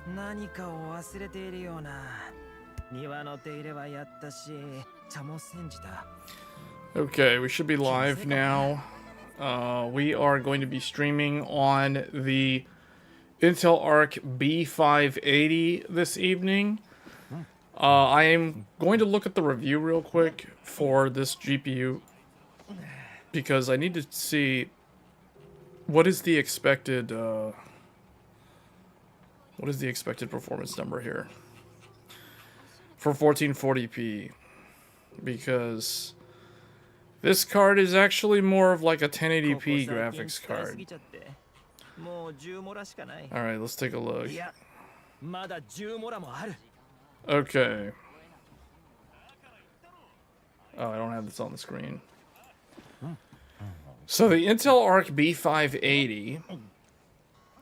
何かを忘れているような。庭の手入れはやったし、茶も煎じた。Okay, we should be live now. We are going to be streaming on the Intel ARC B580 this evening. I am going to look at the review real quick for this GPU because I need to see what is the expected performance number here for 1440p, because this card is actually more of like a 1080p graphics card. Alright, let's take a look. Okay. Oh, I don't have this on the screen. So the Intel ARC B580,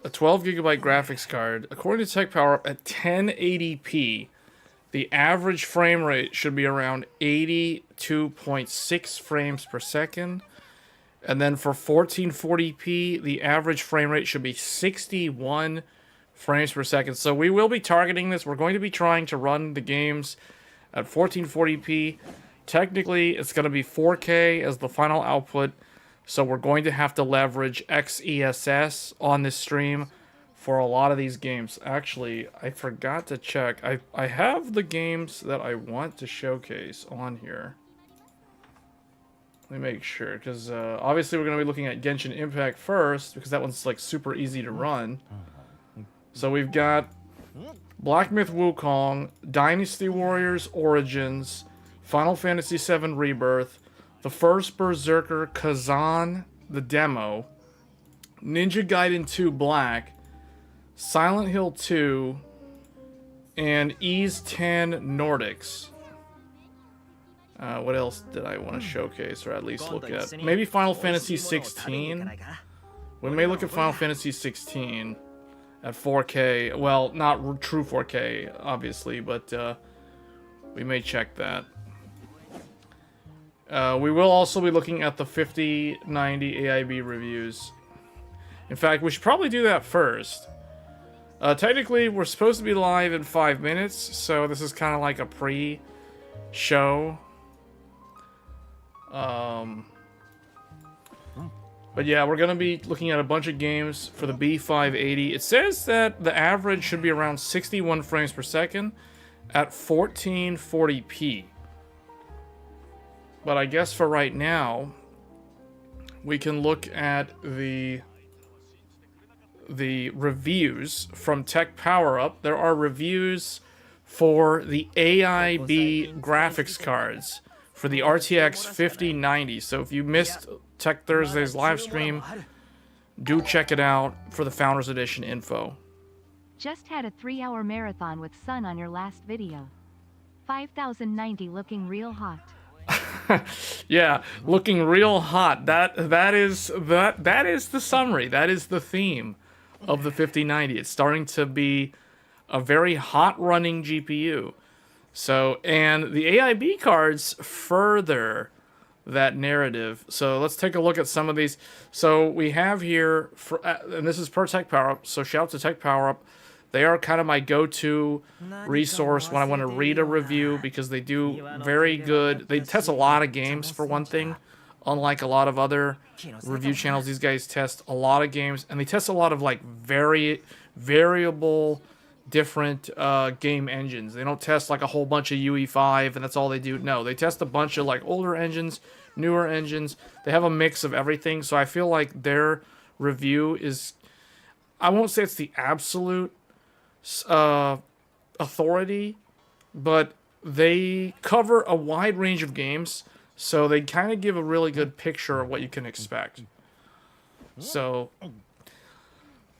a 12GB graphics card, according to Techpowerup, at 1080p, the average frame rate should be around 82.6 frames per second. And then for 1440p, the average frame rate should be 61 frames per second. So we will be targeting this. We're going to be trying to run the games at 1440p. Technically, it's going to be 4K as the final output. So we're going to have to leverage XESS on this stream for a lot of these games. Actually, I forgot to check. I have the games that I want to showcase on here. Let me make sure, because obviously we're going to be looking at Genshin Impact first, because that one's like super easy to run. So we've got Black Myth Wukong, Dynasty Warriors Origins, Final Fantasy VII Rebirth, the first Berserker Kazan, the demo, Ninja Gaiden 2 Black, Silent Hill 2, and Ys 10 Nordics. What else did I want to showcase, or at least look at? Maybe Final Fantasy 16. We may look at Final Fantasy 16 at 4K. Well, not true 4K, obviously, but we may check that. We will also be looking at the 5090 AIB reviews. In fact, we should probably do that first. Technically, we're supposed to be live in 5 minutes, so this is kind of like a pre-show. But yeah, we're going to be looking at a bunch of games for the B580. It says that the average should be around 61 frames per second at 1440p. But I guess for right now, we can look at the reviews from Techpowerup. There are reviews for the AIB graphics cards for the RTX 5090. So if you missed Tech Thursday's live stream, do check it out for the Founders Edition info. Just had a 3-hour marathon with Sun on your last video. 5090 looking real hot. Yeah, looking real hot. That is the summary. That is the theme of the 5090. It's starting to be a very hot running GPU. So, and the AIB cards further that narrative. So let's take a look at some of these. So we have here, and this is per Techpowerup, so shout out to Techpowerup. They are kind of my go-to resource when I want to read a review, because they do very good. They test a lot of games, for one thing. Unlike a lot of other review channels, these guys test a lot of games, and they test a lot of like variable different game engines. They don't test like a whole bunch of UE5 and that's all they do. No, they test a bunch of like older engines, newer engines. They have a mix of everything. So I feel like their review is, I won't say it's the absolute authority, but they cover a wide range of games, so they kind of give a really good picture of what you can expect. So I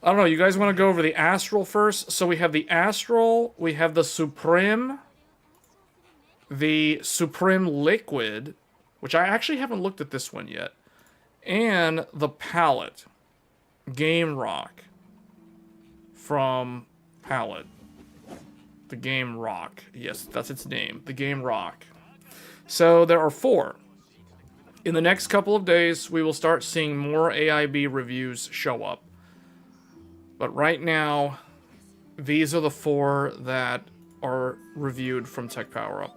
don't know, you guys want to go over the Astral first? So we have the Astral, we have the Suprim Liquid, which I actually haven't looked at this one yet, and the Palit GameRock from Palit. The GameRock. Yes, that's its name. The GameRock. So there are 4. In the next couple of days, we will start seeing more AIB reviews show up. But right now, these are the 4 that are reviewed from Techpowerup.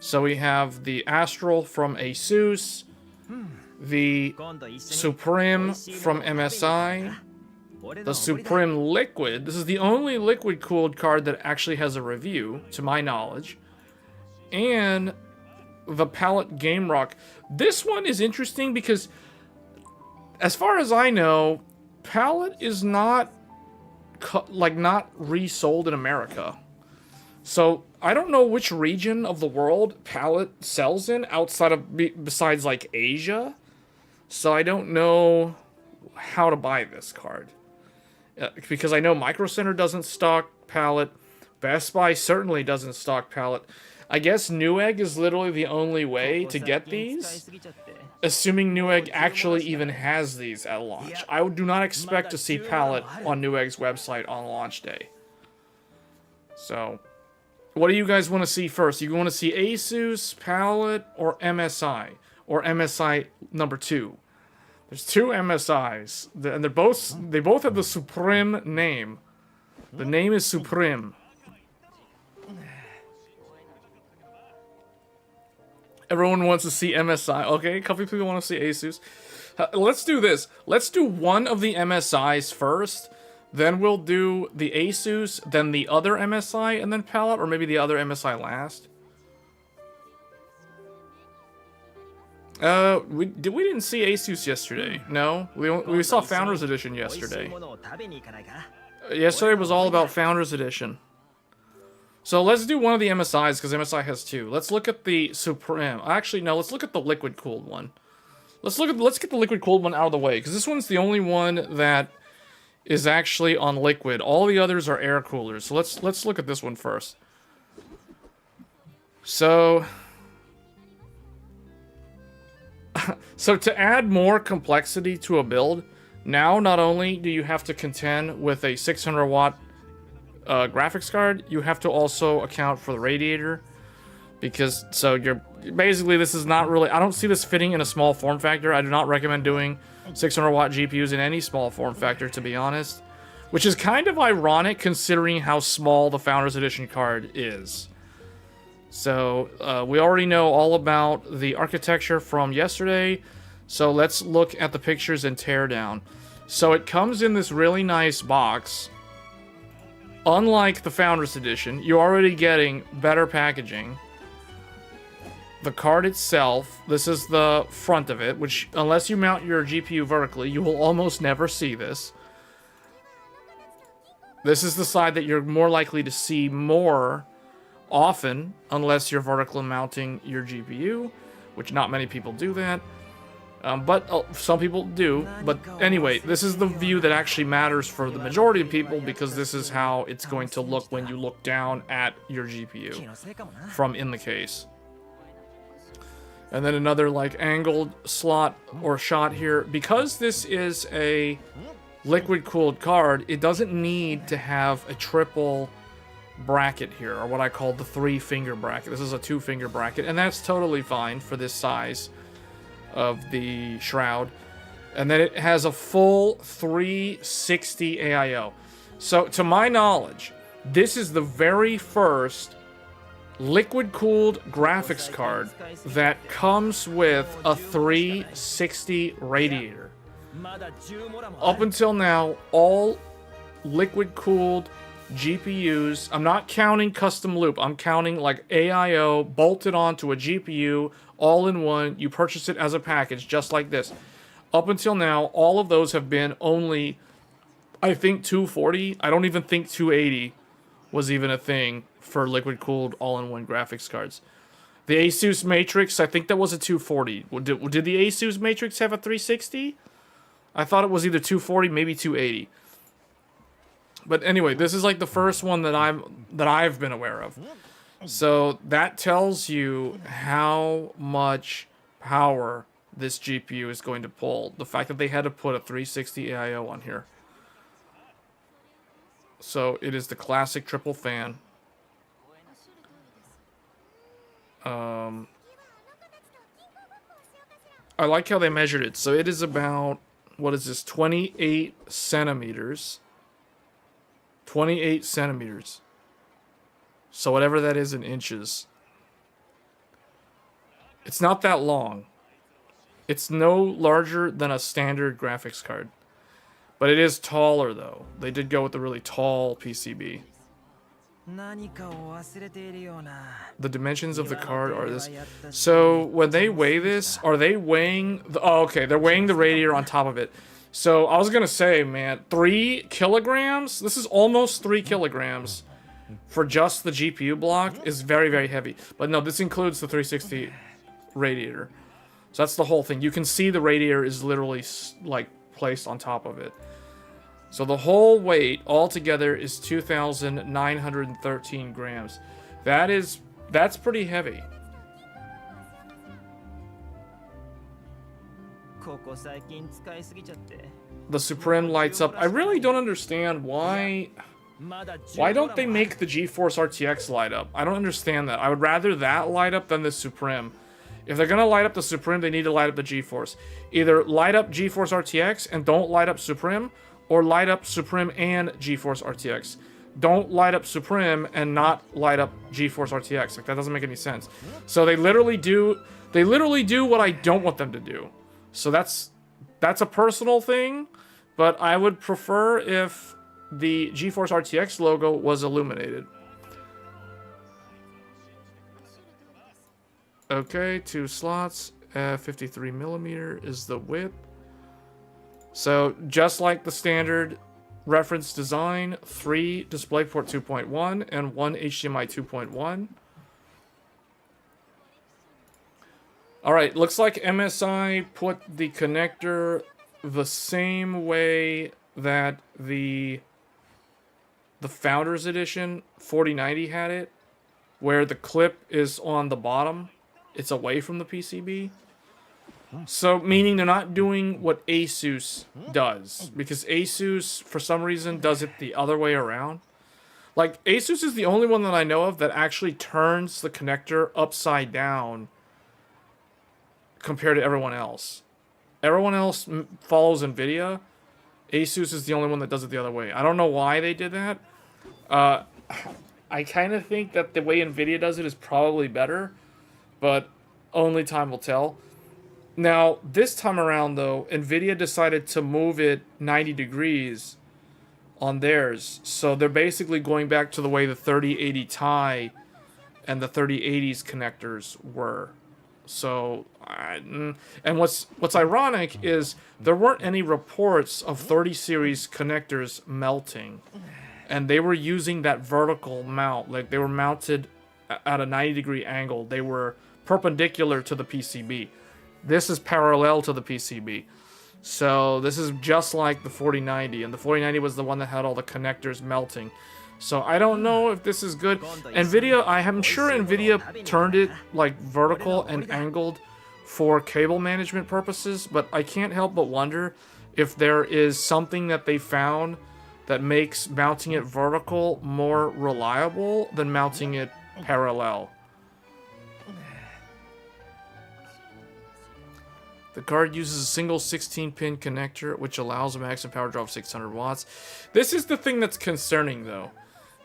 So we have the Astral from Asus, the Suprim from MSI, the Suprim Liquid. This is the only liquid-cooled card that actually has a review, to my knowledge. And the Palit GameRock. This one is interesting because, as far as I know, Palit is not resold in America. So I don't know which region of the world Palit sells in outside of besides like Asia. So I don't know how to buy this card. Because I know Micro Center doesn't stock Palit. Best Buy certainly doesn't stock Palit. I guess Newegg is literally the only way to get these. Assuming Newegg actually even has these at launch. I do not expect to see Palit on Newegg's website on launch day. So, what do you guys want to see first? You want to see Asus, Palit, or MSI? Or MSI number 2? There's 2 MSIs, and they both have the Suprim name. The name is Suprim. Everyone wants to see MSI. Okay, a couple people want to see Asus. Let's do this. Let's do one of the MSIs first. Then we'll do the Asus, then the other MSI, and then Palit, or maybe the other MSI last. We didn't see Asus yesterday. No, we saw Founders Edition yesterday. Yesterday was all about Founders Edition. So let's do one of the MSIs, because MSI has 2. Let's look at the Supreme. Actually, no, let's look at the liquid cooled one. Let's get the liquid cooled one out of the way, because this one's the only one that is actually on liquid. All the others are air coolers. So let's look at this one first. So to add more complexity to a build, now not only do you have to contend with a 600 watt graphics card, you have to also account for the radiator, because you're basically, this is not really, I don't see this fitting in a small form factor. I do not recommend doing 600 watt GPUs in any small form factor, to be honest, which is kind of ironic considering how small the Founders Edition card is. So we already know all about the architecture from yesterday, so let's look at the pictures and tear down. So it comes in this really nice box. Unlike the Founders Edition, you're already getting better packaging. The card itself, this is the front of it, which, unless you mount your GPU vertically, you will almost never see this. This is the side that you're more likely to see more often, unless you're vertical mounting your GPU, which not many people do that. But some people do. But anyway, this is the view that actually matters for the majority of people, because this is how it's going to look when you look down at your GPU from in the case. And then another like angled slot or shot here. Because this is a liquid cooled card, it doesn't need to have a triple bracket here, or what I call the 3-finger bracket. This is a 2-finger bracket, and that's totally fine for this size of the shroud. And then it has a full 360 AIO. So to my knowledge, this is the very first liquid cooled graphics card that comes with a 360 radiator. Up until now, all liquid cooled GPUs, I'm not counting custom loop, I'm counting like AIO bolted onto a GPU, all in one. You purchase it as a package, just like this. Up until now, all of those have been only, I think, 240. I don't even think 280 was even a thing for liquid cooled all-in-one graphics cards. The Asus Matrix, I think that was a 240. Did the Asus Matrix have a 360? I thought it was either 240, maybe 280. But anyway, this is like the first one that I've been aware of. So that tells you how much power this GPU is going to pull. The fact that they had to put a 360 AIO on here. So it is the classic triple fan. I like how they measured it. So it is about, what is this, 28 centimeters. 28 centimeters. So whatever that is in inches. It's not that long. It's no larger than a standard graphics card. But it is taller though. They did go with the really tall PCB. The dimensions of the card are this. So when they weigh this, are they weighing the, oh, okay, they're weighing the radiator on top of it. So I was gonna say, man, 3 kilograms? This is almost 3 kilograms for just the GPU block is very, very heavy. But no, this includes the 360 radiator. So that's the whole thing. You can see the radiator is literally like placed on top of it. So the whole weight altogether is 2,913 grams. That's pretty heavy. The Suprim lights up. I really don't understand why don't they make the GeForce RTX light up? I don't understand that. I would rather that light up than the Suprim. If they're gonna light up the Suprim, they need to light up the GeForce. Either light up GeForce RTX and don't light up Suprim, or light up Suprim and GeForce RTX. Don't light up Suprim and not light up GeForce RTX. Like, that doesn't make any sense. So they literally do what I don't want them to do. So that's a personal thing, but I would prefer if the GeForce RTX logo was illuminated. Okay, 2 slots, 53 millimeter is the width. So just like the standard reference design, 3 DisplayPort 2.1 and 1 HDMI 2.1. Alright, looks like MSI put the connector the same way that the Founders Edition 4090 had it, where the clip is on the bottom. It's away from the PCB. So, meaning they're not doing what Asus does. Because Asus, for some reason, does it the other way around. Like, Asus is the only one that I know of that actually turns the connector upside down compared to everyone else. Everyone else follows NVIDIA. Asus is the only one that does it the other way. I don't know why they did that. I kind of think that the way NVIDIA does it is probably better. But only time will tell. Now, this time around, though, NVIDIA decided to move it 90 degrees on theirs. So they're basically going back to the way the 3080 Ti and the 3080s connectors were. So, and what's ironic is there weren't any reports of 30 series connectors melting. And they were using that vertical mount. Like, they were mounted at a 90 degree angle. They were perpendicular to the PCB. This is parallel to the PCB. So this is just like the 4090, and the 4090 was the one that had all the connectors melting. So I don't know if this is good. NVIDIA, I am sure NVIDIA turned it like vertical and angled for cable management purposes, but I can't help but wonder if there is something that they found that makes mounting it vertical more reliable than mounting it parallel. The card uses a single 16-pin connector, which allows a maximum power draw of 600 watts. This is the thing that's concerning, though.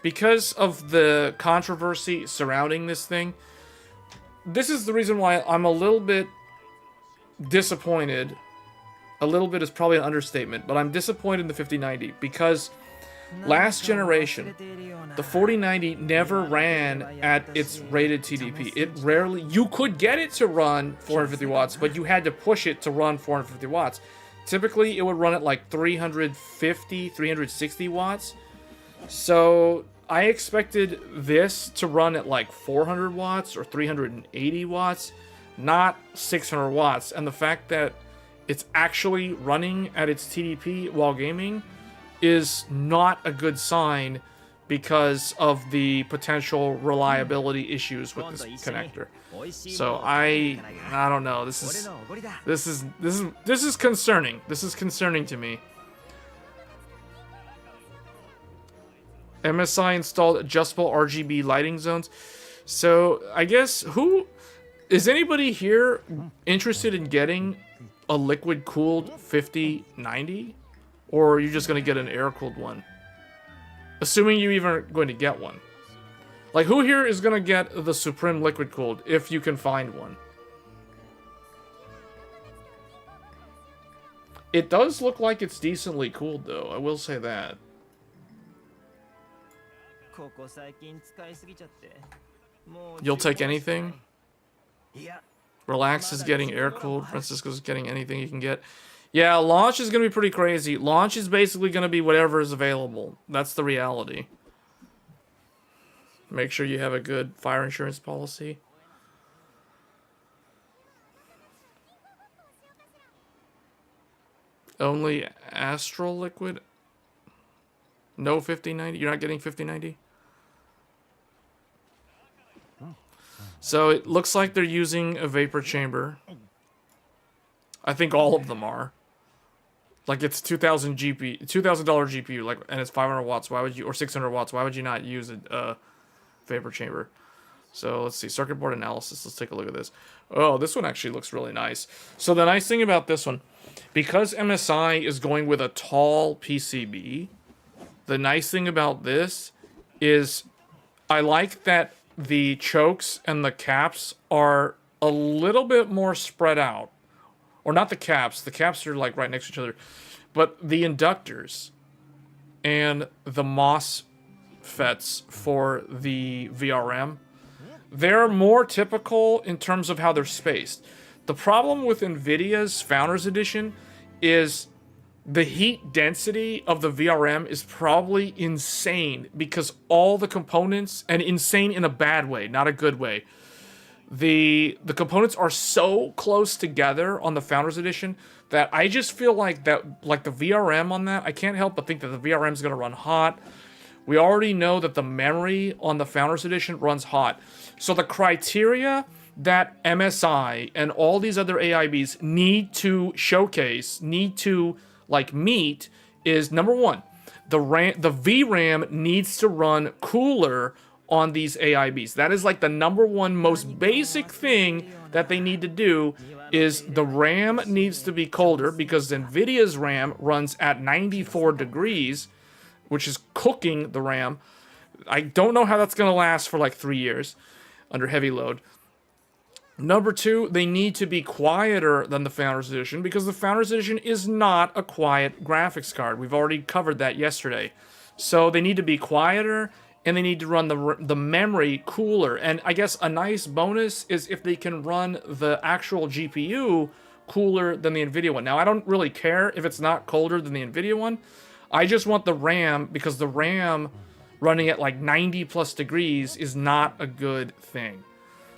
Because of the controversy surrounding this thing, this is the reason why I'm a little bit disappointed. A little bit is probably an understatement, but I'm disappointed in the 5090 because last generation, the 4090 never ran at its rated TDP. It rarely, you could get it to run 450 watts, but you had to push it to run 450 watts. Typically, it would run at like 350, 360 watts. So I expected this to run at like 400 watts or 380 watts, not 600 watts. And the fact that it's actually running at its TDP while gaming is not a good sign because of the potential reliability issues with this connector. So I don't know. This is concerning. This is concerning to me. MSI installed adjustable RGB lighting zones. So I guess is anybody here interested in getting a liquid cooled 5090? Or are you just going to get an air-cooled one? Assuming you even are going to get one. Like, who here is going to get the Suprim Liquid Cooled if you can find one? It does look like it's decently cooled, though. I will say that. You'll take anything? Relax is getting air-cooled. Francisco's getting anything you can get. Yeah, launch is going to be pretty crazy. Launch is basically going to be whatever is available. That's the reality. Make sure you have a good fire insurance policy. Only Astral Liquid? No 5090? You're not getting 5090? So it looks like they're using a vapor chamber. I think all of them are. Like it's $2,000 GPU, like, and it's 500 watts. Why would you, or 600 watts? Why would you not use a vapor chamber? So let's see, circuit board analysis. Let's take a look at this. Oh, this one actually looks really nice. So the nice thing about this one, because MSI is going with a tall PCB, the nice thing about this is I like that the chokes and the caps are a little bit more spread out. Or not the caps are like right next to each other. But the inductors and the MOSFETs for the VRM, they're more typical in terms of how they're spaced. The problem with NVIDIA's Founders Edition is the heat density of the VRM is probably insane because all the components, and insane in a bad way, not a good way. The components are so close together on the Founders Edition that I just feel like that, like the VRM on that, I can't help but think that the VRM is going to run hot. We already know that the memory on the Founders Edition runs hot. So the criteria that MSI and all these other AIBs need to showcase, need to like meet, is number one, the VRAM needs to run cooler on these AIBs. That is like the number one most basic thing that they need to do, is the RAM needs to be colder because NVIDIA's RAM runs at 94 degrees, which is cooking the RAM. I don't know how that's going to last for like 3 years under heavy load. Number two, they need to be quieter than the Founders Edition because the Founders Edition is not a quiet graphics card. We've already covered that yesterday. So they need to be quieter and they need to run the memory cooler. And I guess a nice bonus is if they can run the actual GPU cooler than the NVIDIA one. Now, I don't really care if it's not colder than the NVIDIA one. I just want the RAM because the RAM running at like 90 plus degrees is not a good thing.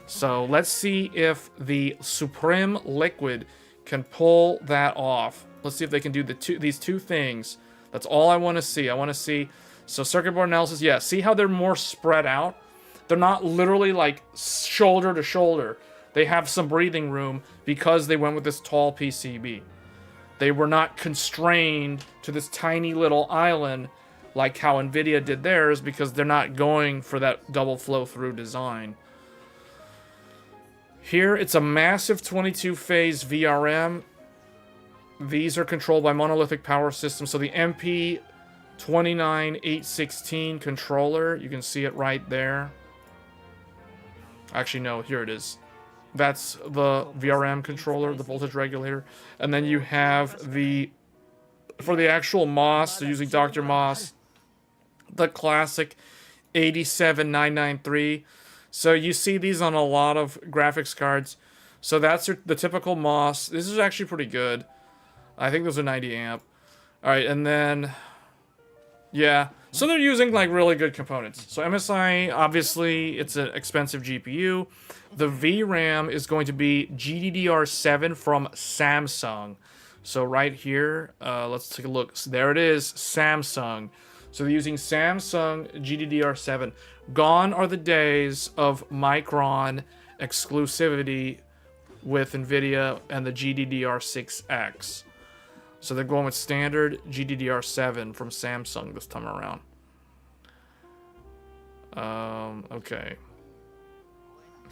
So let's see if the Suprim Liquid can pull that off. Let's see if they can do these two things. That's all I want to see. I want to see. So circuit board analysis, yeah. See how they're more spread out? They're not literally like shoulder to shoulder. They have some breathing room because they went with this tall PCB. They were not constrained to this tiny little island like how NVIDIA did theirs because they're not going for that double flow through design. Here, it's a massive 22-phase VRM. These are controlled by monolithic power systems. So the MP29816 controller, you can see it right there. Actually, no, here it is. That's the VRM controller, the voltage regulator. And then you have for the actual MOS, they're using Dr. MOS, the classic 87993. So you see these on a lot of graphics cards. So that's the typical MOS. This is actually pretty good. I think those are 90 amp. All right, and then, yeah. So they're using like really good components. So MSI, obviously, it's an expensive GPU. The VRAM is going to be GDDR7 from Samsung. So right here, let's take a look. So there it is, Samsung. So they're using Samsung GDDR7. Gone are the days of Micron exclusivity with NVIDIA and the GDDR6X. So they're going with standard GDDR7 from Samsung this time around. Okay.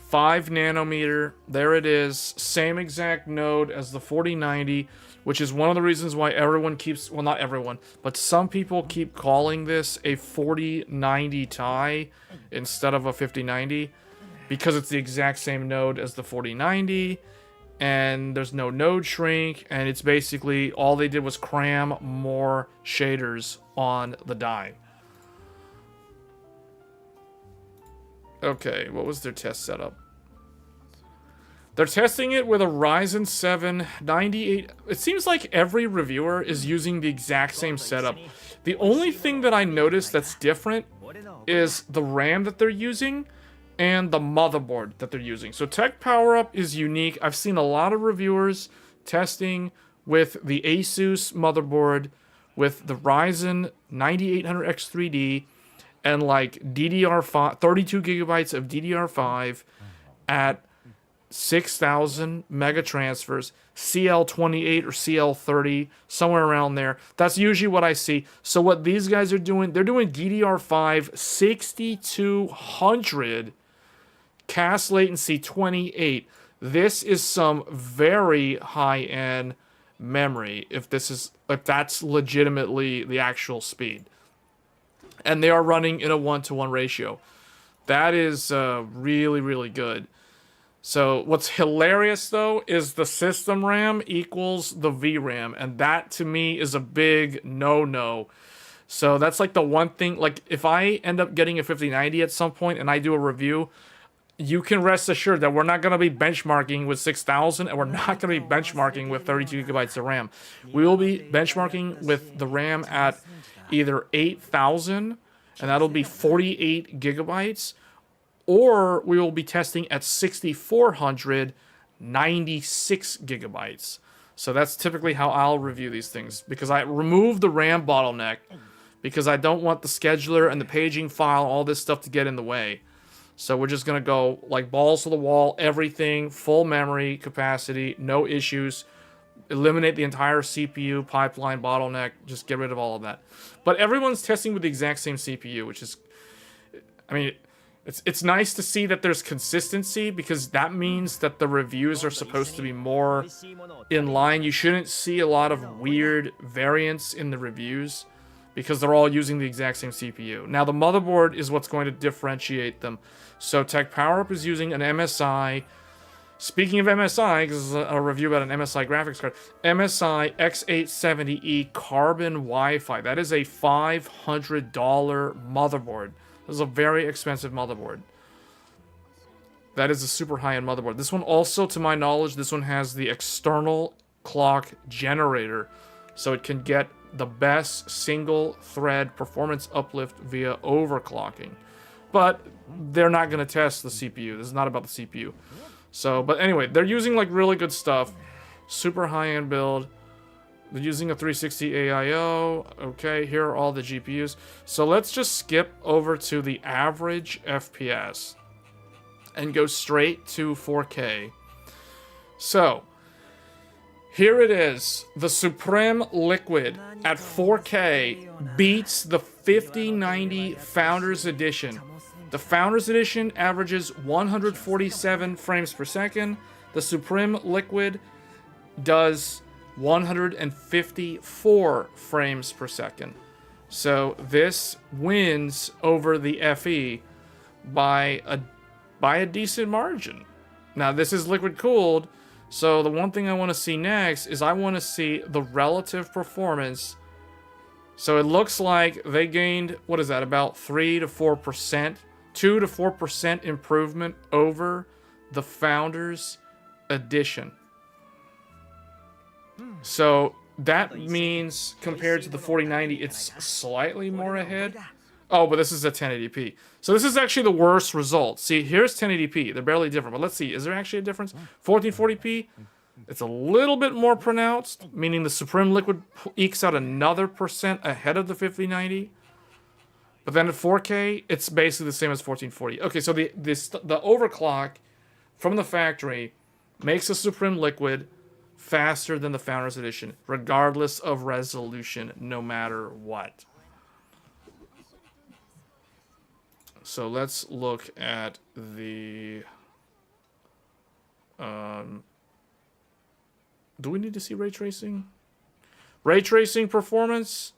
5 nanometer. There it is. Same exact node as the 4090, which is one of the reasons why everyone keeps, well, not everyone, but some people keep calling this a 4090 Ti instead of a 5090, because it's the exact same node as the 4090, and there's no node shrink, and it's basically all they did was cram more shaders on the die. Okay, what was their test setup? They're testing it with a Ryzen 7 98. It seems like every reviewer is using the exact same setup. The only thing that I noticed that's different is the RAM that they're using and the motherboard that they're using. So Techpowerup is unique. I've seen a lot of reviewers testing with the Asus motherboard, with the Ryzen 9800X3D, and like DDR5, 32 gigabytes of DDR5 at 6,000 mega transfers, CL28 or CL30, somewhere around there. That's usually what I see. So what these guys are doing, they're doing DDR5 6200, cast latency 28. This is some very high-end memory, if that's legitimately the actual speed. And they are running in a 1-to-1 ratio. That is really, really good. So what's hilarious, though, is the system RAM equals the VRAM. And that, to me, is a big no-no. So that's like the one thing. Like, if I end up getting a 5090 at some point and I do a review, you can rest assured that we're not going to be benchmarking with 6,000, and we're not going to be benchmarking with 32 gigabytes of RAM. We will be benchmarking with the RAM at either 8,000, and that'll be 48 gigabytes, or we will be testing at 6,400, 96 gigabytes. So that's typically how I'll review these things, because I remove the RAM bottleneck, because I don't want the scheduler and the paging file, all this stuff to get in the way. So we're just going to go like balls to the wall, everything, full memory capacity, no issues. Eliminate the entire CPU pipeline bottleneck, just get rid of all of that. But everyone's testing with the exact same CPU, which is, I mean, it's nice to see that there's consistency, because that means that the reviews are supposed to be more in line. You shouldn't see a lot of weird variance in the reviews, because they're all using the exact same CPU. Now, the motherboard is what's going to differentiate them. So Techpowerup is using an MSI. Speaking of MSI, because this is a review about an MSI graphics card, MSI X870E Carbon Wi-Fi. That is a $500 motherboard. This is a very expensive motherboard. That is a super high-end motherboard. This one also, to my knowledge, this one has the external clock generator, so it can get the best single-thread performance uplift via overclocking. But they're not going to test the CPU. This is not about the CPU. So, but anyway, they're using like really good stuff. Super high-end build. They're using a 360 AIO. Okay, here are all the GPUs. So let's just skip over to the average FPS and go straight to 4K. So, here it is. The Suprim Liquid at 4K beats the 5090 Founders Edition. The Founders Edition averages 147 frames per second. The Suprim Liquid does 154 frames per second. So this wins over the FE by a decent margin. Now, this is liquid cooled, so the one thing I want to see next is I want to see the relative performance. So it looks like they gained, what is that, about 3 to 4%, 2 to 4% improvement over the Founders Edition. So that means compared to the 4090, it's slightly more ahead. Oh, but this is a 1080p. So this is actually the worst result. See, here's 1080p. They're barely different, but let's see. Is there actually a difference? 1440p, it's a little bit more pronounced, meaning the Suprim Liquid ekes out another % ahead of the 5090. But then at 4K, it's basically the same as 1440. Okay, so the overclock from the factory makes the Suprim Liquid faster than the Founders Edition, regardless of resolution, no matter what. So let's look at the Do we need to see ray tracing? Ray tracing performance.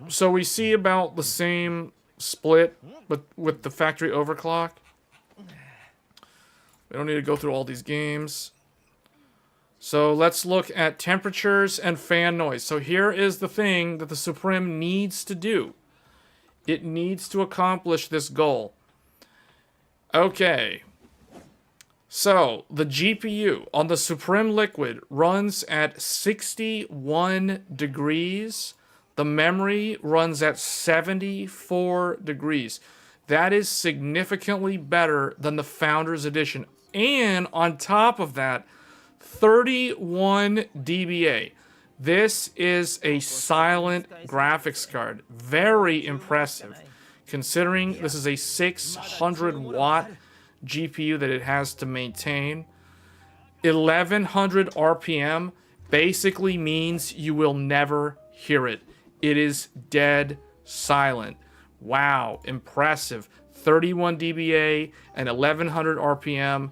So we see about the same split, but with the factory overclock. We don't need to go through all these games. So let's look at temperatures and fan noise. So here is the thing that the Suprim needs to do. It needs to accomplish this goal. Okay. So the GPU on the Suprim Liquid runs at 61 degrees. The memory runs at 74 degrees. That is significantly better than the Founders Edition. And on top of that, 31 dBA. This is a silent graphics card. Very impressive, considering this is a 600 watt GPU that it has to maintain. 1100 RPM basically means you will never hear it. It is dead silent. Wow, impressive. 31 dBA and 1100 RPM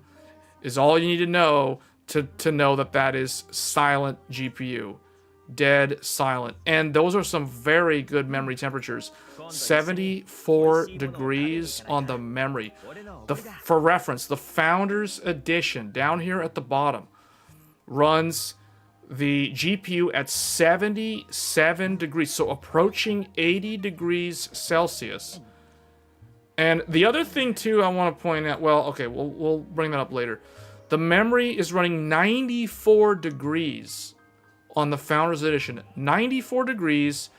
is all you need to know to know that that is silent GPU. Dead silent. And those are some very good memory temperatures. 74 degrees on the memory. For reference, the Founders Edition down here at the bottom runs the GPU at 77 degrees, so approaching 80 degrees Celsius. And the other thing too I want to point out, well, okay, we'll bring that up later. The memory is running 94 degrees on the Founders Edition. 94 degrees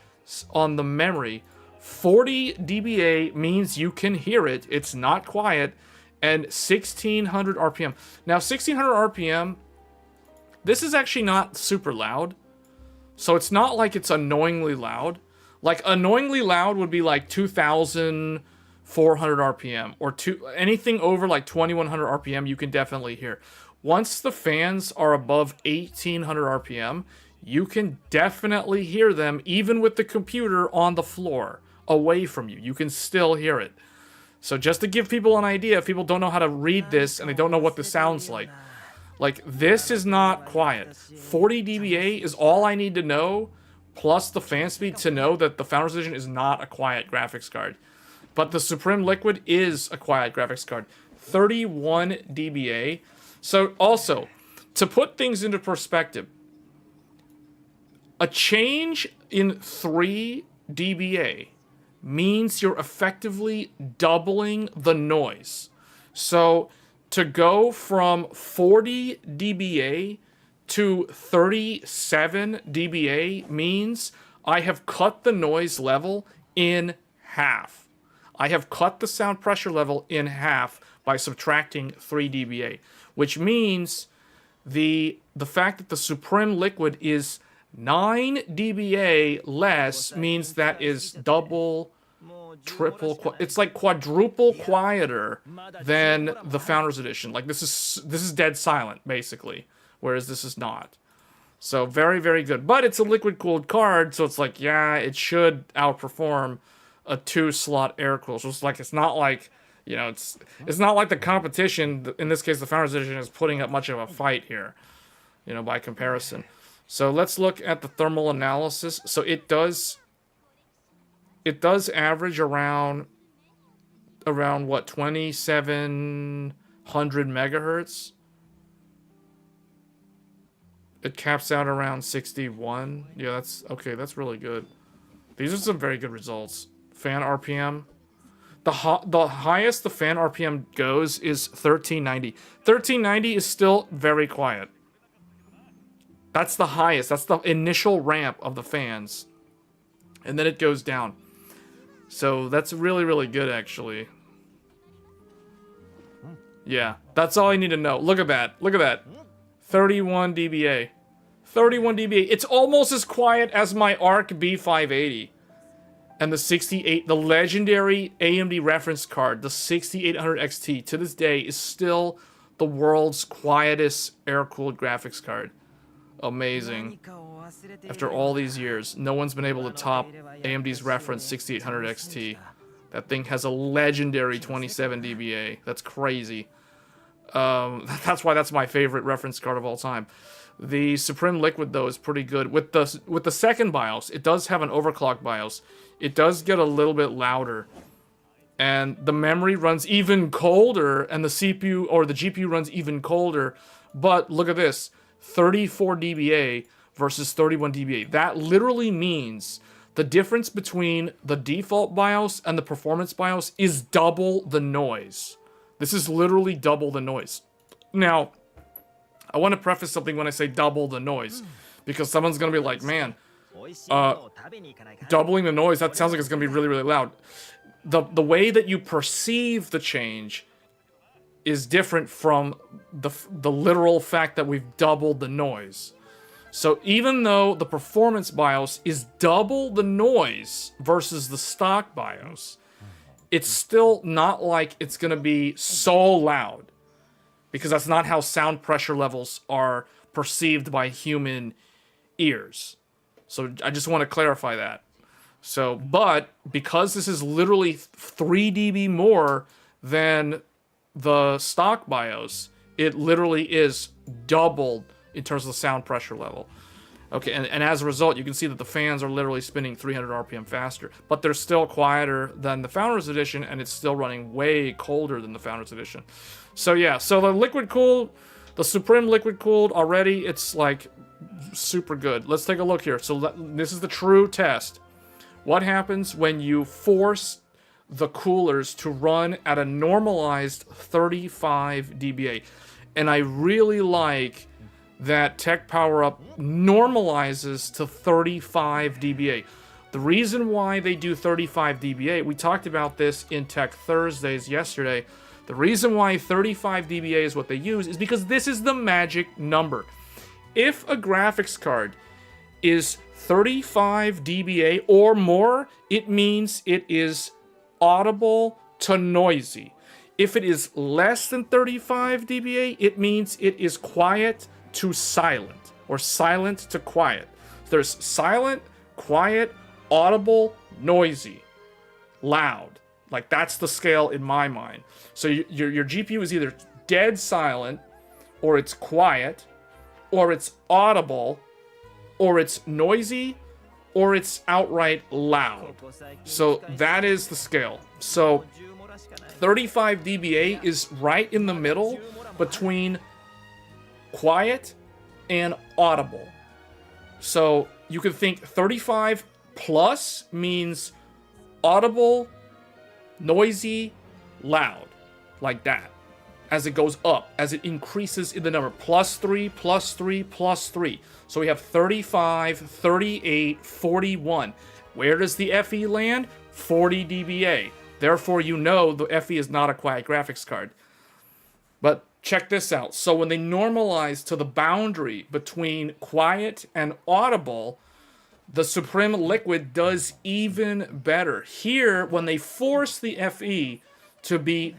on the memory. 40 dBA means you can hear it. It's not quiet. And 1600 RPM. Now, 1600 RPM, this is actually not super loud. So it's not like it's annoyingly loud. Like, annoyingly loud would be like 2400 RPM. Or anything over like 2100 RPM, you can definitely hear. Once the fans are above 1800 RPM, you can definitely hear them, even with the computer on the floor, away from you. You can still hear it. So just to give people an idea, if people don't know how to read this and they don't know what this sounds like this is not quiet. 40 dBA is all I need to know, plus the fan speed to know that the Founders Edition is not a quiet graphics card. But the Suprim Liquid is a quiet graphics card. 31 dBA. So also, to put things into perspective, a change in 3 dBA means you're effectively doubling the noise. So to go from 40 dBA to 37 dBA means I have cut the noise level in half. I have cut the sound pressure level in half by subtracting 3 dBA, which means the fact that the Suprim Liquid is 9 dBA less means that is double, triple, it's like quadruple quieter than the Founders Edition. Like this is dead silent basically, whereas this is not. So very, very good. But it's a liquid cooled card, so it's like, yeah, it should outperform a 2-slot air cool. So it's not like, you know, it's not like the competition, in this case the Founders Edition, is putting up much of a fight here, you know, by comparison. So let's look at the thermal analysis. So it does average around what, 2700 megahertz. It caps out around 61. Yeah, that's okay. That's really good. These are some very good results. Fan RPM. The highest the fan RPM goes is 1390. 1390 is still very quiet. That's the highest. That's the initial ramp of the fans. And then it goes down. So that's really, really good, actually. Yeah, that's all I need to know. Look at that. Look at that. 31 dBA. 31 dBA. It's almost as quiet as my ARC B580. And the legendary AMD reference card, the 6800 XT, to this day is still the world's quietest air-cooled graphics card. Amazing. After all these years, no one's been able to top AMD's reference 6800 XT. That thing has a legendary 27 dBA. That's crazy. That's why that's my favorite reference card of all time. The Suprim Liquid, though, is pretty good. With the second BIOS, it does have an overclock BIOS. It does get a little bit louder. And the memory runs even colder, and the CPU or the GPU runs even colder. But look at this, 34 dBA versus 31 dBA. That literally means the difference between the default BIOS and the performance BIOS is double the noise. This is literally double the noise. Now, I want to preface something when I say double the noise, because someone's going to be like, man, doubling the noise, that sounds like it's going to be really, really loud. The way that you perceive the change is different from the literal fact that we've doubled the noise. So even though the performance BIOS is double the noise versus the stock BIOS, it's still not like it's going to be so loud, because that's not how sound pressure levels are perceived by human ears. So I just want to clarify that. So, but because this is literally 3 dB more than the stock BIOS, it literally is doubled in terms of the sound pressure level. Okay, and as a result, you can see that the fans are literally spinning 300 RPM faster, but they're still quieter than the Founders Edition, and it's still running way colder than the Founders Edition. So yeah, so the liquid cooled, the Suprim liquid cooled already, it's like super good. Let's take a look here. So this is the true test. What happens when you force the coolers to run at a normalized 35 dBA? And I really like that Techpowerup normalizes to 35 dBA. The reason why they do 35 dBA, we talked about this in Tech Thursdays yesterday. The reason why 35 dBA is what they use is because this is the magic number. If a graphics card is 35 dBA or more, it means it is audible to noisy. If it is less than 35 dBA, it means it is quiet to silent, or silent to quiet. There's silent, quiet, audible, noisy, loud. Like, that's the scale in my mind. So your GPU is either dead silent, or it's quiet, or it's audible, or it's noisy, or it's outright loud. So that is the scale. So 35 dBA is right in the middle between quiet and audible. So you can think 35 plus means audible, noisy, loud, like that. As it goes up, as it increases in the number, plus 3, plus 3, plus 3. So we have 35, 38, 41. Where does the FE land? 40 dBA. Therefore, you know the FE is not a quiet graphics card. But check this out. So when they normalize to the boundary between quiet and audible, the Suprim Liquid does even better. Here, when they force the FE to be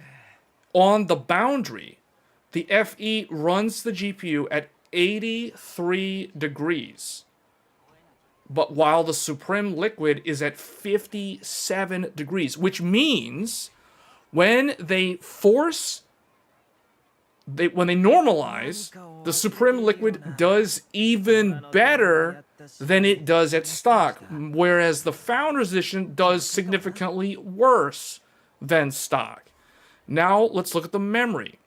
on the boundary, the FE runs the GPU at 83 degrees. But while the Suprim Liquid is at 57 degrees, which means when they force, when they normalize, the Suprim Liquid does even better than it does at stock, whereas the Founders Edition does significantly worse than stock. Now let's look at the memory.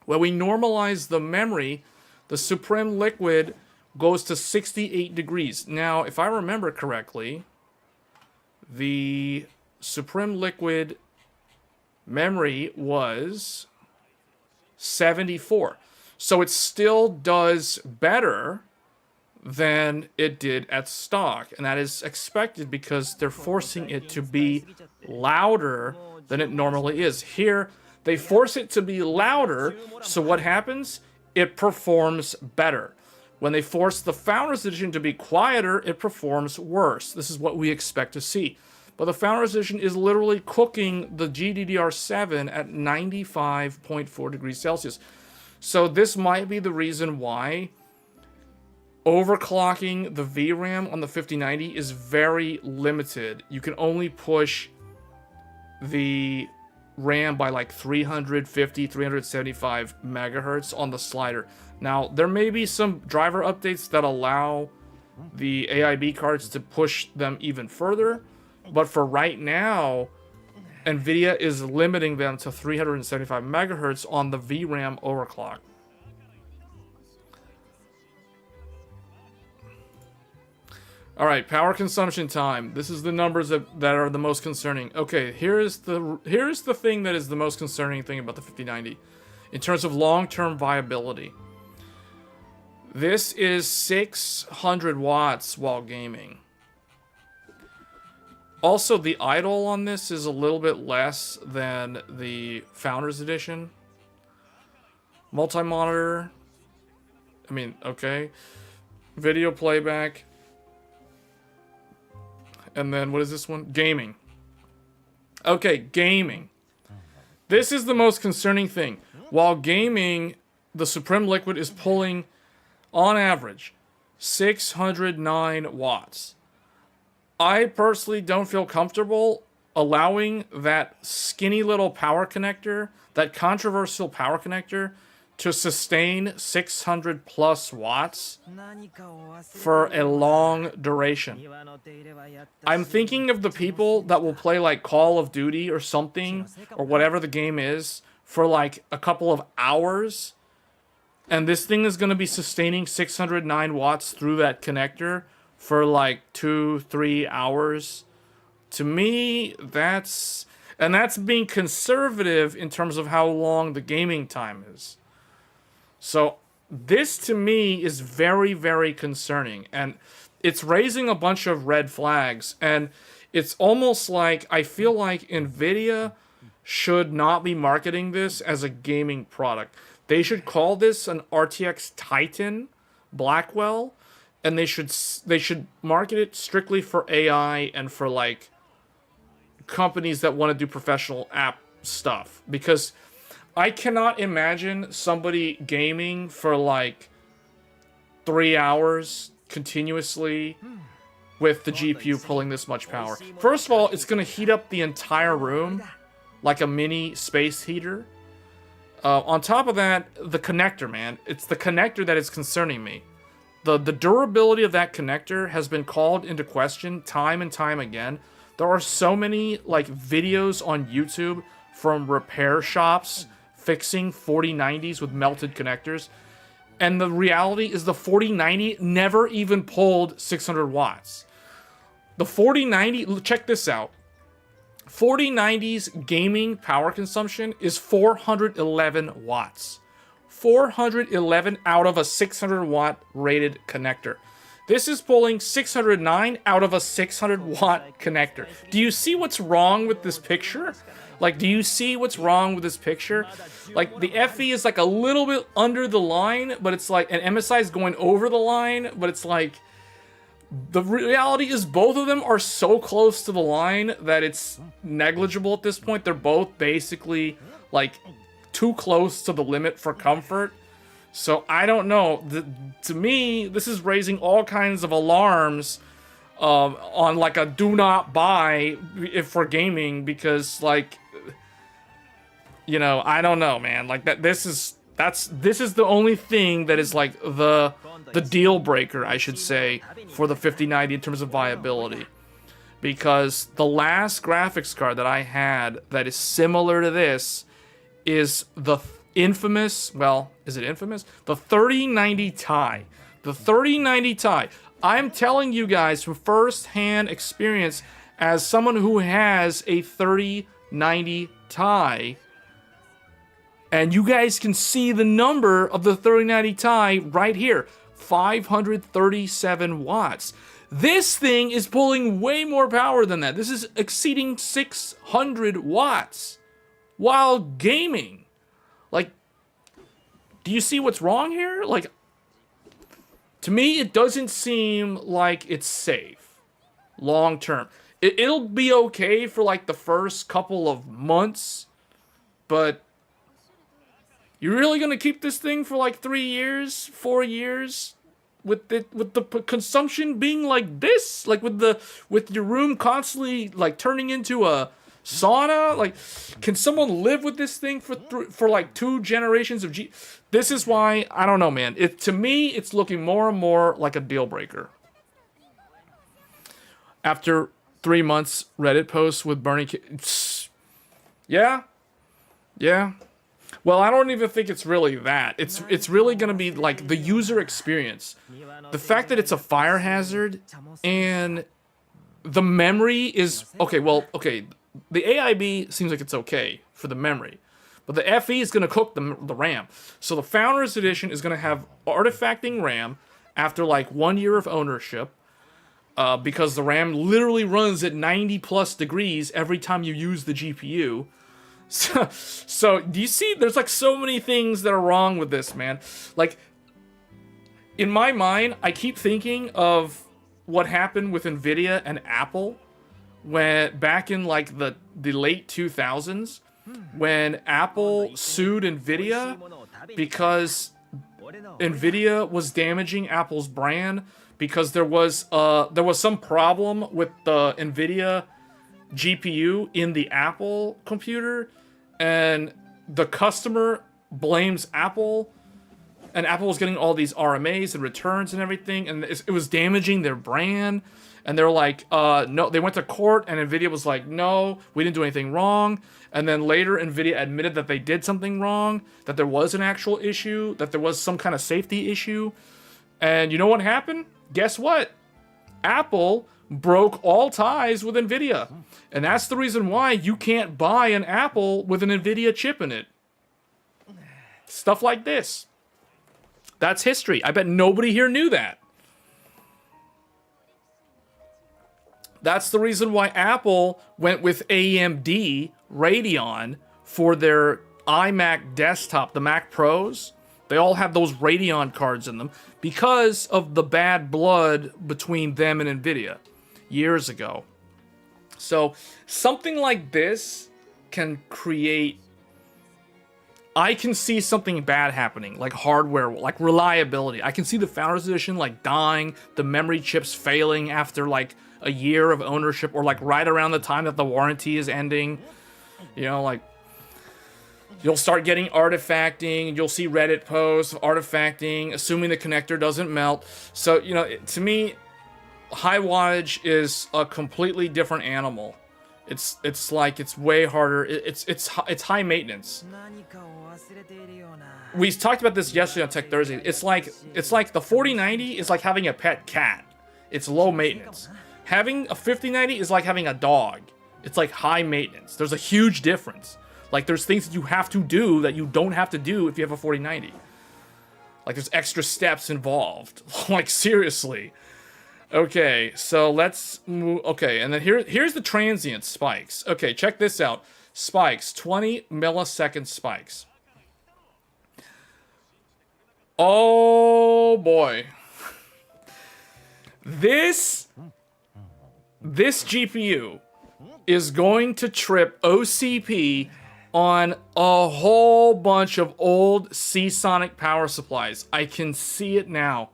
When we normalize the memory, the Suprim Liquid goes to 68 degrees. Now, if I remember correctly, the Suprim Liquid memory was 74. So it still does better than it did at stock. And that is expected because they're forcing it to be louder than it normally is. Here, they force it to be louder, so what happens? It performs better. When they force the Founders Edition to be quieter, it performs worse. This is what we expect to see. But the Founders Edition is literally cooking the GDDR7 at 95.4 degrees Celsius. So this might be the reason why overclocking the VRAM on the 5090 is very limited. You can only push the RAM by like 350, 375 megahertz on the slider. Now, there may be some driver updates that allow the AIB cards to push them even further, but for right now, NVIDIA is limiting them to 375 megahertz on the VRAM overclock. All right, power consumption time. This is the numbers that are the most concerning. Okay, here's the thing that is the most concerning thing about the 5090 in terms of long-term viability. This is 600 watts while gaming. Also, the idle on this is a little bit less than the Founders Edition. Multi-monitor. I mean, okay. Video playback. And then, what is this one? Gaming. Okay, gaming. This is the most concerning thing. While gaming, the Suprim Liquid is pulling, on average, 609 watts. I personally don't feel comfortable allowing that skinny little power connector, that controversial power connector, to sustain 600 plus watts for a long duration. I'm thinking of the people that will play like Call of Duty or something, or whatever the game is, for like a couple of hours, and this thing is going to be sustaining 609 watts through that connector for like 2-3 hours. To me, that's being conservative in terms of how long the gaming time is. So this to me is very, very concerning, and it's raising a bunch of red flags, and it's almost like I feel like NVIDIA should not be marketing this as a gaming product. They should call this an RTX Titan Blackwell, and they should market it strictly for AI and for like companies that want to do professional app stuff, because I cannot imagine somebody gaming for like 3 hours continuously with the GPU pulling this much power. First of all, it's going to heat up the entire room like a mini space heater. On top of that, the connector, man. It's the connector that is concerning me. The durability of that connector has been called into question time and time again. There are so many like videos on YouTube from repair shops fixing 4090s with melted connectors, and the reality is the 4090 never even pulled 600 watts. The 4090, check this out. 4090's gaming power consumption is 411 watts. 411 out of a 600 watt rated connector. This is pulling 609 out of a 600 watt connector. Do you see what's wrong with this picture? Like, do you see what's wrong with this picture? Like, the FE is like a little bit under the line, but it's like, and MSI is going over the line, but it's like, the reality is both of them are so close to the line that it's negligible at this point. They're both basically like too close to the limit for comfort. So I don't know. To me, this is raising all kinds of alarms on like a do not buy if for gaming, because like, you know, I don't know, man. Like this is the only thing that is like the deal breaker, I should say, for the 5090 in terms of viability. Because the last graphics card that I had that is similar to this is the infamous, well, is it infamous? The 3090 Ti. The 3090 Ti. I'm telling you guys from first-hand experience as someone who has a 3090 Ti, and you guys can see the number of the 3090 Ti right here, 537 watts. This thing is pulling way more power than that. This is exceeding 600 watts while gaming. Like, do you see what's wrong here? Like, to me, it doesn't seem like it's safe long term. It'll be okay for like the first couple of months, but you're really gonna keep this thing for like 3 years, 4 years, with the consumption being like this, like with your room constantly like turning into a Sauna, like, can someone live with this thing for like 2 generations of This is why, I don't know, man. To me, it's looking more and more like a deal breaker. After 3 months, Reddit posts with Bernie. Yeah. Well, I don't even think it's really that. It's really gonna be like the user experience. The fact that it's a fire hazard and the memory is okay. Well, okay. The AIB seems like it's okay for the memory, but the FE is gonna cook the RAM. So the Founders Edition is gonna have artifacting RAM after like 1 year of ownership. Because the RAM literally runs at 90+ degrees every time you use the GPU. So do you see? There's like so many things that are wrong with this, man. Like, in my mind, I keep thinking of what happened with Nvidia and Apple when back in like the late 2000s, when Apple sued Nvidia because Nvidia was damaging Apple's brand. Because there was some problem with the Nvidia GPU in the Apple computer, and the customer blames Apple, and Apple was getting all these RMAs and returns and everything, and it was damaging their brand. And they're like, no, they went to court, and Nvidia was like, no, we didn't do anything wrong. And then later, Nvidia admitted that they did something wrong, that there was an actual issue, that there was some kind of safety issue. And you know what happened? Guess what? Apple broke all ties with Nvidia. And that's the reason why you can't buy an Apple with an Nvidia chip in it. Stuff like this. That's history. I bet nobody here knew that. That's the reason why Apple went with AMD Radeon for their iMac desktop, the Mac Pros. They all have those Radeon cards in them because of the bad blood between them and Nvidia years ago. So something like this can create... I can see something bad happening, like hardware, like reliability. I can see the Founders Edition like dying, the memory chips failing after like a year of ownership, or like right around the time that the warranty is ending. You know, like... You'll start getting artifacting. You'll see Reddit posts of artifacting, assuming the connector doesn't melt. So, you know, to me, high wattage is a completely different animal. It's like it's way harder. It's high maintenance. We talked about this yesterday on Tech Thursday. It's like the 4090 is like having a pet cat. It's low maintenance. Having a 5090 is like having a dog. It's like high maintenance. There's a huge difference. Like, there's things that you have to do that you don't have to do if you have a 4090. Like, there's extra steps involved. Like, seriously. Okay, so let's move. Okay, and then here's the transient spikes. Okay, check this out. Spikes, 20 millisecond spikes. Oh, boy. This GPU is going to trip OCP on a whole bunch of old Seasonic power supplies. I can see it now.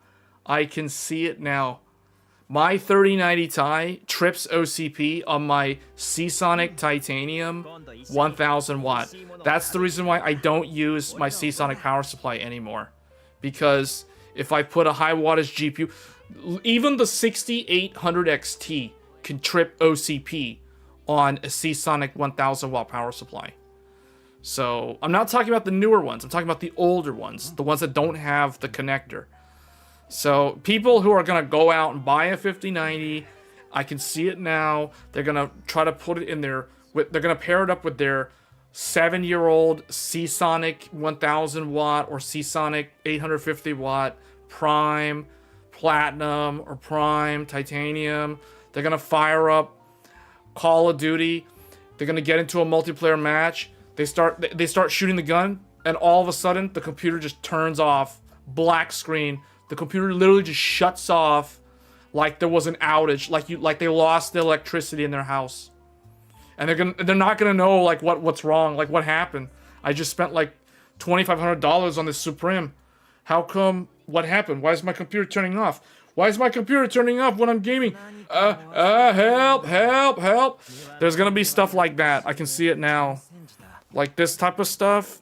My 3090 Ti trips OCP on my Seasonic Titanium 1000 watt. That's the reason why I don't use my Seasonic power supply anymore. Because if I put a high wattage GPU, even the 6800 XT can trip OCP on a Seasonic 1000 watt power supply. So I'm not talking about the newer ones. I'm talking about the older ones, the ones that don't have the connector. So people who are going to go out and buy a 5090, I can see it now. They're going to try to put it in their... They're going to pair it up with their 7-year-old Seasonic 1000 watt or Seasonic 850 watt Prime Platinum or Prime Titanium. They're going to fire up Call of Duty. They're going to get into a multiplayer match. They start shooting the gun, and all of a sudden, the computer just turns off. Black screen. The computer literally just shuts off like there was an outage, like they lost the electricity in their house. And they're not gonna know like what's wrong, like what happened. I just spent like $2,500 on this Suprim. How come? What happened? Why is my computer turning off? Why is my computer turning off when I'm gaming? Help, help, help. There's gonna be stuff like that. I can see it now. Like this type of stuff.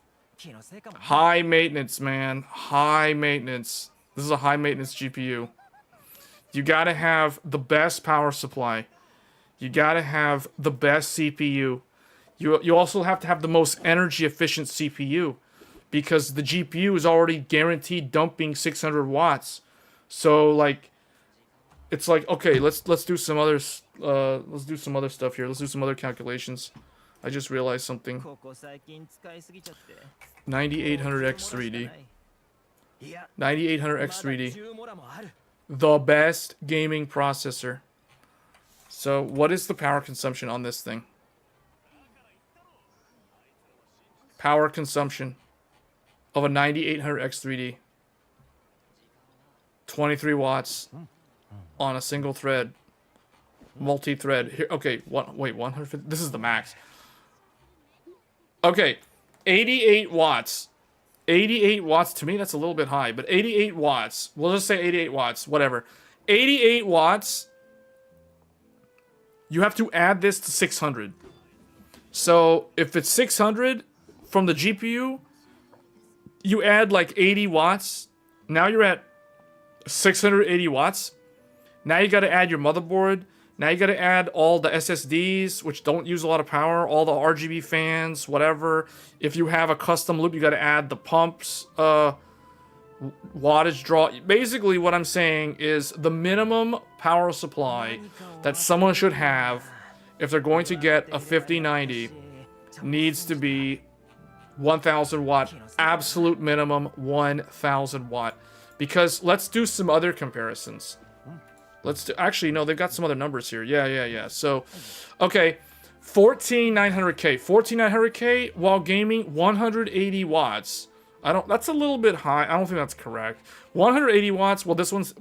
High maintenance, man. High maintenance. This is a high maintenance GPU. You gotta have the best power supply. You gotta have the best CPU. You also have to have the most energy efficient CPU. Because the GPU is already guaranteed dumping 600 watts. So like, it's like, okay, let's do some other stuff here. Let's do some other calculations. I just realized something. 9800X3D. 9800X3D. The best gaming processor. So what is the power consumption on this thing? Power consumption of a 9800X3D. 23 watts on a single thread. Multi-thread. Here, okay, wait, 150. This is the max. Okay, 88 watts. 88 watts, to me that's a little bit high, but 88 watts. We'll just say 88 watts, whatever. 88 watts. You have to add this to 600. So, if it's 600 from the GPU, you add like 80 watts. Now you're at 680 watts. Now you got to add your motherboard. Now you got to add all the SSDs, which don't use a lot of power, all the RGB fans, whatever. If you have a custom loop, you got to add the pumps, wattage draw. Basically, what I'm saying is the minimum power supply that someone should have if they're going to get a 5090 needs to be 1000 watt. Absolute minimum 1000 watt. Because let's do some other comparisons. Actually, no, they've got some other numbers here. Yeah. So, okay, 14900K. 14900K while gaming 180 watts. That's a little bit high. I don't think that's correct. 180 watts. Well, this one's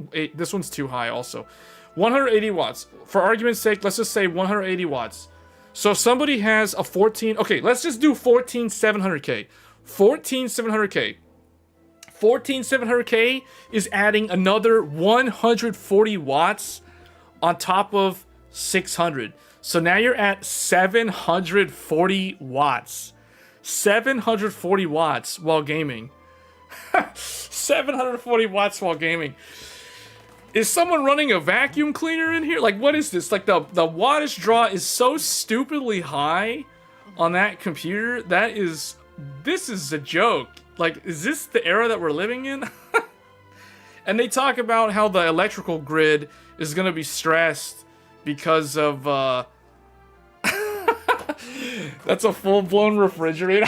too high also. 180 watts. For argument's sake, let's just say 180 watts. So if somebody has a okay, let's just do 14700K. 14700K. 14700K is adding another 140 watts on top of 600. So now you're at 740 watts. 740 watts while gaming. 740 watts while gaming. Is someone running a vacuum cleaner in here? Like, what is this? Like, the wattage draw is so stupidly high on that computer. This is a joke. Like, is this the era that we're living in? And they talk about how the electrical grid is going to be stressed because of, that's a full-blown refrigerator.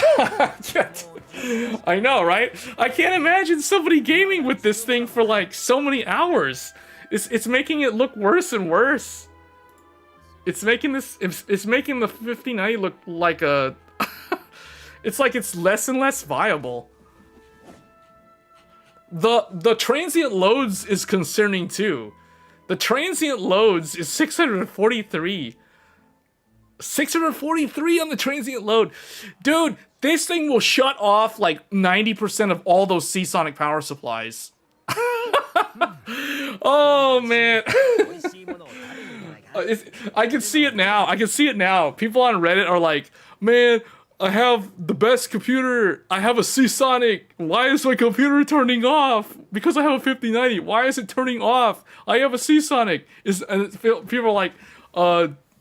I know, right? I can't imagine somebody gaming with this thing for, like, so many hours. It's making it look worse and worse. It's making the 5090 look like a... It's like it's less and less viable. The transient loads is concerning too. The transient loads is 643. 643 on the transient load. Dude, this thing will shut off like 90% of all those Seasonic power supplies. Oh, man. I can see it now. People on Reddit are like, man, I have the best computer. I have a Seasonic. Why is my computer turning off? Because I have a 5090. Why is it turning off? I have a Seasonic. People are like,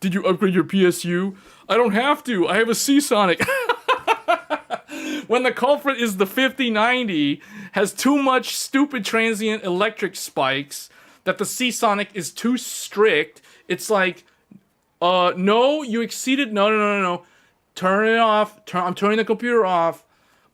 did you upgrade your PSU? I don't have to. I have a Seasonic. When the culprit is the 5090, has too much stupid transient electric spikes, that the Seasonic is too strict. It's like, no, you exceeded. No. Turn it off. I'm turning the computer off,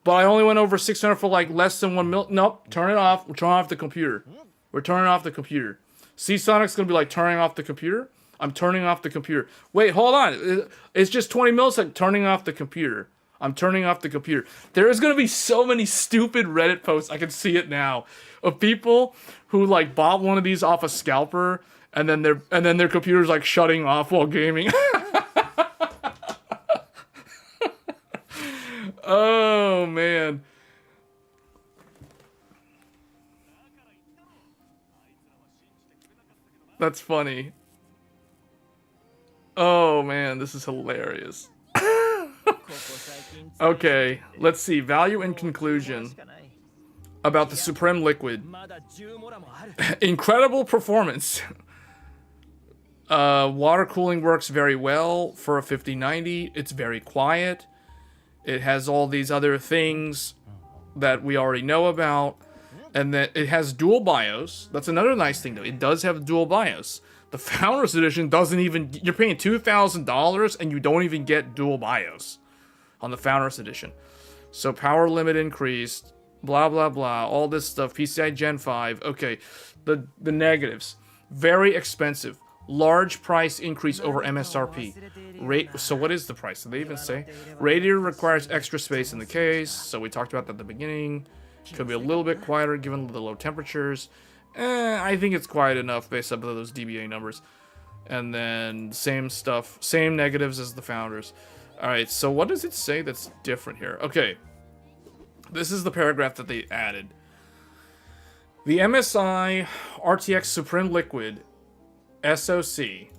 but I only went over 600 for like less than 1 mil. Nope, turn it off. We're turning off the computer. We're turning off the computer. Seasonic's gonna be like turning off the computer. I'm turning off the computer. Wait, hold on. It's just 20 milliseconds. Turning off the computer. I'm turning off the computer. There is gonna be so many stupid Reddit posts. I can see it now of people who like bought one of these off a scalper and then their computer's like shutting off while gaming. Oh, man. That's funny. Oh man, this is hilarious. Okay, let's see. Value and conclusion about the Suprim Liquid. Incredible performance. Water cooling works very well for a 5090. It's very quiet. It has all these other things that we already know about. And then it has dual BIOS. That's another nice thing, though. It does have dual BIOS. The Founders Edition doesn't even... You're paying $2,000 and you don't even get dual BIOS on the Founders Edition. So power limit increased. Blah, blah, blah. All this stuff. PCI Gen 5. Okay. The negatives. Very expensive. Large price increase over MSRP. So what is the price? Did they even say? Radiator requires extra space in the case. So we talked about that at the beginning. Could be a little bit quieter given the low temperatures. I think it's quiet enough based on those DBA numbers. And then same stuff. Same negatives as the Founders. Alright, so what does it say that's different here? Okay. This is the paragraph that they added. The MSI RTX Suprim Liquid SoC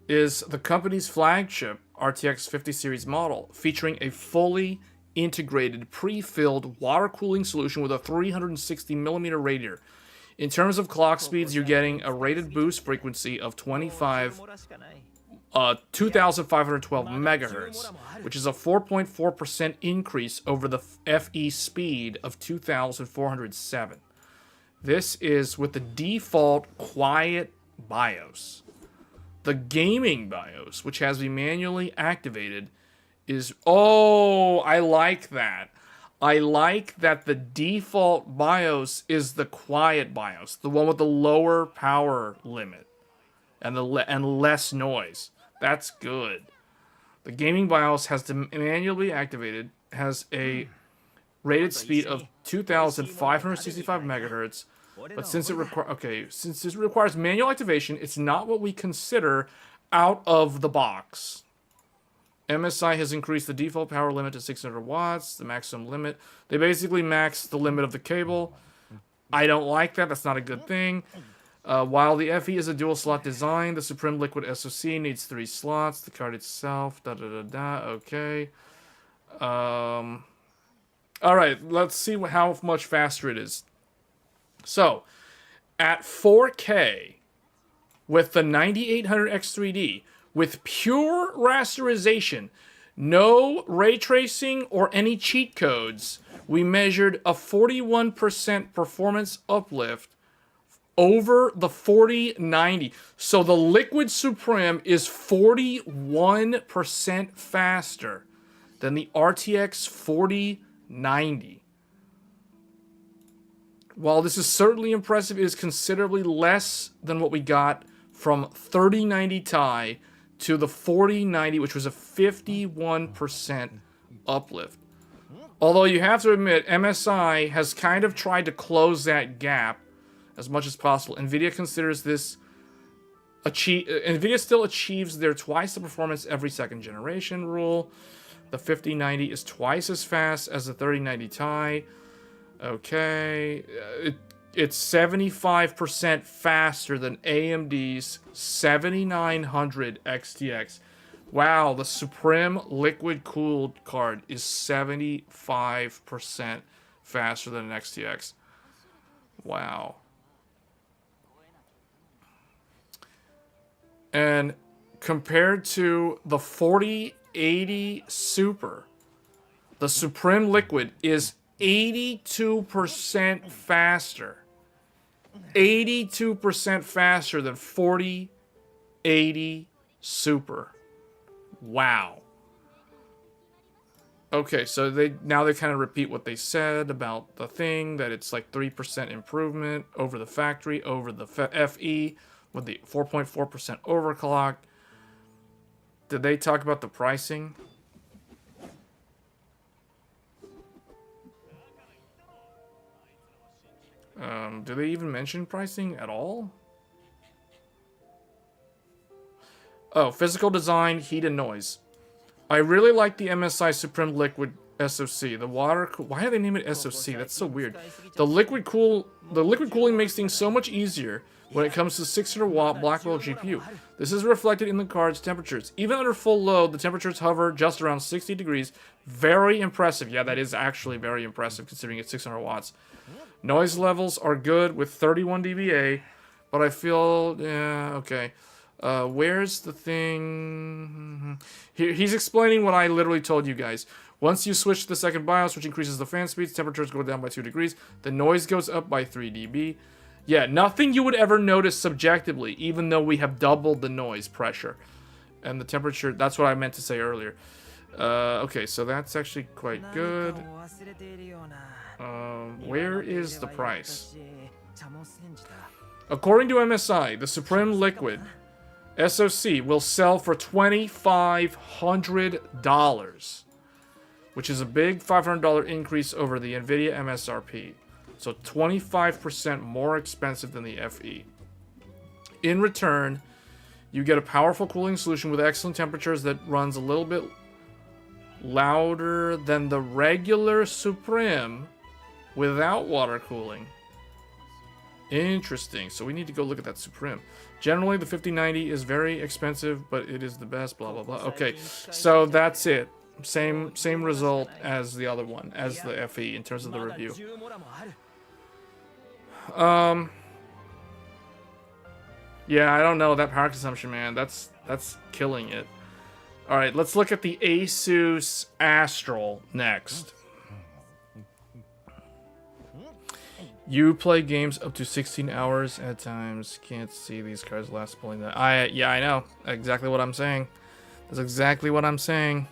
is the company's flagship RTX 50 series model, featuring a fully integrated pre-filled water cooling solution with a 360mm radiator. In terms of clock speeds, you're getting a rated boost frequency of 2,512 megahertz, which is a 4.4% increase over the FE speed of 2,407. This is with the default quiet BIOS. The gaming BIOS, which has been manually activated, is... Oh, I like that. I like that the default BIOS is the quiet BIOS, the one with the lower power limit and less noise. That's good. The gaming BIOS has to manually activated, has a rated speed of 2,565 megahertz. But since it requires manual activation, it's not what we consider out of the box. MSI has increased the default power limit to 600 watts, the maximum limit. They basically maxed the limit of the cable. I don't like that. That's not a good thing. While the FE is a dual slot design, the Suprim Liquid SoC needs 3 slots. The card itself, okay. All right, let's see how much faster it is. So, at 4K, with the 9800X3D, with pure rasterization, no ray tracing or any cheat codes, we measured a 41% performance uplift over the 4090. So the Liquid Suprim is 41% faster than the RTX 4090. While this is certainly impressive, it is considerably less than what we got from 3090 Ti to the 4090, which was a 51% uplift. Although you have to admit, MSI has kind of tried to close that gap as much as possible. NVIDIA considers this... NVIDIA still achieves their twice the performance every second generation rule. The 5090 is twice as fast as the 3090 Ti. Okay, it's 75% faster than AMD's 7900 XTX. Wow, the Suprim liquid cooled card is 75% faster than an XTX. Wow. And compared to the 4080 Super, the Suprim Liquid is 82% faster. 82% faster than 4080 Super. Wow. Okay, so they kind of repeat what they said about the thing, that it's like 3% improvement over the factory, over the FE, with the 4.4% overclock. Did they talk about the pricing? Do they even mention pricing at all? Oh, physical design, heat and noise. I really like the MSI Suprim Liquid SoC. The water... Why do they name it SoC? That's so weird. The liquid cooling makes things so much easier when it comes to 600 watt Blackwell GPU. This is reflected in the card's temperatures. Even under full load, the temperatures hover just around 60 degrees. Very impressive. Yeah, that is actually very impressive considering it's 600 watts. Noise levels are good with 31 dBA, but I feel, yeah, okay. Where's the thing? He's explaining what I literally told you guys. Once you switch to the second BIOS, which increases the fan speeds, temperatures go down by 2 degrees. The noise goes up by 3 dB. Yeah, nothing you would ever notice subjectively, even though we have doubled the noise pressure. And the temperature, that's what I meant to say earlier. Okay, so that's actually quite good. Where is the price? According to MSI, the Suprim Liquid SoC will sell for $2,500, which is a big $500 increase over the NVIDIA MSRP. So 25% more expensive than the FE. In return, you get a powerful cooling solution with excellent temperatures that runs a little bit louder than the regular Suprim without water cooling. Interesting. So we need to go look at that Suprim. Generally, the 5090 is very expensive, but it is the best, blah, blah, blah. Okay, so that's it. Same result as the other one, as the FE in terms of the review. Yeah, I don't know, that power consumption, man. That's killing it. All right, let's look at the Asus Astral next. You play games up to 16 hours at times. Can't see these cards last pulling that. Yeah, I know. Exactly what I'm saying. That's exactly what I'm saying.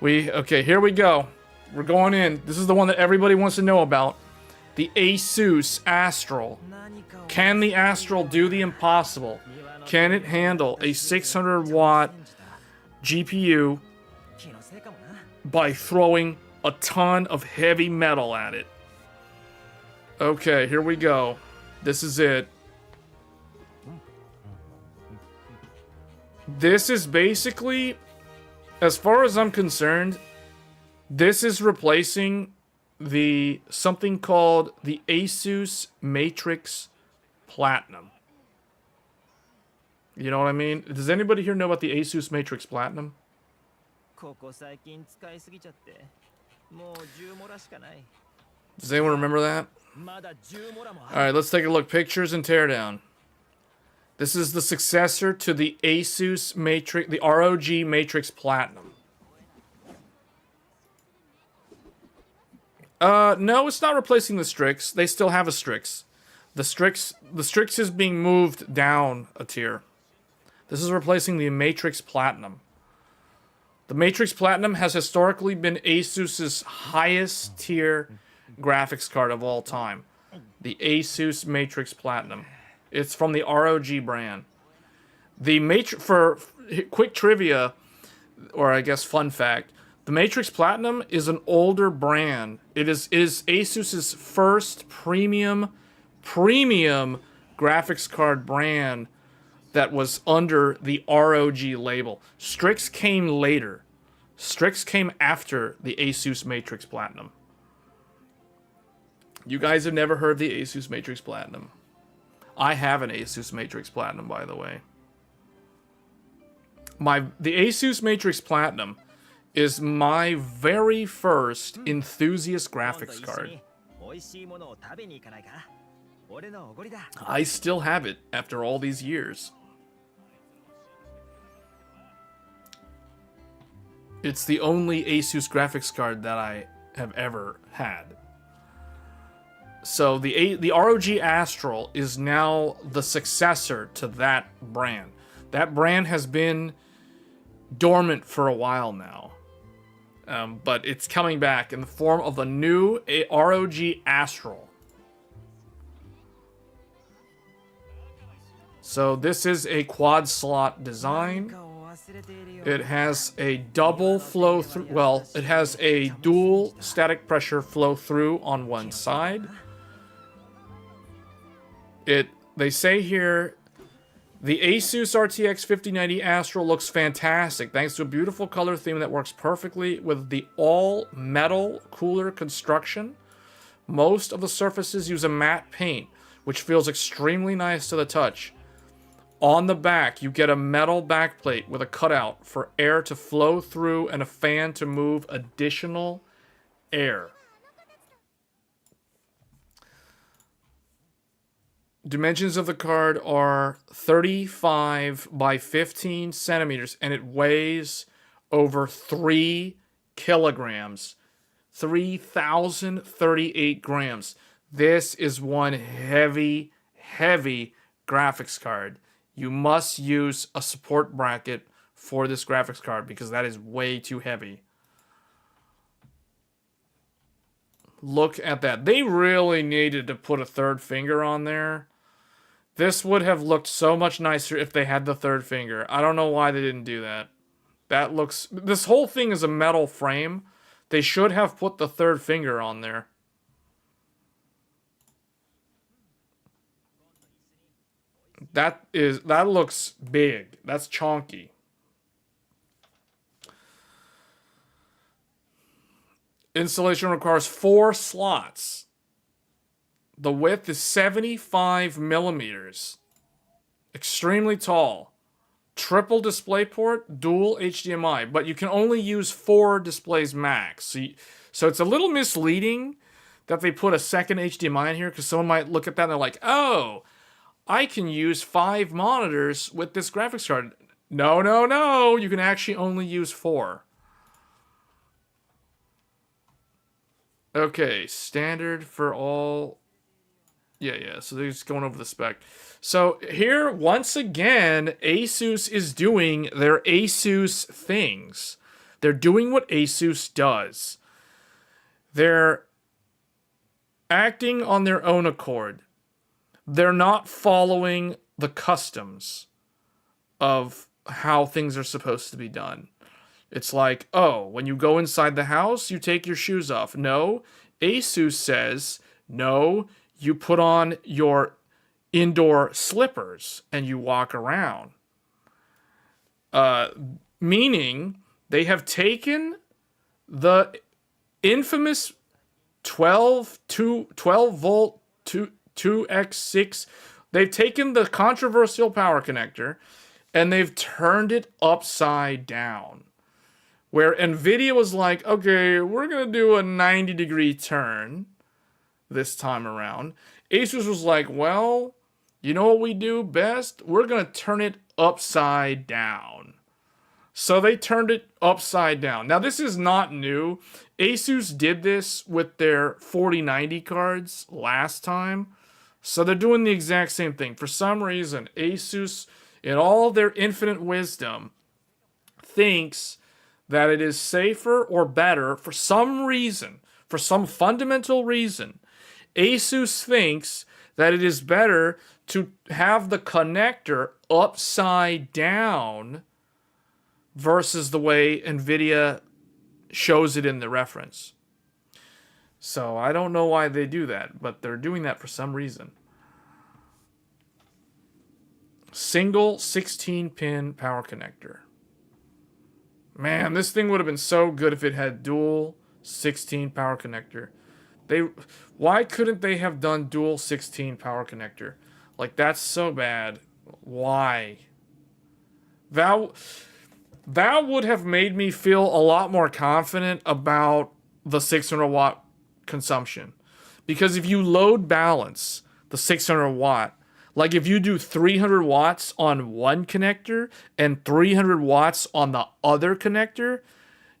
Okay, here we go. We're going in. This is the one that everybody wants to know about. The Asus Astral. Can the Astral do the impossible? Can it handle a 600 watt GPU by throwing a ton of heavy metal at it? Okay, here we go. This is it. This is basically, as far as I'm concerned, this is replacing something called the Asus Matrix Platinum. You know what I mean? Does anybody here know about the Asus Matrix Platinum? Does anyone remember that? Alright, let's take a look. Pictures and teardown. This is the successor to the Asus Matrix, the ROG Matrix Platinum. No, it's not replacing the Strix. They still have a Strix. The Strix is being moved down a tier. This is replacing the Matrix Platinum. The Matrix Platinum has historically been Asus's highest tier graphics card of all time. The Asus Matrix Platinum. It's from the ROG brand. For quick trivia, or I guess fun fact, the Matrix Platinum is an older brand. It is Asus's first premium graphics card brand that was under the ROG label. Strix came later. Strix came after the Asus Matrix Platinum. You guys have never heard the Asus Matrix Platinum. I have an Asus Matrix Platinum, by the way. The Asus Matrix Platinum is my very first enthusiast graphics card. I still have it after all these years. It's the only Asus graphics card that I have ever had. So the ROG Astral is now the successor to that brand. That brand has been dormant for a while now. But it's coming back in the form of the new ROG Astral. So this is a quad slot design. It has a double flow through. Well, it has a dual static pressure flow through on one side. They say here, the Asus RTX 5090 Astral looks fantastic thanks to a beautiful color theme that works perfectly with the all-metal cooler construction. Most of the surfaces use a matte paint, which feels extremely nice to the touch. On the back, you get a metal backplate with a cutout for air to flow through and a fan to move additional air. Dimensions of the card are 35 by 15 centimeters, and it weighs over 3 kilograms. 3,038 grams. This is one heavy, heavy graphics card. You must use a support bracket for this graphics card because that is way too heavy. Look at that. They really needed to put a third finger on there. This would have looked so much nicer if they had the third finger. I don't know why they didn't do that. That looks... This whole thing is a metal frame. They should have put the third finger on there. That looks big. That's chonky. Installation requires 4 slots. The width is 75 millimeters. Extremely tall. Triple DisplayPort, dual HDMI, but you can only use 4 displays max. So it's a little misleading that they put a second HDMI in here because someone might look at that and they're like, oh, I can use 5 monitors with this graphics card. No, no, no. You can actually only use 4. Okay, standard for all. Yeah. So they're just going over the spec. So here, once again, Asus is doing their Asus things. They're doing what Asus does. They're acting on their own accord. They're not following the customs of how things are supposed to be done. It's like, oh, when you go inside the house, you take your shoes off. No, Asus says, no, you put on your indoor slippers and you walk around. Meaning, they have taken the infamous 12 volt 2x6. They've taken the controversial power connector and they've turned it upside down. Where NVIDIA was like, okay, we're going to do a 90-degree turn this time around. Asus was like, well, you know what we do best? We're going to turn it upside down. So they turned it upside down. Now, this is not new. Asus did this with their 4090 cards last time. So they're doing the exact same thing. For some reason, Asus, in all their infinite wisdom, thinks that it is safer or better for some reason, for some fundamental reason. Asus thinks that it is better to have the connector upside down versus the way NVIDIA shows it in the reference. So I don't know why they do that, but they're doing that for some reason. Single 16-pin power connector. Man, this thing would have been so good if it had dual 16 power connector. Why couldn't they have done dual 16 power connector? Like, that's so bad. Why? That would have made me feel a lot more confident about the 600 watt consumption. Because if you load balance the 600 watt, like if you do 300 watts on one connector and 300 watts on the other connector,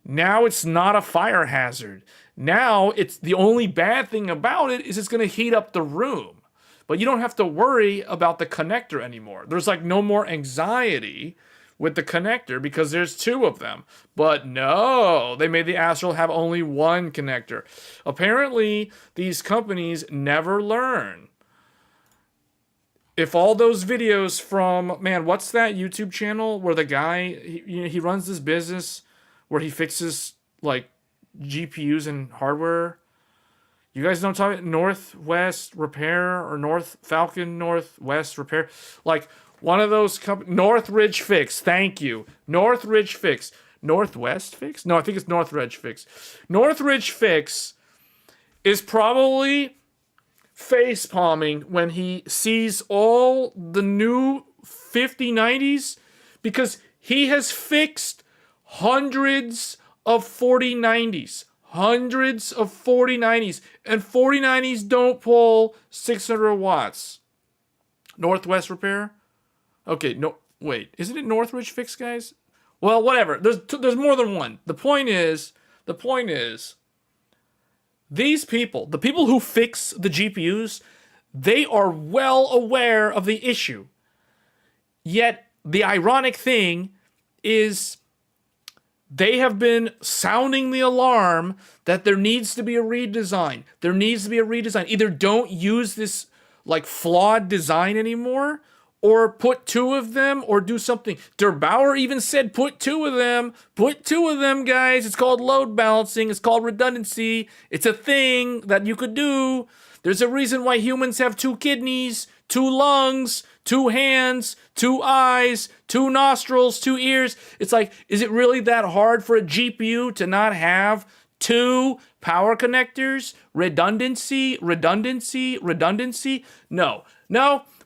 now it's not a fire hazard. Now it's the only bad thing about it is it's going to heat up the room. But you don't have to worry about the connector anymore. There's like no more anxiety with the connector because there's 2 of them. But no, they made the Astral have only 1 connector. Apparently, these companies never learn. If all those videos from, man, what's that YouTube channel where the guy, he runs this business where he fixes like GPUs and hardware? You guys know what I'm talking about? Northwest Repair or North Falcon Northwest Repair? Like one of those companies, Northridge Fix, thank you. Northridge Fix. Northwest Fix? No, I think it's Northridge Fix. Northridge Fix is probably face palming when he sees all the new 5090s because he has fixed hundreds of 4090s. Hundreds of 4090s. And 4090s don't pull 600 watts. Northwest Repair? Okay, no, wait. Isn't it Northridge Fix, guys? Well, whatever. There's more than one. The point is, these people, the people who fix the GPUs, they are well aware of the issue. Yet, the ironic thing is they have been sounding the alarm that there needs to be a redesign. There needs to be a redesign. Either don't use this like flawed design anymore, or put two of them, or do something. Der Bauer even said put two of them. Put two of them, guys. It's called load balancing. It's called redundancy. It's a thing that you could do. There's a reason why humans have 2 kidneys, 2 lungs, 2 hands, 2 eyes, 2 nostrils, 2 ears. It's like, is it really that hard for a GPU to not have 2 power connectors? Redundancy, redundancy, redundancy? No,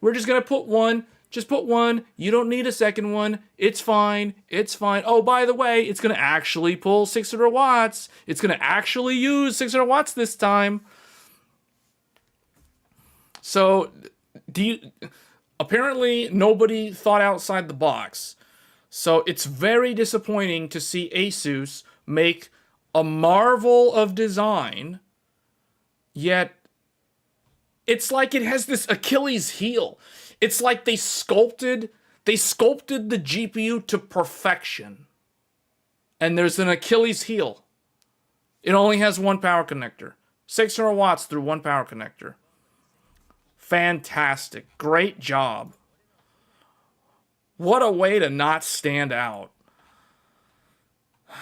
we're just going to put one. Just put one. You don't need a second one. It's fine. It's fine. Oh, by the way, it's going to actually pull 600 watts. It's going to actually use 600 watts this time. So, apparently nobody thought outside the box. So it's very disappointing to see Asus make a marvel of design, yet it's like it has this Achilles heel. It's like they sculpted the GPU to perfection. And there's an Achilles heel. It only has one power connector. 600 watts through one power connector. Fantastic. Great job. What a way to not stand out.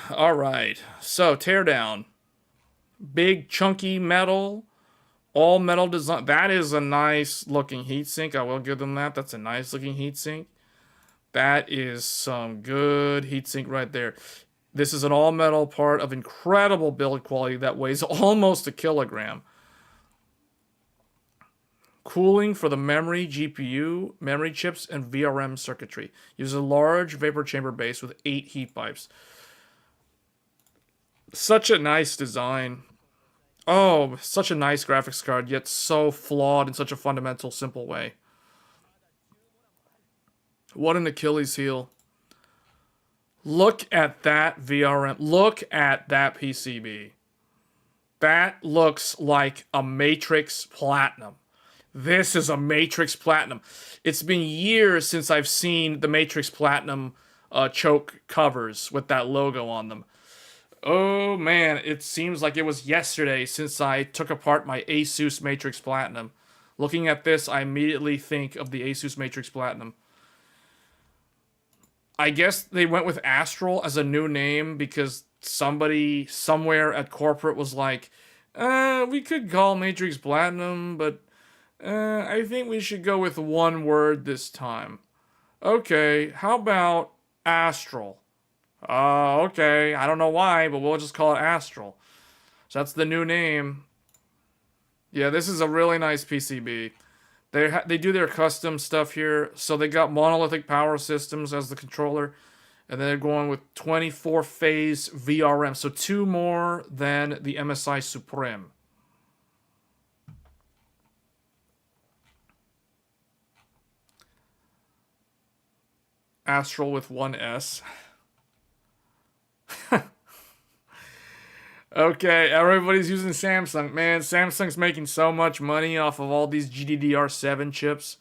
All right. So, teardown. Big chunky metal. All metal design. That is a nice looking heatsink. I will give them that. That's a nice looking heatsink. That is some good heatsink right there. This is an all metal part of incredible build quality that weighs almost a kilogram. Cooling for the memory, GPU, memory chips, and VRM circuitry. Uses a large vapor chamber base with 8 heat pipes. Such a nice design. Oh, such a nice graphics card, yet so flawed in such a fundamental, simple way. What an Achilles heel. Look at that VRM. Look at that PCB. That looks like a Matrix Platinum. This is a Matrix Platinum. It's been years since I've seen the Matrix Platinum choke covers with that logo on them. Oh man, it seems like it was yesterday since I took apart my Asus Matrix Platinum. Looking at this, I immediately think of the Asus Matrix Platinum. I guess they went with Astral as a new name because somebody somewhere at corporate was like, we could call Matrix Platinum, but I think we should go with one word this time. Okay, how about Astral? Okay, I don't know why, but we'll just call it Astral. So that's the new name. Yeah, this is a really nice PCB. They do their custom stuff here. So they got monolithic power systems as the controller. And then they're going with 24-phase VRM. So 2 more than the MSI Suprim. Astral with 1 S. Okay, everybody's using Samsung. Man, Samsung's making so much money off of all these GDDR7 chips.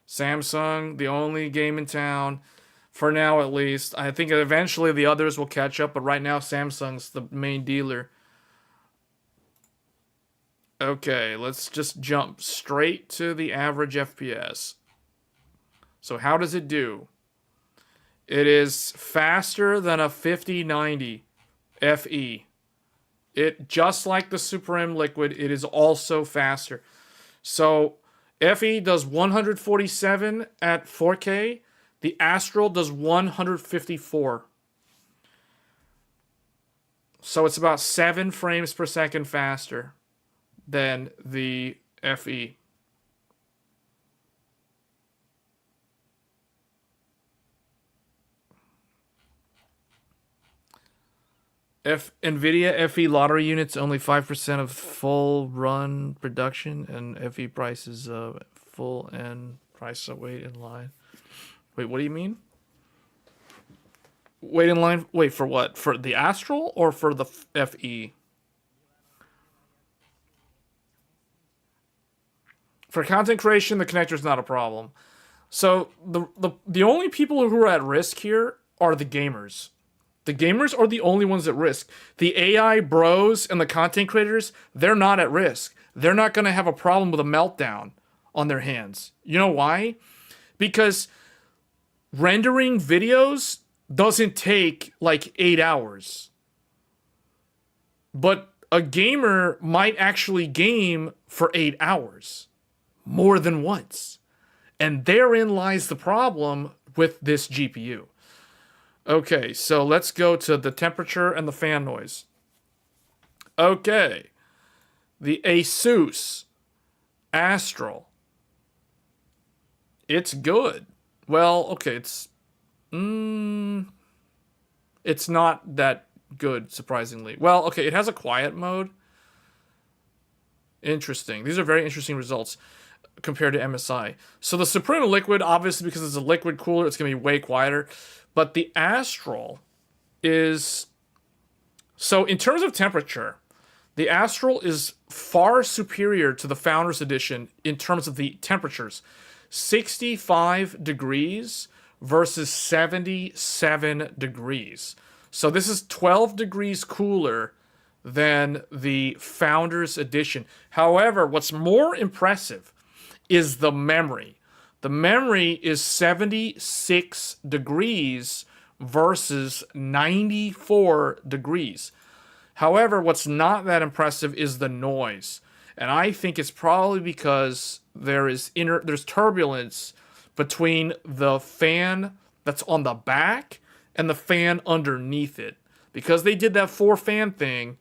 Samsung, the only game in town. For now, at least. I think eventually the others will catch up, but right now Samsung's the main dealer. Okay, let's just jump straight to the average FPS. So how does it do? It is faster than a 5090 FE. It, just like the Suprim Liquid, it is also faster. So FE does 147 at 4K. The Astral does 154. So it's about 7 frames per second faster than the FE. NVIDIA FE lottery units only 5% of full run production, and FE prices full and price wait in line. Wait, what do you mean? Wait in line. Wait for what? For the Astral or for the FE? For content creation, the connector is not a problem. So the only people who are at risk here are the gamers. The gamers are the only ones at risk. The AI bros and the content creators, they're not at risk. They're not going to have a problem with a meltdown on their hands. You know why? Because rendering videos doesn't take like 8 hours. But a gamer might actually game for 8 hours. More than once. And therein lies the problem with this GPU. Okay, so let's go to the temperature and the fan noise. Okay. The Asus Astral. It's good. Well, okay, it's not that good, surprisingly. Well, okay, it has a quiet mode. Interesting. These are very interesting results compared to MSI. So the Suprim Liquid, obviously because it's a liquid cooler, it's going to be way quieter. But the Astral is... So in terms of temperature, the Astral is far superior to the Founders Edition in terms of the temperatures. 65 degrees versus 77 degrees. So this is 12 degrees cooler than the Founders Edition. However, what's more impressive is the memory. The memory is 76 degrees versus 94 degrees. However, what's not that impressive is the noise. And I think it's probably because there's turbulence between the fan that's on the back and the fan underneath it. Because they did that 4-fan thing,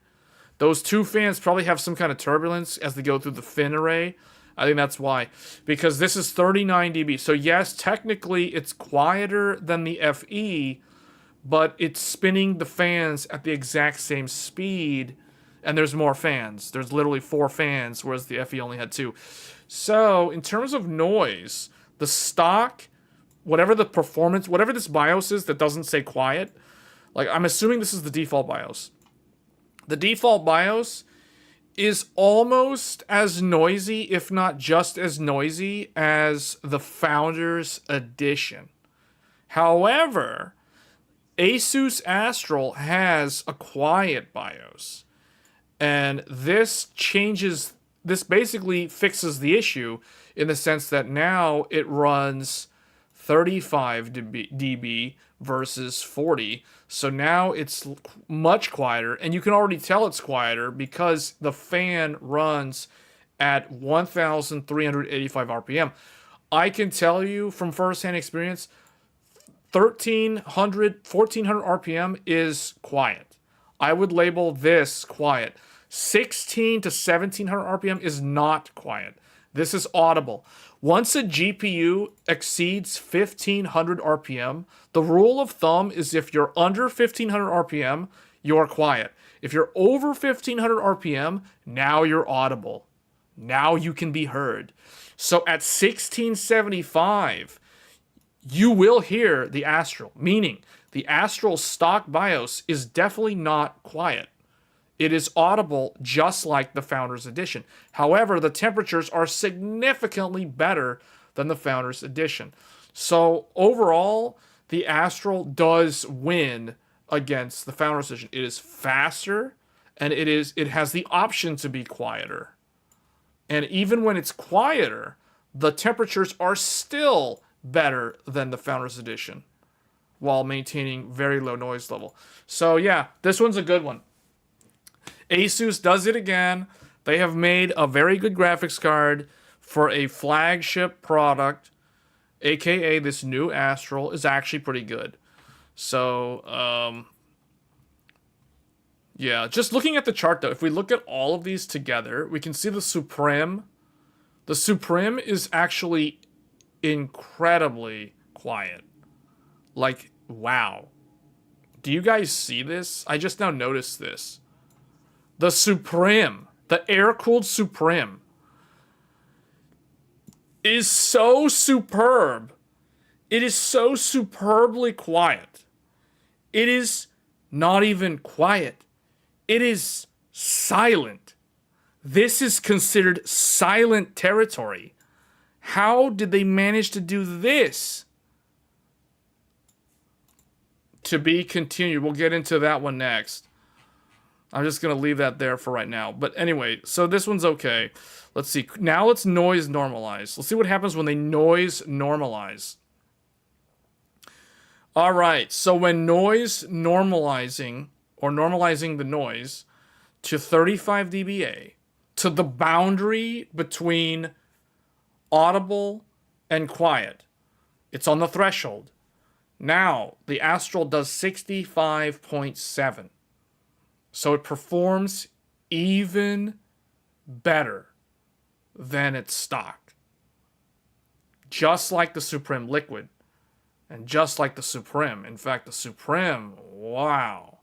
those 2 fans probably have some kind of turbulence as they go through the fin array. I think that's why. Because this is 39 dB. So yes, technically it's quieter than the FE, but it's spinning the fans at the exact same speed, and there's more fans. There's literally 4 fans, whereas the FE only had 2. So in terms of noise, the stock, whatever the performance, whatever this BIOS is that doesn't say quiet, like I'm assuming this is the default BIOS. The default BIOS is almost as noisy, if not just as noisy, as the Founders Edition. However, Asus Astral has a quiet BIOS. And this basically fixes the issue in the sense that now it runs 35 dB versus 40. So now it's much quieter, and you can already tell it's quieter because the fan runs at 1,385 RPM. I can tell you from first-hand experience, 1,400 RPM is quiet. I would label this quiet. 16 to 1,700 RPM is not quiet. This is audible. Once a GPU exceeds 1,500 RPM, the rule of thumb is if you're under 1,500 RPM, you're quiet. If you're over 1,500 RPM, now you're audible. Now you can be heard. So at 1675, you will hear the Astral, meaning the Astral stock BIOS is definitely not quiet. It is audible just like the Founders Edition. However, the temperatures are significantly better than the Founders Edition. So overall, the Astral does win against the Founders Edition. It is faster, and it has the option to be quieter. And even when it's quieter, the temperatures are still better than the Founders Edition while maintaining very low noise level. So yeah, this one's a good one. Asus does it again. They have made a very good graphics card for a flagship product, aka this new Astral is actually pretty good. So, yeah, just looking at the chart though, if we look at all of these together, we can see the Suprim The Suprim is actually incredibly quiet. Like, wow. Do you guys see this? I just now noticed this. The Suprim, the air-cooled Suprim, is so superb. It is so superbly quiet. It is not even quiet. It is silent. This is considered silent territory. How did they manage to do this? To be continued. We'll get into that one next. I'm just going to leave that there for right now. But anyway, so this one's okay. Let's see. Now let's noise normalize. Let's see what happens when they noise normalize. All right. So when noise normalizing, or normalizing the noise to 35 dBA, to the boundary between audible and quiet, it's on the threshold. Now, the Astral does 65.7. So it performs even better than its stock. Just like the Suprim Liquid. And just like the Suprim. In fact, the Suprim, wow.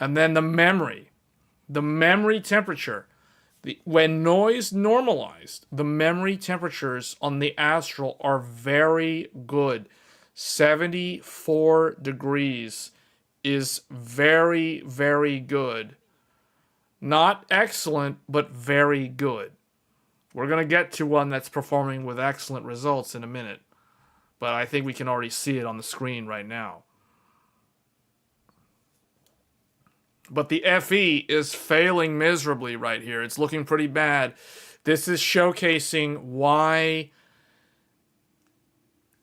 And then the memory. The memory temperature. When noise normalized, the memory temperatures on the Astral are very good. 74 degrees is very, very good. Not excellent, but very good. We're going to get to one that's performing with excellent results in a minute. But I think we can already see it on the screen right now. But the FE is failing miserably right here. It's looking pretty bad. This is showcasing why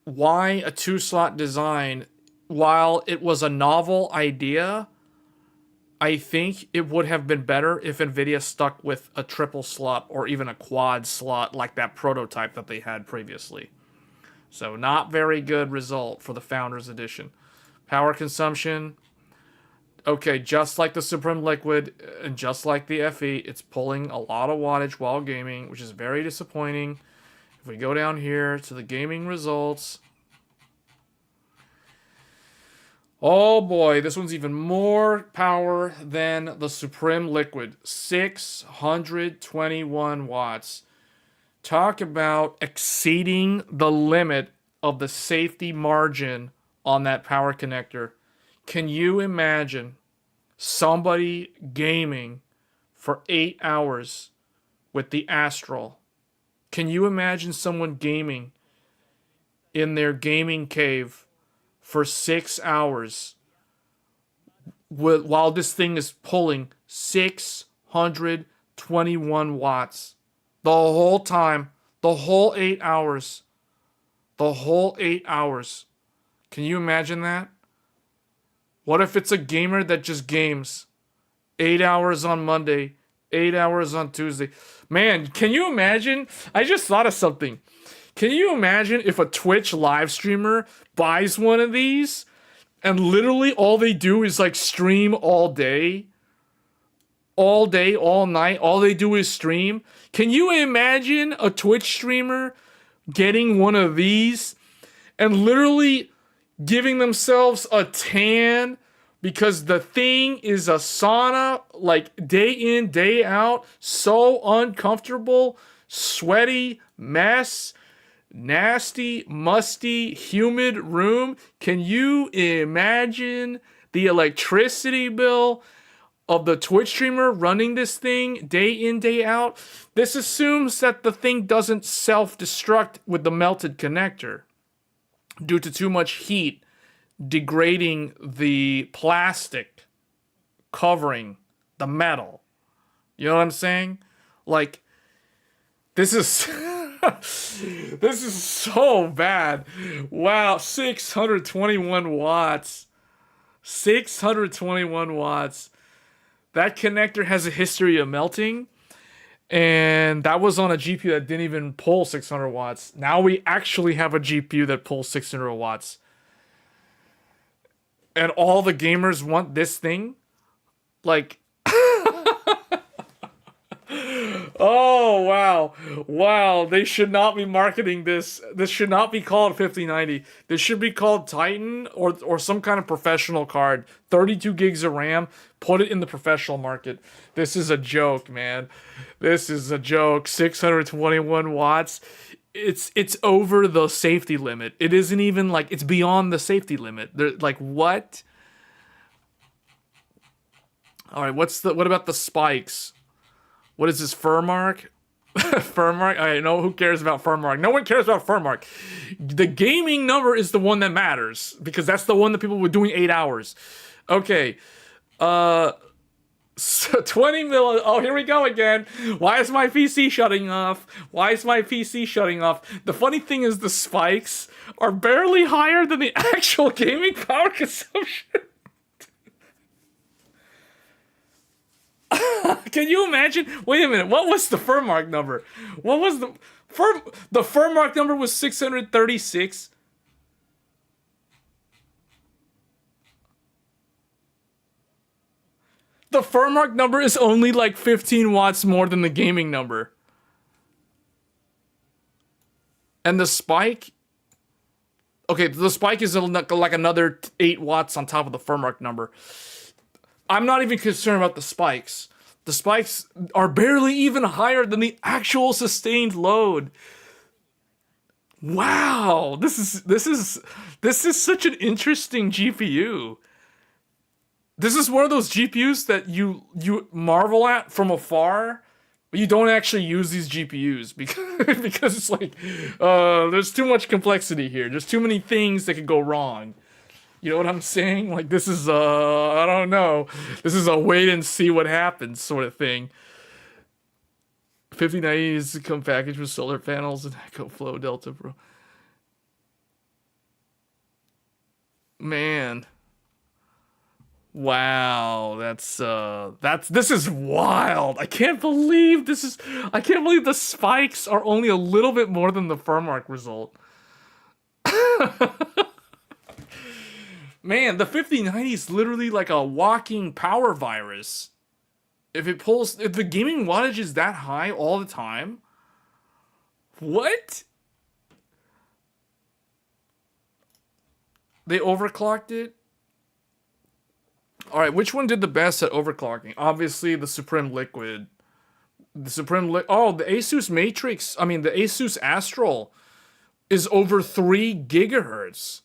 a two-slot design, while it was a novel idea, I think it would have been better if NVIDIA stuck with a triple slot or even a quad slot like that prototype that they had previously. So not very good result for the Founders Edition. Power consumption, okay, just like the Suprim Liquid and just like the FE, it's pulling a lot of wattage while gaming, which is very disappointing. If we go down here to the gaming results, oh boy, this one's even more power than the Suprim Liquid. 621 watts. Talk about exceeding the limit of the safety margin on that power connector. Can you imagine somebody gaming for 8 hours with the Astral? Can you imagine someone gaming in their gaming cave for 6 hours while this thing is pulling 621 watts the whole time, the whole 8 hours, the whole 8 hours? Can you imagine that? What if it's a gamer that just games 8 hours on Monday, 8 hours on Tuesday? Man, can you imagine? I just thought of something. Can you imagine if a Twitch live streamer buys one of these and literally all they do is like stream all day, all night, all they do is stream? Can you imagine a Twitch streamer getting one of these and literally giving themselves a tan because the thing is a sauna, like day in, day out, so uncomfortable, sweaty, mess, nasty, musty, humid room? Can you imagine the electricity bill of the Twitch streamer running this thing day in, day out? This assumes that the thing doesn't self-destruct with the melted connector due to too much heat degrading the plastic covering the metal. You know what I'm saying? Like, this is this is so bad. Wow, 621 watts. 621 watts. That connector has a history of melting, and that was on a GPU that didn't even pull 600 watts. Now we actually have a GPU that pulls 600 watts. And all the gamers want this thing? Like, Oh, wow. Wow, they should not be marketing this. This should not be called 5090. This should be called Titan or some kind of professional card. 32 gigs of RAM. Put it in the professional market. This is a joke, man. This is a joke. 621 watts. It's over the safety limit. It isn't even like it's beyond the safety limit. They're like, what? All right, what about the spikes? What is this, Furmark? Furmark? All right, no, who cares about Furmark? No one cares about Furmark. The gaming number is the one that matters because that's the one that people were doing 8 hours. Okay. So 20 mil. Oh, here we go again. Why is my PC shutting off? Why is my PC shutting off? The funny thing is the spikes are barely higher than the actual gaming power consumption. Can you imagine? Wait a minute. What was the Furmark number? What was the Furmark number was 636. The Furmark number is only like 15 watts more than the gaming number. And the spike... Okay, the spike is like another 8 watts on top of the Furmark number. I'm not even concerned about the spikes. The spikes are barely even higher than the actual sustained load. Wow, this is such an interesting GPU. This is one of those GPUs that you marvel at from afar, but you don't actually use these GPUs because it's like there's too much complexity here. There's too many things that could go wrong. You know what I'm saying? Like, this is, I don't know. This is a wait and see what happens sort of thing. 5090 is to come packaged with solar panels and EcoFlow Delta Pro. Man. Wow, this is wild. I can't believe the spikes are only a little bit more than the Furmark result. Man, the 5090 is literally like a walking power virus. If the gaming wattage is that high all the time, what? They overclocked it? Alright, which one did the best at overclocking? Obviously, the Suprim Liquid. The Asus the Asus Astral is over 3 gigahertz.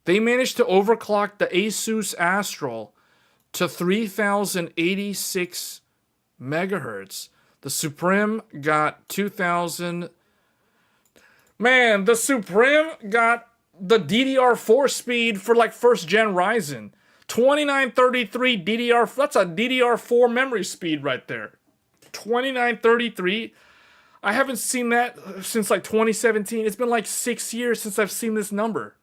They managed to overclock the Asus Astral to 3086 megahertz. The Suprim got 2000. Man, the Suprim got the DDR4 speed for like first gen Ryzen. 2933 DDR. That's a DDR4 memory speed right there. 2933. I haven't seen that since like 2017. It's been like 6 years since I've seen this number.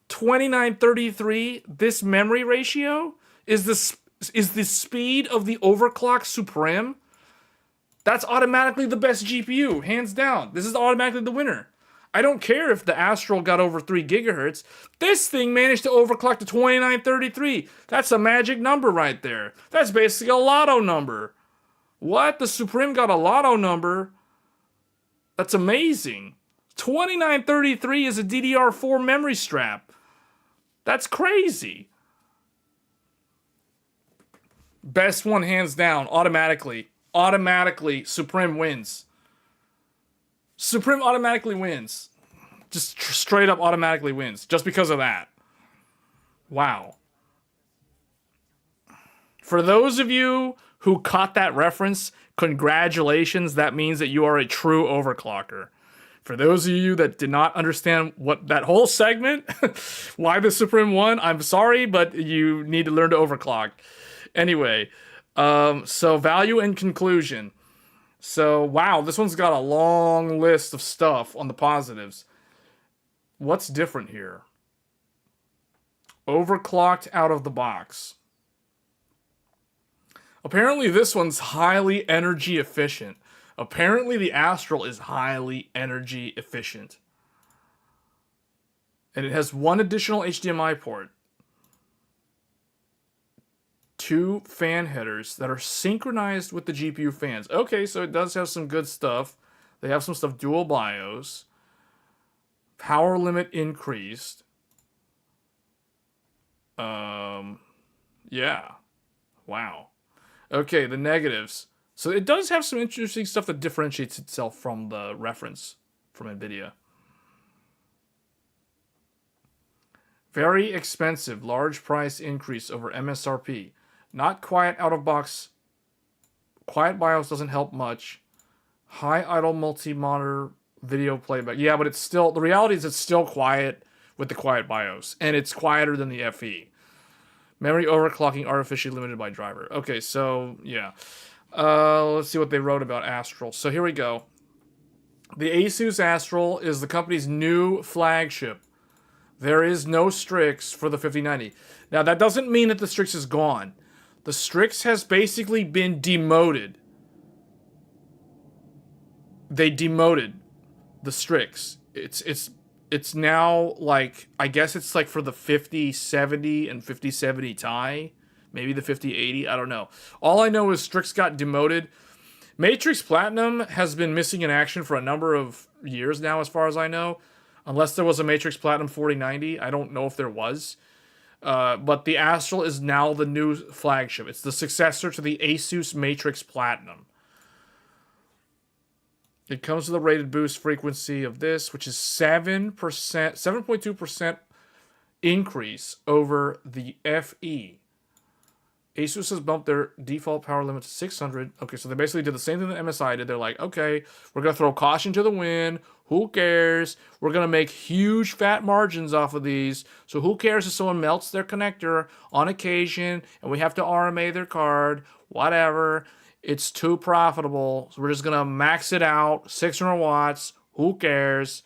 2933, this memory ratio is the speed of the overclock Suprim. That's automatically the best GPU, hands down. This is automatically the winner. I don't care if the Astral got over 3 gigahertz. This thing managed to overclock to 2933. That's a magic number right there. That's basically a lotto number. What? The Suprim got a lotto number? That's amazing. 2933 is a DDR4 memory strap. That's crazy. Best one hands down, automatically. Automatically, Suprim wins. Suprim automatically wins. Just straight up automatically wins. Just because of that. Wow. For those of you who caught that reference, congratulations. That means that you are a true overclocker. For those of you that did not understand what that whole segment, why the Suprim won, I'm sorry, but you need to learn to overclock. Anyway, so value and conclusion. So, wow, this one's got a long list of stuff on the positives. What's different here? Overclocked out of the box. Apparently this one's highly energy efficient. Apparently the Astral is highly energy efficient. And it has one additional HDMI port. 2 fan headers that are synchronized with the GPU fans. Okay, so it does have some good stuff. They have some stuff, dual BIOS. Power limit increased. Yeah. Wow. Okay, the negatives. So it does have some interesting stuff that differentiates itself from the reference from NVIDIA. Very expensive, large price increase over MSRP. Not quiet out of box. Quiet BIOS doesn't help much. High idle multi-monitor video playback. Yeah, but it's still, the reality is it's still quiet with the quiet BIOS. And it's quieter than the FE. Memory overclocking artificially limited by driver. Okay, so, yeah. Let's see what they wrote about Astral. So here we go. The Asus Astral is the company's new flagship. There is no Strix for the 5090. Now, that doesn't mean that the Strix is gone. The Strix has basically been demoted. They demoted the Strix. It's now like, I guess it's like for the 5070 and 5070 Ti. Maybe the 5080, I don't know. All I know is Strix got demoted. Matrix Platinum has been missing in action for a number of years now, as far as I know. Unless there was a Matrix Platinum 4090. I don't know if there was. But the Astral is now the new flagship. It's the successor to the Asus Matrix Platinum. It comes with a rated boost frequency of this, which is 7.2% increase over the FE. Asus has bumped their default power limit to 600. Okay, so they basically did the same thing that MSI did. They're like, okay, we're going to throw caution to the wind. Who cares? We're going to make huge fat margins off of these. So who cares if someone melts their connector on occasion and we have to RMA their card? Whatever. It's too profitable. So we're just going to max it out. 600 watts. Who cares?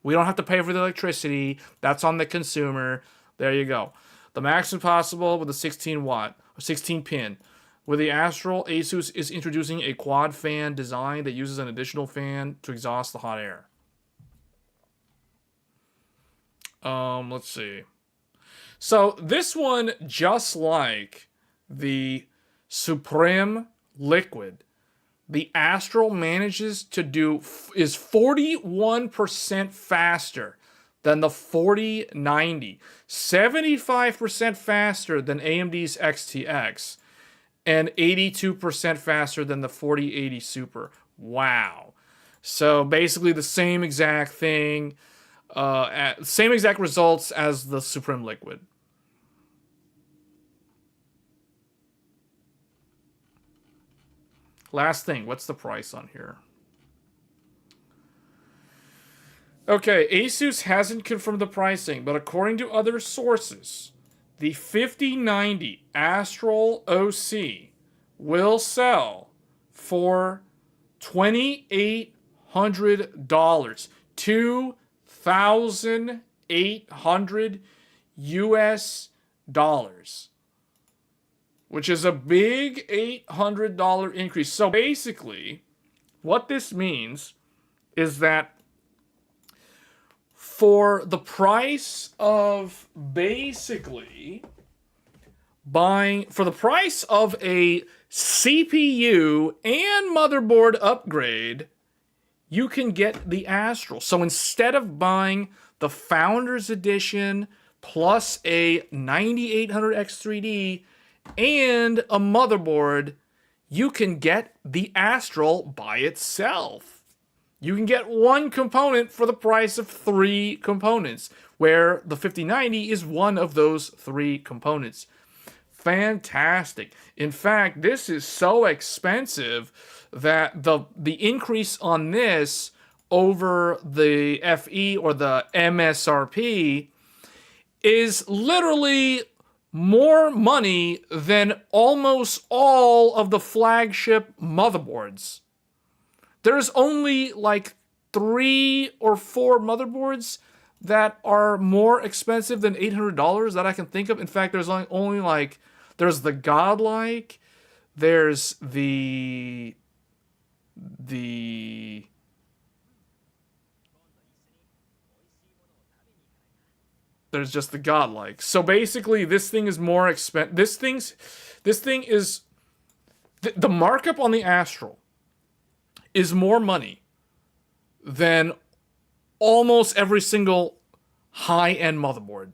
We don't have to pay for the electricity. That's on the consumer. There you go. The maximum possible with a 16 watt. 16 pin. With the Astral, Asus is introducing a quad fan design that uses an additional fan to exhaust the hot air. Let's see. So this one, just like the Suprim Liquid, the Astral manages to do is 41% faster than the 4090, 75% faster than AMD's XTX, and 82% faster than the 4080 Super. Wow. So basically the same exact thing, same exact results as the Suprim Liquid. Last thing, what's the price on here? Okay, Asus hasn't confirmed the pricing, but according to other sources, the 5090 Astral OC will sell for $2,800, $2,800 US dollars, which is a big $800 increase. So basically, what this means is that for the price of basically buying, for the price of a CPU and motherboard upgrade, you can get the Astral. So instead of buying the Founders Edition plus a 9800 X3D and a motherboard, you can get the Astral by itself. You can get one component for the price of 3 components, where the 5090 is one of those 3 components. Fantastic. In fact, this is so expensive that the increase on this over the FE or the MSRP is literally more money than almost all of the flagship motherboards. There's only like 3 or 4 motherboards that are more expensive than $800 that I can think of. In fact, there's only like, there's the Godlike, there's there's just the Godlike. So basically, this thing is more expensive. This thing is... The markup on the Astral is more money than almost every single high-end motherboard.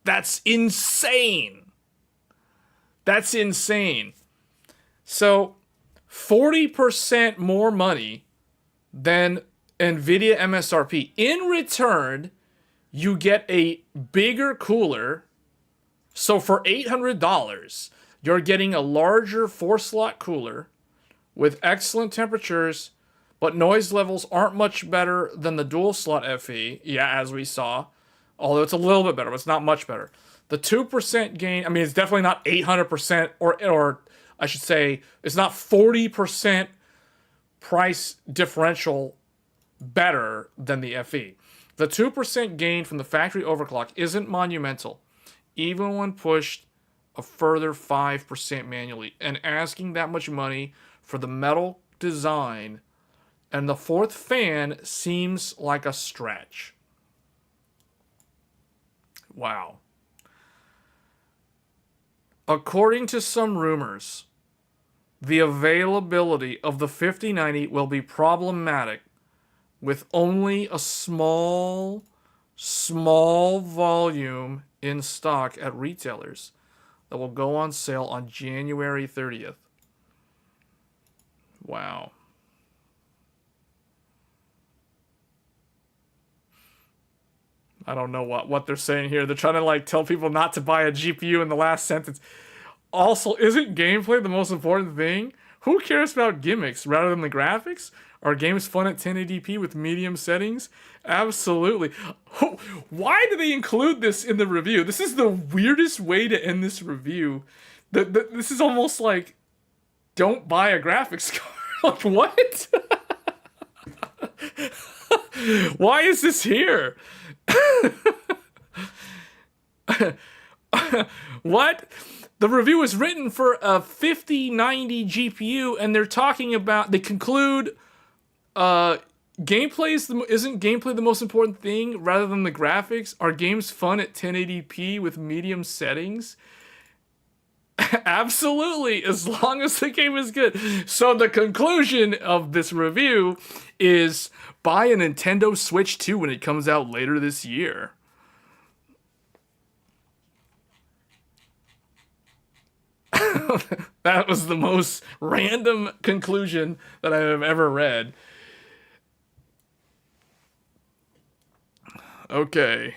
That's insane. That's insane. So, 40% more money than NVIDIA MSRP. In return, you get a bigger cooler. So for $800, you're getting a larger 4-slot cooler with excellent temperatures, but noise levels aren't much better than the dual-slot FE. Yeah, as we saw. Although it's a little bit better, but it's not much better. The 2% gain, I mean, it's definitely not 800%, or I should say, it's not 40% price differential better than the FE. The 2% gain from the factory overclock isn't monumental, even when pushed a further 5% manually. And asking that much money for the metal design and the fourth fan seems like a stretch. Wow. According to some rumors, the availability of the 5090 will be problematic with only a small volume in stock at retailers that will go on sale on January 30th. Wow. I don't know what they're saying here. They're trying to like tell people not to buy a GPU in the last sentence. Also, isn't gameplay the most important thing? Who cares about gimmicks rather than the graphics? Are games fun at 1080p with medium settings? Absolutely. Why do they include this in the review? This is the weirdest way to end this review. This is almost like, don't buy a graphics card. Like, what? Why is this here? What? The review is written for a 5090 GPU, and they're talking about, they conclude, isn't gameplay the most important thing rather than the graphics? Are games fun at 1080p with medium settings? Absolutely, as long as the game is good. So the conclusion of this review is buy a Nintendo Switch 2 when it comes out later this year. That was the most random conclusion that I have ever read. Okay.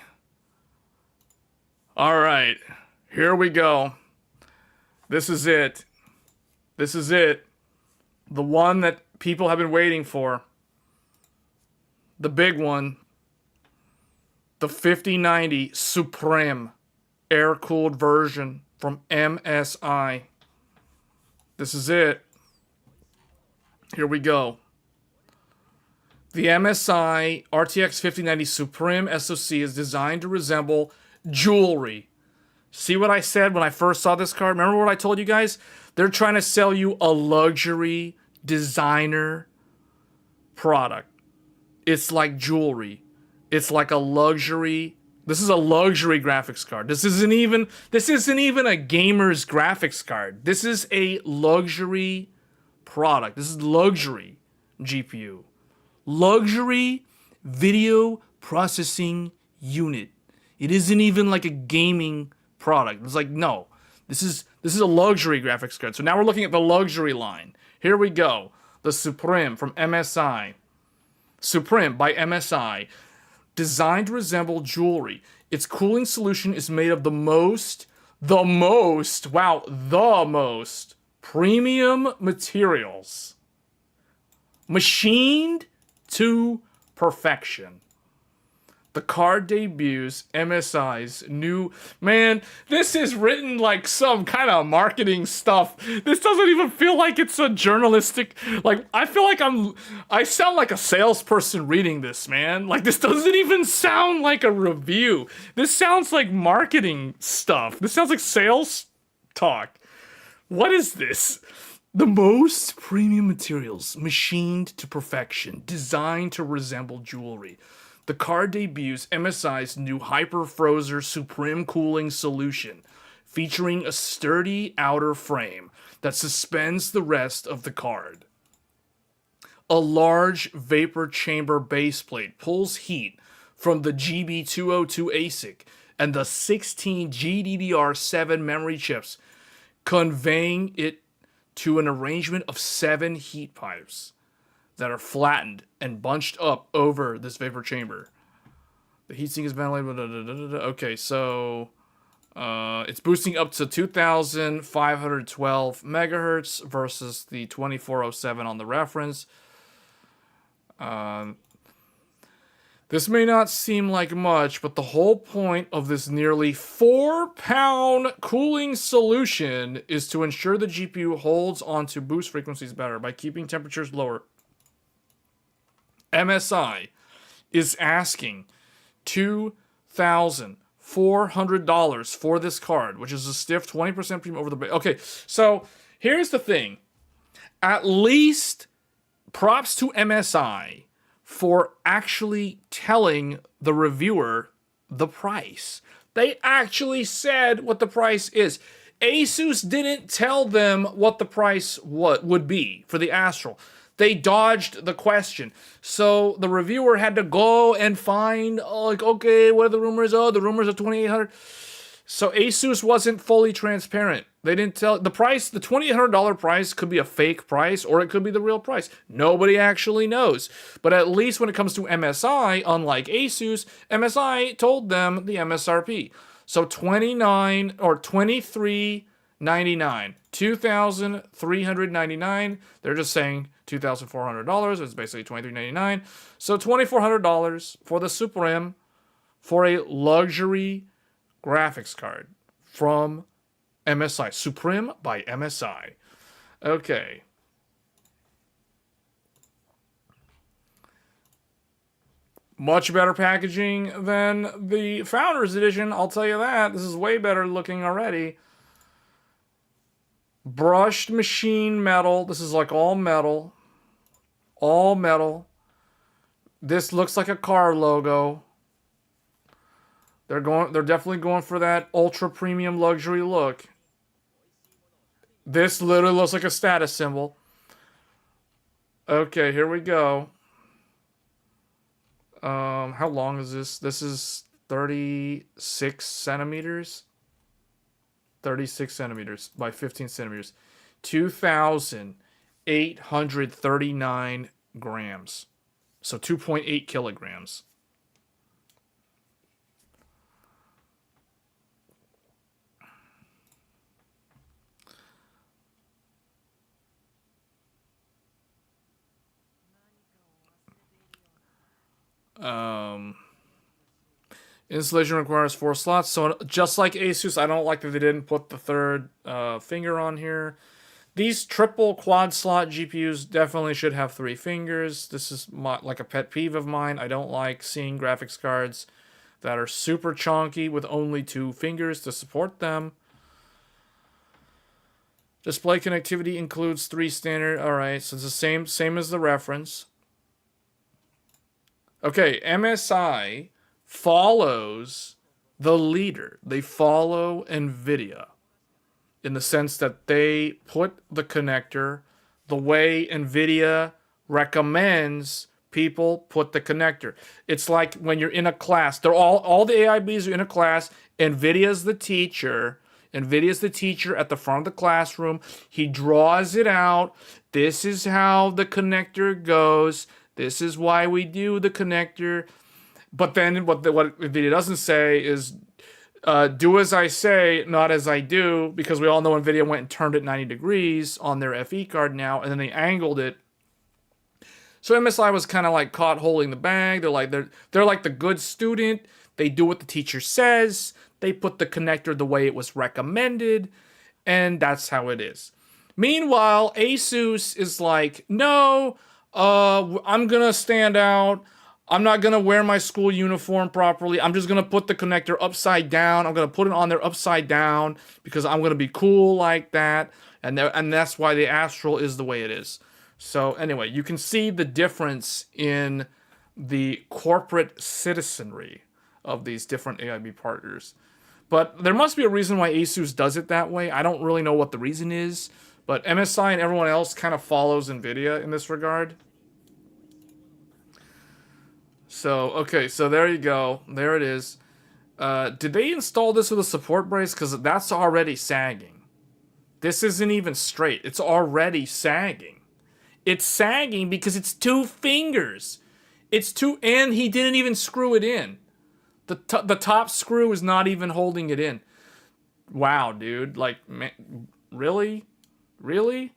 All right. Here we go. This is it. This is it. The one that people have been waiting for. The big one. The 5090 Suprim air-cooled version from MSI. This is it. Here we go. The MSI RTX 5090 Suprim SoC is designed to resemble jewelry. See what I said when I first saw this card? Remember what I told you guys? They're trying to sell you a luxury designer product. It's like jewelry. It's like a luxury. This is a luxury graphics card. This isn't even a gamer's graphics card. This is a luxury product. This is luxury GPU. Luxury video processing unit. It isn't even like a gaming product. It's like, no. This is a luxury graphics card. So now we're looking at the luxury line. Here we go. The Suprim from MSI. Suprim by MSI. Designed to resemble jewelry. Its cooling solution is made of the most premium materials. Machined to perfection. The card debuts MSI's new... Man, this is written like some kind of marketing stuff. This doesn't even feel like it's a journalistic... Like, I feel like I sound like a salesperson reading this, man. Like, this doesn't even sound like a review. This sounds like marketing stuff. This sounds like sales talk. What is this? The most premium materials, machined to perfection, designed to resemble jewelry. The card debuts MSI's new Hyper Frozer Supreme Cooling Solution, featuring a sturdy outer frame that suspends the rest of the card. A large vapor chamber baseplate pulls heat from the GB202 ASIC and the 16 GDDR7 memory chips, conveying it to an arrangement of 7 heat pipes that are flattened and bunched up over this vapor chamber. The heatsink is ventilated. Okay, so it's boosting up to 2,512 megahertz versus the 2407 on the reference. This may not seem like much, but the whole point of this nearly 4-pound cooling solution is to ensure the GPU holds onto boost frequencies better by keeping temperatures lower. MSI is asking $2,400 for this card, which is a stiff 20% premium over the base. Okay, so here's the thing. At least props to MSI for actually telling the reviewer the price. They actually said what the price is. Asus didn't tell them what the price would be for the Astral. They dodged the question. So the reviewer had to go and find, okay, what are the rumors? Oh, the rumors are $2,800. So Asus wasn't fully transparent. They didn't tell the price. The $2,800 price could be a fake price or it could be the real price. Nobody actually knows. But at least when it comes to MSI, unlike Asus, MSI told them the MSRP. So $23.99, $2,399. They're just saying $2,400. It's basically $23.99. So $2,400 for the Suprim for a luxury graphics card from MSI. Suprim by MSI. Okay. Much better packaging than the Founders Edition, I'll tell you that. This is way better looking already. Brushed machine metal. This is like all metal. All metal. This looks like a car logo. They're definitely going for that ultra premium luxury look. This literally looks like a status symbol. Okay, here we go. How long is this? This is 36 centimeters. 36 centimeters by 15 centimeters. 2,839 grams. So 2.8 kilograms. Installation requires 4 slots. So just like Asus, I don't like that they didn't put the third finger on here. These triple quad slot GPUs definitely should have 3 fingers. This is like a pet peeve of mine. I don't like seeing graphics cards that are super chunky with only 2 fingers to support them. Display connectivity includes 3 standard. All right, so it's the same as the reference. Okay, MSI follows the leader. They follow NVIDIA in the sense that they put the connector the way NVIDIA recommends people put the connector. It's like when you're in a class. They're all the AIBs are in a class. NVIDIA's the teacher. NVIDIA's the teacher at the front of the classroom. He draws it out. This is how the connector goes. This is why we do the connector. But then what NVIDIA doesn't say is do as I say, not as I do, because we all know NVIDIA went and turned it 90 degrees on their FE card now, and then they angled it. So MSI was kind of like caught holding the bag. They're like the good student. They do what the teacher says. They put the connector the way it was recommended, and that's how it is. Meanwhile, Asus is like, no, I'm going to stand out. I'm not going to wear my school uniform properly. I'm just going to put the connector upside down. I'm going to put it on there upside down because I'm going to be cool like that. And that's why the Astral is the way it is. So anyway, you can see the difference in the corporate citizenry of these different AIB partners. But there must be a reason why Asus does it that way. I don't really know what the reason is, but MSI and everyone else kind of follows NVIDIA in this regard. So, okay, so there you go. There it is. Did they install this with a support brace? Because that's already sagging. This isn't even straight. It's already sagging. It's sagging because it's 2 fingers. It's 2, and he didn't even screw it in. The top screw is not even holding it in. Wow, dude. Like, man, really? Really?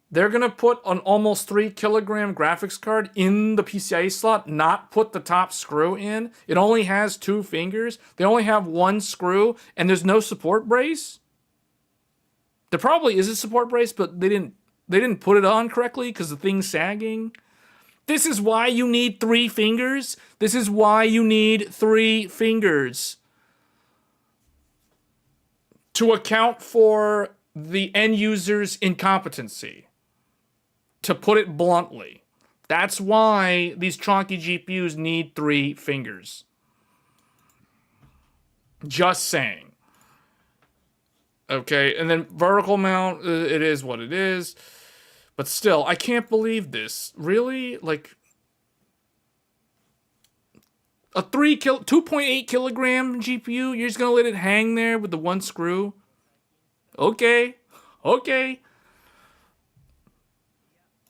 They're going to put an almost 3 kilogram graphics card in the PCIe slot, not put the top screw in? It only has 2 fingers. They only have 1 screw, and there's no support brace? There probably is a support brace, but they didn't put it on correctly because the thing's sagging. This is why you need 3 fingers. This is why you need 3 fingers. To account for the end user's incompetency. To put it bluntly. That's why these chonky GPUs need 3 fingers. Just saying. Okay, and then vertical mount, it is what it is. But still, I can't believe this. Really? Like, a 2.8 kilogram GPU? You're just gonna let it hang there with the 1 screw? Okay. Okay.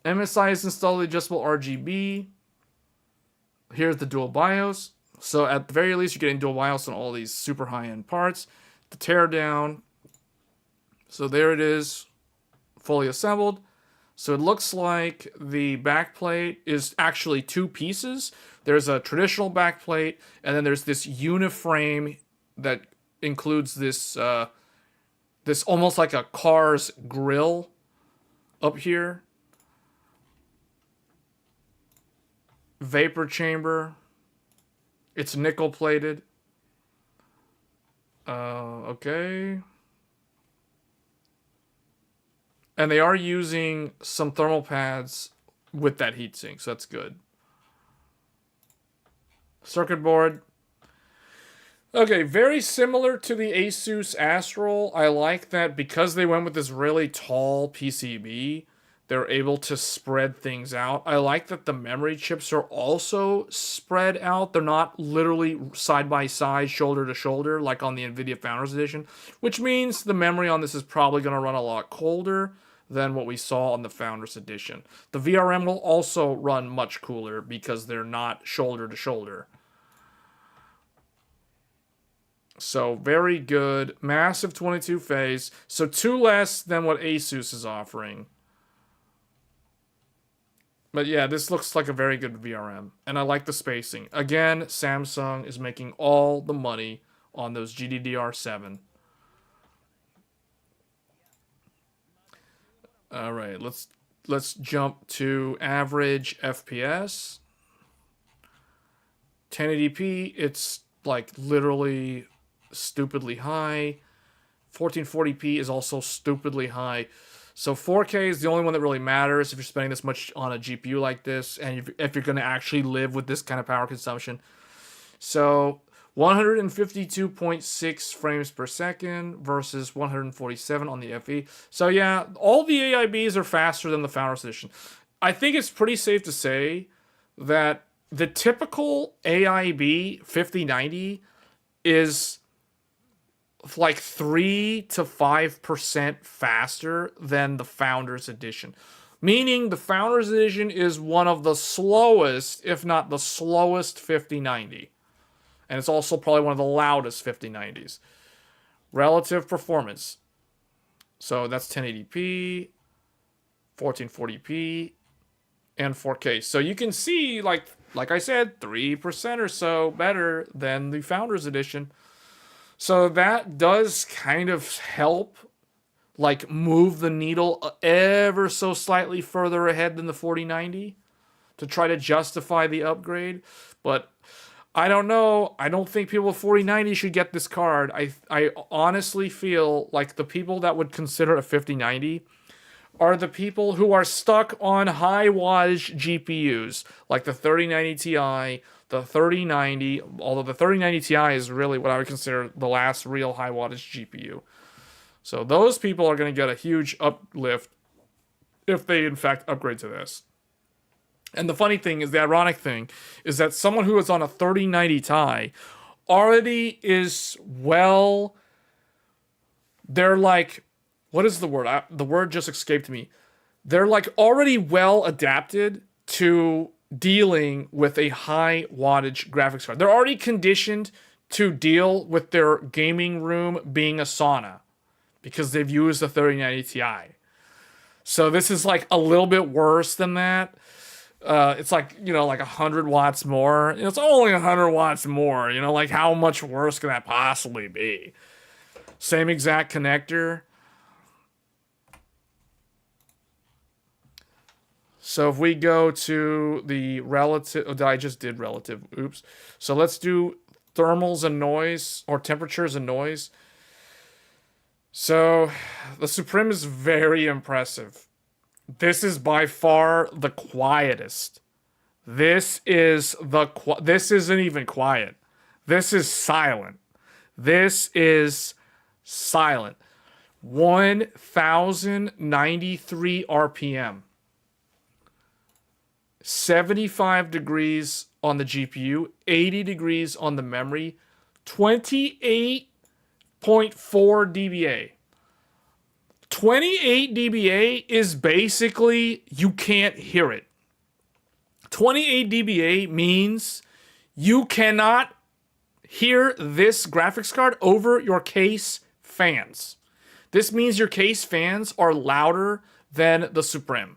MSI has installed the adjustable RGB. Here's the dual BIOS. So at the very least, you're getting dual BIOS on all these super high-end parts. The teardown. So there it is, fully assembled. So it looks like the backplate is actually 2 pieces. There's a traditional backplate, and then there's this uniframe that includes this this almost like a car's grill up here. Vapor chamber. It's nickel plated. Okay. And they are using some thermal pads with that heatsink, so that's good. Circuit board. Okay, very similar to the Asus Astral. I like that because they went with this really tall PCB, they're able to spread things out. I like that the memory chips are also spread out. They're not literally side by side, shoulder to shoulder, like on the NVIDIA Founders Edition, which means the memory on this is probably going to run a lot colder than what we saw on the Founders Edition. The VRM will also run much cooler because they're not shoulder to shoulder. So very good. Massive 22 phase. So 2 less than what Asus is offering. But yeah, this looks like a very good VRM. And I like the spacing. Again, Samsung is making all the money on those GDDR7. All right, let's jump to average FPS. 1080p, it's like literally stupidly high. 1440p is also stupidly high. So 4K is the only one that really matters if you're spending this much on a GPU like this, and if you're going to actually live with this kind of power consumption. So 152.6 frames per second versus 147 on the FE. So yeah, all the AIBs are faster than the Founders Edition. I think it's pretty safe to say that the typical AIB 5090 is like 3 to 5% faster than the Founders Edition. Meaning the Founders Edition is one of the slowest, if not the slowest 5090. And it's also probably one of the loudest 5090s. Relative performance. So that's 1080p, 1440p, and 4K. So you can see, like I said, 3% or so better than the Founders Edition. So that does kind of help, like, move the needle ever so slightly further ahead than the 4090 to try to justify the upgrade. But I don't know. I don't think people with 4090 should get this card. I honestly feel like the people that would consider a 5090 are the people who are stuck on high wattage GPUs, like the 3090 Ti, the 3090, although the 3090 Ti is really what I would consider the last real high wattage GPU. So those people are going to get a huge uplift if they in fact upgrade to this. And the funny thing is, the ironic thing is that someone who is on a 3090 Ti already is well, they're like, what is the word? The word just escaped me. They're like already well adapted to dealing with a high wattage graphics card. They're already conditioned to deal with their gaming room being a sauna because they've used the 3090 Ti. So this is like a little bit worse than that. It's like, you know, like 100 watts more. It's only 100 watts more. You know, like how much worse can that possibly be? Same exact connector. So if we go to the relative, oh, I just did relative, oops. So let's do thermals and noise, or temperatures and noise. So the Suprim is very impressive. This is by far the quietest. This isn't even quiet. This is silent. This is silent. 1093 RPM. 75 degrees on the GPU, 80 degrees on the memory, 28.4 dBA. 28 dBA is basically you can't hear it. 28 dBA means you cannot hear this graphics card over your case fans. This means your case fans are louder than the Suprim.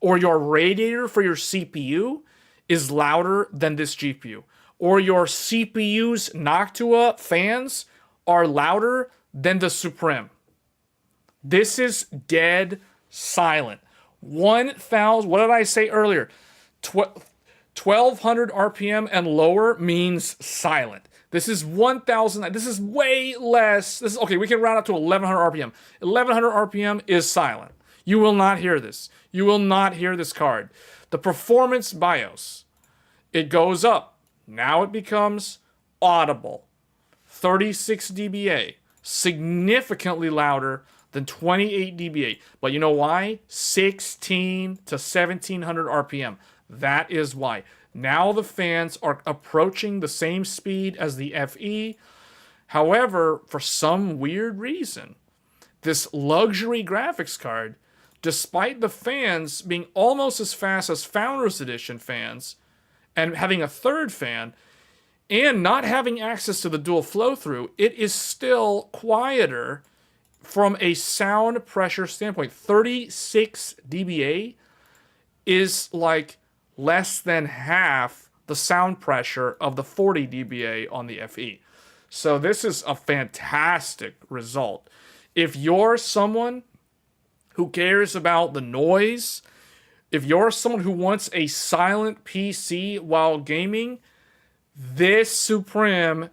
Or your radiator for your CPU is louder than this GPU. Or your CPU's Noctua fans are louder than the Suprim. This is dead silent. 1,000, what did I say earlier? 1,200 RPM and lower means silent. This is 1,000, this is way less. This is, okay, we can round up to 1,100 RPM. 1,100 RPM is silent. You will not hear this. You will not hear this card. The performance BIOS, it goes up. Now it becomes audible. 36 dBA, significantly louder than 28 dBA. But you know why? 16 to 1,700 RPM. That is why. Now the fans are approaching the same speed as the FE. However, for some weird reason, this luxury graphics card, despite the fans being almost as fast as Founders Edition fans and having a third fan and not having access to the dual flow-through, it is still quieter from a sound pressure standpoint. 36 dBA is like less than half the sound pressure of the 40 dBA on the FE. So this is a fantastic result. If you're someone who cares about the noise, if you're someone who wants a silent PC while gaming, this Suprim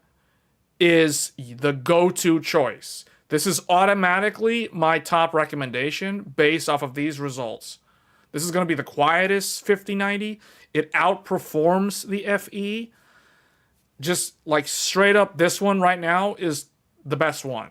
is the go-to choice. This is automatically my top recommendation based off of these results. This is going to be the quietest 5090. It outperforms the FE. Just like straight up, this one right now is the best one.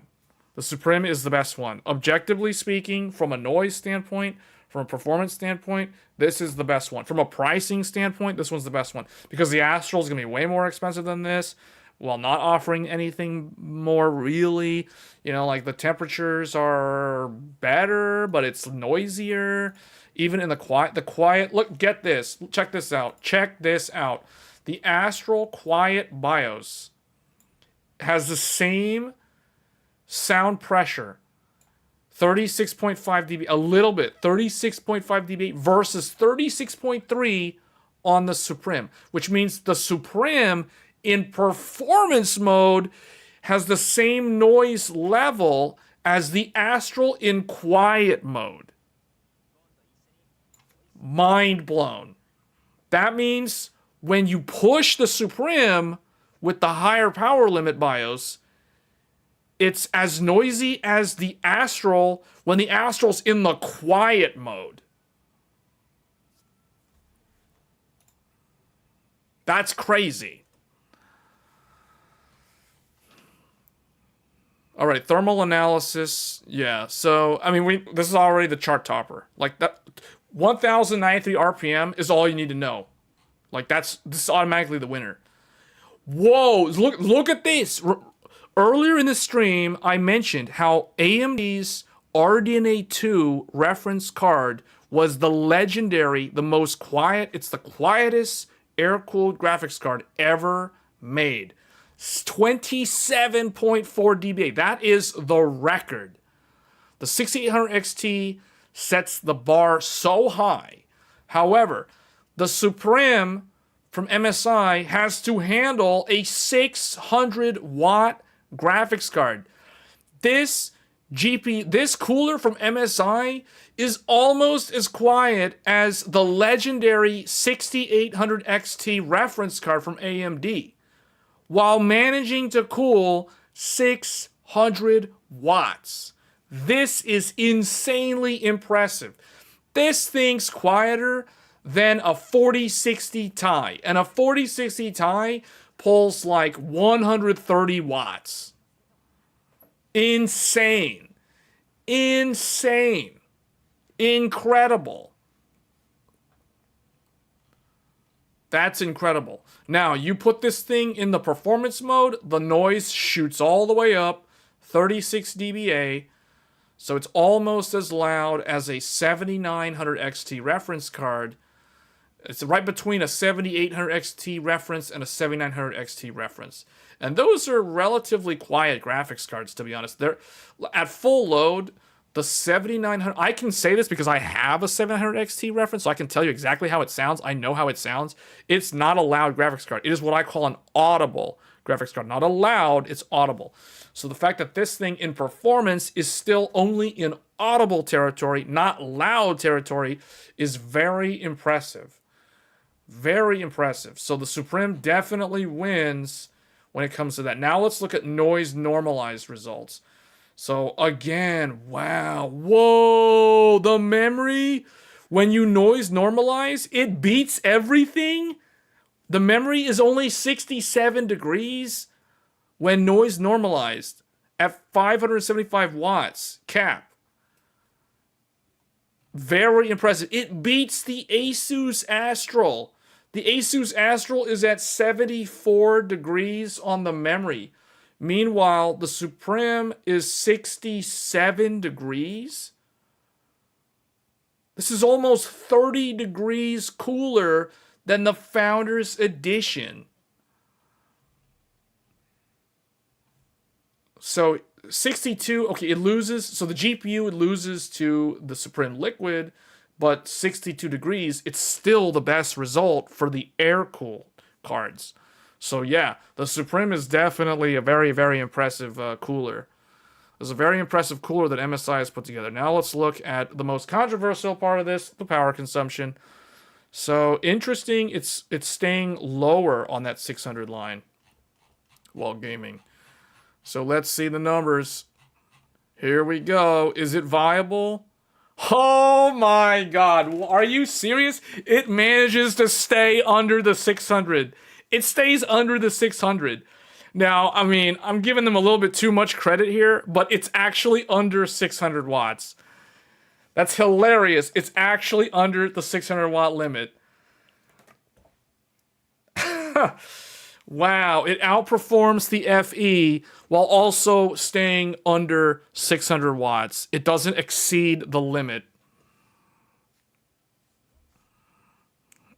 The Suprim is the best one. Objectively speaking, from a noise standpoint, from a performance standpoint, this is the best one. From a pricing standpoint, this one's the best one. Because the Astral is going to be way more expensive than this, while not offering anything more really. You know, like the temperatures are better, but it's noisier. Even in the quiet, look, get this. Check this out. Check this out. The Astral Quiet BIOS has the same sound pressure, 36.5 dB, a little bit, 36.5 dB versus 36.3 on the Suprim, which means the Suprim in performance mode has the same noise level as the Astral in quiet mode. Mind blown. That means when you push the Suprim with the higher power limit BIOS, it's as noisy as the Astral when the Astral's in the quiet mode. That's crazy. All right, thermal analysis. Yeah, so, I mean, this is already the chart topper. Like, that 1093 RPM is all you need to know. Like, this is automatically the winner. Whoa, look at this. Earlier in the stream, I mentioned how AMD's RDNA 2 reference card was the legendary, the most quiet, it's the quietest air-cooled graphics card ever made. 27.4 dBA. That is the record. The 6800 XT sets the bar so high. However, the Suprim from MSI has to handle a 600-watt graphics card. This cooler from MSI is almost as quiet as the legendary 6800 XT reference card from AMD, while managing to cool 600 watts. This is insanely impressive. This thing's quieter than a 4060 Ti, and a 4060 Ti pulls like 130 watts. Insane. Insane. Incredible. That's incredible. Now, you put this thing in the performance mode, the noise shoots all the way up, 36 dBA, so it's almost as loud as a 7900 XT reference card. It's right between a 7800 XT reference and a 7900 XT reference. And those are relatively quiet graphics cards, to be honest. They're at full load, the 7900, I can say this because I have a 700 XT reference, so I can tell you exactly how it sounds. I know how it sounds. It's not a loud graphics card. It is what I call an audible graphics card. Not a loud, it's audible. So the fact that this thing in performance is still only in audible territory, not loud territory, is very impressive. Very impressive. So the Suprim definitely wins when it comes to that. Now let's look at noise normalized results. So again, wow, whoa, the memory, when you noise normalize, it beats everything. The memory is only 67 degrees when noise normalized at 575 watts cap. Very impressive. It beats the Asus Astral. The Asus Astral is at 74 degrees on the memory. Meanwhile, the Suprim is 67 degrees. This is almost 30 degrees cooler than the Founders Edition. So 62, okay, it loses. So the GPU loses to the Suprim Liquid, but 62 degrees, it's still the best result for the air-cooled cards. So yeah, the Suprim is definitely a very, very impressive cooler. It's a very impressive cooler that MSI has put together. Now let's look at the most controversial part of this, the power consumption. So interesting, it's staying lower on that 600 line while gaming. So let's see the numbers. Here we go. Is it viable? Oh my God. Are you serious? It manages to stay under the 600. It stays under the 600. Now, I mean, I'm giving them a little bit too much credit here, but it's actually under 600 watts. That's hilarious. It's actually under the 600 watt limit. Wow, it outperforms the FE while also staying under 600 watts. It doesn't exceed the limit.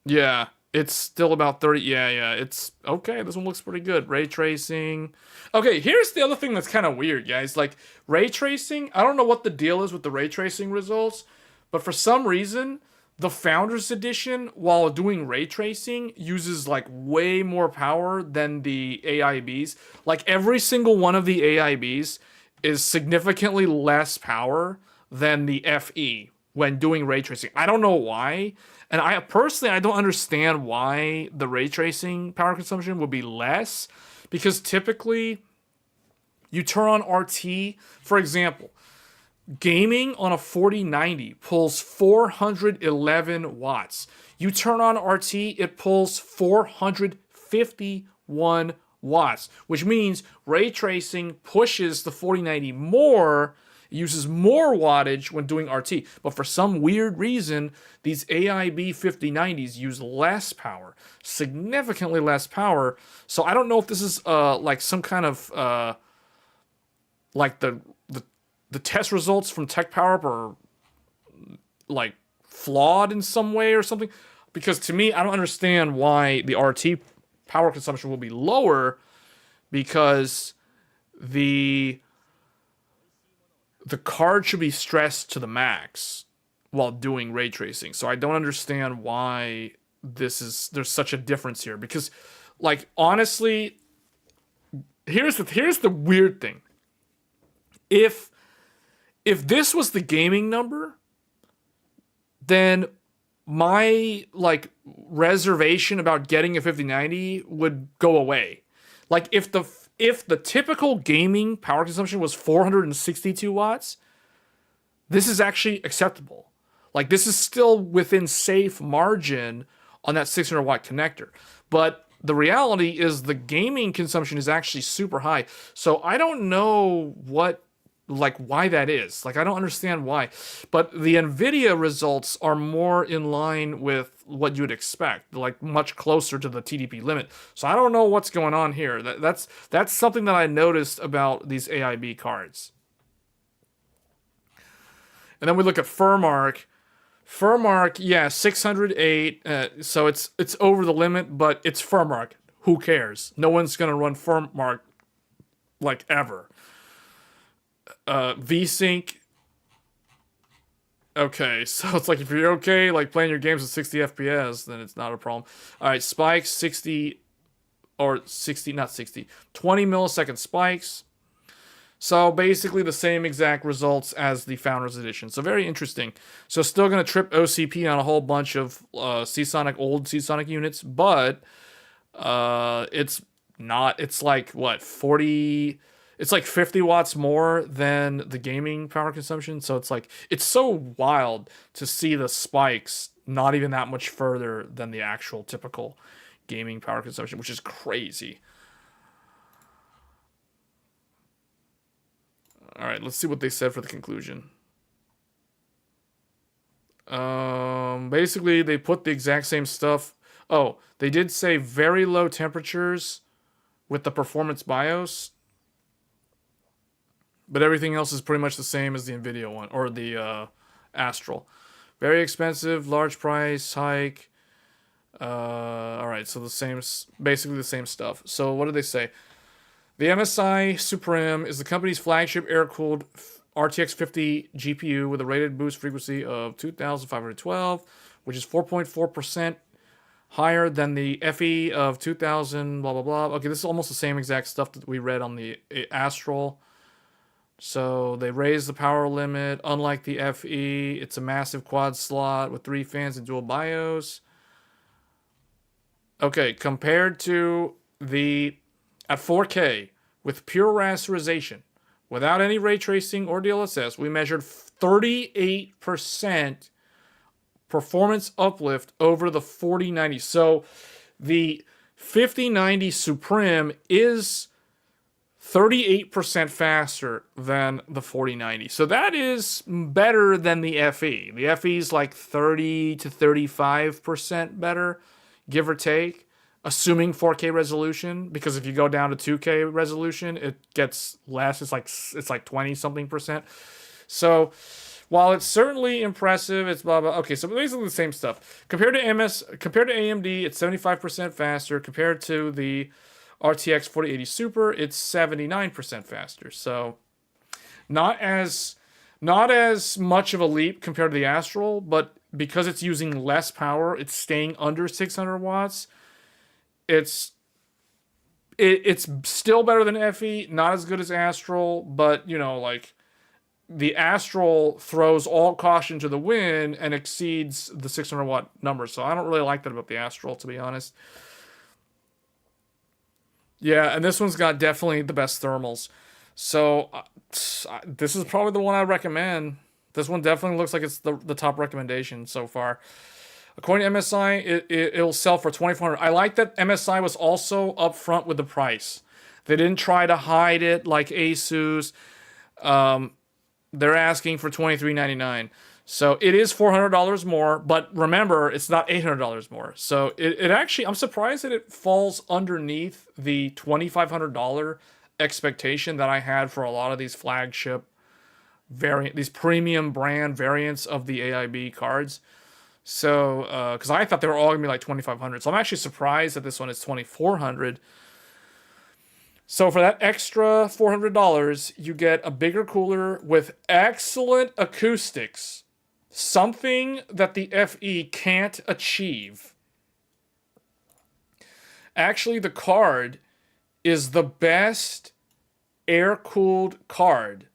Yeah, it's still about 30. Yeah, it's okay. This one looks pretty good. Ray tracing. Okay, here's the other thing that's kind of weird, guys. Like, ray tracing, I don't know what the deal is with the ray tracing results, but for some reason, the Founders Edition, while doing ray tracing, uses like way more power than the AIBs. Like every single one of the AIBs is significantly less power than the FE when doing ray tracing. I don't know why. And I don't understand why the ray tracing power consumption would be less, because typically You turn on RT, for example, gaming on a 4090 pulls 411 watts. You turn on RT, it pulls 451 watts, which means ray tracing pushes the 4090 more, uses more wattage when doing RT. But for some weird reason, these AIB 5090s use less power, significantly less power. So I don't know if this is like some kind of like the test results from Techpowerup are like flawed in some way or something. Because to me, I don't understand why the RT power consumption will be lower, because the card should be stressed to the max while doing ray tracing. So I don't understand why there's such a difference here. Because, like, honestly, here's the weird thing. If this was the gaming number, then my like reservation about getting a 5090 would go away. Like if the typical gaming power consumption was 462 watts, this is actually acceptable. Like this is still within safe margin on that 600 watt connector. But the reality is the gaming consumption is actually super high. So I don't know why that is. Like, I don't understand why. But the NVIDIA results are more in line with what you would expect, like much closer to the TDP limit. So I don't know what's going on here. That's something that I noticed about these AIB cards. And then we look at FFVII. FFVII, yeah, 608. So it's over the limit, but it's FFVII. Who cares? No one's going to run FFVII like ever. VSync. Okay, so it's like if you're okay like playing your games at 60 FPS, then it's not a problem. All right, spikes 20 millisecond spikes. So basically the same exact results as the Founders Edition. So very interesting. So still going to trip OCP on a whole bunch of old Seasonic units, but it's not. It's like what 40. It's like 50 watts more than the gaming power consumption. So it's so wild to see the spikes not even that much further than the actual typical gaming power consumption, which is crazy. All right, let's see what they said for the conclusion. Basically, they put the exact same stuff. Oh, they did say very low temperatures with the performance BIOS. But everything else is pretty much the same as the NVIDIA one, or the Astral. Very expensive, large price hike. All right, so basically the same stuff. So what did they say? The MSI Suprim is the company's flagship air-cooled RTX 50 GPU with a rated boost frequency of 2,512, which is 4.4% higher than the FE of 2,000, blah, blah, blah. Okay, this is almost the same exact stuff that we read on the Astral. So they raised the power limit. Unlike the FE, it's a massive quad slot with 3 fans and dual BIOS. Okay, compared to at 4K with pure rasterization, without any ray tracing or DLSS, we measured 38% performance uplift over the 4090. So the 5090 Suprim is 38% faster than the 4090. So that is better than the FE. The FE is like 30 to 35% better, give or take, assuming 4K resolution, because if you go down to 2K resolution, it gets less. It's like 20 something percent. So while it's certainly impressive, it's blah blah. Okay, so basically the same stuff. Compared to AMD, it's 75% faster. Compared to the RTX 4080 Super, it's 79% faster. So not as much of a leap compared to the Astral, but because it's using less power, it's staying under 600 watts. It's still better than FE, not as good as Astral, but like the Astral throws all caution to the wind and exceeds the 600 watt number. So I don't really like that about the Astral, to be honest. Yeah, and this one's got definitely the best thermals. So this is probably the one I recommend. This one definitely looks like it's the top recommendation so far. According to MSI, it'll sell for $2,400. I like that MSI was also upfront with the price. They didn't try to hide it like Asus. They're asking for $23.99. So it is $400 more, but remember, it's not $800 more. So it actually, I'm surprised that it falls underneath the $2,500 expectation that I had for a lot of these flagship variant, these premium brand variants of the AIB cards. So, because I thought they were all gonna be like $2,500. So I'm actually surprised that this one is $2,400. So for that extra $400, you get a bigger cooler with excellent acoustics. Something that the FE can't achieve. Actually, the card is the best air-cooled card.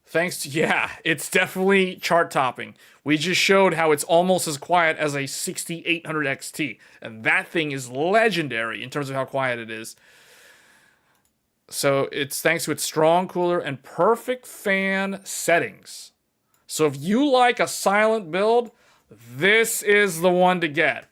Thanks to, yeah, it's definitely chart topping. We just showed how it's almost as quiet as a 6800 XT. And that thing is legendary in terms of how quiet it is. So it's thanks to its strong cooler and perfect fan settings. So if you like a silent build, this is the one to get.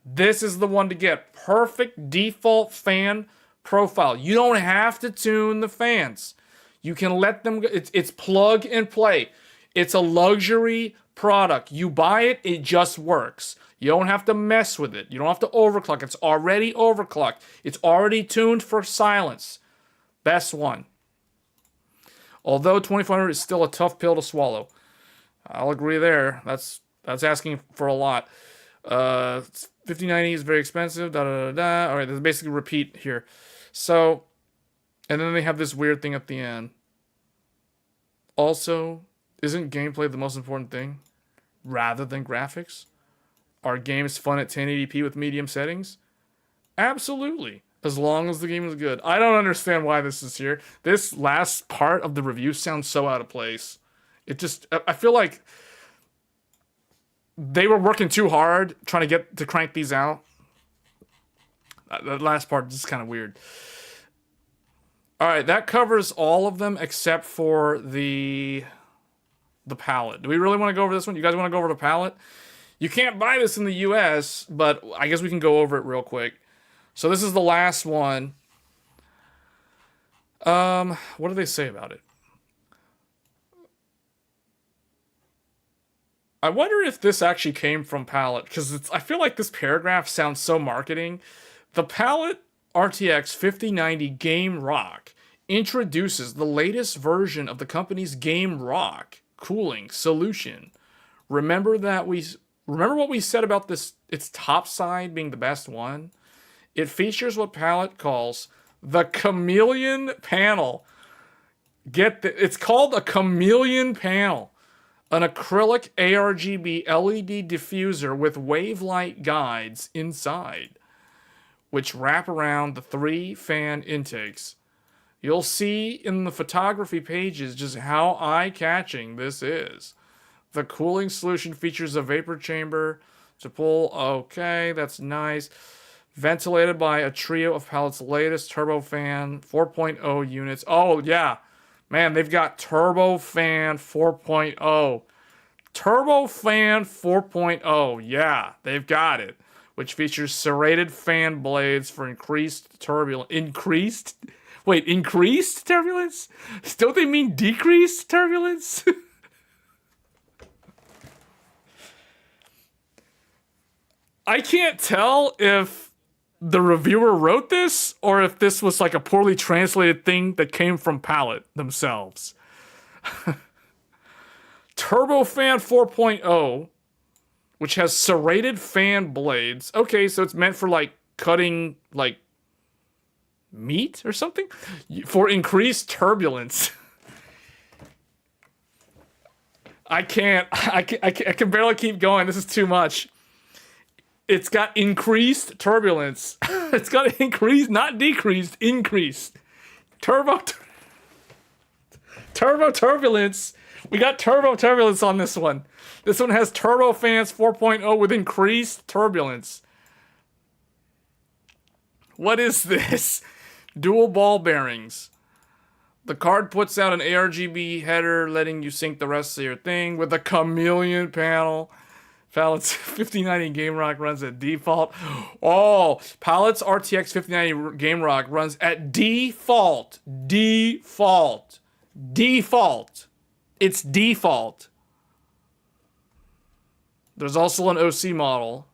This is the one to get. Perfect default fan profile. You don't have to tune the fans. You can let them go. It's plug and play. It's a luxury product. You buy it, it just works. You don't have to mess with it. You don't have to overclock. It's already overclocked. It's already tuned for silence. Best one. Although 2400 is still a tough pill to swallow. I'll agree there. That's asking for a lot. 5090 is very expensive. Da da da da. All right, there's basically repeat here. So, and then they have this weird thing at the end. Also, isn't gameplay the most important thing, rather than graphics? Are games fun at 1080p with medium settings? Absolutely. As long as the game is good. I don't understand why this is here. This last part of the review sounds so out of place. It just, I feel like they were working too hard trying to crank these out. That last part is just kind of weird. All right, that covers all of them except for the Palit. Do we really want to go over this one? You guys want to go over the Palit? You can't buy this in the US, but I guess we can go over it real quick. So this is the last one. What do they say about it? I wonder if this actually came from Palit, because I feel like this paragraph sounds so marketing. The Palit RTX 5090 GameRock introduces the latest version of the company's GameRock cooling solution. Remember what we said about this, its top side being the best one? It features what Palit calls the chameleon panel. It's called a chameleon panel. An acrylic ARGB LED diffuser with wave-light guides inside, which wrap around the 3 fan intakes. You'll see in the photography pages just how eye-catching this is. The cooling solution features a vapor chamber to pull. Okay, that's nice. Ventilated by a trio of Palit's latest turbofan 4.0 units. Oh, yeah. Man, they've got turbofan 4.0. Turbofan 4.0. Yeah, they've got it. Which features serrated fan blades for increased turbulence. Increased turbulence? Don't they mean decreased turbulence? I can't tell if the reviewer wrote this or if this was like a poorly translated thing that came from Palit themselves. Turbofan 4.0, which has serrated fan blades. Okay, so it's meant for like cutting like meat or something for increased turbulence. I can barely keep going. This is too much. It's got increased turbulence. It's got increased, not decreased, increased. Turbo turbulence. We got turbo turbulence on this one. This one has turbofans 4.0 with increased turbulence. What is this? Dual ball bearings. The card puts out an ARGB header, letting you sync the rest of your thing with a chameleon panel. Palit's 5090 GameRock runs at default. Oh, Palit's RTX 5090 GameRock runs at default. Default. Default. It's default. There's also an OC model,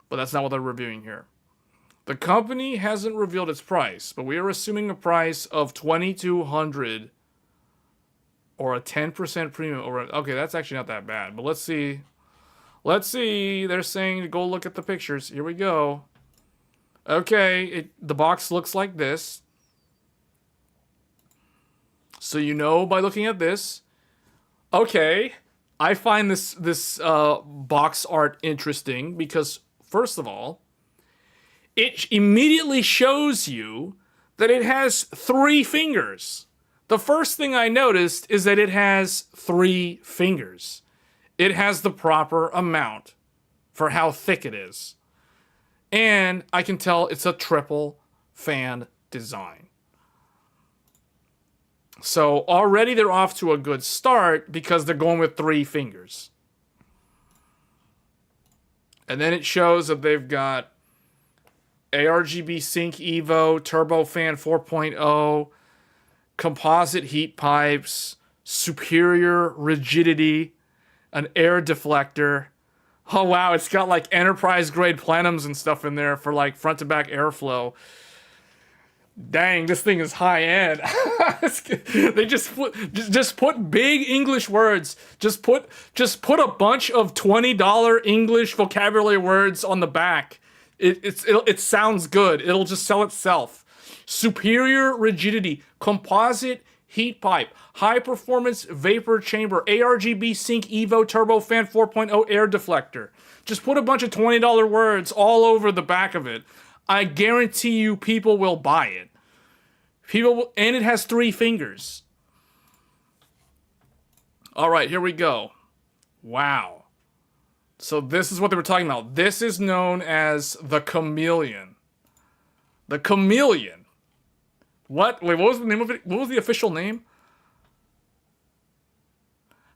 but that's not what they're reviewing here. The company hasn't revealed its price, but we are assuming a price of $2,200 or a 10% premium. Okay, that's actually not that bad, but let's see. Let's see. They're saying to go look at the pictures. Here we go. Okay, the box looks like this. So you know by looking at this. Okay, I find this box art interesting because, first of all, it immediately shows you that it has 3 fingers. The first thing I noticed is that it has 3 fingers. It has the proper amount for how thick it is. And I can tell it's a triple fan design. So already they're off to a good start because they're going with 3 fingers. And then it shows that they've got ARGB Sync Evo, Turbofan 4.0, composite heat pipes, superior rigidity, an air deflector. Oh wow, it's got like enterprise grade plenums and stuff in there for like front to back airflow. Dang, this thing is high end. They just put big English words. Just put a bunch of $20 English vocabulary words on the back. It sounds good. It'll just sell itself. Superior rigidity, composite heat pipe, high performance vapor chamber, ARGB Sync Evo Turbofan 4.0 air deflector. Just put a bunch of $20 words all over the back of it. I guarantee you people will buy it. And it has 3 fingers. All right, here we go. Wow. So this is what they were talking about. This is known as the chameleon. The chameleon. What? Wait, what was the name of it? What was the official name?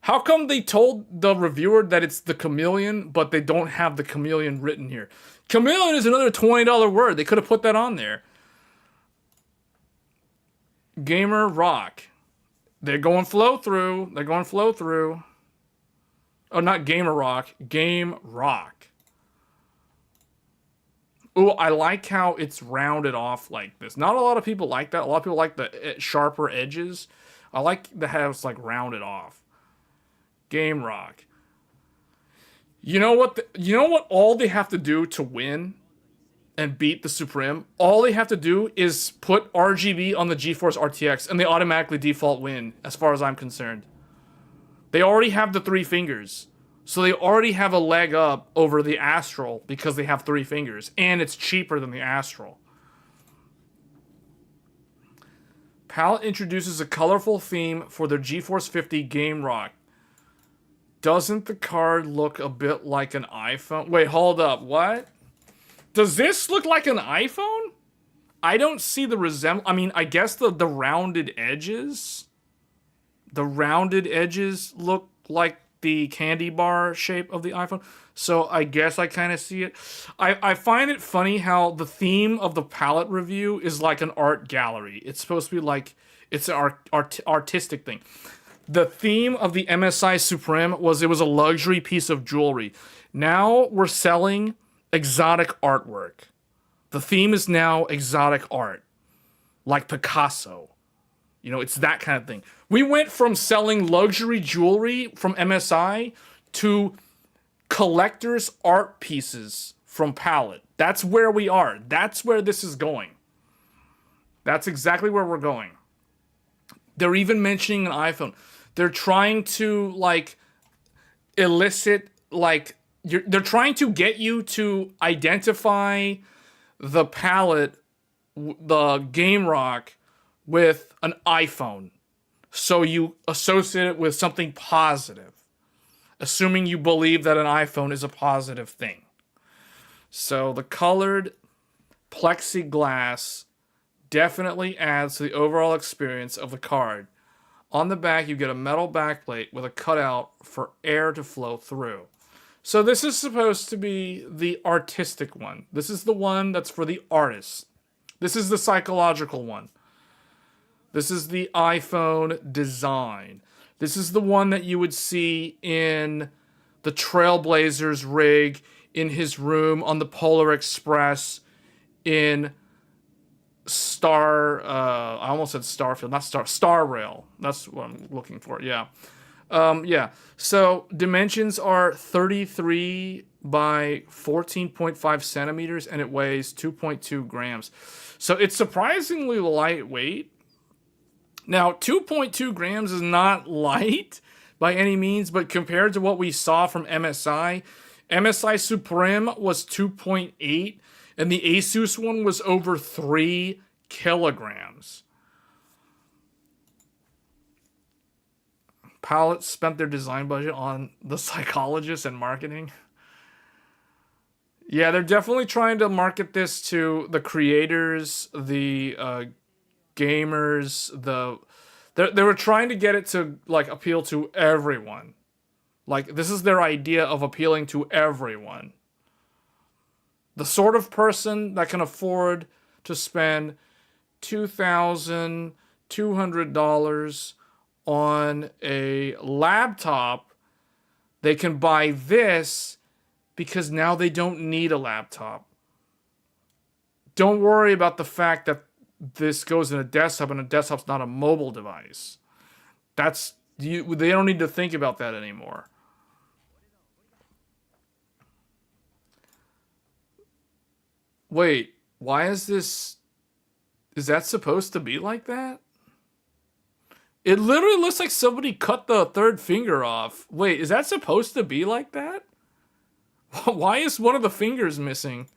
How come they told the reviewer that it's the chameleon, but they don't have the chameleon written here? Chameleon is another $20 word. They could have put that on there. GamerRock. They're going flow through. They're going flow through. Oh, not GamerRock. GameRock. Ooh, I like how it's rounded off like this. Not a lot of people like that. A lot of people like the sharper edges. I like the how it's like rounded off. GameRock. You know what? You know what? All they have to do to win and beat the Suprim, all they have to do is put RGB on the GeForce RTX, and they automatically default win, as far as I'm concerned. They already have the 3 fingers, so they already have a leg up over the Astral because they have 3 fingers, and it's cheaper than the Astral. Palit introduces a colorful theme for their GeForce 50 GameRock. Doesn't the card look a bit like an iPhone? Wait, hold up. What? Does this look like an iPhone? I don't see the resemblance. I mean, I guess the rounded edges. The rounded edges look like the candy bar shape of the iPhone. So I guess I kind of see it. I find it funny how the theme of the Palit review is like an art gallery. It's supposed to be like, it's an artistic thing. The theme of the MSI Suprim was it was a luxury piece of jewelry. Now we're selling exotic artwork. The theme is now exotic art. Like Picasso. You know, it's that kind of thing. We went from selling luxury jewelry from MSI to collector's art pieces from Palit. That's where we are. That's where this is going. That's exactly where we're going. They're even mentioning an iPhone. They're trying to, like, elicit, like, they're trying to get you to identify the Palit, the GameRock, with an iPhone. So you associate it with something positive. Assuming you believe that an iPhone is a positive thing. So the colored plexiglass definitely adds to the overall experience of the card. On the back, you get a metal backplate with a cutout for air to flow through. So this is supposed to be the artistic one. This is the one that's for the artists. This is the psychological one. This is the iPhone design. This is the one that you would see in the Trailblazers rig, in his room on the Polar Express, in I almost said Starfield, not Star Rail. That's what I'm looking for, yeah. Yeah, so dimensions are 33 by 14.5 centimeters, and it weighs 2.2 grams. So it's surprisingly lightweight. Now, 2.2 grams is not light by any means, but compared to what we saw from MSI, MSI Suprim was 2.8, and the Asus one was over 3 kilograms. Palit spent their design budget on the psychologists and marketing. Yeah, they're definitely trying to market this to the creators, the gamers, they were trying to get it to like appeal to everyone. Like, this is their idea of appealing to everyone. The sort of person that can afford to spend $2,200 on a laptop, they can buy this because now they don't need a laptop. Don't worry about the fact that this goes in a desktop and a desktop's not a mobile device. They don't need to think about that anymore. Wait, why is this... Is that supposed to be like that? It literally looks like somebody cut the third finger off. Wait, is that supposed to be like that? Why is one of the fingers missing?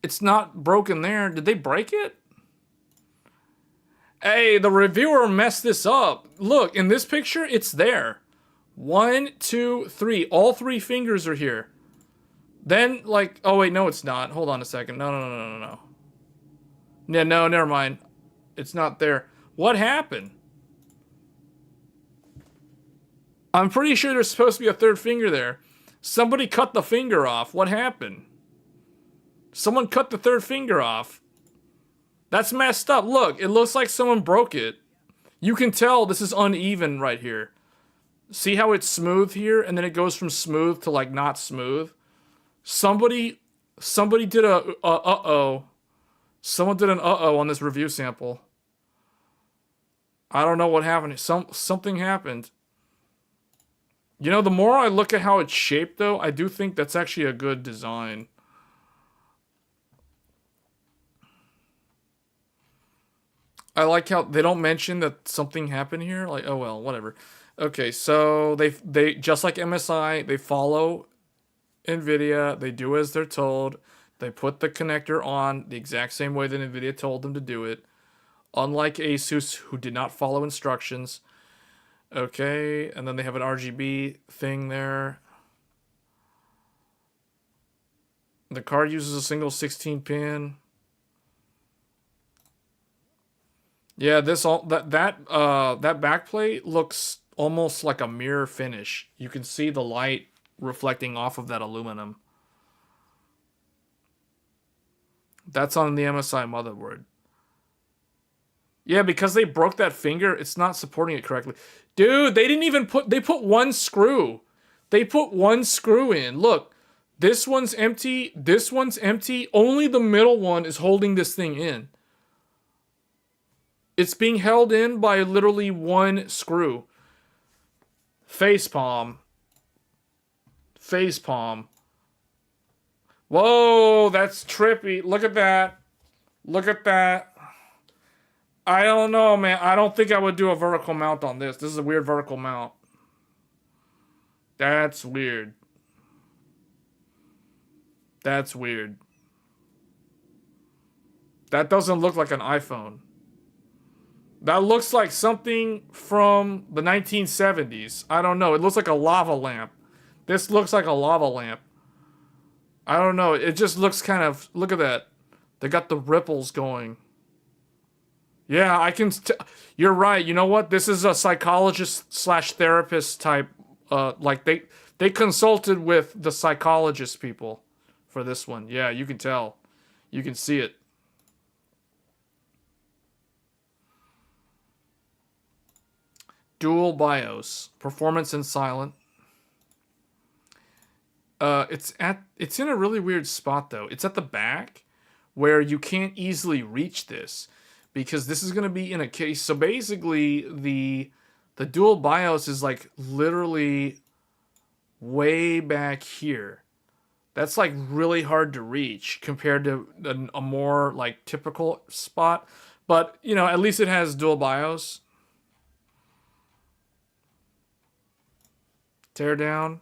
It's not broken there. Did they break it? Hey, the reviewer messed this up. Look, in this picture, it's there. 1, 2, 3. All 3 fingers are here. Then, like... Oh, wait, no, it's not. Hold on a second. No. Yeah, no, never mind. It's not there. What happened? I'm pretty sure there's supposed to be a third finger there. Somebody cut the finger off. What happened? Someone cut the third finger off. That's messed up. Look, it looks like someone broke it. You can tell this is uneven right here. See how it's smooth here, and then it goes from smooth to, like, not smooth? Somebody did a uh-oh. Someone did an uh-oh on this review sample. I don't know what happened. Something happened. You know, the more I look at how it's shaped, though, I do think that's actually a good design. I like how they don't mention that something happened here. Like, oh well, whatever. Okay, so they just like MSI, they follow NVIDIA. They do as they're told. They put the connector on the exact same way that NVIDIA told them to do it. Unlike Asus, who did not follow instructions. Okay, and then they have an RGB thing there. The card uses a single 16-pin. Yeah, that backplate looks almost like a mirror finish. You can see the light reflecting off of that aluminum. That's on the MSI motherboard. Yeah, because they broke that finger, it's not supporting it correctly. Dude, they didn't even they put one screw. They put one screw in. Look, this one's empty, this one's empty. Only the middle one is holding this thing in. It's being held in by literally one screw. Facepalm. Facepalm. Whoa, that's trippy. Look at that. Look at that. I don't know, man. I don't think I would do a vertical mount on this. This is a weird vertical mount. That's weird. That's weird. That doesn't look like an iPhone. That looks like something from the 1970s. I don't know. It looks like a lava lamp. This looks like a lava lamp. I don't know. It just looks kind of... Look at that. They got the ripples going. Yeah, I can... You're right. You know what? This is a psychologist slash therapist type. Like, they consulted with the psychologist people for this one. Yeah, you can tell. You can see it. Dual BIOS. Performance and silent. It's in a really weird spot, though. It's at the back where you can't easily reach this because this is going to be in a case. So basically, the dual BIOS is like literally way back here. That's like really hard to reach compared to a more like typical spot. But, you know, at least it has dual BIOS. Tear down.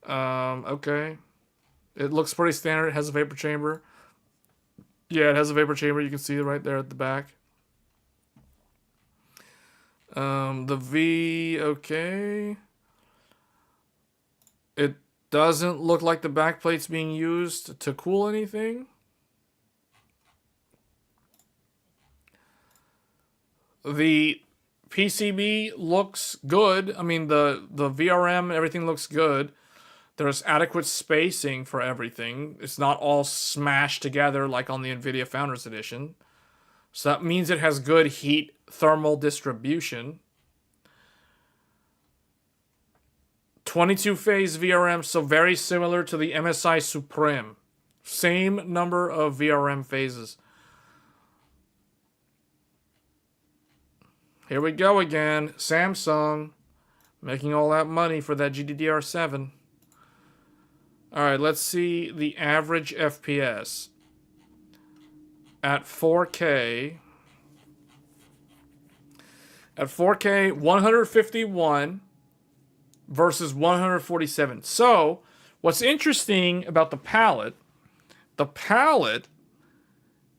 Okay. It looks pretty standard. It has a vapor chamber. Yeah, it has a vapor chamber. You can see it right there at the back. The V, okay. It doesn't look like the backplate's being used to cool anything. The PCB looks good. I mean, the VRM, everything looks good. There's adequate spacing for everything. It's not all smashed together like on the NVIDIA Founders Edition. So that means it has good heat thermal distribution. 22-phase VRM, so very similar to the MSI Suprim. Same number of VRM phases. Here we go again. Samsung making all that money for that GDDR7. Alright, let's see the average FPS. At 4K. At 4K, 151 versus 147. So, what's interesting about the Palit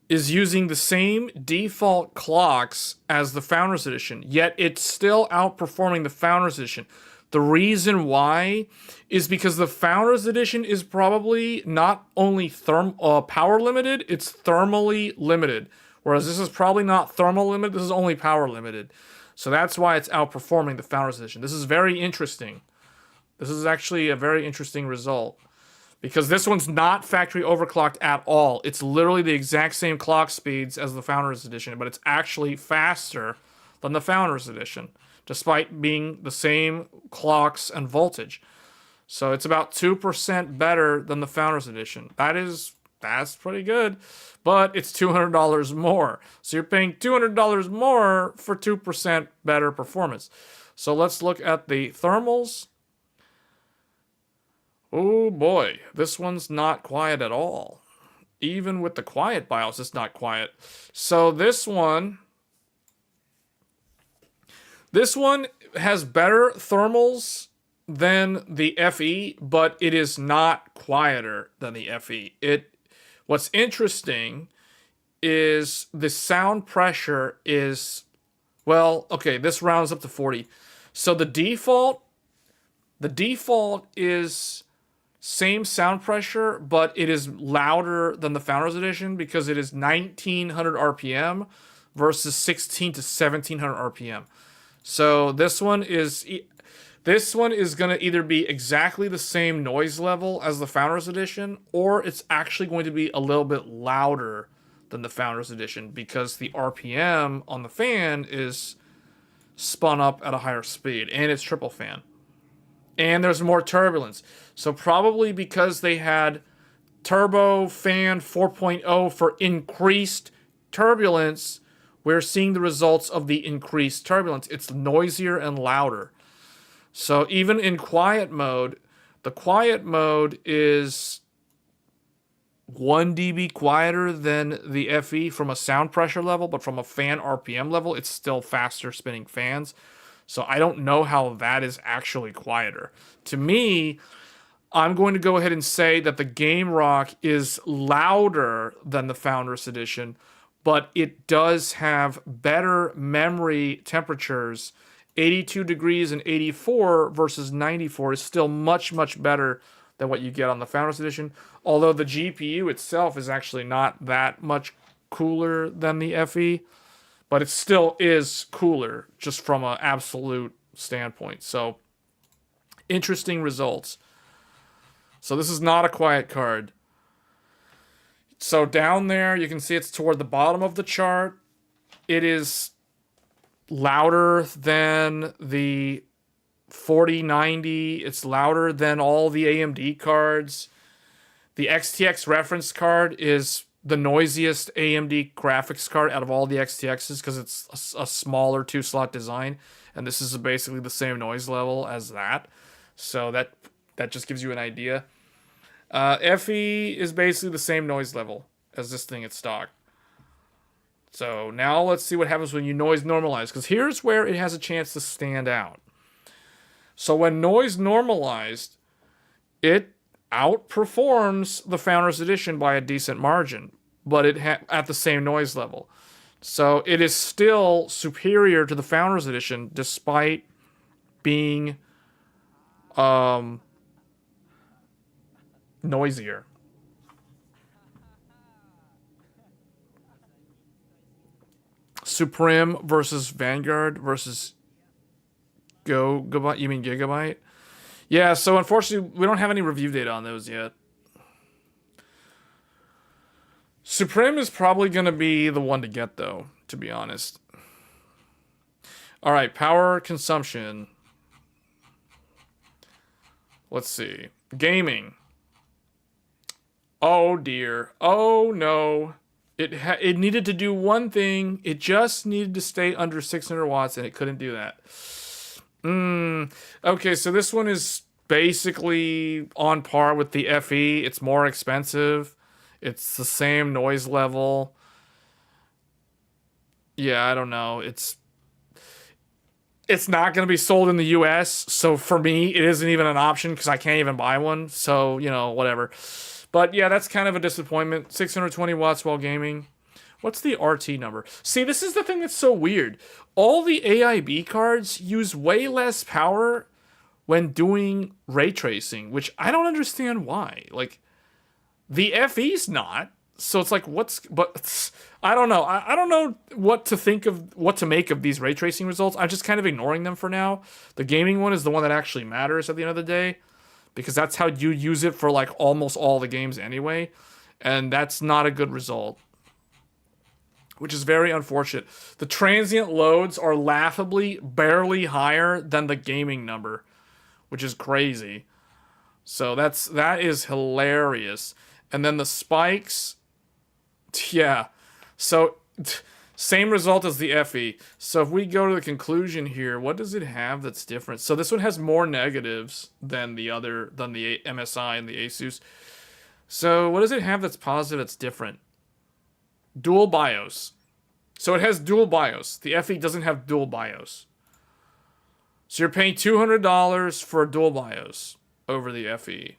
is using the same default clocks as the Founders Edition, yet it's still outperforming the Founders Edition. The reason why is because the Founders Edition is probably not only power limited, it's thermally limited. Whereas this is probably not thermal limited, this is only power limited. So that's why it's outperforming the Founders Edition. This is very interesting. This is actually a very interesting result. Because this one's not factory overclocked at all. It's literally the exact same clock speeds as the Founders Edition, but it's actually faster than the Founders Edition, despite being the same clocks and voltage. So it's about 2% better than the Founders Edition. That's pretty good, but it's $200 more. So you're paying $200 more for 2% better performance. So let's look at the thermals. Oh boy, this one's not quiet at all. Even with the quiet BIOS, it's not quiet. So this one has better thermals than the FE, but it is not quieter than the FE. What's interesting is the sound pressure is, well, okay, this rounds up to 40. So the default is same sound pressure, but it is louder than the Founders Edition because it is 1900 RPM versus 16 to 1700 RPM. So this one is going to either be exactly the same noise level as the Founders Edition, or it's actually going to be a little bit louder than the Founders Edition because the RPM on the fan is spun up at a higher speed, and it's triple fan. And there's more turbulence. So probably because they had Turbo Fan 4.0 for increased turbulence, we're seeing the results of the increased turbulence. It's noisier and louder. So even in quiet mode, the quiet mode is 1 dB quieter than the FE from a sound pressure level, but from a fan RPM level, it's still faster spinning fans. So I don't know how that is actually quieter. To me, I'm going to go ahead and say that the GameRock is louder than the Founders Edition, but it does have better memory temperatures. 82 degrees and 84 versus 94 is still much, much better than what you get on the Founders Edition. Although the GPU itself is actually not that much cooler than the FE, but it still is cooler just from an absolute standpoint. So, interesting results. So this is not a quiet card. So down there, you can see it's toward the bottom of the chart. It is louder than the 4090. It's louder than all the AMD cards. The XTX reference card is the noisiest AMD graphics card out of all the XTXs because it's a smaller 2-slot design. And this is basically the same noise level as that. So that just gives you an idea. FE is basically the same noise level as this thing at stock. So now let's see what happens when you noise normalize, because here's where it has a chance to stand out. So when noise normalized, it outperforms the Founders Edition by a decent margin, but it at the same noise level. So it is still superior to the Founders Edition despite being noisier. Supreme versus Vanguard versus Gigabyte. You mean Gigabyte? Yeah, so unfortunately, we don't have any review data on those yet. Supreme is probably going to be the one to get, though, to be honest. All right, power consumption. Let's see. Gaming. Oh, dear. Oh, no. It needed to do one thing. It just needed to stay under 600 watts, and it couldn't do that. Okay, so this one is basically on par with the FE. It's more expensive. It's the same noise level. Yeah, I don't know. It's not going to be sold in the US, so for me, it isn't even an option because I can't even buy one. So, you know, whatever. But yeah, that's kind of a disappointment. 620 watts while gaming. What's the RT number? See, this is the thing that's so weird. All the AIB cards use way less power when doing ray tracing, which I don't understand why. Like, the FE's not. So it's like, I don't know. I don't know what to make of these ray tracing results. I'm just kind of ignoring them for now. The gaming one is the one that actually matters at the end of the day, because that's how you use it for like almost all the games anyway. And that's not a good result, which is very unfortunate. The transient loads are laughably barely higher than the gaming number, which is crazy. So that is hilarious. And then the spikes, yeah. So same result as the FE. So if we go to the conclusion here, what does it have that's different? So this one has more negatives than the MSI and the Asus. So what does it have that's positive that's different? Dual BIOS. So it has dual BIOS. The FE doesn't have dual BIOS. So you're paying $200 for a dual BIOS over the FE.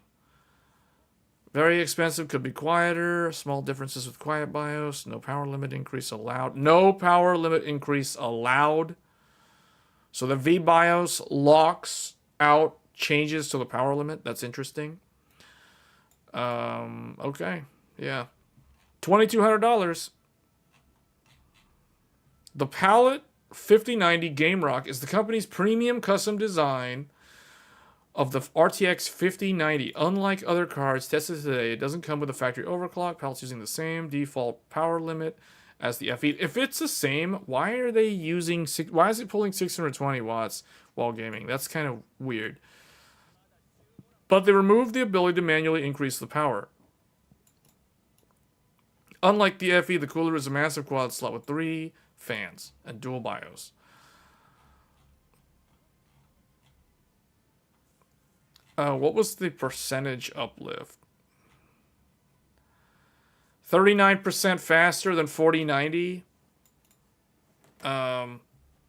Very expensive, could be quieter. Small differences with quiet BIOS. No power limit increase allowed. No power limit increase allowed. So the VBIOS locks out changes to the power limit. That's interesting. Okay. Yeah. $2,200. The Palit 5090 GameRock is the company's premium custom design of the RTX 5090. Unlike other cards tested today, it doesn't come with a factory overclock. Palit's using the same default power limit as the FE. If it's the same, why are they using... Why is it pulling 620 watts while gaming? That's kind of weird. But they removed the ability to manually increase the power. Unlike the FE, the cooler is a massive quad slot with 3 fans and dual BIOS. What was the percentage uplift? 39% faster than 4090.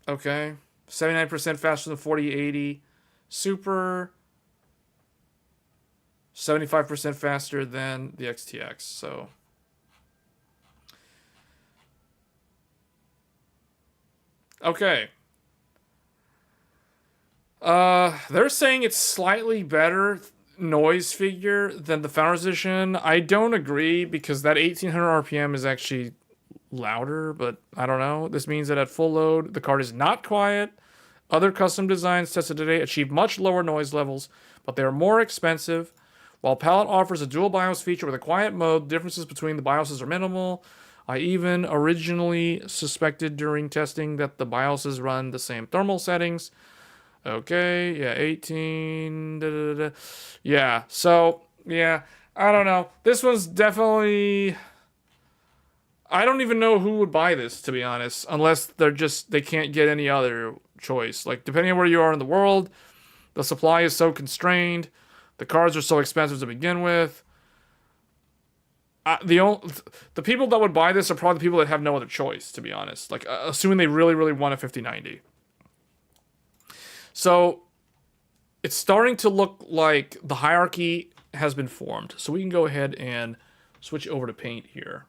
Okay. 79% faster than 4080. Super. 75% faster than the XTX. So. Okay. They're saying it's slightly better noise figure than the Founders Edition. I don't agree because that 1800 RPM is actually louder, but I don't know. This means that at full load, the card is not quiet. Other custom designs tested today achieve much lower noise levels, but they are more expensive. While Palit offers a dual BIOS feature with a quiet mode, differences between the BIOSes are minimal. I even originally suspected during testing that the BIOSes run the same thermal settings. Okay, yeah, 18. Da, da, da. Yeah, so, yeah, I don't know. This one's definitely... I don't even know who would buy this, to be honest, unless they can't get any other choice. Like, depending on where you are in the world, the supply is so constrained, the cards are so expensive to begin with. The people that would buy this are probably the people that have no other choice, to be honest. Like, assuming they really, really want a 5090. So, it's starting to look like the hierarchy has been formed. So we can go ahead and switch over to Paint here.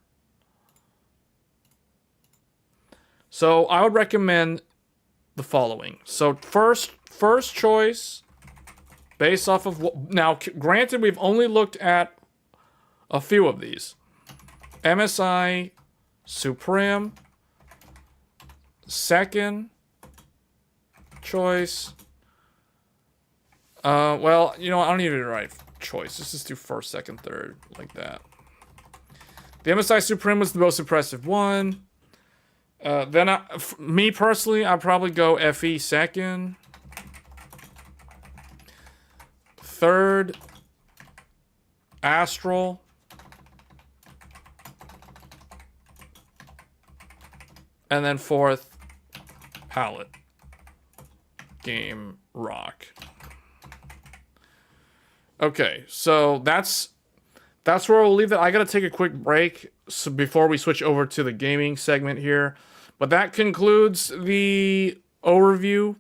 So I would recommend the following. So first choice, based off of what... Now, granted, we've only looked at a few of these. MSI Suprim. Second choice. Well, you know, I don't need to write choice. Let's just do first, second, third, like that. The MSI Suprim was the most impressive one. Then, me personally, I'd probably go FE second. Third, Astral. And then fourth, Palit GameRock. Okay, so that's where we'll leave it. I gotta take a quick break before we switch over to the gaming segment here. But that concludes the overview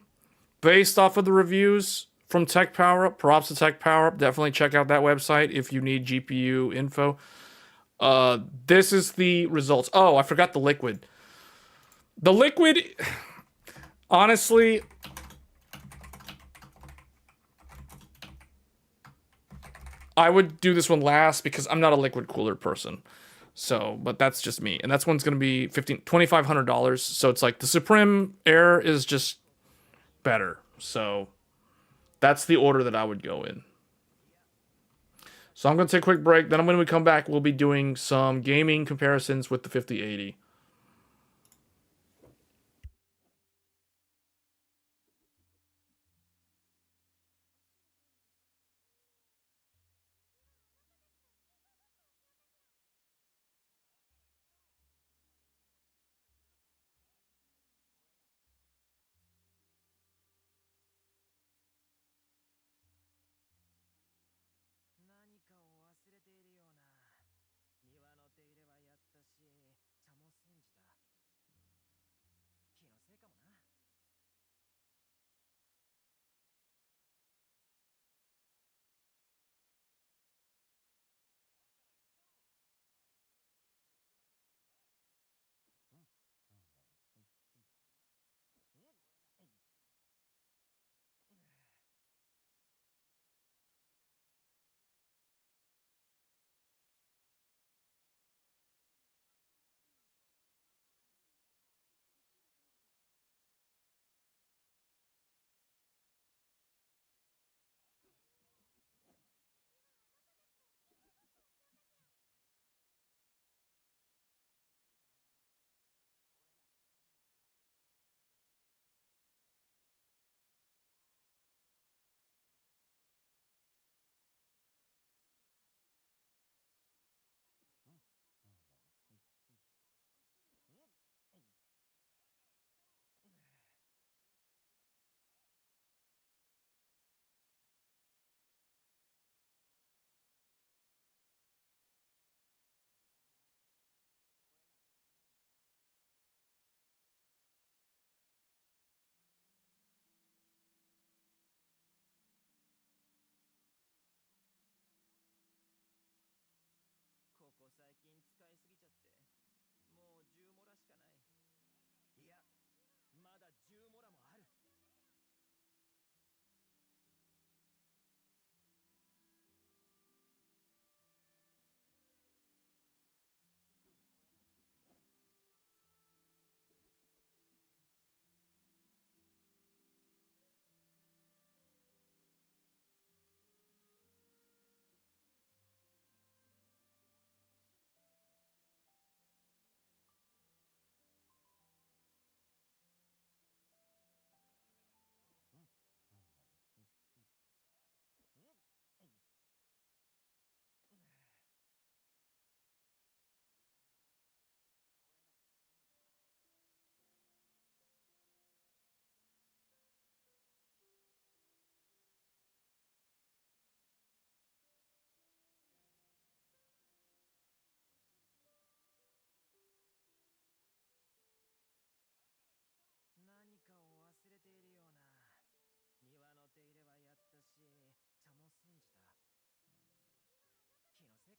based off of the reviews from Techpowerup. Props to Techpowerup. Definitely check out that website if you need GPU info. This is the results. Oh, I forgot the Liquid. The Liquid, honestly, I would do this one last because I'm not a liquid cooler person. So, but that's just me. And that's one's going to be $2,500. So it's like the Supreme Air is just better. So that's the order that I would go in. So I'm going to take a quick break. Then when we come back, we'll be doing some gaming comparisons with the 5080.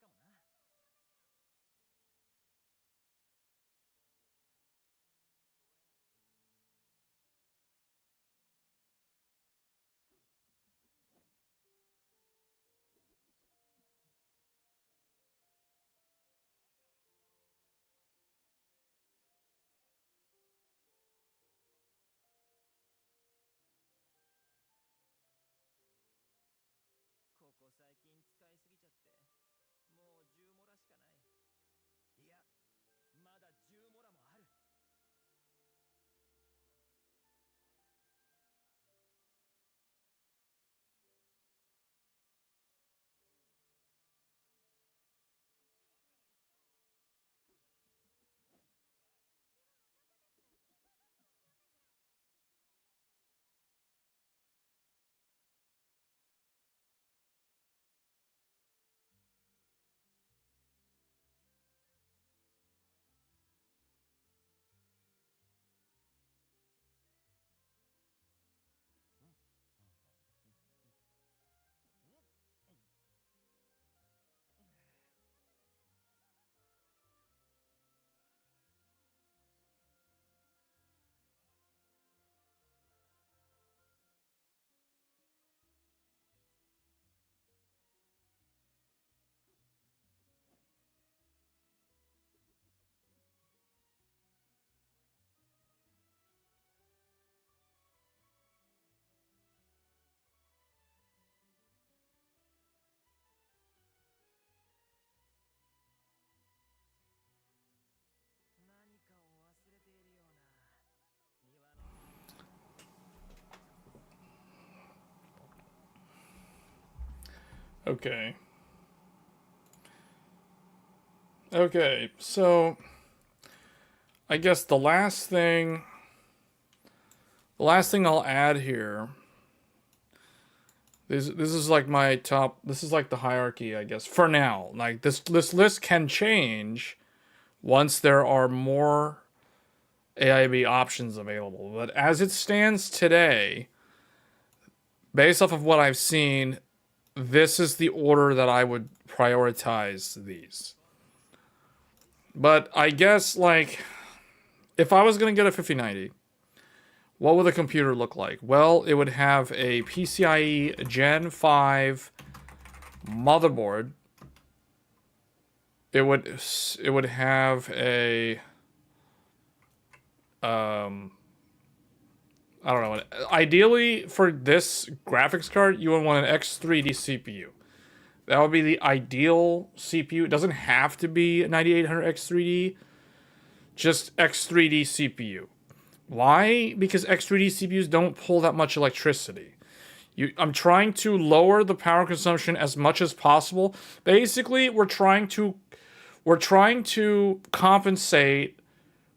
れかもな。ここ最近使いすぎちゃって、もう10モラしかない。いや、まだ10モラもある。何かを忘れているような。庭の Okay. Okay, so I guess the last thing I'll add here. This is like my top. This is like the hierarchy, I guess, for now. Like this list can change once there are more AIB options available. But as it stands today, based off of what I've seen, this is the order that I would prioritize these. But I guess, like, if I was going to get a 5090, what would the computer look like? Well, it would have a PCIe Gen 5 motherboard. It would have a I don't know. Ideally, for this graphics card, you would want an X3D CPU. That would be the ideal CPU. It doesn't have to be a 9800 X3D. Just X3D CPU. Why? Because X3D CPUs don't pull that much electricity. I'm trying to lower the power consumption as much as possible. Basically, we're trying to compensate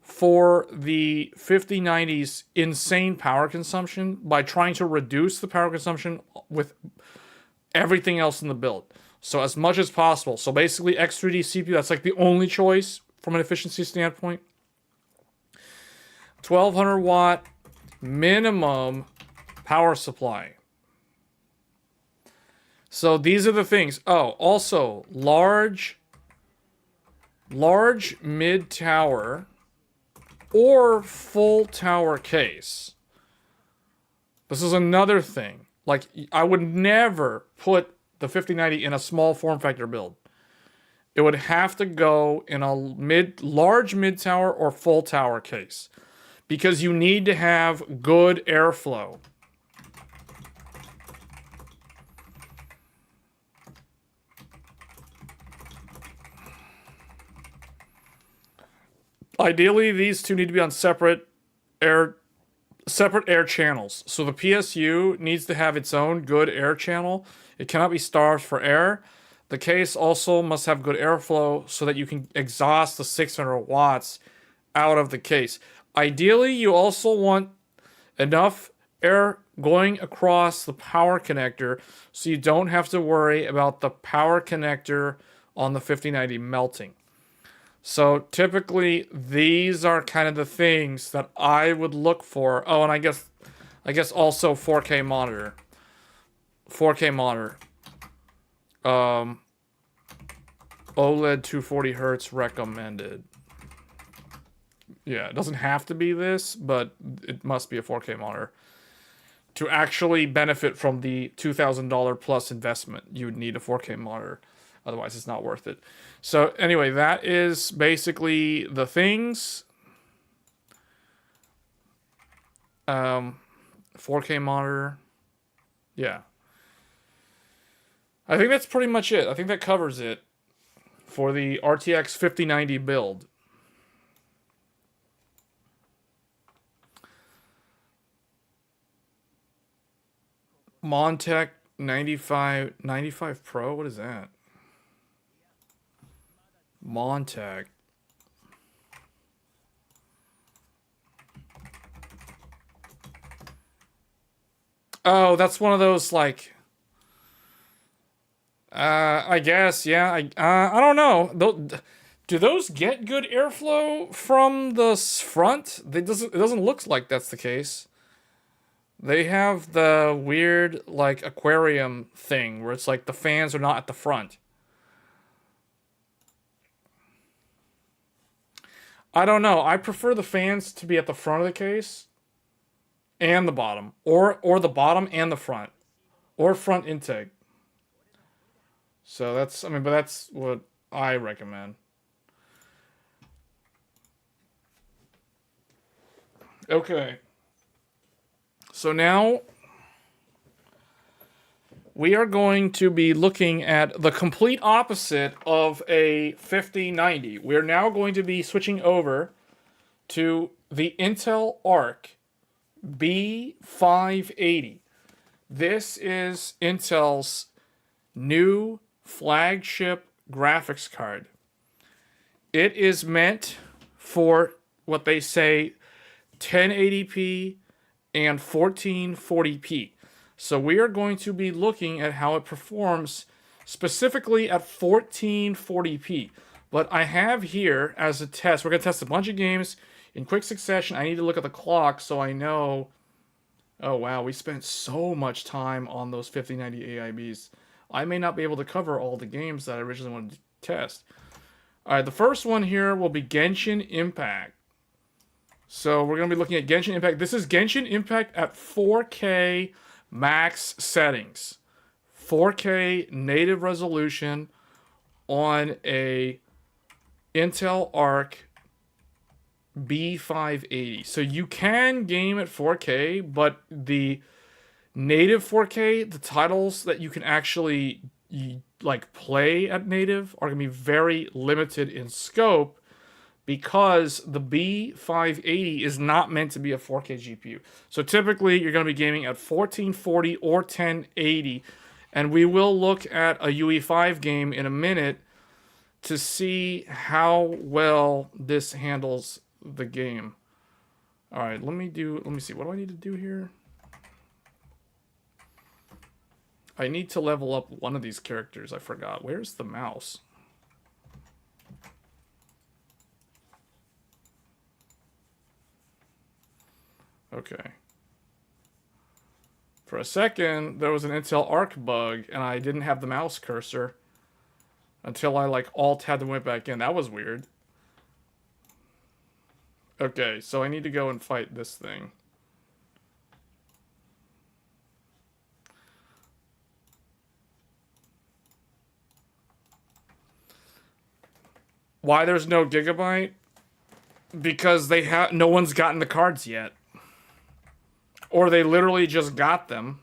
for the 5090's insane power consumption by trying to reduce the power consumption with everything else in the build. So as much as possible. So basically X3D CPU, that's like the only choice from an efficiency standpoint. 1200 watt minimum power supply. So these are the things. Oh, also large mid tower or full tower case. This is another thing. Like, I would never put the 5090 in a small form factor build. It would have to go in a large mid tower or full tower case, because you need to have good airflow. Ideally, these two need to be on separate air channels. So the PSU needs to have its own good air channel. It cannot be starved for air. The case also must have good airflow so that you can exhaust the 600 watts out of the case. Ideally, you also want enough air going across the power connector so you don't have to worry about the power connector on the 5090 melting. So typically, these are kind of the things that I would look for. Oh, and I guess also 4K monitor. 4K monitor. OLED 240 hertz recommended. Yeah, it doesn't have to be this, but it must be a 4K monitor. To actually benefit from the $2,000 plus investment, you would need a 4K monitor. Otherwise, it's not worth it. So anyway, that is basically the things. 4K monitor. Yeah. I think that's pretty much it. I think that covers it for the RTX 5090 build. Montech 95 Pro? What is that? Montech. Oh, that's one of those, like... I guess, yeah. I don't know. Do those get good airflow from the front? It doesn't look like that's the case. They have the weird, like, aquarium thing where it's like the fans are not at the front. I don't know. I prefer the fans to be at the front of the case and the bottom, or the bottom and the front, or front intake. So that's, I mean, but that's what I recommend. Okay. So now we are going to be looking at the complete opposite of a 5090. We're now going to be switching over to the Intel ARC B580. This is Intel's new flagship graphics card. It is meant for what they say 1080p and 1440p. So we are going to be looking at how it performs specifically at 1440p. But I have here as a test, we're going to test a bunch of games in quick succession. I need to look at the clock so I know. Oh wow, we spent so much time on those 5090 AIBs. I may not be able to cover all the games that I originally wanted to test. Alright, the first one here will be Genshin Impact. So we're going to be looking at Genshin Impact. This is Genshin Impact at 4K max settings. 4K native resolution on a Intel ARC B580. So you can game at 4K, but the native 4K, the titles that you can actually like play at native are going to be very limited in scope, because the B580 is not meant to be a 4K GPU. So typically, you're going to be gaming at 1440 or 1080. And we will look at a UE5 game in a minute to see how well this handles the game. All right, let me see. What do I need to do here? I need to level up one of these characters. I forgot. Where's the mouse? Okay. For a second, there was an Intel ARC bug, and I didn't have the mouse cursor until I, like, alt-tabbed and went back in. That was weird. Okay, so I need to go and fight this thing. Why there's no Gigabyte? Because no one's gotten the cards yet. Or they literally just got them.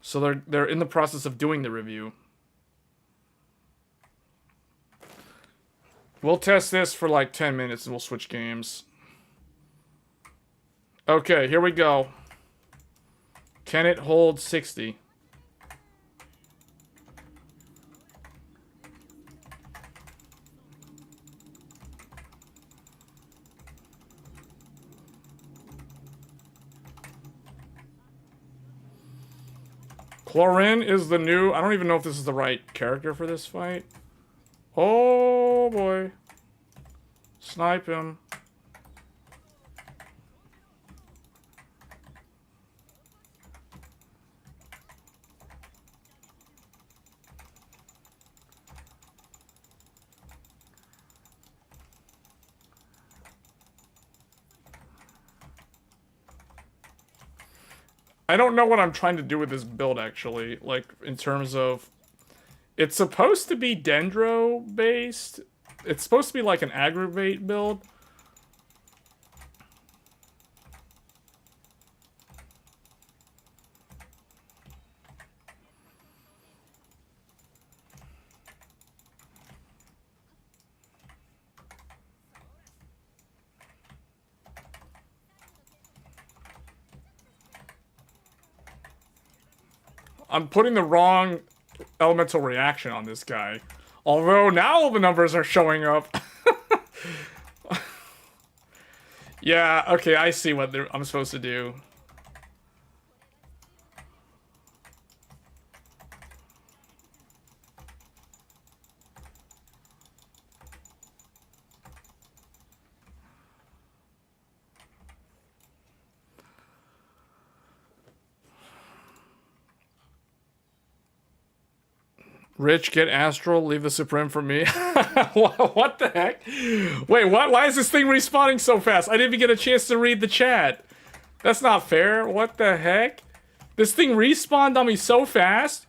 So they're in the process of doing the review. We'll test this for like 10 minutes and we'll switch games. Okay, here we go. Can it hold 60? Chlorine is the new... I don't even know if this is the right character for this fight. Oh, boy. Snipe him. I don't know what I'm trying to do with this build, actually. Like, in terms of... It's supposed to be Dendro-based. It's supposed to be like an aggravate build. I'm putting the wrong elemental reaction on this guy. Although now all the numbers are showing up. Yeah, okay, I see what I'm supposed to do. Rich, get Astral, leave the Suprim for me. What the heck? Wait, what? Why is this thing respawning so fast? I didn't even get a chance to read the chat. That's not fair. What the heck? This thing respawned on me so fast?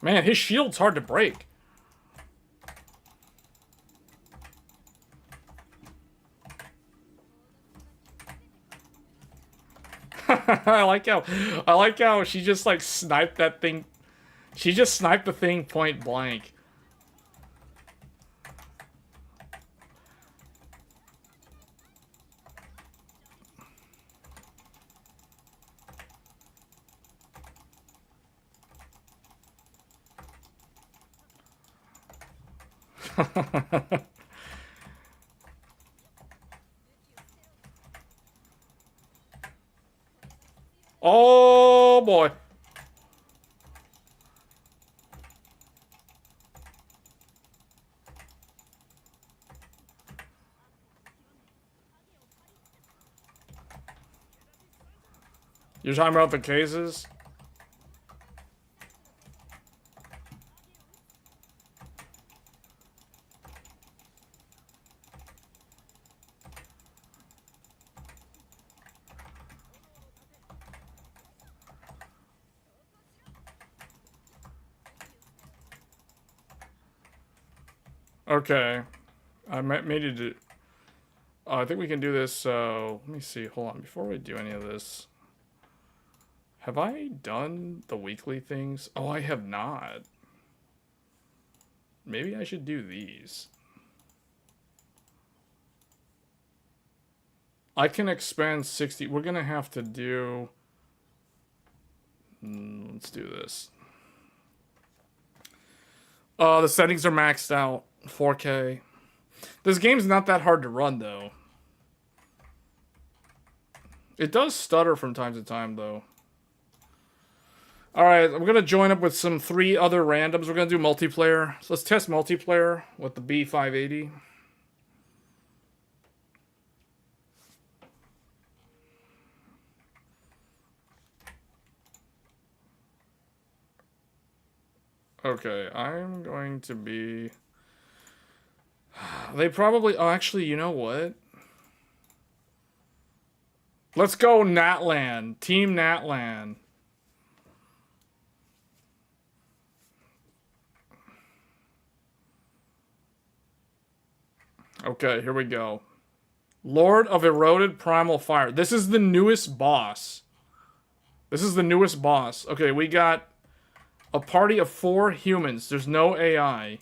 Man, his shield's hard to break. I like how she just like sniped that thing. She just sniped the thing point blank. Oh boy. You're talking about the cases? Okay. I made it do... I think we can do this, so... Let me see, hold on. Before we do any of this... Have I done the weekly things? Oh, I have not. Maybe I should do these. I can expand 60... We're gonna have to do... Let's do this. The settings are maxed out. 4K. This game's not that hard to run, though. It does stutter from time to time, though. Alright, I'm gonna join up with some 3 other randoms. We're gonna do multiplayer. So let's test multiplayer with the B580. Okay, I'm going to be... They probably... Oh, actually, you know what? Let's go Natlan. Team Natlan. Okay, here we go. Lord of Eroded Primal Fire. This is the newest boss. This is the newest boss. Okay, we got a party of 4 humans. There's no AI.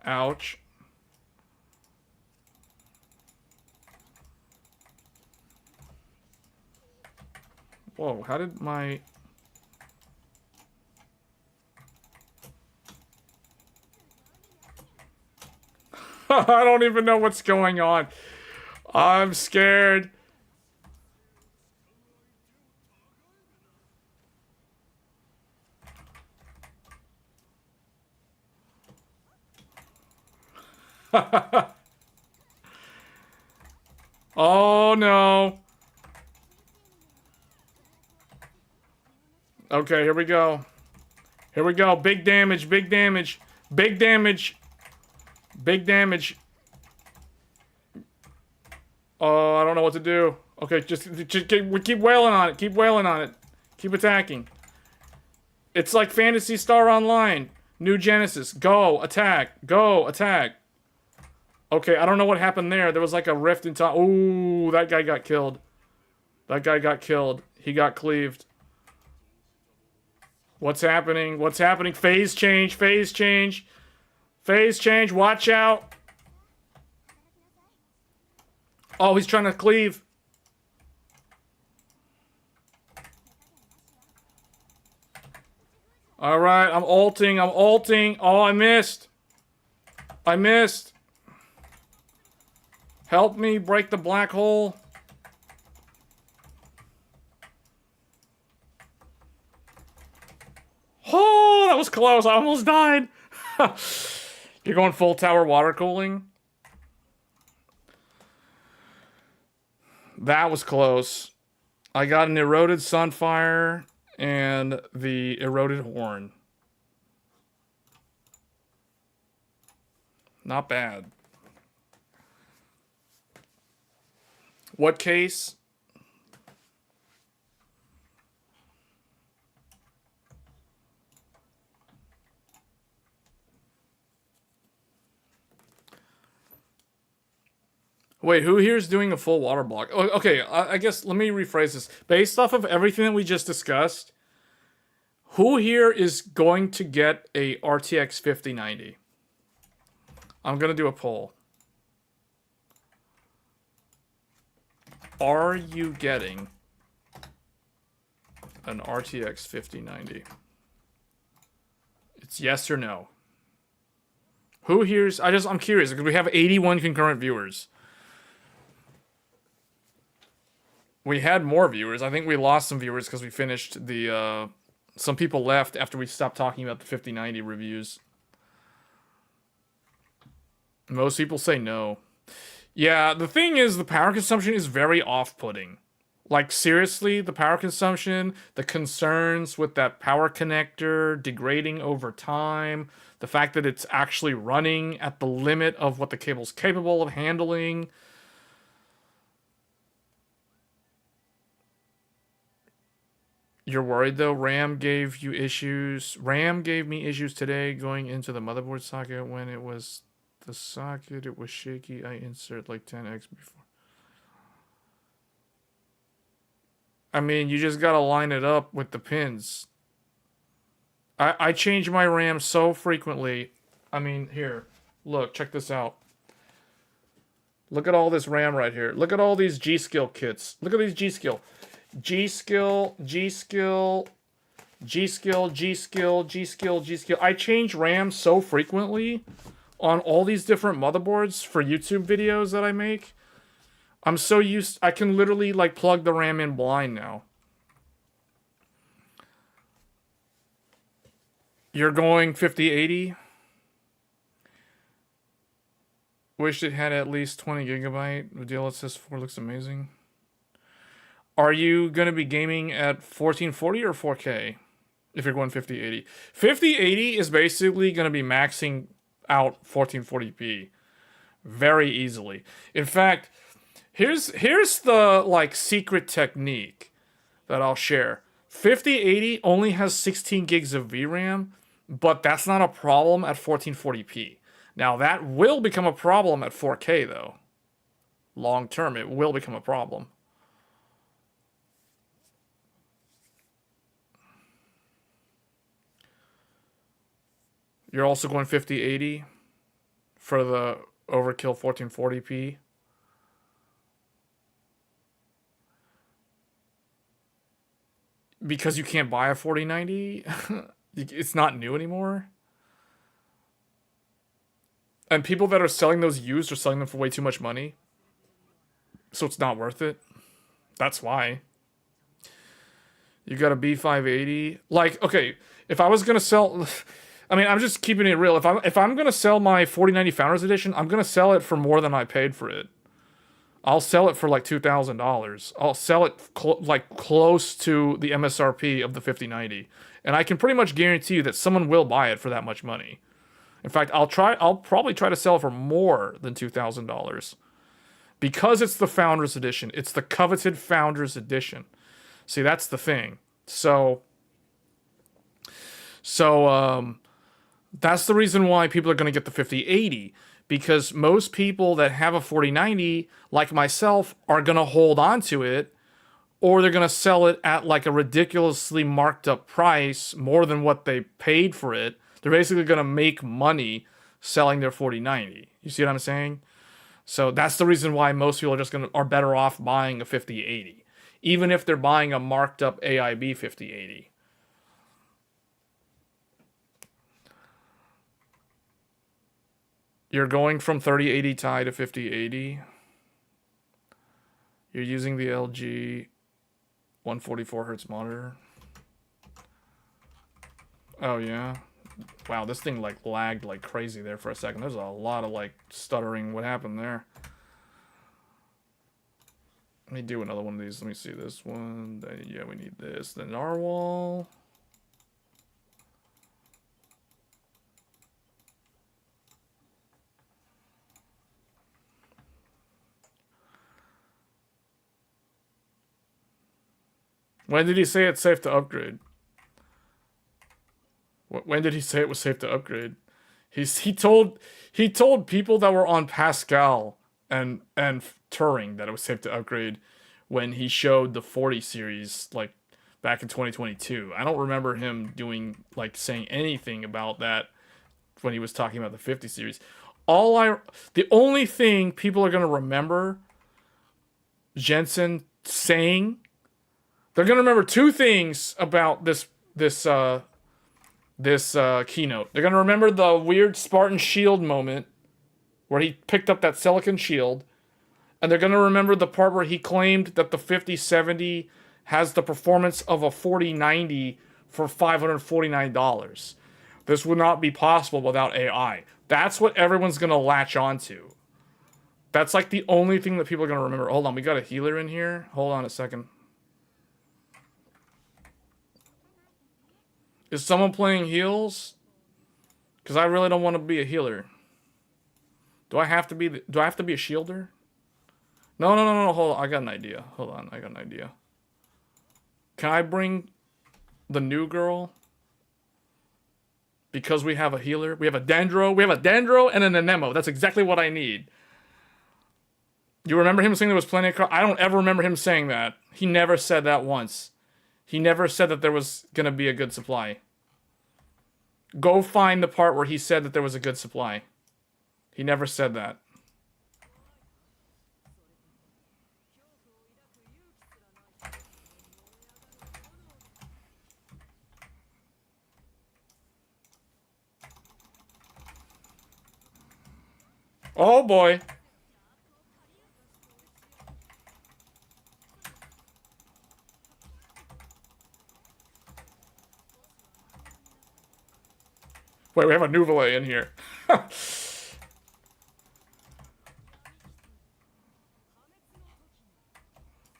Ouch. Whoa, how did my... I don't even know what's going on. I'm scared. Oh no. Okay, here we go. Here we go. Big damage, big damage, big damage, big damage. Oh, I don't know what to do. Okay, just keep wailing on it. Keep wailing on it. Keep attacking. It's like Phantasy Star Online. New Genesis. Go, attack. Go, attack. Okay, I don't know what happened there. There was like a rift in time. Ooh, that guy got killed. That guy got killed. He got cleaved. What's happening? What's happening? Phase change. Phase change. Phase change. Watch out. Oh, he's trying to cleave. Alright, I'm ulting. I'm ulting. Oh, I missed. I missed. Help me break the black hole. Oh, that was close. I almost died. You're going full tower water cooling? That was close. I got an eroded sunfire and the eroded horn. Not bad. What case? Wait, who here is doing a full water block? Oh, okay, I guess let me rephrase this. Based off of everything that we just discussed, who here is going to get a RTX 5090? I'm going to do a poll. Are you getting an RTX 5090? It's yes or no. Who here's... I'm curious, because we have 81 concurrent viewers. We had more viewers. I think we lost some viewers because we finished the... some people left after we stopped talking about the 5090 reviews. Most people say no. Yeah, the thing is, the power consumption is very off-putting. Like, seriously, the power consumption, the concerns with that power connector degrading over time, the fact that it's actually running at the limit of what the cable's capable of handling. You're worried, though? RAM gave you issues. RAM gave me issues today going into the motherboard socket when it was... the socket, it was shaky. I insert like 10x before. I mean, you just gotta line it up with the pins. I change my RAM so frequently. I mean, here. Look, check this out. Look at all this RAM right here. Look at all these G-Skill kits. Look at these G-Skill. G-Skill, G-Skill, G-Skill, G-Skill, G-Skill, G-Skill. I change RAM so frequently on all these different motherboards for YouTube videos that I make. I'm so used... I can literally, like, plug the RAM in blind now. You're going 5080? Wish it had at least 20 gigabyte. The DLSS 4 looks amazing. Are you going to be gaming at 1440 or 4K? If you're going 5080. 5080 is basically going to be maxing out 1440p very easily. In fact, here's the like secret technique that I'll share. 5080 only has 16 gigs of VRAM, but that's not a problem at 1440p. Now that will become a problem at 4K though. Long term, it will become a problem. You're also going 5080 for the overkill 1440p. Because you can't buy a 4090? It's not new anymore? And people that are selling those used are selling them for way too much money. So it's not worth it. That's why. You got a B580. Like, okay, if I was going to sell... I mean, I'm just keeping it real. If I'm gonna sell my 4090 Founders Edition, I'm gonna sell it for more than I paid for it. I'll sell it for like $2,000. I'll sell it like close to the MSRP of the 5090, and I can pretty much guarantee you that someone will buy it for that much money. In fact, I'll probably try to sell it for more than $2,000. Because it's the Founders Edition. It's the coveted Founders Edition. See, that's the thing. So that's the reason why people are going to get the 5080. Because most people that have a 4090, like myself, are going to hold on to it, or they're going to sell it at like a ridiculously marked up price, more than what they paid for it. They're basically going to make money selling their 4090. You see what I'm saying? So that's the reason why most people are better off buying a 5080, even if they're buying a marked up AIB 5080. You're going from 3080 Ti to 5080. You're using the LG 144 Hz monitor. Oh yeah. Wow, this thing like lagged like crazy there for a second. There's a lot of like stuttering. What happened there? Let me do another one of these. Let me see this one. Yeah, we need this. The narwhal. When did he say it's safe to upgrade? When did he say it was safe to upgrade? He told people that were on Pascal and Turing that it was safe to upgrade when he showed the 40 series like back in 2022. I don't remember him saying anything about that when he was talking about the 50 series. The only thing people are going to remember Jensen saying, they're going to remember two things about this keynote. They're going to remember the weird Spartan shield moment where he picked up that silicon shield. And they're going to remember the part where he claimed that the 5070 has the performance of a 4090 for $549. This would not be possible without AI. That's what everyone's going to latch onto. That's like the only thing that people are going to remember. Hold on, we got a healer in here. Hold on a second. Is someone playing heals? Because I really don't want to be a healer. Do I have to be a shielder? No. Hold on. I got an idea. Hold on. I got an idea. Can I bring the new girl? Because we have a healer. We have a Dendro. We have a Dendro and an Anemo. That's exactly what I need. You remember him saying there was plenty of I don't ever remember him saying that. He never said that once. He never said that there was going to be a good supply. Go find the part where he said that there was a good supply. He never said that. Oh boy. Wait, we have a Nuvole in here.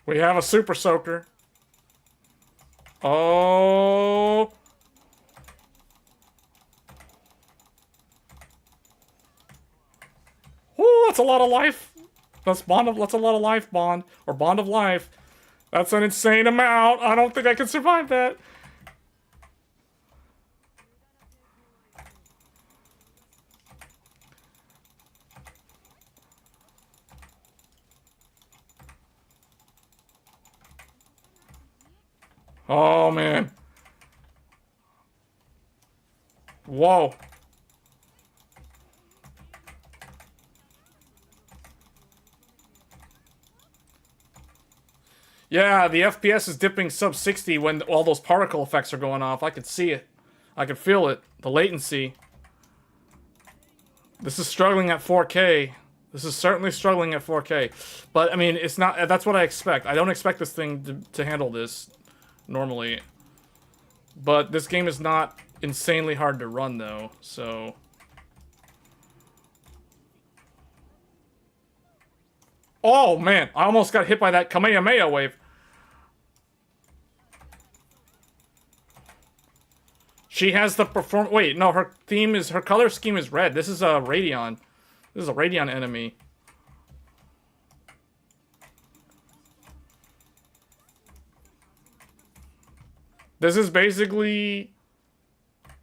We have a Super Soaker. Oh. Ooh, that's a lot of life. That's a lot of life, Bond. Or Bond of Life. That's an insane amount. I don't think I can survive that. Oh, man. Whoa. Yeah, the FPS is dipping sub 60 when all those particle effects are going off. I can see it. I can feel it. The latency. This is struggling at 4K. This is certainly struggling at 4K. But, I mean, it's not... That's what I expect. I don't expect this thing to handle this normally. But this game is not insanely hard to run, though, so... Oh, man! I almost got hit by that Kamehameha wave. She has the perform... Wait, no, her theme is... Her color scheme is red. This is a Radeon. This is a Radeon enemy. This is basically...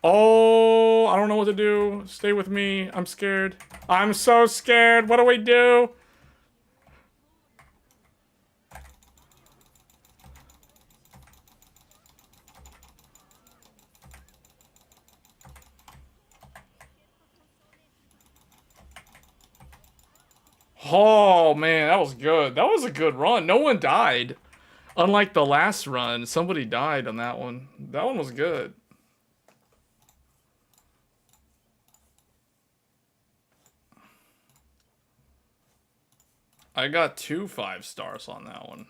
Oh, I don't know what to do. Stay with me. I'm scared. I'm so scared. What do we do? Oh, man, that was good. That was a good run. No one died. Unlike the last run, somebody died on that one. That one was good. I got 2 5 stars on that one.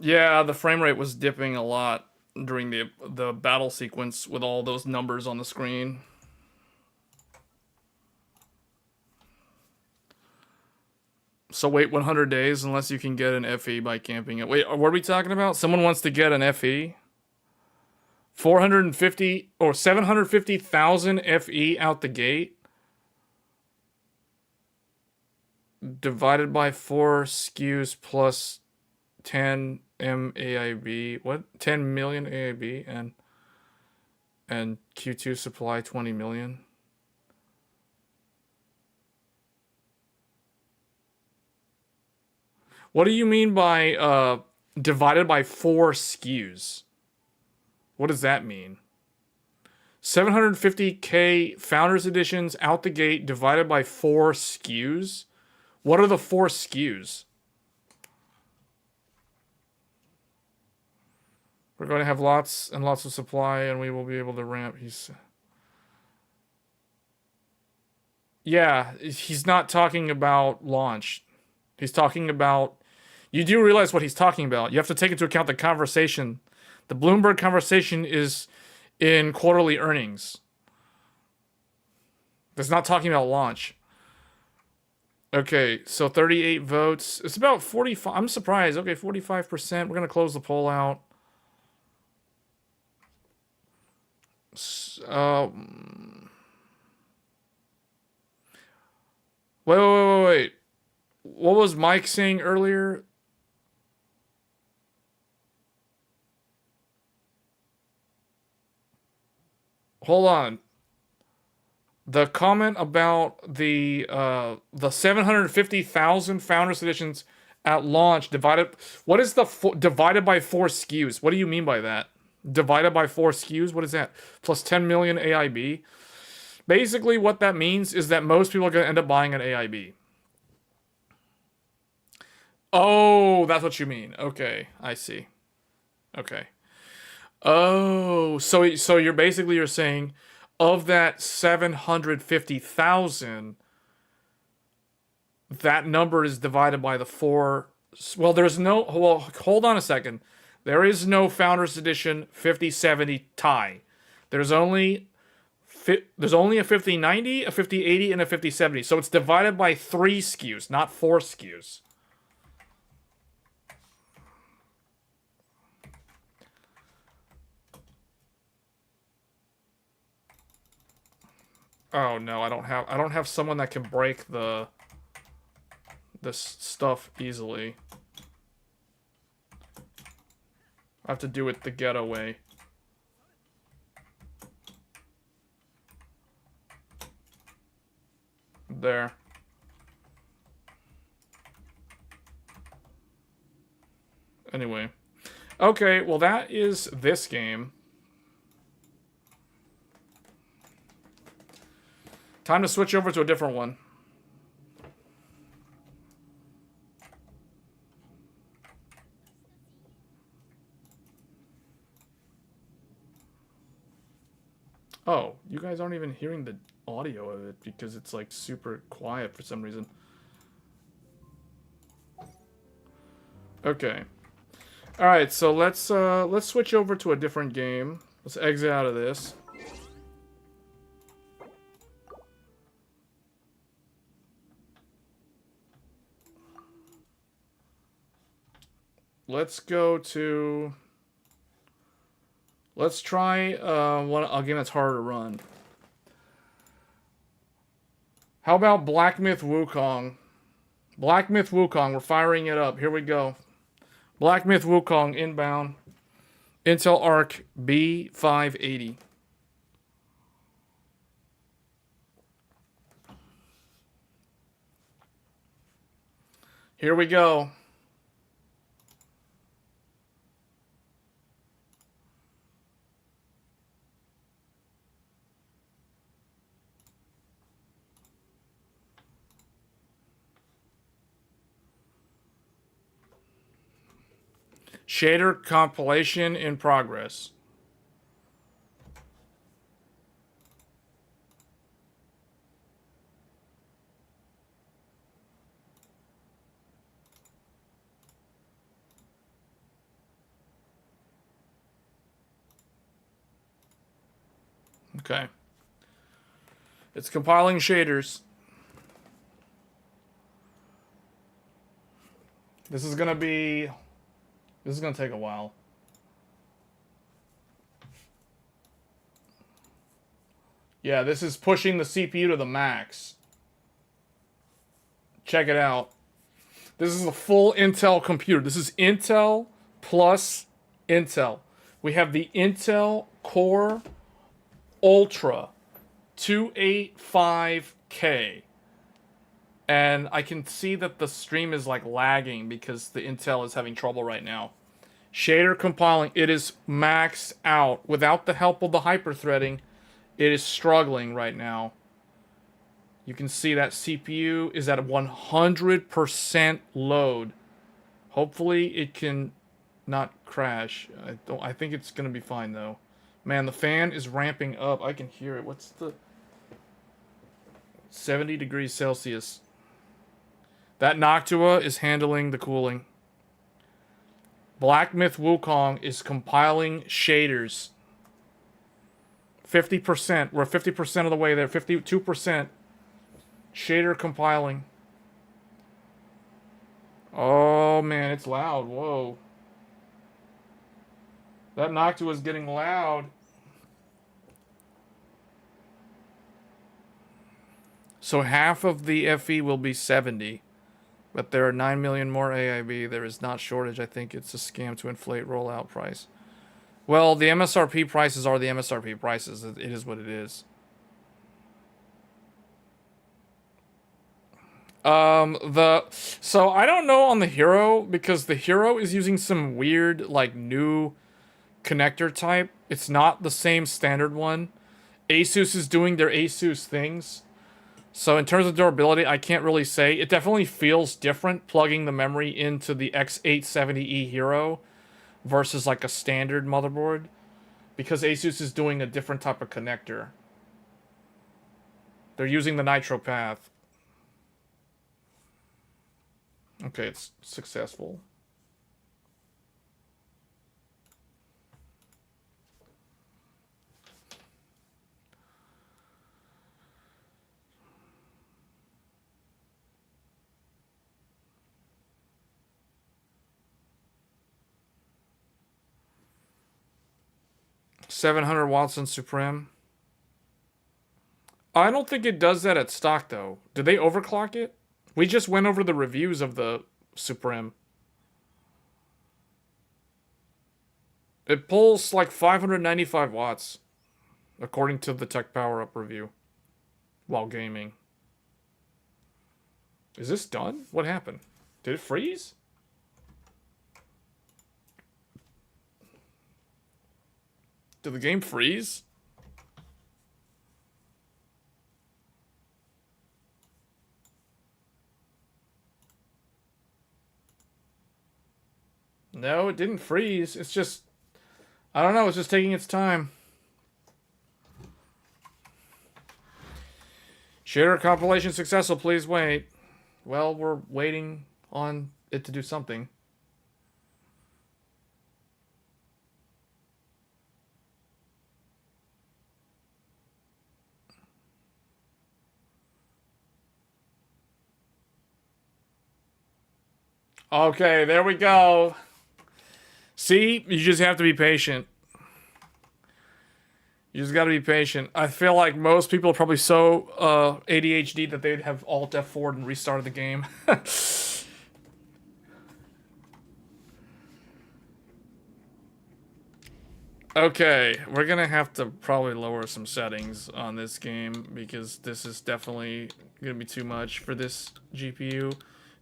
Yeah, the frame rate was dipping a lot during the battle sequence with all those numbers on the screen. So wait 100 days unless you can get an FE by camping it. Wait, what are we talking about? Someone wants to get an FE? 450 or 750,000 FE out the gate? Divided by 4 SKUs plus 10 AIB. What? 10 million AIB and Q2 supply 20 million. What do you mean by divided by 4 SKUs? What does that mean? 750k Founders Editions out the gate divided by 4 SKUs? What are the 4 SKUs? We're going to have lots and lots of supply and we will be able to ramp. Yeah, he's not talking about launch. He's talking about... You do realize what he's talking about. You have to take into account the conversation. The Bloomberg conversation is in quarterly earnings. It's not talking about launch. Okay, so 38 votes. It's about 45. I'm surprised. Okay, 45%. We're going to close the poll out. Wait. What was Mike saying earlier? Hold on. The comment about the 750,000 Founders Editions at launch divided... What is the divided by 4 SKUs? What do you mean by that? Divided by 4 SKUs? What is that? Plus 10 million AIB? Basically, what that means is that most people are going to end up buying an AIB. Oh, that's what you mean. Okay, I see. Okay. Oh, so you're saying of that 750,000, that number is divided by the 4. Well, hold on a second. There is no Founders Edition 5070 tie. There's only a 5090, a 5080, and a 5070. So it's divided by 3 SKUs, not 4 SKUs. Oh no, I don't have someone that can break this stuff easily. I have to do it the ghetto way. There. Anyway. Okay, well that is this game. Time to switch over to a different one. Oh, you guys aren't even hearing the audio of it because it's like super quiet for some reason. Okay. All right, so let's switch over to a different game. Let's exit out of this. Let's go to... Let's try a game that's harder to run. How about Black Myth Wukong? Black Myth Wukong, we're firing it up. Here we go. Black Myth Wukong inbound. Intel ARC B580. Here we go. Shader compilation in progress. Okay. It's compiling shaders. This is going to take a while. Yeah, this is pushing the CPU to the max. Check it out. This is a full Intel computer. This is Intel plus Intel. We have the Intel Core Ultra 285K. And I can see that the stream is like lagging because the Intel is having trouble right now. Shader compiling. It is maxed out. Without the help of the hyperthreading, it is struggling right now. You can see that CPU is at 100% load. Hopefully it can not crash. I think it's going to be fine though. Man, the fan is ramping up. I can hear it. What's the 70 degrees Celsius. That Noctua is handling the cooling. Black Myth Wukong is compiling shaders. 50%. We're 50% of the way there. 52%. Shader compiling. Oh, man, it's loud. Whoa. That Noctua is getting loud. So half of the FE will be 70. But there are 9 million more AIB. There is not shortage. I think it's a scam to inflate rollout price. Well, the MSRP prices are the MSRP prices. It is what it is. So I don't know on the Hero, because the Hero is using some weird, like, new connector type. It's not the same standard one. Asus is doing their Asus things. So in terms of durability, I can't really say. It definitely feels different plugging the memory into the X870E Hero versus like a standard motherboard, because Asus is doing a different type of connector. They're using the Nitro path. Okay, it's successful. $700 watts on Supreme. I don't think it does that at stock, though. Did they overclock it? We just went over the reviews of the Supreme. It pulls like 595 watts, according to the Techpowerup review, while gaming. Is this done? What happened? Did it freeze? Did the game freeze? No, it didn't freeze. It's just, I don't know, it's just taking its time. Shader compilation successful, please wait. Well, we're waiting on it to do something. Okay, there we go. See, you just have to be patient. You just gotta be patient. I feel like most people are probably so ADHD that they'd have Alt F4 and restarted the game. Okay, we're gonna have to probably lower some settings on this game because this is definitely gonna be too much for this GPU.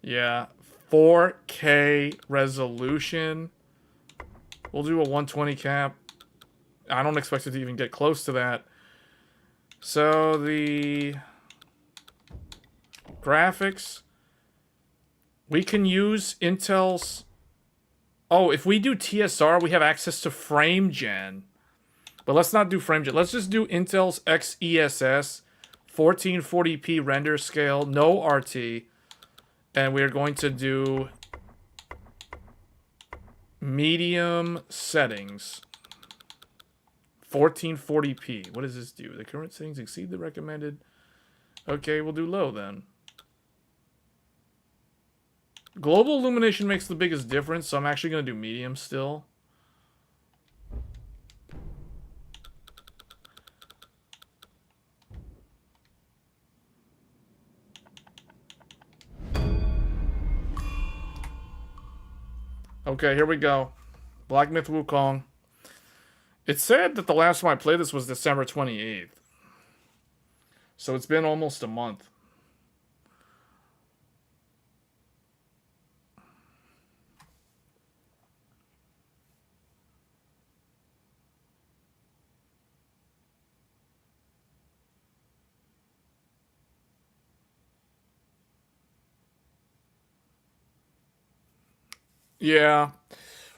Yeah, 4K resolution. We'll do a 120 cap. I don't expect it to even get close to that. So the graphics, we can use Intel's... Oh, if we do TSR, we have access to frame gen. But let's not do frame gen. Let's just do Intel's XESS 1440p render scale, no RT. And we're going to do medium settings. 1440p. What does this do? The current settings exceed the recommended. Okay, we'll do low then. Global illumination makes the biggest difference, so I'm actually going to do medium still. Okay, here we go. Black Myth Wukong. It said that the last time I played this was December 28th. So it's been almost a month. Yeah.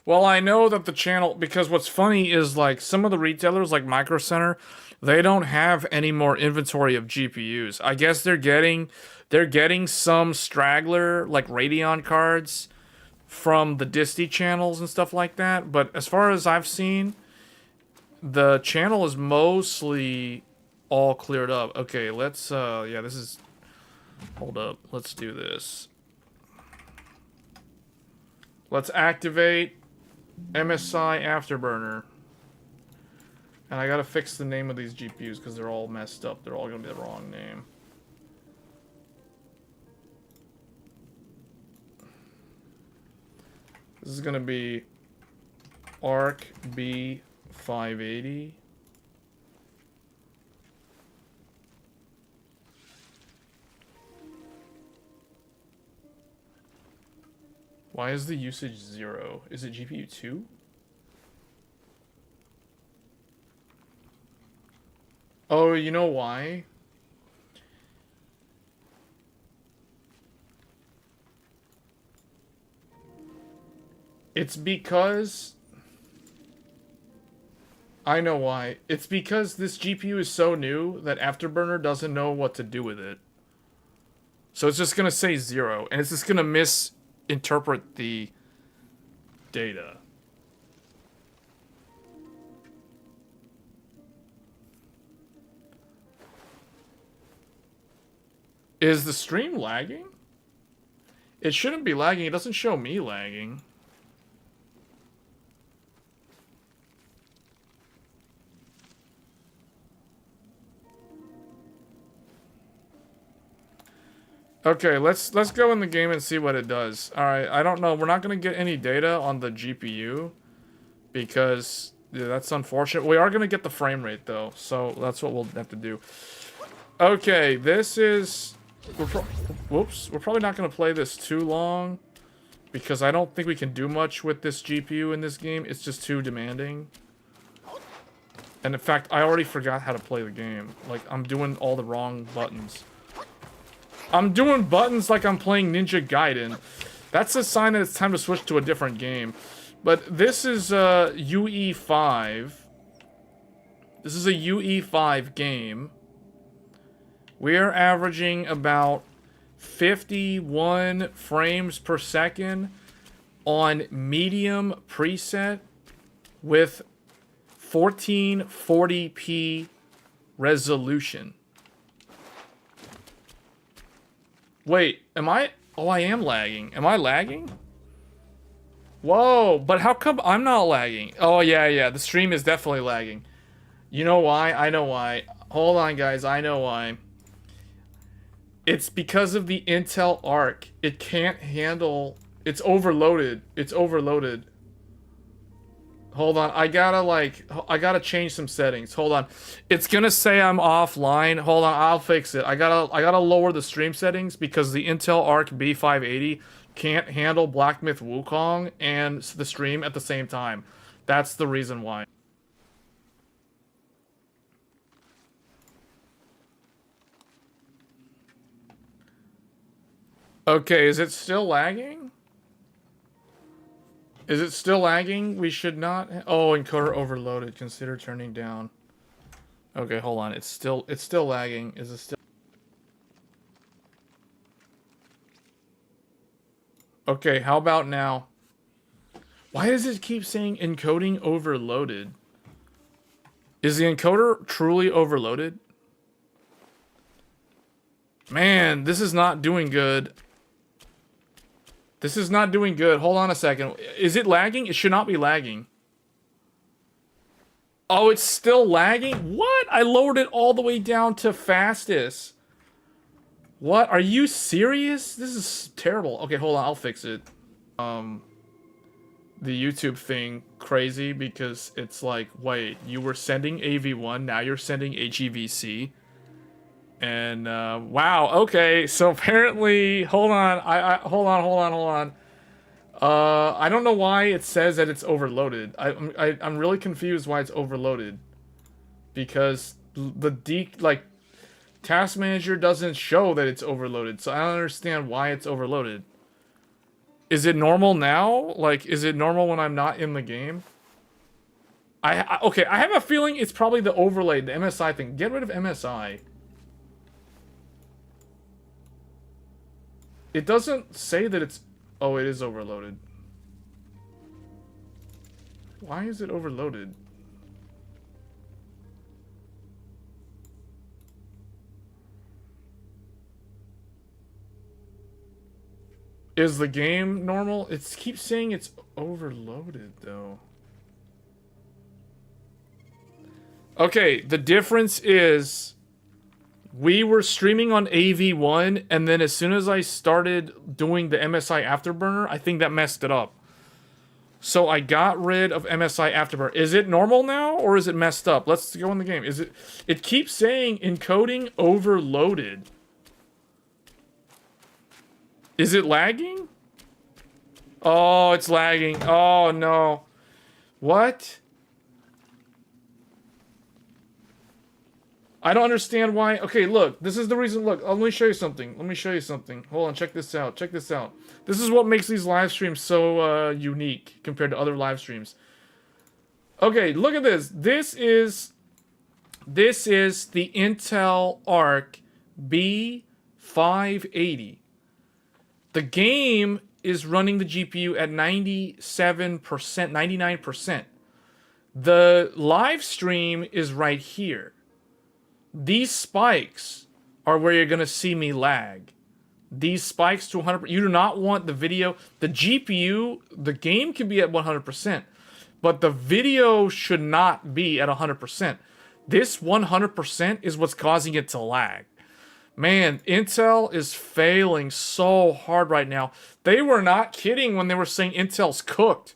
Well, I know that the channel, because what's funny is like some of the retailers like Micro Center, they don't have any more inventory of GPUs. I guess they're getting some straggler like Radeon cards from the disty channels and stuff like that, but as far as I've seen, the channel is mostly all cleared up. Okay, let's yeah, this is, hold up. Let's do this. Let's activate MSI Afterburner. And I gotta fix the name of these GPUs because they're all messed up. They're all gonna be the wrong name. This is gonna be ARC B580. Why is the usage 0? Is it GPU 2? Oh, you know why? It's because... I know why. It's because this GPU is so new that Afterburner doesn't know what to do with it. So it's just gonna say 0, and it's just gonna misinterpret the data. Is the stream lagging? It shouldn't be lagging. It doesn't show me lagging. Okay, let's go in the game and see what it does. Alright, I don't know. We're not going to get any data on the GPU because yeah, that's unfortunate. We are going to get the frame rate though, so that's what we'll have to do. Okay, this is... Whoops. We're probably not going to play this too long because I don't think we can do much with this GPU in this game. It's just too demanding. And in fact, I already forgot how to play the game. Like, I'm doing all the wrong buttons. I'm doing buttons like I'm playing Ninja Gaiden. That's a sign that it's time to switch to a different game. But this is UE5. This is a UE5 game. We're averaging about 51 frames per second on medium preset with 1440p resolution. Wait, am I... Oh, I am lagging. Am I lagging? Whoa, but how come I'm not lagging? Oh, yeah, the stream is definitely lagging. You know why? I know why. Hold on, guys. I know why. It's because of the Intel ARC. It can't handle... It's overloaded. It's overloaded. Hold on. I gotta change some settings. Hold on. It's gonna say I'm offline. Hold on. I'll fix it. I gotta lower the stream settings because the Intel ARC B580 can't handle Black Myth Wukong and the stream at the same time. That's the reason why. Okay, is it still lagging? Is it still lagging? We should not... Oh, encoder overloaded. Consider turning down. Okay, hold on. It's still lagging. Is it still... Okay, how about now? Why does it keep saying encoding overloaded? Is the encoder truly overloaded? Man, this is not doing good. This is not doing good. Hold on a second. Is it lagging? It should not be lagging. Oh, it's still lagging? What? I lowered it all the way down to fastest. What? Are you serious? This is terrible. Okay, hold on. I'll fix it. The YouTube thing crazy because it's like, wait, you were sending AV1, now you're sending HEVC. And wow, okay, so apparently, hold on, hold on. I don't know why it says that it's overloaded. I'm really confused why it's overloaded, because the task manager doesn't show that it's overloaded, so I don't understand why it's overloaded. Is it normal now? Like, is it normal when I'm not in the game? Okay, I have a feeling it's probably the overlay, the MSI thing. Get rid of MSI. It doesn't say that it's... Oh, it is overloaded. Why is it overloaded? Is the game normal? It keeps saying it's overloaded, though. Okay, the difference is... We were streaming on AV1, and then as soon as I started doing the MSI Afterburner, I think that messed it up. So I got rid of MSI Afterburner. Is it normal now, or is it messed up? Let's go in the game. Is it... It keeps saying encoding overloaded. Is it lagging? Oh, it's lagging. Oh, no. What? I don't understand why. Okay, look. This is the reason. Look, let me show you something. Let me show you something. Hold on. Check this out. Check this out. This is what makes these live streams so unique compared to other live streams. Okay, look at this. This is the Intel ARC B580. The game is running the GPU at 97%, 99%. The live stream is right here. These spikes are where you're going to see me lag. These spikes to 100%. You do not want the video. The GPU, the game can be at 100%. But the video should not be at 100%. This 100% is what's causing it to lag. Man, Intel is failing so hard right now. They were not kidding when they were saying Intel's cooked.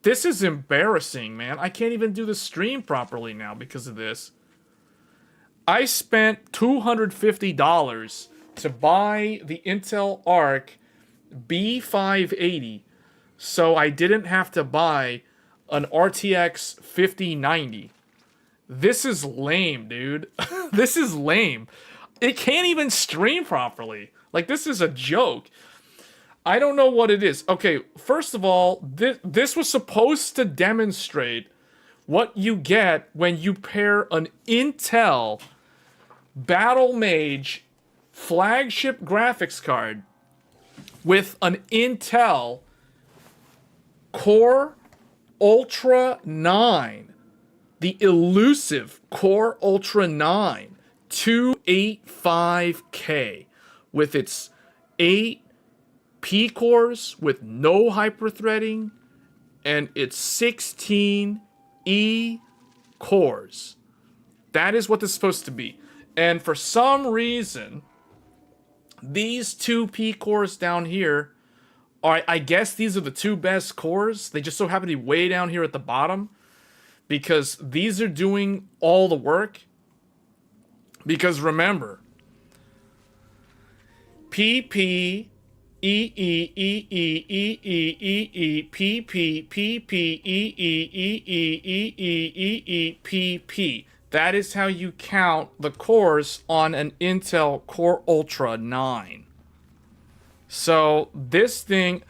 This is embarrassing, man. I can't even do the stream properly now because of this. I spent $250 to buy the Intel ARC B580 so I didn't have to buy an RTX 5090. This is lame, dude. This is lame. It can't even stream properly. Like, this is a joke. I don't know what it is. Okay, first of all, this was supposed to demonstrate what you get when you pair an Intel Battle Mage flagship graphics card with an Intel Core Ultra 9. The elusive Core Ultra 9 285K with its 8 P cores with no hyperthreading and its 16 E cores. That is what this is supposed to be. And for some reason, these two P cores down here Alright, I guess these are the two best cores. They just so happen to be way down here at the bottom. Because these are doing all the work. Because remember, PP, PP. That is how you count the cores on an Intel Core Ultra 9. So this thing,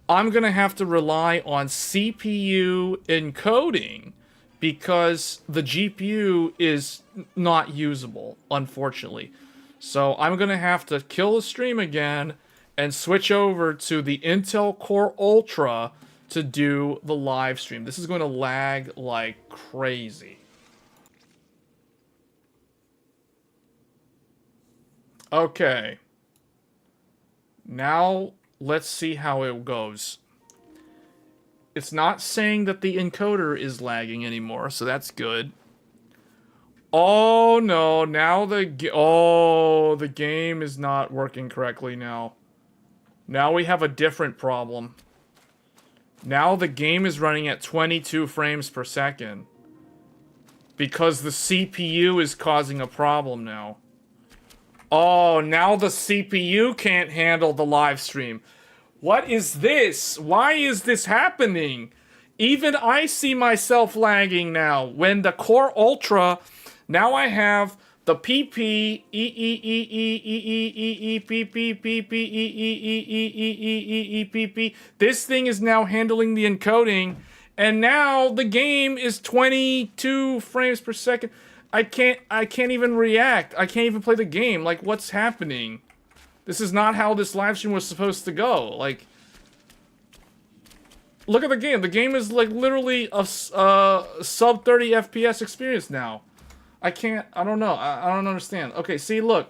I'm going to have to rely on CPU encoding because the GPU is not usable, unfortunately. So I'm going to have to kill the stream again and switch over to the Intel Core Ultra to do the live stream. This is going to lag like crazy. Okay. Now, let's see how it goes. It's not saying that the encoder is lagging anymore, so that's good. Oh no, now the game is not working correctly now. Now we have a different problem. Now the game is running at 22 frames per second. Because the CPU is causing a problem now. Oh, now the CPU can't handle the live stream. What is this? Why is this happening? Even I see myself lagging now. When the Core Ultra, now I have the PP This thing is now handling the encoding, and now the game is 22 frames per second. I can't even react. I can't even play the game. Like, what's happening? This is not how this live stream was supposed to go. Like, look at the game. The game is like literally a sub 30 FPS experience now. I don't know. I don't understand. Okay, see, look.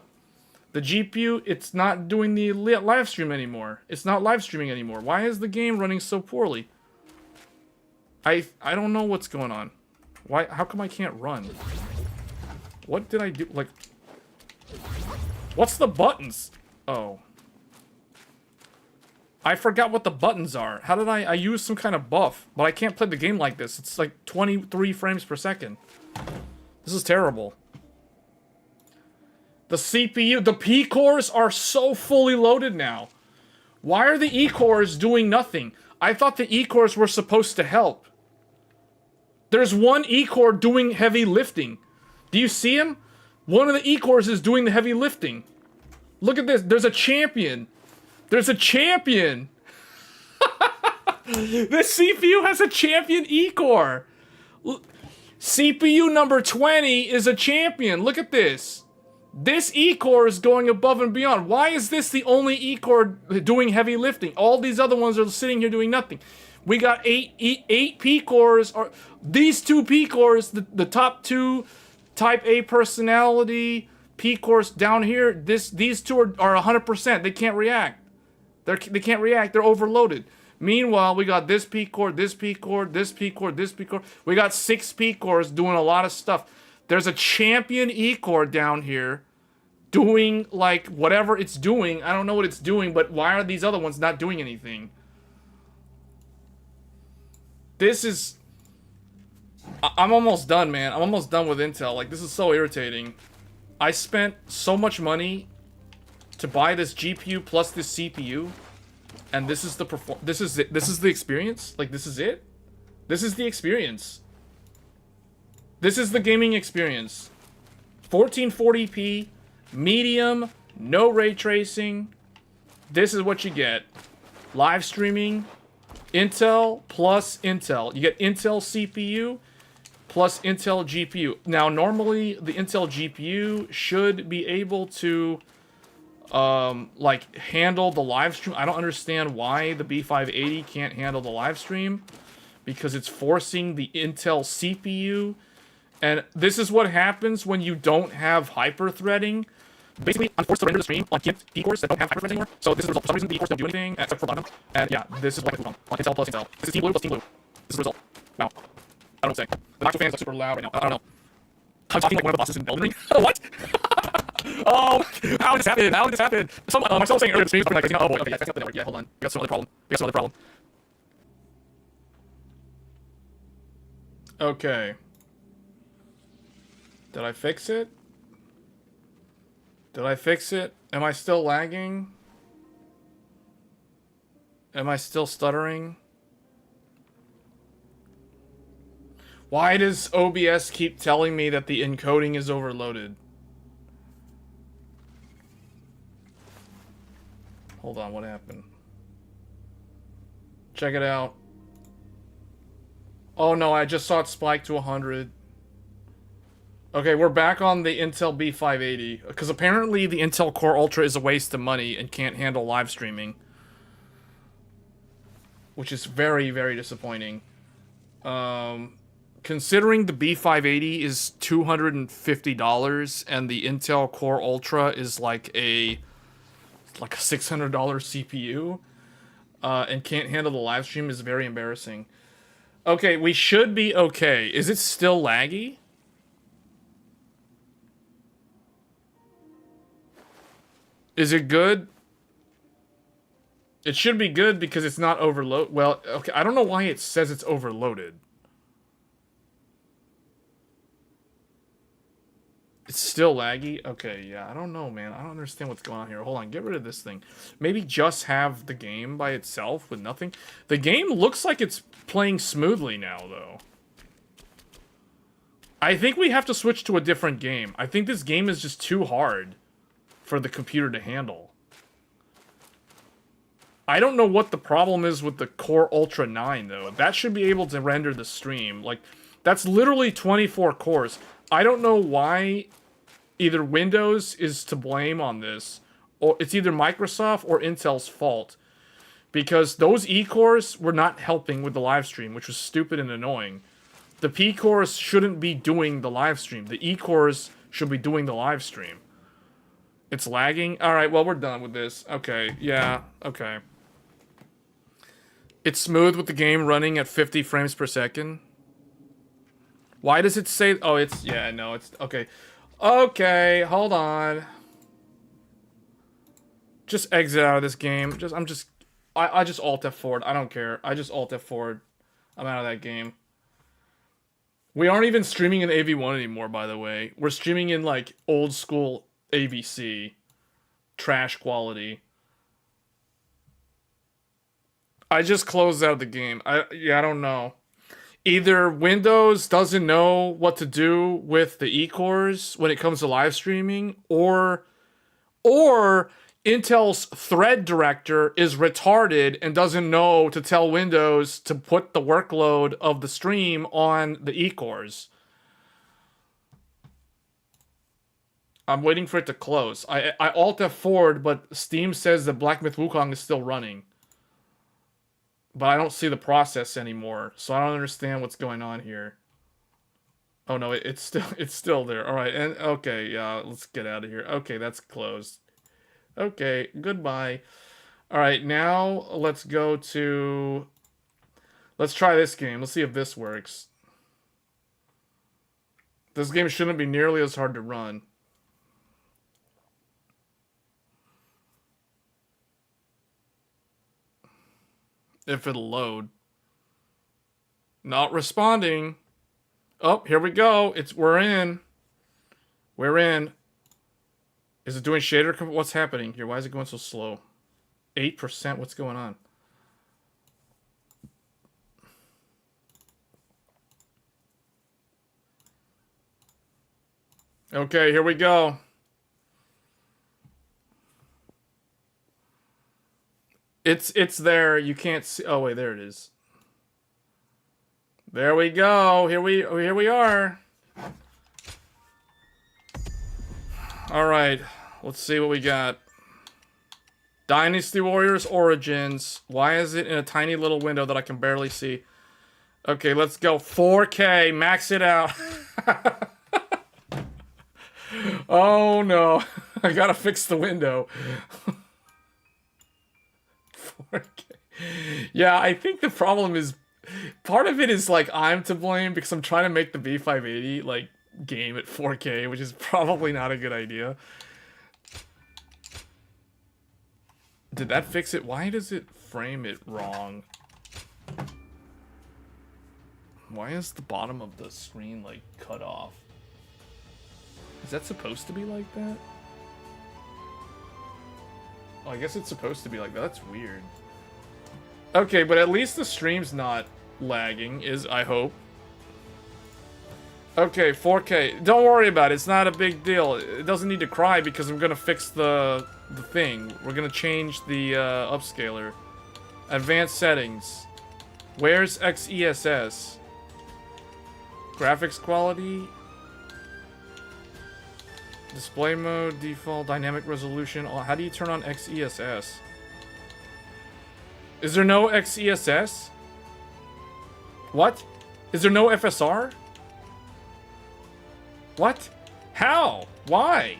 The GPU, it's not doing the live stream anymore. It's not live streaming anymore. Why is the game running so poorly? I don't know what's going on. Why? How come I can't run? What did I do? Like, what's the buttons? Oh. I forgot what the buttons are. How did I use some kind of buff, but I can't play the game like this. It's like 23 frames per second. This is terrible. The CPU, the P cores are so fully loaded now. Why are the E cores doing nothing? I thought the E cores were supposed to help. There's one E core doing heavy lifting. Do you see him? One of the E cores is doing the heavy lifting. Look at this. There's a champion. There's a champion. The CPU has a champion E core. CPU number 20 is a champion. Look at this. This E core is going above and beyond. Why is this the only E core doing heavy lifting? All these other ones are sitting here doing nothing. We got eight P cores. These two P cores, the top two Type A personality P cores down here. These two are 100%. They can't react. They can't react. They're overloaded. Meanwhile, we got this P core, this P core, this P core, this P core. We got 6 P cores doing a lot of stuff. There's a champion E core down here doing like whatever it's doing. I don't know what it's doing, but why are these other ones not doing anything? This is... I'm almost done, man. I'm almost done with Intel. Like, this is so irritating. I spent so much money to buy this GPU plus this CPU, and this is the this is it. This is the experience. Like, this is it. This is the experience. This is the gaming experience. 1440p, medium, no ray tracing. This is what you get. Live streaming, Intel plus Intel. You get Intel CPU plus Intel GPU. Now, normally, the Intel GPU should be able to, like, handle the live stream. I don't understand why the B580 can't handle the live stream, because it's forcing the Intel CPU. And this is what happens when you don't have hyper-threading. Basically, I'm forced to render the stream on P-cores that don't have hyper-threads anymore. So this is the result. For some reason, the E-cores don't do anything except for bottom. And yeah, this is what I move on Intel plus Intel. This is Team Blue plus Team Blue. This is the result. Wow. I don't know what to say. The Nacho fans are super loud right now. I don't know. I'm talking like one of the bosses in Elden Ring. What? Oh, how did this happen? How did this happen? Myself was saying earlier, the stream's like, oh boy, okay, yeah, that's not yeah, hold on. We got some other problem. We got some other problem. Okay. Did I fix it? Did I fix it? Am I still lagging? Am I still stuttering? Why does OBS keep telling me that the encoding is overloaded? Hold on, what happened? Check it out. Oh no, I just saw it spike to 100. Okay, we're back on the Intel B580. Because apparently the Intel Core Ultra is a waste of money and can't handle live streaming. Which is very, very disappointing. Considering the B580 is $250 and the Intel Core Ultra is like a $600 CPU and can't handle the live stream is very embarrassing. Okay, we should be okay. Is it still laggy? Is it good? It should be good because it's not overload. Well, okay, I don't know why it says it's overloaded. It's still laggy? Okay, yeah, I don't know, man. I don't understand what's going on here. Hold on, get rid of this thing. Maybe just have the game by itself with nothing. The game looks like it's playing smoothly now, though. I think we have to switch to a different game. I think this game is just too hard for the computer to handle. I don't know what the problem is with the Core Ultra 9, though. That should be able to render the stream. Like, that's literally 24 cores. I don't know why either Windows is to blame on this, or it's either Microsoft or Intel's fault. Because those E-cores were not helping with the live stream, which was stupid and annoying. The P-cores shouldn't be doing the live stream. The E-cores should be doing the live stream. It's lagging? Alright, well, we're done with this. Okay, yeah, okay. It's smooth with the game running at 50 frames per second. Why does it say... Oh, it's... Yeah, no, it's... Okay. Okay, hold on. Just exit out of this game. I just Alt F forward. I don't care. I just Alt F forward. I'm out of that game. We aren't even streaming in AV1 anymore, by the way. We're streaming in, like, old school AVC. Trash quality. I just closed out the game. I don't know. Either Windows doesn't know what to do with the E-cores when it comes to live streaming, or Intel's thread director is retarded and doesn't know to tell Windows to put the workload of the stream on the E-cores. I'm waiting for it to close. I Alt F forward, but Steam says that Black Myth Wukong is still running. But I don't see the process anymore, so I don't understand what's going on here. Oh no, it's still there. All right, and okay, yeah, let's get out of here. Okay, that's closed. Okay, goodbye. All right, now let's go to... Let's try this game. Let's see if this works. This game shouldn't be nearly as hard to run. If it'll load. Not responding. Oh, here we go. We're in. We're in. Is it doing shader? What's happening here? Why is it going so slow? 8%? What's going on? Okay, here we go. It's there. You can't see. Oh wait, there it is. There we go. Here we are. All right. Let's see what we got. Dynasty Warriors Origins. Why is it in a tiny little window that I can barely see? Okay, let's go. 4K. Max it out. Oh no. I gotta fix the window. 4K. Yeah, I think the problem is, part of it is like I'm to blame because I'm trying to make the B580 like game at 4K, which is probably not a good idea. Did that fix it? Why does it frame it wrong? Why is the bottom of the screen, like, cut off? Is that supposed to be like that? Oh, I guess it's supposed to be like that. That's weird. Okay, but at least the stream's not lagging, I hope. Okay, 4K. Don't worry about it. It's not a big deal. It doesn't need to cry because I'm gonna fix the thing. We're gonna change the upscaler. Advanced settings. Where's XESS? Graphics quality. Display mode, default, dynamic resolution. Oh, how do you turn on XESS? Is there no XESS? What? Is there no FSR? What? How? Why?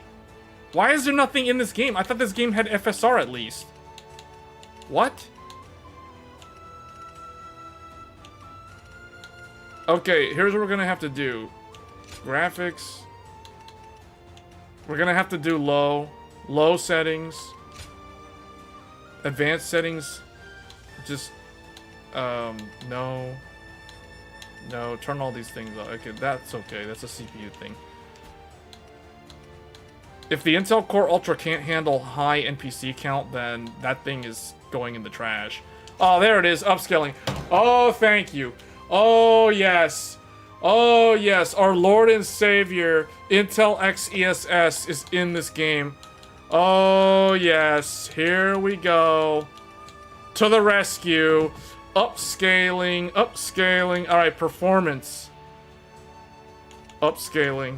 Why is there nothing in this game? I thought this game had FSR at least. What? Okay, here's what we're gonna have to do. Graphics. We're gonna have to do low settings. Advanced settings. Just, no. No, turn all these things off. Okay, that's okay. That's a CPU thing. If the Intel Core Ultra can't handle high NPC count, then that thing is going in the trash. Oh, there it is. Upscaling. Oh, thank you. Oh, yes. Oh, yes. Our Lord and Savior, Intel XESS, is in this game. Oh, yes. Here we go. To the rescue. Upscaling. Upscaling. Alright, performance. Upscaling.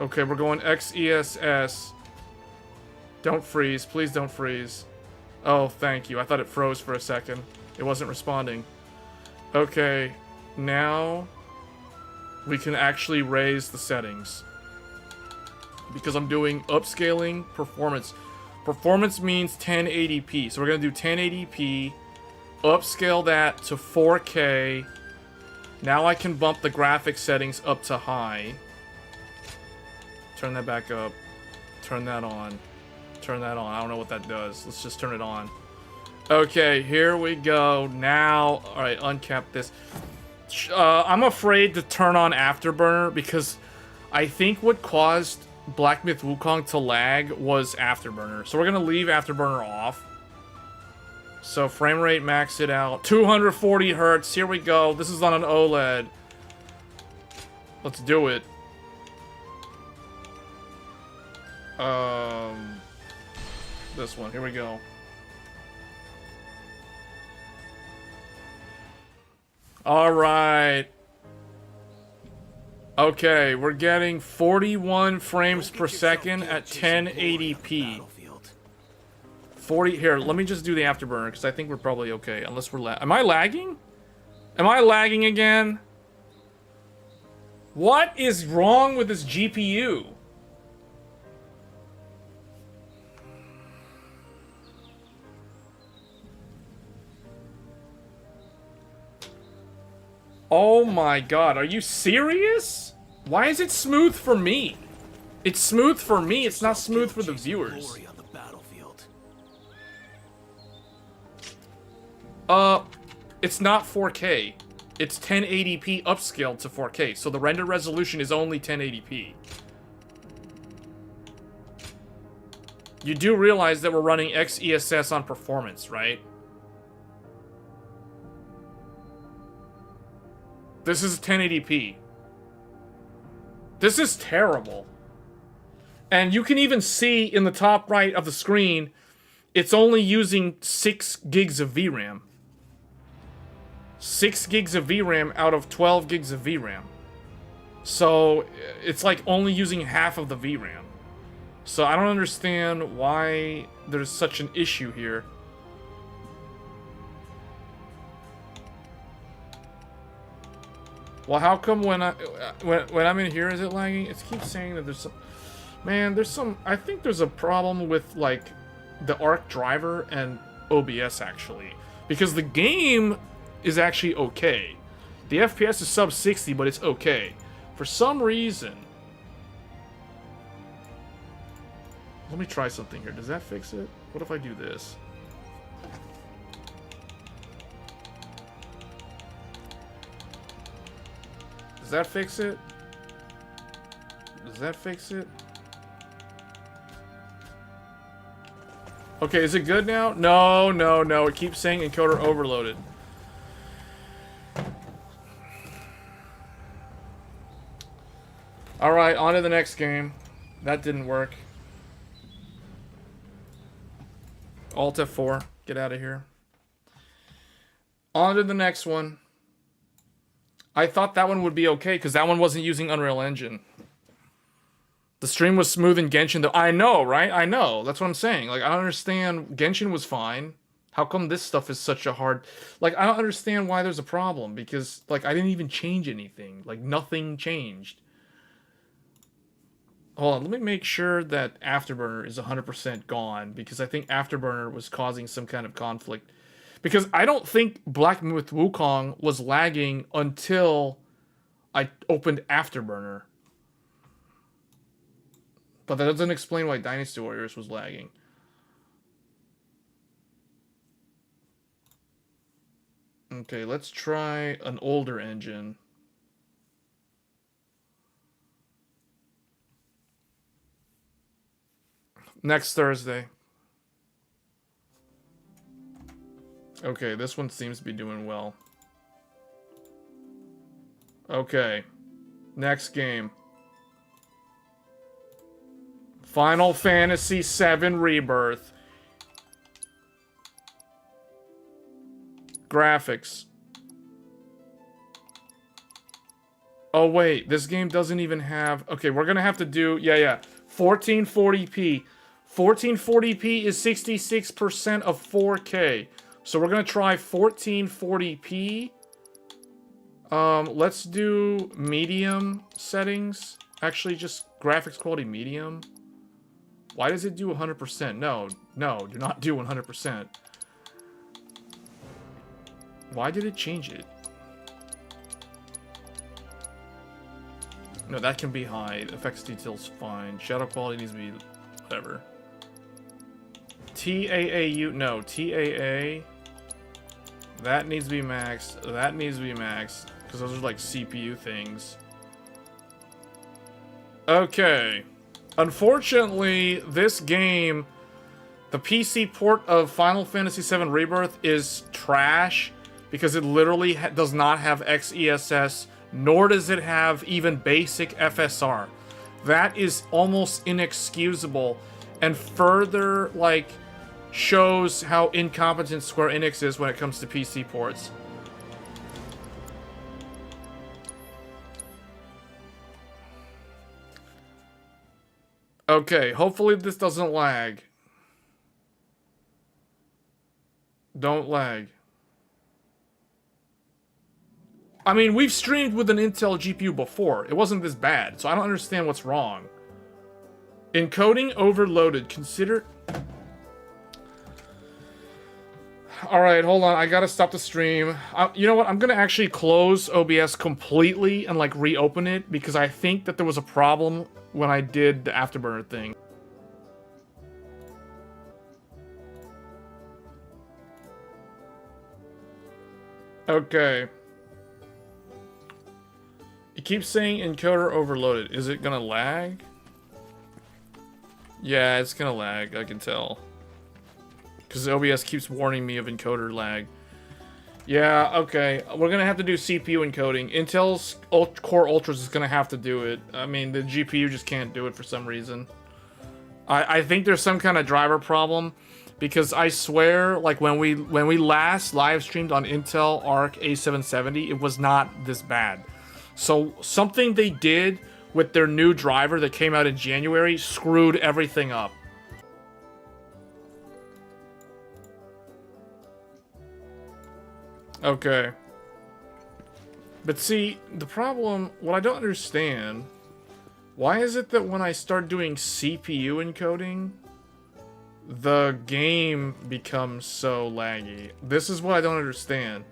Okay, we're going XESS. Don't freeze. Please don't freeze. Oh, thank you. I thought it froze for a second. It wasn't responding. Okay, now we can actually raise the settings. Because I'm doing upscaling performance. Performance means 1080p. So we're going to do 1080p. Upscale that to 4K. Now I can bump the graphics settings up to high. Turn that back up. Turn that on. Turn that on. I don't know what that does. Let's just turn it on. Okay, here we go. Now, alright, uncap this. I'm afraid to turn on Afterburner because I think what caused Black Myth Wukong to lag was Afterburner. So we're going to leave Afterburner off. So frame rate, max it out. 240 hertz. Here we go. This is on an OLED. Let's do it. This one. Here we go. All right. Okay, we're getting 41 frames per second at 1080p. 40 here, let me just do the Afterburner because I think we're probably okay unless we're am I lagging? Am I lagging again? What is wrong with this GPU? Oh my god, are you serious? Why is it smooth for me? It's smooth for me, it's not smooth for the viewers. It's not 4K. It's 1080p upscaled to 4K, so the render resolution is only 1080p. You do realize that we're running XESS on performance, right? This is 1080p. This is terrible. And you can even see in the top right of the screen, it's only using 6 gigs of VRAM. 6 gigs of VRAM out of 12 gigs of VRAM. So, it's like only using half of the VRAM. So, I don't understand why there's such an issue here. Well, how come when I'm in here is it lagging? It keeps saying that there's some... Man, there's some... I think there's a problem with, like, the ARC driver and OBS, actually. Because the game is actually okay. The FPS is sub 60, but it's okay. For some reason... Let me try something here. Does that fix it? What if I do this? Does that fix it? Does that fix it? Okay, is it good now? No, no, no. It keeps saying encoder overloaded. Alright, on to the next game. That didn't work. Alt F4. Get out of here. On to the next one. I thought that one would be okay, because that one wasn't using Unreal Engine. The stream was smooth in Genshin, though. I know, right? I know. That's what I'm saying. Like, I don't understand. Genshin was fine. How come this stuff is such a hard... Like, I don't understand why there's a problem, because, like, I didn't even change anything. Like, nothing changed. Hold on, let me make sure that Afterburner is 100% gone, because I think Afterburner was causing some kind of conflict. Because I don't think Black Myth Wukong was lagging until I opened Afterburner. But that doesn't explain why Dynasty Warriors was lagging. Okay, let's try an older engine. Next Thursday. Okay, this one seems to be doing well. Okay. Next game. Final Fantasy VII Rebirth. Graphics. Oh, wait. This game doesn't even have... Okay, we're gonna have to do... Yeah. 1440p. 1440p is 66% of 4K. So we're gonna try 1440p. Let's do medium settings. Actually, just graphics quality medium. Why does it do 100%? No, do not do 100%. Why did it change it? No, that can be high. Effects details fine. Shadow quality needs to be whatever. TAAU, no, TAA. That needs to be maxed. That needs to be maxed. Because those are like CPU things. Okay. Unfortunately, this game, the PC port of Final Fantasy VII Rebirth is trash. Because it literally does not have XESS, nor does it have even basic FSR. That is almost inexcusable. And further, like, shows how incompetent Square Enix is when it comes to PC ports. Okay, hopefully this doesn't lag. Don't lag. I mean, we've streamed with an Intel GPU before. It wasn't this bad, so I don't understand what's wrong. Encoding overloaded. Consider... Alright, hold on. I gotta stop the stream. You know what? I'm gonna actually close OBS completely and, like, reopen it, because I think that there was a problem when I did the Afterburner thing. Okay. It keeps saying encoder overloaded. Is it gonna lag? Yeah, it's gonna lag, I can tell. Because OBS keeps warning me of encoder lag. Yeah, okay. We're gonna have to do CPU encoding. Intel's Core Ultras is gonna have to do it. I mean, the GPU just can't do it for some reason. I think there's some kind of driver problem. Because I swear, like, when we last live streamed on Intel ARC A770, it was not this bad. So something they did with their new driver that came out in January screwed everything up. Okay. But see, the problem, what I don't understand, why is it that when I start doing CPU encoding, the game becomes so laggy? This is what I don't understand.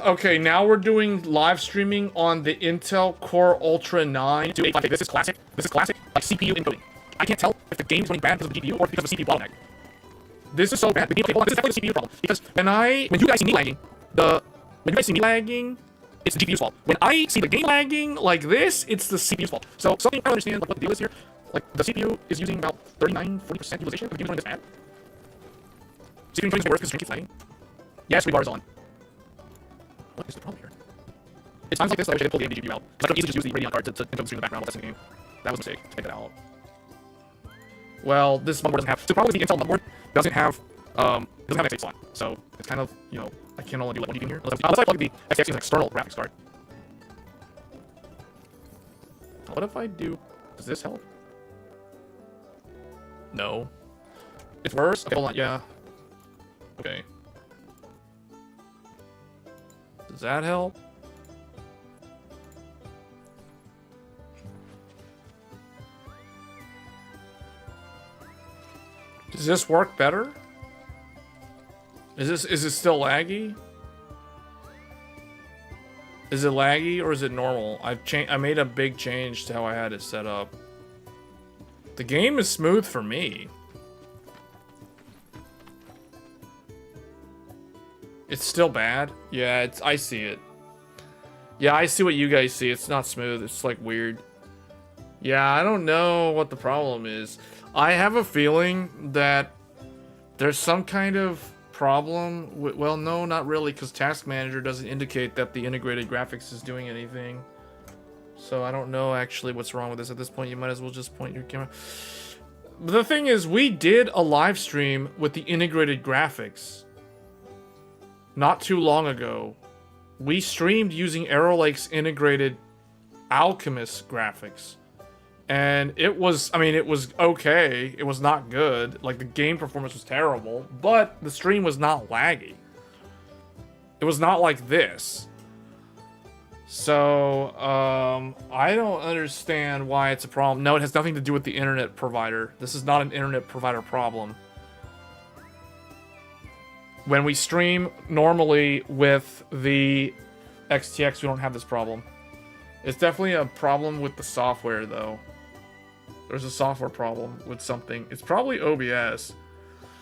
Okay, now we're doing live streaming on the Intel Core Ultra 9. This is classic. This is classic, like, CPU encoding. I can't tell if the game's running bad because of the GPU or because of a CPU bottleneck. This is so bad. Okay, hold on. This is definitely the CPU problem. Because when you guys see me lagging, it's the GPU's fault. When I see the game lagging like this, it's the CPU's fault. So something I don't understand what the deal is here. Like the CPU is using about 39-40% utilization. The GPU is running this bad. CPU is worse because the stream keeps lagging. Yes, rebar is on. What is the problem here? It's times like this that I wish I didn't pull the AIB GPU out. Because I could easily just use the radeon card to the stream in the background while testing the game. That was a mistake to take it out. Well, this motherboard doesn't have. So the problem is the Intel motherboard doesn't have an X8 slot. So it's kind of, you know, I can only do like one heating here. Unless I plug the RTX as an external graphics card. What if I do? Does this help? No. It's worse? Okay, hold on, yeah. Okay. Does that help? Does this work better? Is it still laggy? Is it laggy or is it normal? I made a big change to how I had it set up. The game is smooth for me. It's still bad? Yeah, I see it. Yeah, I see what you guys see. It's not smooth. It's like weird. Yeah, I don't know what the problem is. I have a feeling that there's some kind of problem with, well, no, not really, because Task Manager doesn't indicate that the integrated graphics is doing anything. So I don't know actually what's wrong with this at this point. You might as well just point your camera. But the thing is, we did a live stream with the integrated graphics not too long ago. We streamed using Arrow Lake's integrated Alchemist graphics. And it was, I mean, it was okay. It was not good. Like, the game performance was terrible, but the stream was not laggy. It was not like this. So, I don't understand why it's a problem. No, it has nothing to do with the internet provider. This is not an internet provider problem. When we stream normally with the XTX, we don't have this problem. It's definitely a problem with the software, though. There's a software problem with something. It's probably OBS.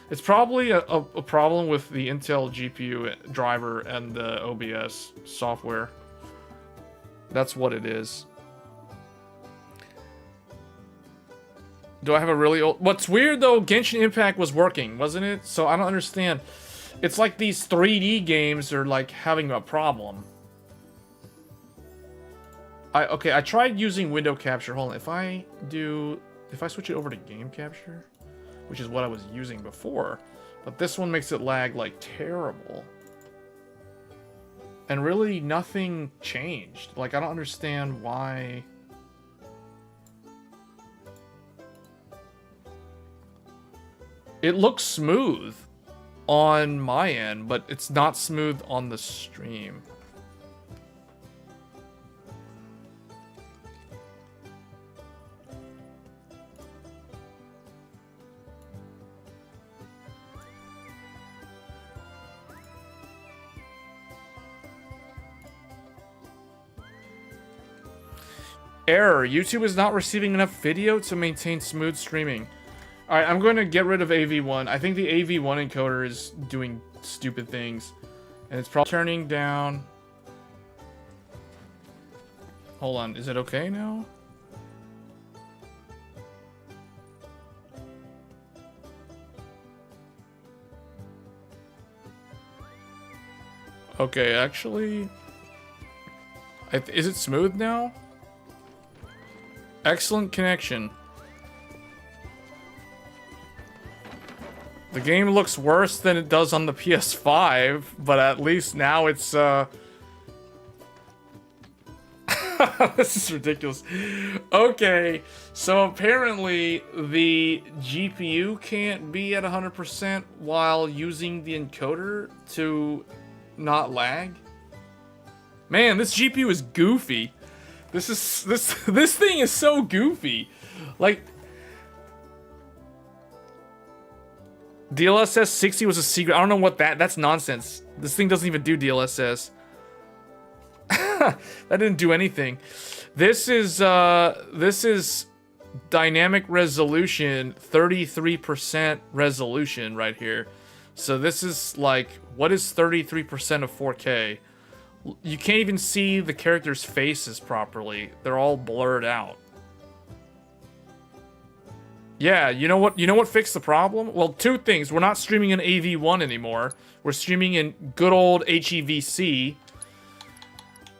It's probably a problem with the Intel GPU driver and the OBS software. That's what it is. Do I have a really old... What's weird, though, Genshin Impact was working, wasn't it? So I don't understand. It's like these 3D games are, like, having a problem. Okay, I tried using window capture. Hold on, if I switch it over to game capture, which is what I was using before, but this one makes it lag like terrible. And really nothing changed. Like, I don't understand why. It looks smooth on my end, but it's not smooth on the stream. Error. YouTube is not receiving enough video to maintain smooth streaming. Alright, I'm going to get rid of AV1. I think the AV1 encoder is doing stupid things. And it's probably turning down... Hold on, is it okay now? Okay, actually... Is it smooth now? Excellent connection. The game looks worse than it does on the PS5, but at least now it's, This is ridiculous. Okay, so apparently the GPU can't be at 100% while using the encoder to not lag. Man, this GPU is goofy. This thing is so goofy. Like, DLSS 60 was a secret. I don't know what that's nonsense. This thing doesn't even do DLSS. That didn't do anything. This is dynamic resolution, 33% resolution right here. So this is like, what is 33% of 4K? You can't even see the characters' faces properly. They're all blurred out. Yeah, you know what fixed the problem? Well, two things. We're not streaming in AV1 anymore. We're streaming in good old HEVC.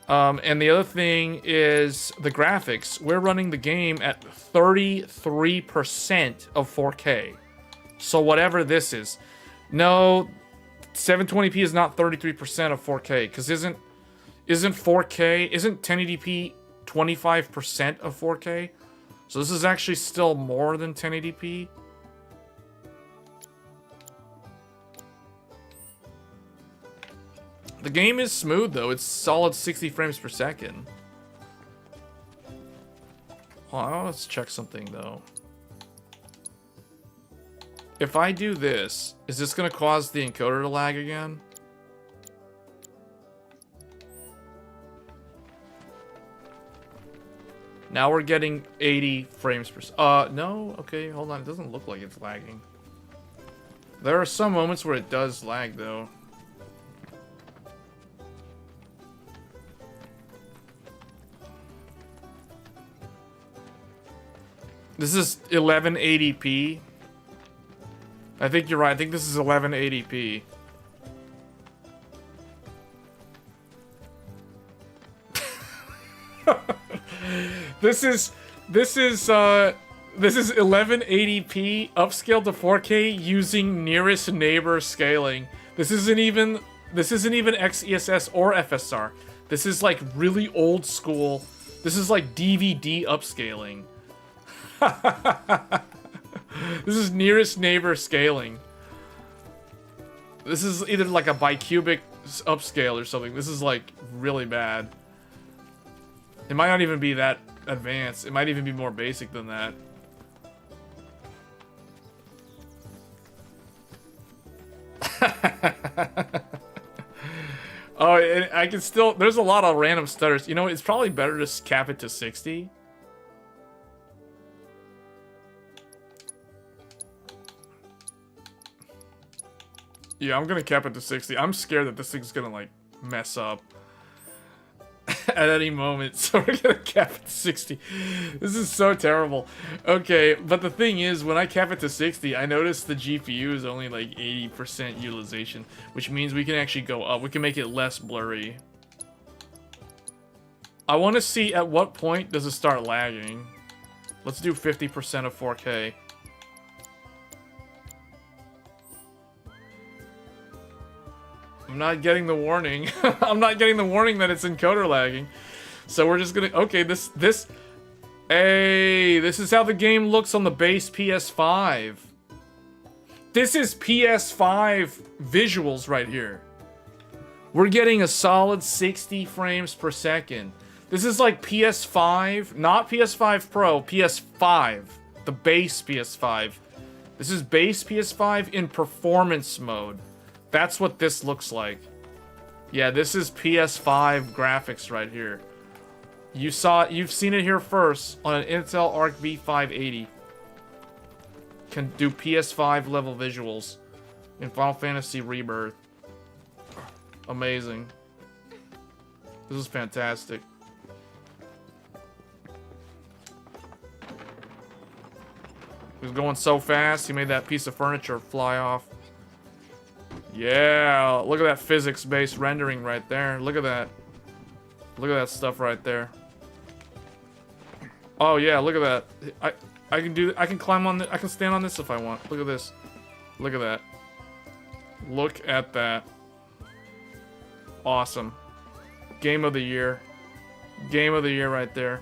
And the other thing is the graphics. We're running the game at 33% of 4K. So whatever this is. No, 720p is not 33% of 4K, because isn't 1080p 25% of 4K? So this is actually still more than 1080p. The game is smooth though. It's solid 60 frames per second. Oh, let's check something though. If I do this, is this going to cause the encoder to lag again? Now we're getting 80 frames per second. No, okay, hold on. It doesn't look like it's lagging. There are some moments where it does lag though. This is 1180p. I think you're right. I think this is 1180p. This is 1180p upscaled to 4K using nearest neighbor scaling. This isn't even XESS or FSR. This is like really old school. This is like DVD upscaling. This is nearest neighbor scaling. This is either like a bicubic upscale or something. This is like really bad. It might not even be that advanced. It might even be more basic than that. Oh, I can still... There's a lot of random stutters. You know, it's probably better to cap it to 60. Yeah, I'm gonna cap it to 60. I'm scared that this thing's gonna, like, mess up at any moment, so we're gonna cap it to 60. This is so terrible. Okay, but the thing is, when I cap it to 60, I notice the GPU is only, like, 80% utilization, which means we can actually go up. We can make it less blurry. I want to see at what point does it start lagging. Let's do 50% of 4K. I'm not getting the warning. I'm not getting the warning that it's encoder lagging. So we're just gonna... Okay, Hey, this is how the game looks on the base PS5. This is PS5 visuals right here. We're getting a solid 60 frames per second. This is like PS5, not PS5 Pro, PS5. The base PS5. This is base PS5 in performance mode. That's what this looks like. Yeah, this is PS5 graphics right here. You've seen it here first on an Intel ARC B580. Can do PS5 level visuals in Final Fantasy Rebirth. Amazing. This is fantastic. He was going so fast, he made that piece of furniture fly off. Yeah, look at that physics-based rendering right there. Look at that. Look at that stuff right there. Oh yeah, look at that. I can climb on I can stand on this if I want. Look at this. Look at that. Look at that. Awesome. Game of the year. Game of the year right there.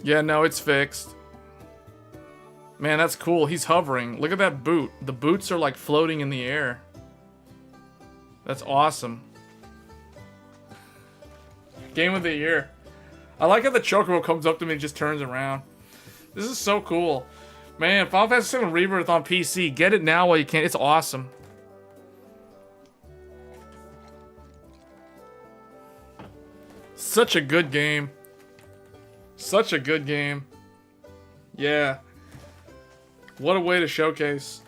Yeah, no, it's fixed. Man, that's cool. He's hovering. Look at that boot. The boots are like floating in the air. That's awesome. Game of the year. I like how the chocobo comes up to me and just turns around. This is so cool. Man, Final Fantasy VII Rebirth on PC. Get it now while you can. It's awesome. Such a good game. Such a good game. Yeah. What a way to showcase.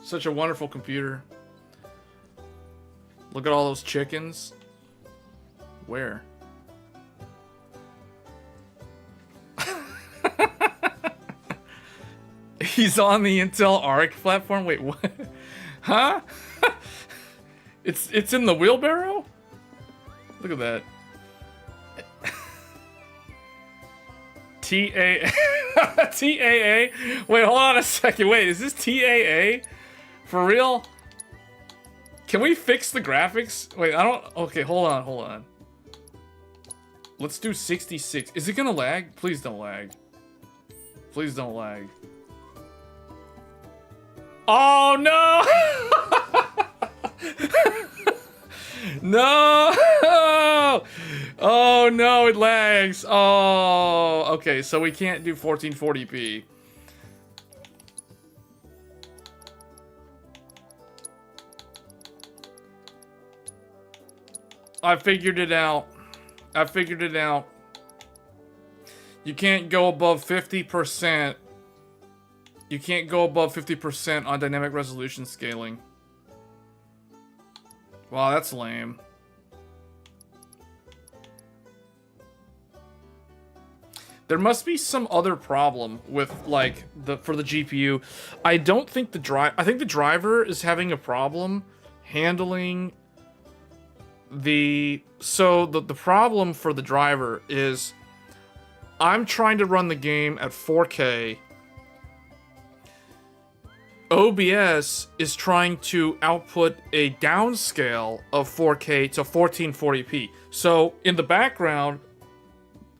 Such a wonderful computer. Look at all those chickens. Where? He's on the Intel ARC platform? Wait, what? Huh? It's in the wheelbarrow? Look at that. TAA. TAA? Wait, hold on a second. Wait, is this TAA? For real? Can we fix the graphics? Wait, I don't... Okay, hold on. Let's do 66. Is it gonna lag? Please don't lag. Please don't lag. Oh, no! No! Oh, no, it lags. Oh, okay, so we can't do 1440p. I figured it out. You can't go above 50%. You can't go above 50% on dynamic resolution scaling. Wow, that's lame. There must be some other problem with, like, for the GPU. I don't think I think the driver is having a problem handling the problem for the driver is I'm trying to run the game at 4K. OBS is trying to output a downscale of 4K to 1440p. So in the background,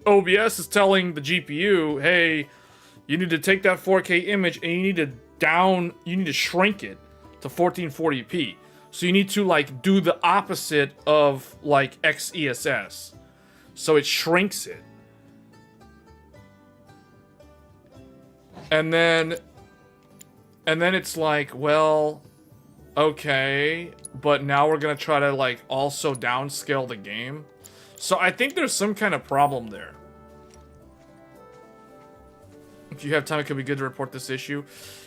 OBS is telling the GPU, hey, you need to take that 4K image and you need to shrink it to 1440p. So you need to, like, do the opposite of, like, XESS. So it shrinks it. And then it's like, well, okay, but now we're gonna try to, like, also downscale the game. So I think there's some kind of problem there. If you have time, it could be good to report this issue.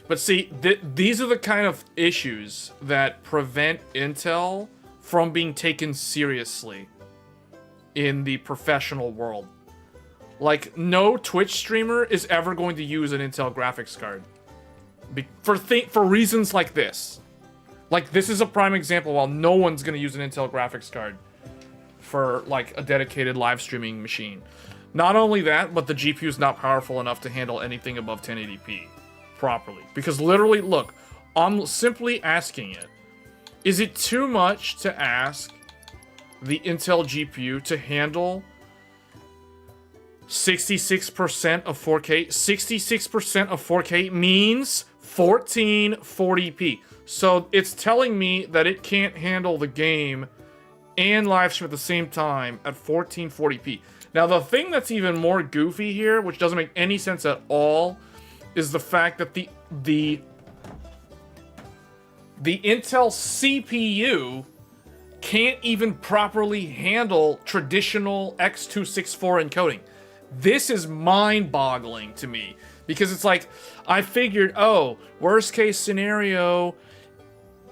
But see, these are the kind of issues that prevent Intel from being taken seriously in the professional world. Like, no Twitch streamer is ever going to use an Intel graphics card. For reasons like this. Like, this is a prime example while no one's going to use an Intel graphics card for, like, a dedicated live streaming machine. Not only that, but the GPU is not powerful enough to handle anything above 1080p properly. Because literally, look, I'm simply asking it. Is it too much to ask the Intel GPU to handle 66% of 4K? 66% of 4K means 1440p. So it's telling me that it can't handle the game and live stream at the same time at 1440p. Now, the thing that's even more goofy here, which doesn't make any sense at all, is the fact that the Intel CPU can't even properly handle traditional x264 encoding. This is mind-boggling to me, because it's like, I figured, oh, worst case scenario,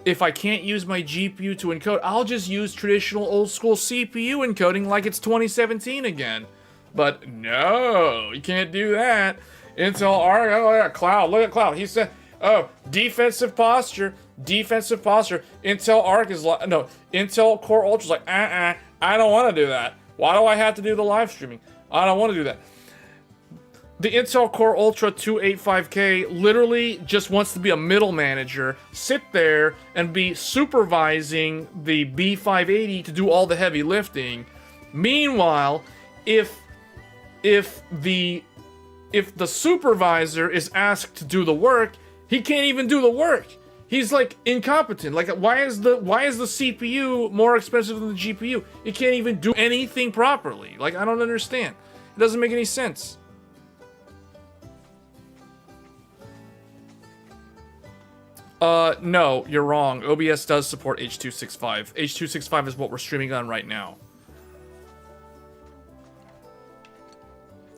if I can't use my GPU to encode, I'll just use traditional old-school CPU encoding like it's 2017 again. But no, you can't do that. Intel ARC, oh, look at Cloud, look at Cloud. He said, oh, defensive posture. Intel ARC is like, no, Intel Core Ultra is like, I don't want to do that. Why do I have to do the live streaming? I don't want to do that. The Intel Core Ultra 285K literally just wants to be a middle manager, sit there and be supervising the B580 to do all the heavy lifting. Meanwhile, if the supervisor is asked to do the work, he can't even do the work. He's like incompetent. Like, why is the CPU more expensive than the GPU? It can't even do anything properly. Like, I don't understand. It doesn't make any sense. No, you're wrong. OBS does support H.265. H.265 is what we're streaming on right now.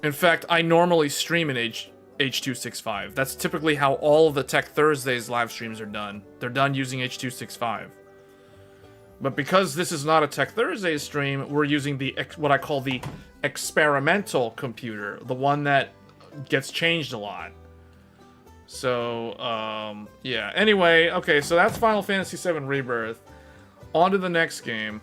In fact, I normally stream in H.265. That's typically how all of the Tech Thursdays live streams are done. They're done using H.265. But because this is not a Tech Thursdays stream, we're using the what I call the experimental computer, the one that gets changed a lot. So, yeah. Anyway, okay, so that's Final Fantasy VII Rebirth. On to the next game.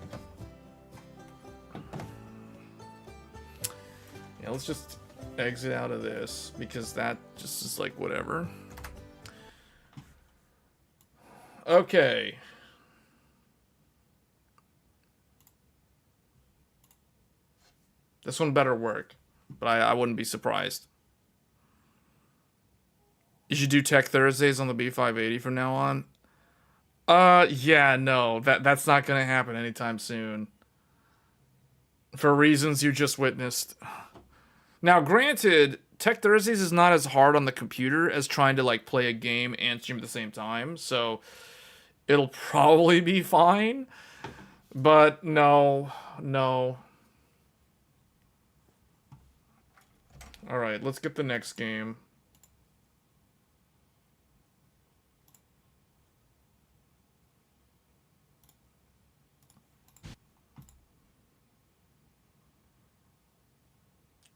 Yeah, let's just exit out of this, because that just is like whatever. Okay. This one better work, but I wouldn't be surprised. You should do Tech Thursdays on the B580 from now on. Yeah, no, that's not gonna happen anytime soon. For reasons you just witnessed. Now, granted, Tech Thursdays is not as hard on the computer as trying to like play a game and stream at the same time, so it'll probably be fine. But no. All right, let's get the next game.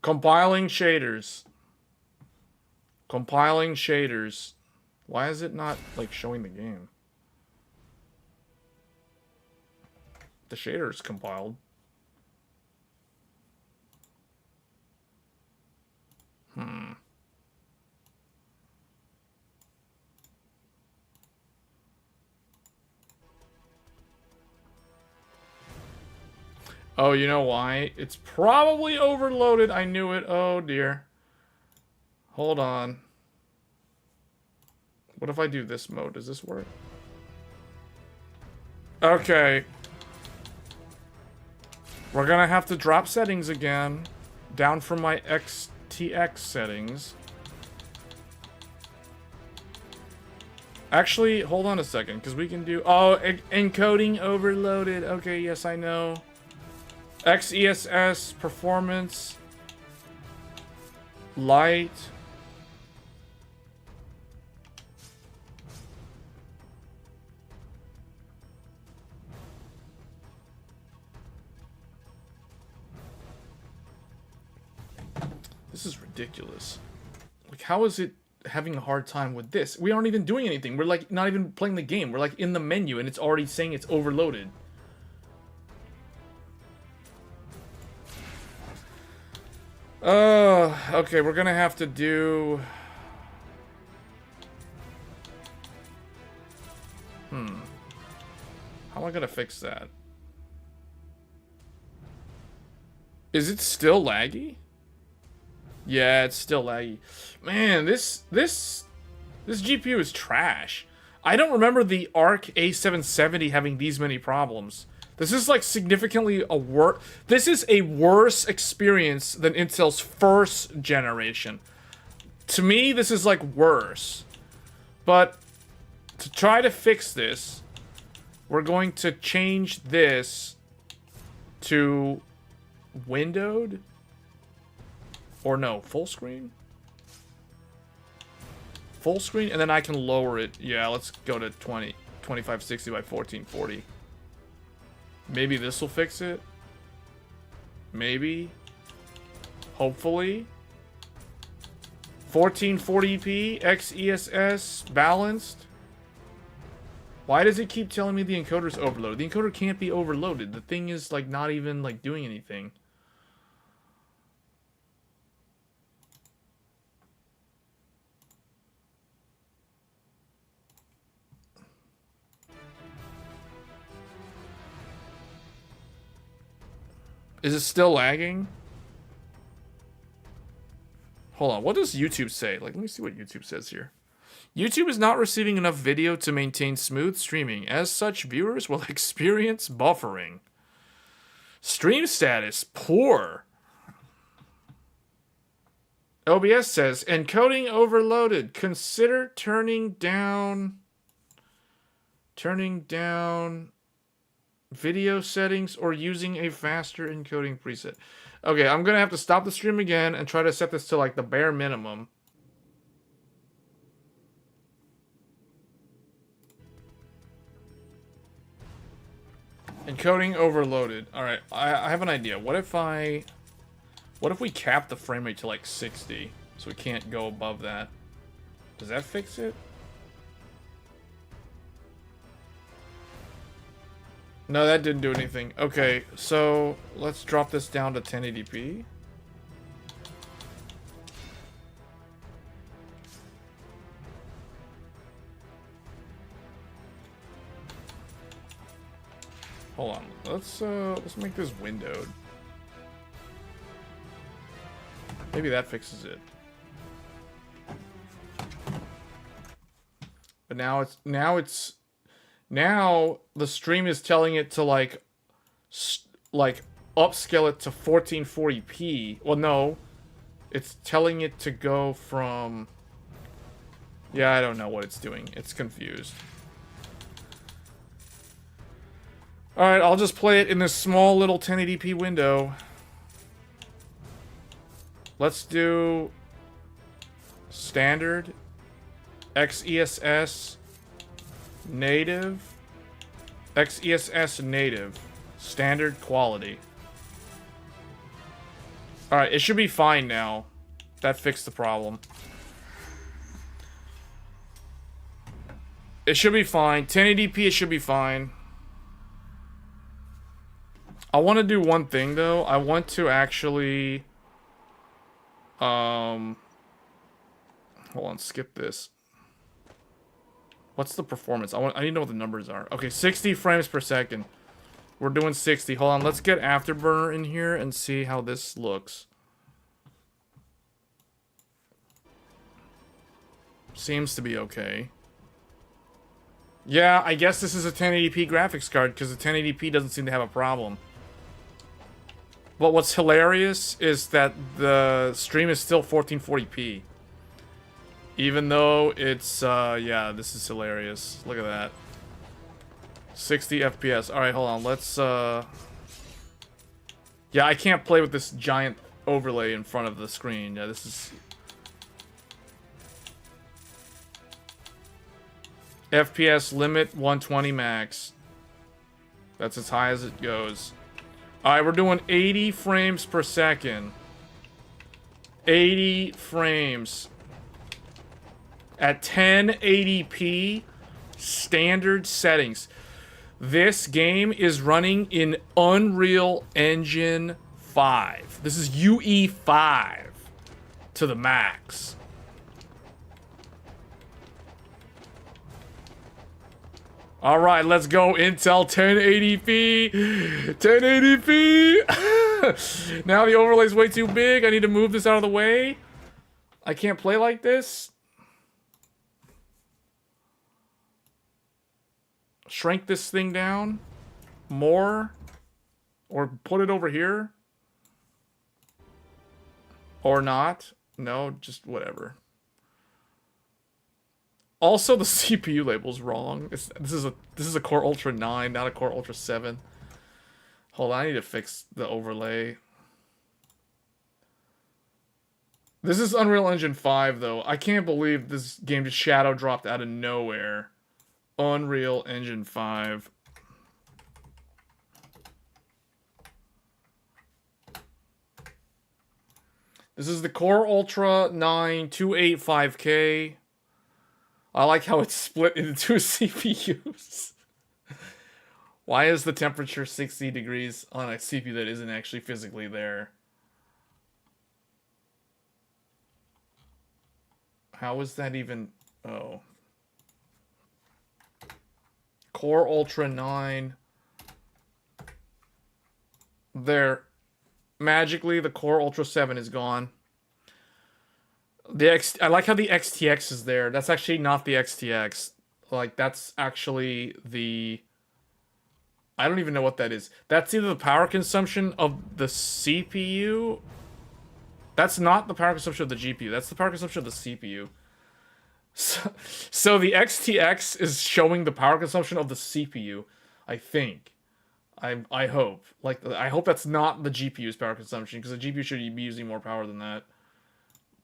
Compiling shaders. Compiling shaders. Why is it not, like, showing the game? The shader's compiled. Oh, you know why? It's probably overloaded. I knew it. Oh, dear. Hold on. What if I do this mode? Does this work? Okay. We're gonna have to drop settings again. Down from my XTX settings. Actually, hold on a second, because we can do... Oh, encoding overloaded. Okay, yes, I know. XESS, performance, light. This is ridiculous. Like, how is it having a hard time with this? We aren't even doing anything. We're like not even playing the game. We're like in the menu and it's already saying it's overloaded. Okay, we're gonna have to do... How am I gonna fix that? Is it still laggy? Yeah, it's still laggy. Man, this GPU is trash. I don't remember the ARC A770 having these many problems. This is like significantly a worse... This is a worse experience than Intel's first generation. To me, this is like worse. But to try to fix this, we're going to change this to windowed. Or no, full screen? Full screen, and then I can lower it. Yeah, let's go to 2560 by 1440. Maybe this will fix it. Maybe. Hopefully. 1440p, XESS, balanced. Why does it keep telling me the encoder's overloaded? The encoder can't be overloaded. The thing is like not even like doing anything. Is it still lagging? Hold on, what does YouTube say? Like, let me see what YouTube says here. YouTube is not receiving enough video to maintain smooth streaming. As such, viewers will experience buffering. Stream status, poor. OBS says, encoding overloaded. Consider turning down Video settings or using a faster encoding preset. Okay, I'm gonna have to stop the stream again and try to set this to like the bare minimum. Encoding overloaded. Alright, I have an idea. What if we cap the frame rate to like 60? So we can't go above that. Does that fix it? No, that didn't do anything. Okay, so let's drop this down to 1080p. Hold on. Let's make this windowed. Maybe that fixes it. But now the stream is telling it to like upscale it to 1440p. Well, no. It's telling it to go from... Yeah, I don't know what it's doing. It's confused. Alright, I'll just play it in this small little 1080p window. Let's do standard, XESS, native, XESS native, standard quality. Alright, it should be fine now. That fixed the problem. It should be fine. 1080p, it should be fine. I want to do one thing, though. I want to actually... Hold on, skip this. What's the performance? I need to know what the numbers are. Okay, 60 frames per second. We're doing 60. Hold on, let's get Afterburner in here and see how this looks. Seems to be okay. Yeah, I guess this is a 1080p graphics card because the 1080p doesn't seem to have a problem. But what's hilarious is that the stream is still 1440p. Even though it's, yeah, this is hilarious. Look at that. 60 FPS. Alright, hold on. Let's, yeah, I can't play with this giant overlay in front of the screen. Yeah, this is... FPS limit 120 max. That's as high as it goes. Alright, we're doing 80 frames per second. 80 frames. At 1080p standard settings. This game is running in Unreal Engine 5. This is UE5 to the max. Alright, let's go Intel 1080p. 1080p. Now the overlay's way too big. I need to move this out of the way. I can't play like this. Shrink this thing down more. Or put it over here. Or not. No, just whatever. Also, the CPU label's wrong. This is a Core Ultra 9, not a Core Ultra 7. Hold on, I need to fix the overlay. This is Unreal Engine 5, though. I can't believe this game just shadow dropped out of nowhere. Unreal Engine 5. This is the Core Ultra 9 285K. I like how it's split into two CPUs. Why is the temperature 60 degrees on a CPU that isn't actually physically there? How is that even... Oh. Core Ultra 9. There. Magically, the Core Ultra 7 is gone. I like how the XTX is there. That's actually not the XTX. Like, that's actually the... I don't even know what that is. That's either the power consumption of the CPU. That's not the power consumption of the GPU. That's the power consumption of the CPU. So the XTX is showing the power consumption of the CPU, I think. I hope. Like, I hope that's not the GPU's power consumption, because the GPU should be using more power than that.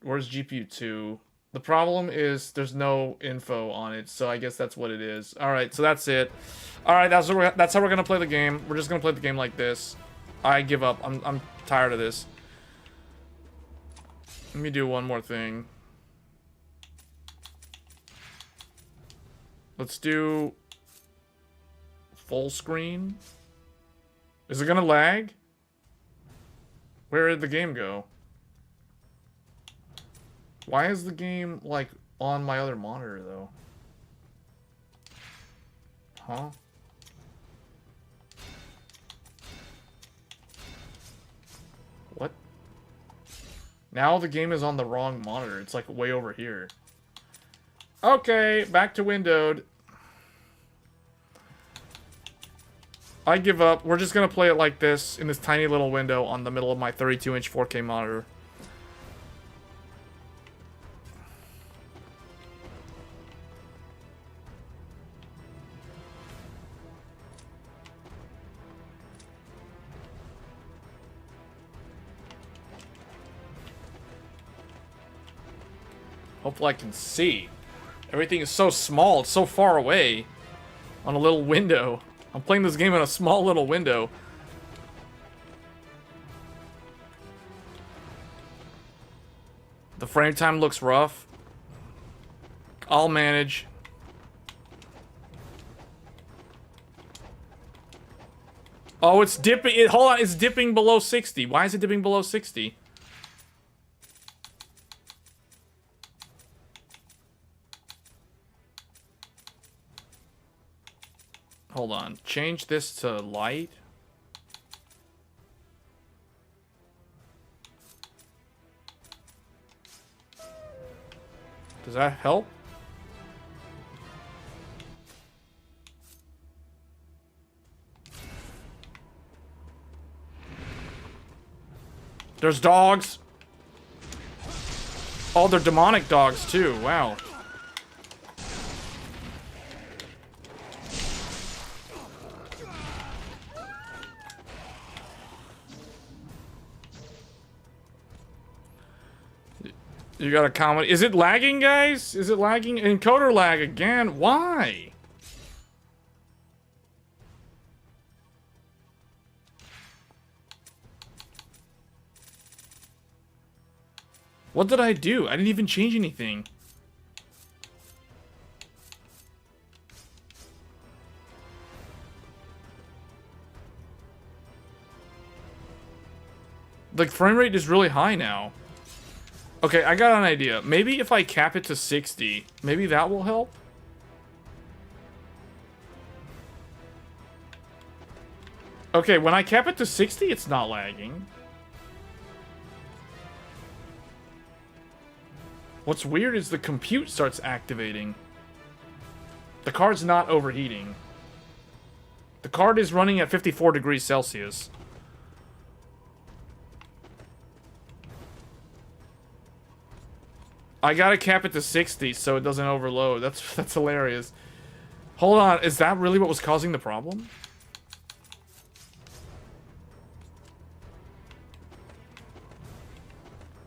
Where's GPU 2? The problem is there's no info on it, so I guess that's what it is. Alright, so that's it. Alright, that's how we're gonna play the game. We're just gonna play the game like this. I give up. I'm tired of this. Let me do one more thing. Let's do full screen. Is it gonna lag? Where did the game go? Why is the game, like, on my other monitor, though? Huh? What? Now the game is on the wrong monitor. It's, like, way over here. Okay, back to windowed. I give up. We're just gonna play it like this, in this tiny little window on the middle of my 32-inch 4K monitor. Hopefully I can see. Everything is so small, it's so far away on a little window. I'm playing this game in a small little window. The frame time looks rough. I'll manage. Oh, it's dipping. Hold on, it's dipping below 60. Why is it dipping below 60? Hold on. Change this to light. Does that help? There's dogs. Oh, they're demonic dogs too. Wow. You got a comment. Is it lagging, guys? Is it lagging? Encoder lag again? Why? What did I do? I didn't even change anything. The frame rate is really high now. Okay, I got an idea. Maybe if I cap it to 60, maybe that will help? Okay, when I cap it to 60, it's not lagging. What's weird is the compute starts activating. The card's not overheating. The card is running at 54 degrees Celsius. I gotta cap it to 60 so it doesn't overload. That's hilarious. Hold on, is that really what was causing the problem?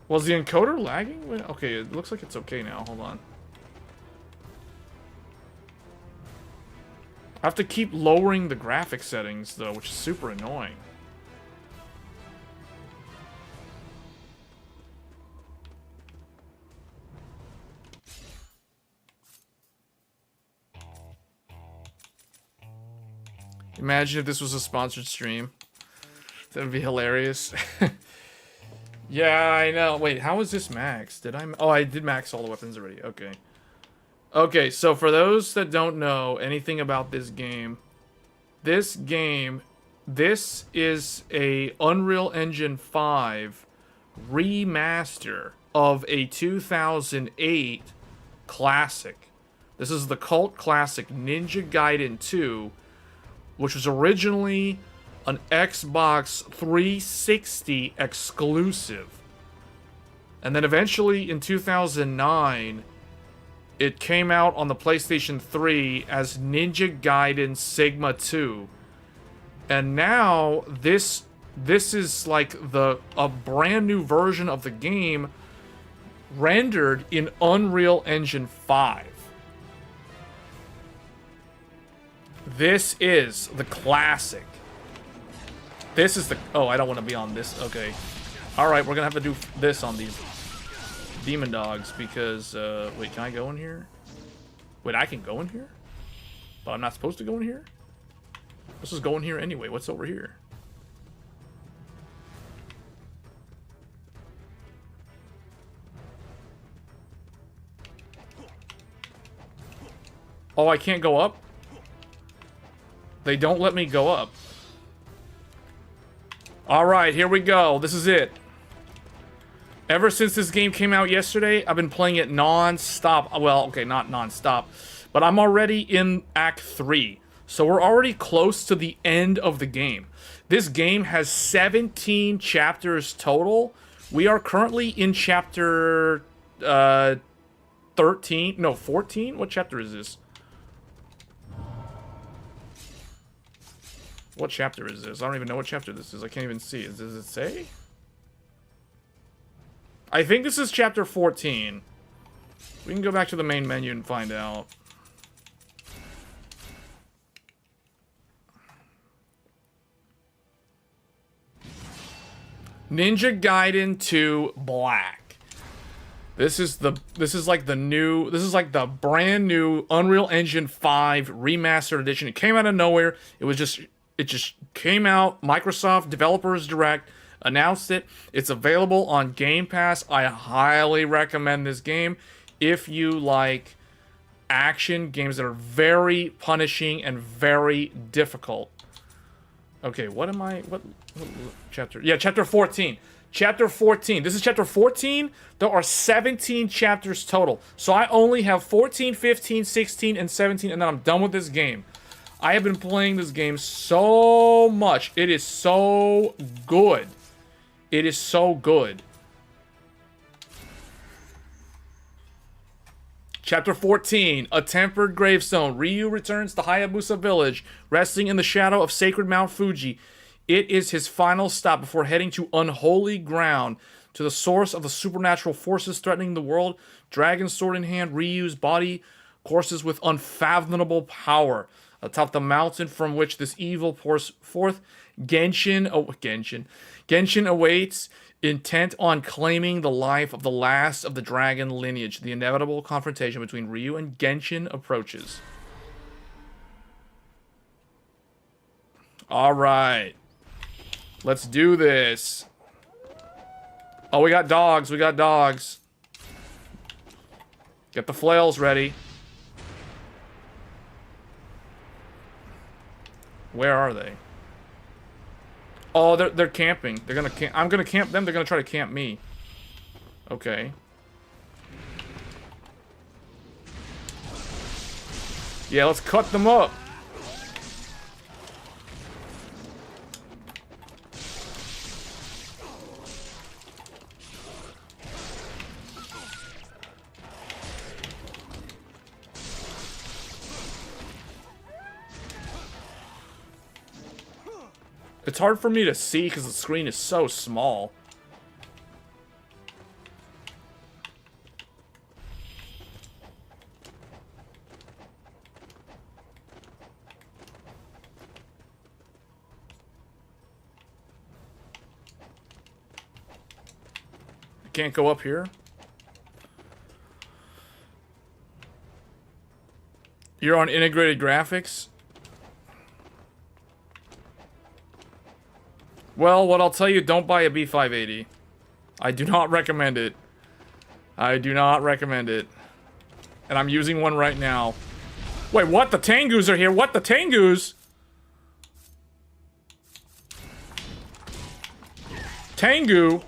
Was the encoder lagging? Okay, it looks like it's okay now. Hold on. I have to keep lowering the graphic settings though, which is super annoying. Imagine if this was a sponsored stream. That would be hilarious. Yeah, I know. Wait, how is this max? Did I... Oh, I did max all the weapons already. Okay. Okay, so for those that don't know anything about this is a Unreal Engine 5 remaster of a 2008 classic. This is the cult classic Ninja Gaiden 2, which was originally an Xbox 360 exclusive. And then eventually in 2009, it came out on the PlayStation 3 as Ninja Gaiden Sigma 2. And now this is like a brand new version of the game rendered in Unreal Engine 5. This is the classic. This is the... Oh, I don't want to be on this. Okay. Alright, we're going to have to do this on these demon dogs because... wait, can I go in here? Wait, I can go in here? But I'm not supposed to go in here? Let's just go in here anyway. What's over here? Oh, I can't go up? They don't let me go up. Alright, here we go. This is it. Ever since this game came out yesterday, I've been playing it non-stop. Well, okay, not non-stop. But I'm already in Act 3. So we're already close to the end of the game. This game has 17 chapters total. We are currently in chapter 13. No, 14? What chapter is this? What chapter is this? I don't even know what chapter this is. I can't even see it. Does it say? I think this is chapter 14. We can go back to the main menu and find out. Ninja Gaiden 2 Black. This is like the brand new Unreal Engine 5 remastered edition. It came out of nowhere. It just came out. Microsoft Developers Direct announced it. It's available on Game Pass. I highly recommend this game if you like action games that are very punishing and very difficult. Okay, what chapter? Yeah, chapter 14. Chapter 14. This is chapter 14. There are 17 chapters total. So I only have 14, 15, 16, and 17, and then I'm done with this game. I have been playing this game so much. It is so good. It is so good. Chapter 14, A Tempered Gravestone. Ryu returns to Hayabusa Village, resting in the shadow of sacred Mount Fuji. It is his final stop before heading to unholy ground, to the source of the supernatural forces threatening the world. Dragon sword in hand, Ryu's body courses with unfathomable power. Atop the mountain from which this evil pours forth, Genshin awaits, intent on claiming the life of the last of the dragon lineage. The inevitable confrontation between Ryu and Genshin approaches. Alright. Let's do this. Oh, we got dogs. We got dogs. Get the flails ready. Where are they? Oh, they're camping. They're gonna camp. I'm gonna camp them. They're gonna try to camp me. Okay. Yeah, let's cut them up. It's hard for me to see because the screen is so small. I can't go up here. You're on integrated graphics? Well, what I'll tell you, don't buy a B580. I do not recommend it. I do not recommend it. And I'm using one right now. Wait, what? The Tengus are here. What? The Tengus? Tengu?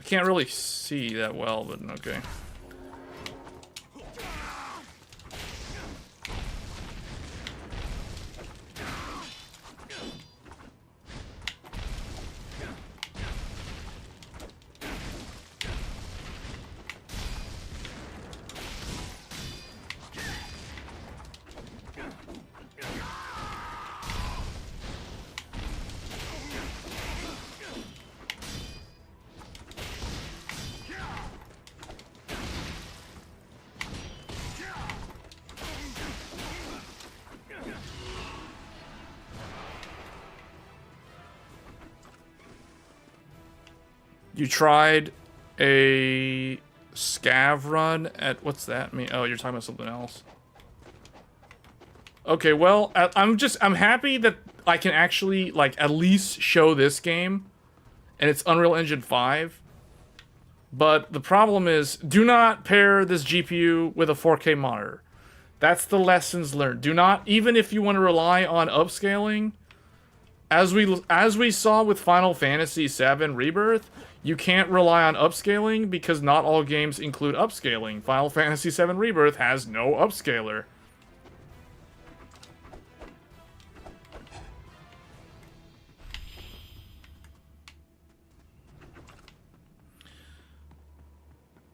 Can't really see that well, but okay. You tried a scav run at... What's that mean? Oh, you're talking about something else. Okay, well, I'm happy that I can actually, like, at least show this game. And it's Unreal Engine 5. But the problem is, do not pair this GPU with a 4K monitor. That's the lessons learned. Do not, even if you want to rely on upscaling, as we saw with Final Fantasy VII Rebirth, you can't rely on upscaling because not all games include upscaling. Final Fantasy VII Rebirth has no upscaler.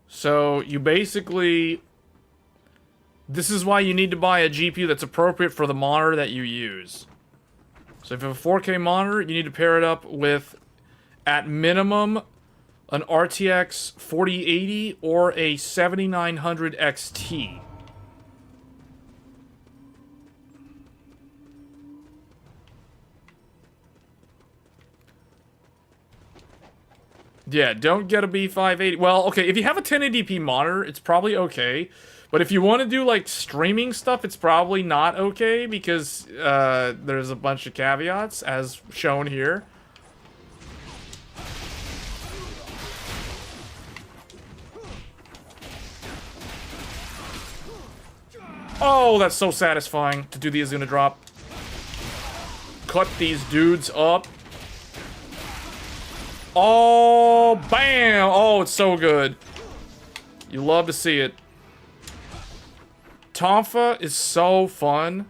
So you basically, this is why you need to buy a GPU that's appropriate for the monitor that you use. So if you have a 4K monitor, you need to pair it up with, at minimum, an RTX 4080 or a 7900 XT. Yeah, don't get a B580. Well, okay, if you have a 1080p monitor, it's probably okay. But if you want to do, like, streaming stuff, it's probably not okay because there's a bunch of caveats, as shown here. Oh, that's so satisfying to do the Azuna drop. Cut these dudes up. Oh, bam! Oh, it's so good. You love to see it. Tonfa is so fun.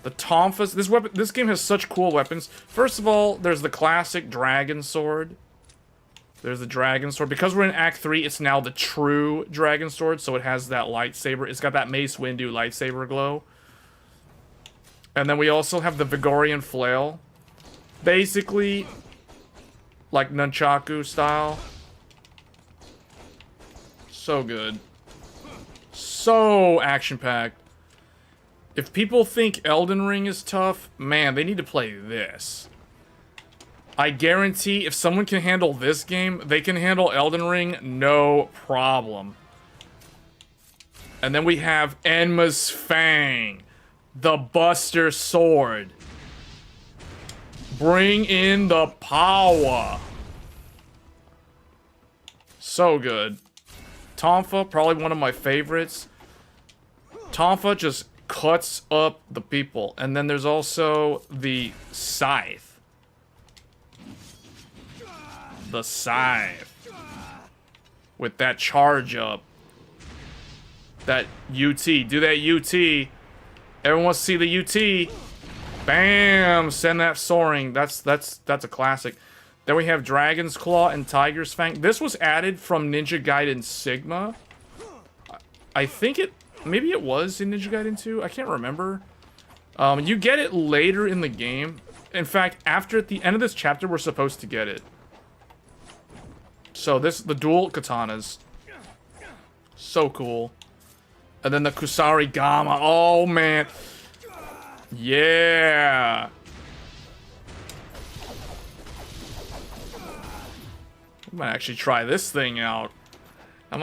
The Tonfas, this game has such cool weapons. First of all, there's the classic dragon sword. There's the dragon sword. Because we're in Act 3, it's now the true dragon sword, so it has that lightsaber. It's got that Mace Windu lightsaber glow. And then we also have the Vigorian flail. Basically, like nunchaku style. So good. So action-packed. If people think Elden Ring is tough, man, they need to play this. I guarantee if someone can handle this game, they can handle Elden Ring no problem. And then we have Enma's Fang, the Buster Sword. Bring in the power. So good. Tonfa, probably one of my favorites. Tonfa just cuts up the people. And then there's also the Scythe. The Scythe. With that charge up. That UT. Do that UT. Everyone wants to see the UT. Bam! Send that soaring. That's a classic. Then we have Dragon's Claw and Tiger's Fang. This was added from Ninja Gaiden Sigma. I think it... Maybe it was in Ninja Gaiden 2. I can't remember. You get it later in the game. In fact, at the end of this chapter, we're supposed to get it. So the dual katanas. So cool. And then the Kusari Gama. Oh, man. Yeah. I might actually try this thing out. And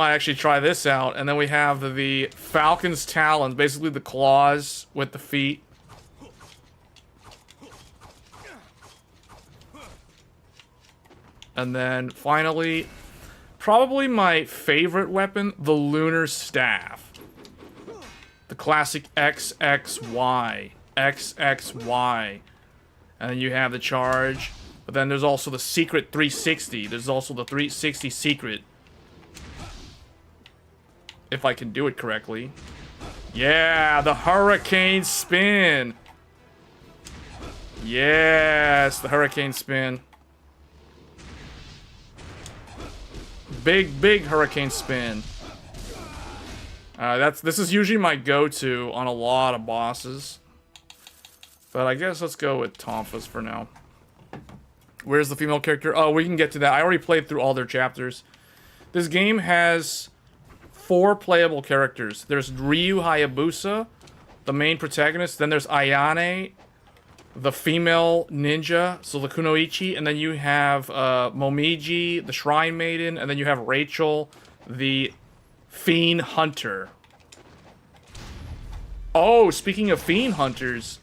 then we have the Falcon's Talons, basically the claws with the feet. And then finally, probably my favorite weapon, the Lunar Staff. The classic XXY. XXY. And then you have the charge. But then there's also the secret 360. There's also the 360 secret. If I can do it correctly. Yeah, the Hurricane Spin. Yes, the Hurricane Spin. Big Hurricane Spin. This is usually my go-to on a lot of bosses. But I guess let's go with Tonfas for now. Where's the female character? Oh, we can get to that. I already played through all their chapters. This game has 4 playable characters. There's Ryu Hayabusa, the main protagonist. Then there's Ayane, the female ninja, so the Kunoichi, and then you have Momiji, the Shrine Maiden, and then you have Rachel, the Fiend Hunter. Oh, speaking of Fiend Hunters.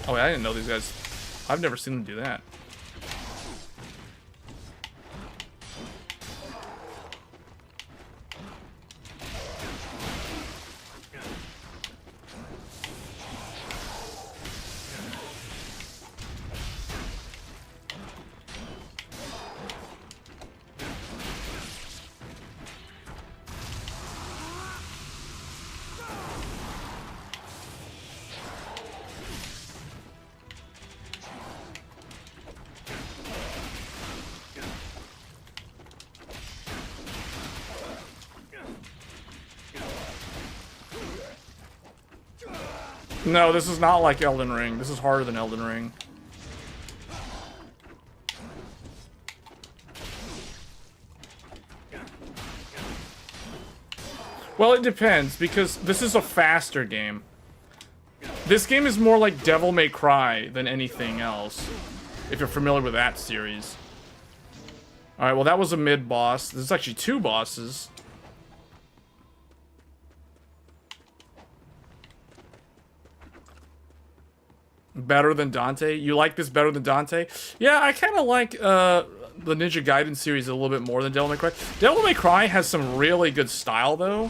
Oh, wait, I didn't know these guys. I've never seen them do that. No, this is not like Elden Ring. This is harder than Elden Ring. Well, it depends, because this is a faster game. This game is more like Devil May Cry than anything else, if you're familiar with that series. Alright, well that was a mid-boss. There's actually 2 bosses. Better than Dante? You like this better than Dante? Yeah, I kind of like the Ninja Gaiden series a little bit more than Devil May Cry. Devil May Cry has some really good style, though.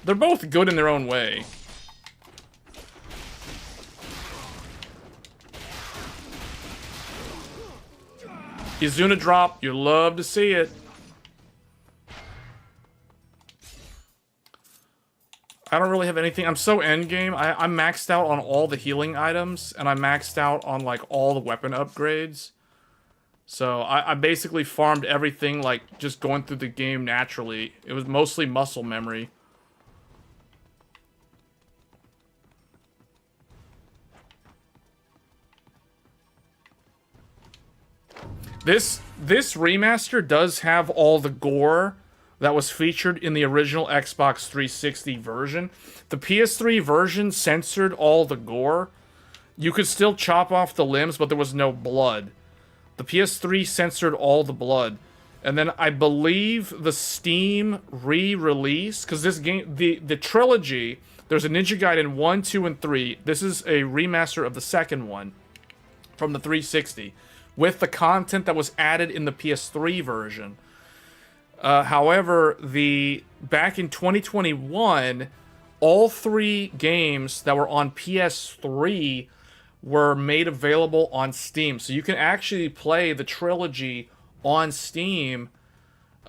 They're both good in their own way. Izuna drop, you love to see it. I don't really have anything. I'm so endgame. I'm maxed out on all the healing items, and I'm maxed out on, like, all the weapon upgrades. So, I basically farmed everything, like, just going through the game naturally. It was mostly muscle memory. This remaster does have all the gore that was featured in the original Xbox 360 version. The PS3 version censored all the gore. You could still chop off the limbs, but there was no blood. The PS3 censored all the blood. And then I believe the Steam re-release, because this game, the trilogy, there's a Ninja Gaiden 1, 2, and 3. This is a remaster of the second one from the 360, with the content that was added in the PS3 version. However, back in 2021, all 3 games that were on PS3 were made available on Steam. So you can actually play the trilogy on Steam.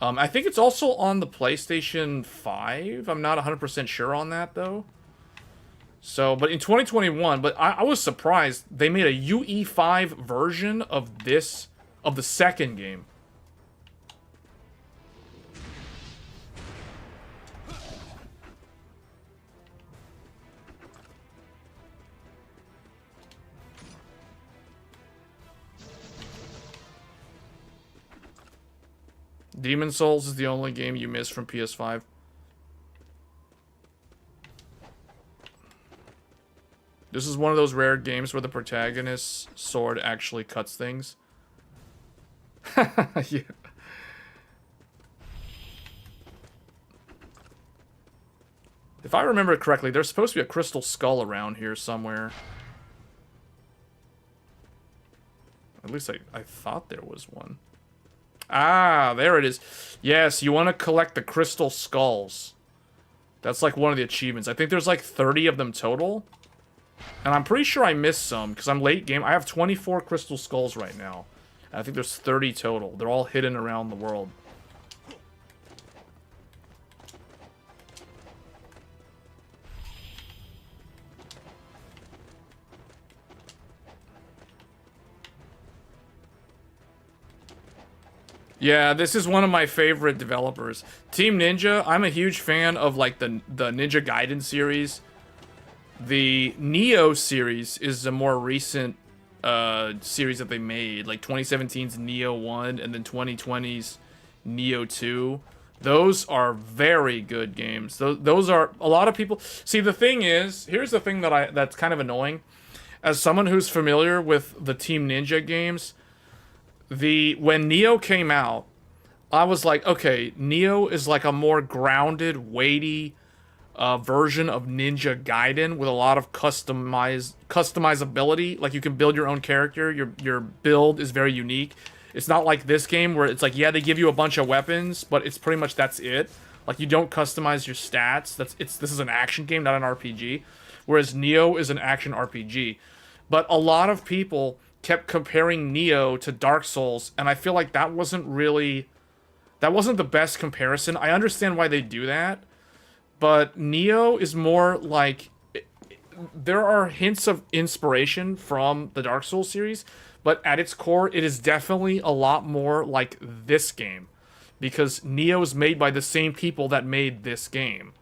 I think it's also on the PlayStation 5. I'm not 100% sure on that, though. So, but in 2021, but I was surprised. They made a UE5 version of this, of the second game. Demon Souls is the only game you missed from PS5. This is one of those rare games where the protagonist's sword actually cuts things. Yeah. If I remember correctly, there's supposed to be a crystal skull around here somewhere. At least I thought there was one. Ah, there it is. Yes, you want to collect the crystal skulls. That's like one of the achievements. I think there's like 30 of them total. And I'm pretty sure I missed some, because I'm late game. I have 24 crystal skulls right now. And I think there's 30 total. They're all hidden around the world. Yeah, this is one of my favorite developers. Team Ninja, I'm a huge fan of like the Ninja Gaiden series. The Neo series is a more recent series that they made, like 2017's Neo 1 and then 2020's Neo 2. Those are very good games. Those are a lot of people. See, the thing is, here's the thing that's kind of annoying. As someone who's familiar with the Team Ninja games, when Neo came out, I was like, okay, Neo is like a more grounded, weighty version of Ninja Gaiden with a lot of customizability. Like, you can build your own character. Your build is very unique. It's not like this game where it's like, yeah, they give you a bunch of weapons, but it's pretty much that's it. Like, you don't customize your stats. This is an action game, not an RPG. Whereas Neo is an action RPG. But a lot of people kept comparing Neo to Dark Souls, and I feel like that wasn't the best comparison. I understand why they do that, but Neo is more like, there are hints of inspiration from the Dark Souls series, but at its core, it is definitely a lot more like this game, because Neo is made by the same people that made this game.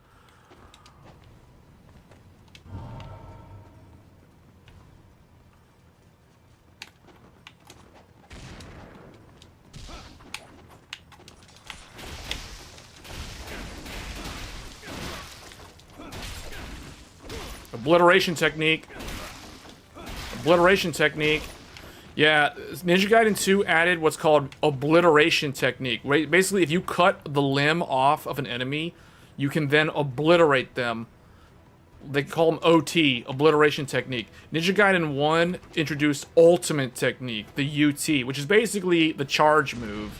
Obliteration technique. Obliteration technique. Yeah, Ninja Gaiden 2 added what's called obliteration technique. Basically, if you cut the limb off of an enemy, you can then obliterate them. They call them OT, obliteration technique. Ninja Gaiden 1 introduced ultimate technique, the UT, which is basically the charge move.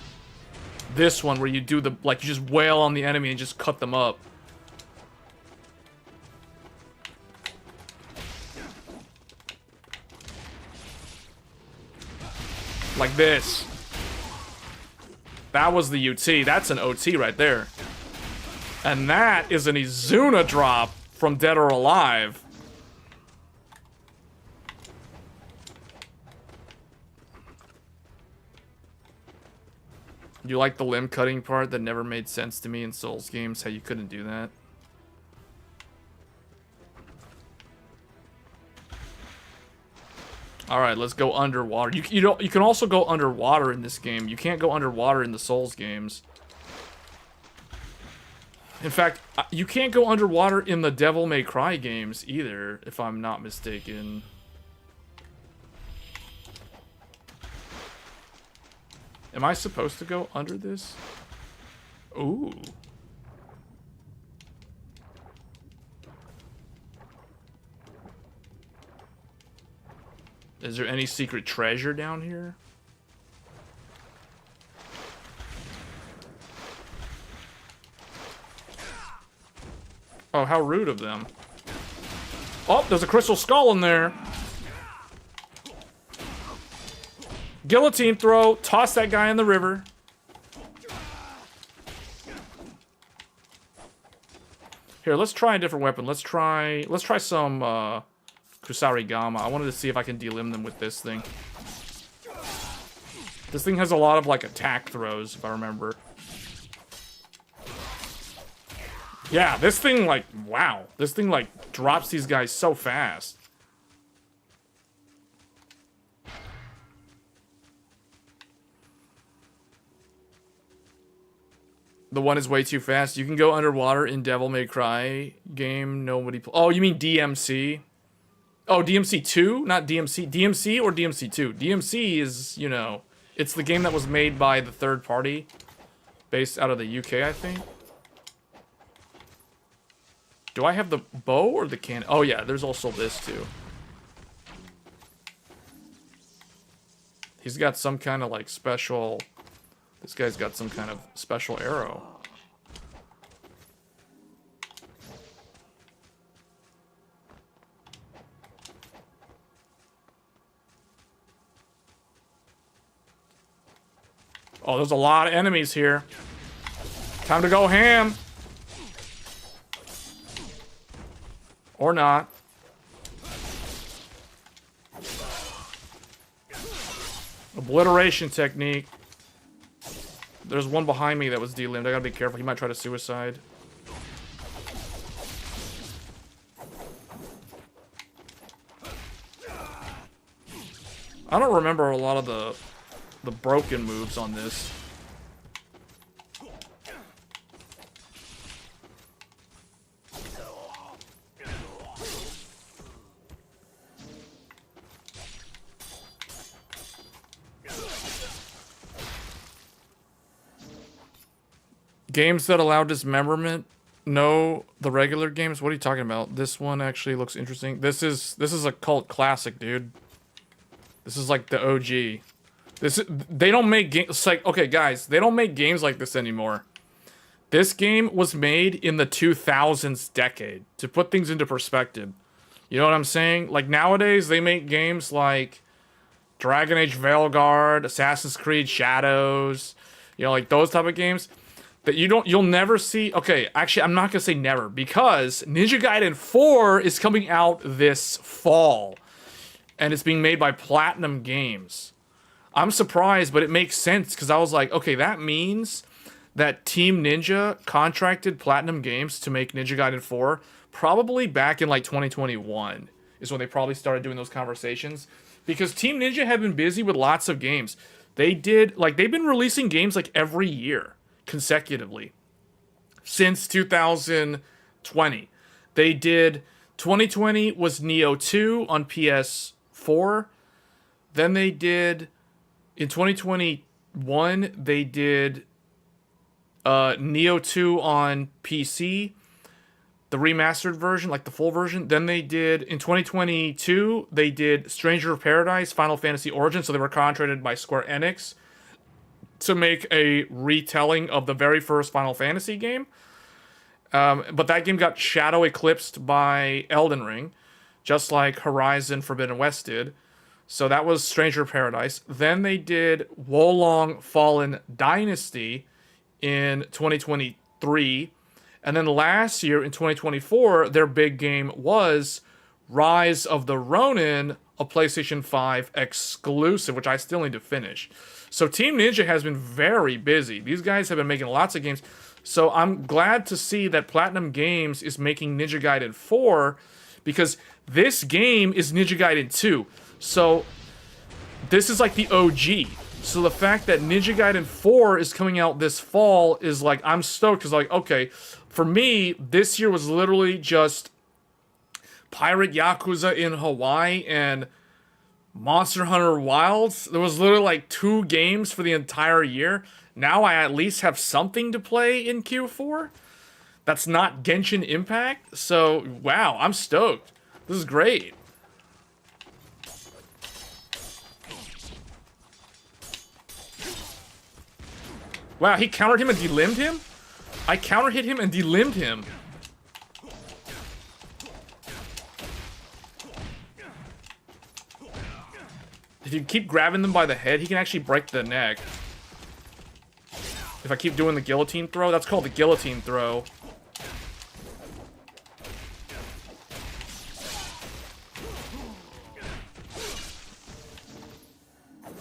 This one, where you do you just wail on the enemy and just cut them up. Like this. That was the UT. That's an OT right there. And that is an Izuna drop from Dead or Alive. You like the limb cutting part that never made sense to me in Souls games, how you couldn't do that? Alright, let's go underwater. You can also go underwater in this game. You can't go underwater in the Souls games. In fact, you can't go underwater in the Devil May Cry games either, if I'm not mistaken. Am I supposed to go under this? Ooh. Is there any secret treasure down here? Oh, how rude of them. Oh, there's a crystal skull in there. Guillotine throw. Toss that guy in the river. Here, let's try a different weapon. Let's try some Kusarigama. I wanted to see if I can delimb them with this thing. This thing has a lot of like attack throws, if I remember. Yeah, this thing like, wow. This thing like drops these guys so fast. The one is way too fast. You can go underwater in Devil May Cry game. Nobody. Oh, you mean DMC? Oh, DMC 2? Not DMC. DMC or DMC 2? DMC is, you know, it's the game that was made by the third party. Based out of the UK, I think. Do I have the bow or the cannon? Oh, yeah, there's also this, too. He's got some kind of, like, special... This guy's got some kind of special arrow. Oh, there's a lot of enemies here. Time to go ham. Or not. Obliteration technique. There's one behind me that was delimbed. I gotta be careful. He might try to suicide. I don't remember a lot of the broken moves on this. Games that allow dismemberment. No, the regular games. What are you talking about? This one actually looks interesting. This is a cult classic, dude. This is like the OG. They don't make games. It's like, okay, guys, they don't make games like this anymore. This game was made in the 2000s decade, to put things into perspective. You know what I'm saying? Like, nowadays, they make games like Dragon Age Veilguard, Assassin's Creed Shadows, you know, like those type of games that you'll never see. Okay, actually, I'm not gonna say never, because Ninja Gaiden 4 is coming out this fall, and it's being made by Platinum Games. I'm surprised, but it makes sense, because I was like, okay, that means that Team Ninja contracted Platinum Games to make Ninja Gaiden 4 probably back in like 2021 is when they probably started doing those conversations, because Team Ninja have been busy with lots of games. They've been releasing games like every year consecutively since 2020. They did 2020 was Neo 2 on PS4. Then they did in 2021 they did Neo 2 on PC, the remastered version, like the full version. Then they did, in 2022, they did Stranger of Paradise, Final Fantasy Origin, so they were contracted by Square Enix to make a retelling of the very first Final Fantasy game. But that game got shadow eclipsed by Elden Ring, just like Horizon Forbidden West did. So that was Stranger of Paradise. Then they did Wolong Fallen Dynasty in 2023. And then last year, in 2024, their big game was Rise of the Ronin, a PlayStation 5 exclusive, which I still need to finish. So Team Ninja has been very busy. These guys have been making lots of games. So I'm glad to see that Platinum Games is making Ninja Gaiden 4, because this game is Ninja Gaiden 2. So this is like the OG. So the fact that Ninja Gaiden 4 is coming out this fall is like, I'm stoked, because like, okay, for me, this year was literally just Pirate Yakuza in Hawaii and Monster Hunter Wilds. There was literally like 2 games for the entire year. Now I at least have something to play in Q4 that's not Genshin Impact. So, wow, I'm stoked. This is great. Wow, he countered him and delimbed him? I counter hit him and delimbed him. If you keep grabbing them by the head, he can actually break the neck. If I keep doing the guillotine throw, that's called the guillotine throw.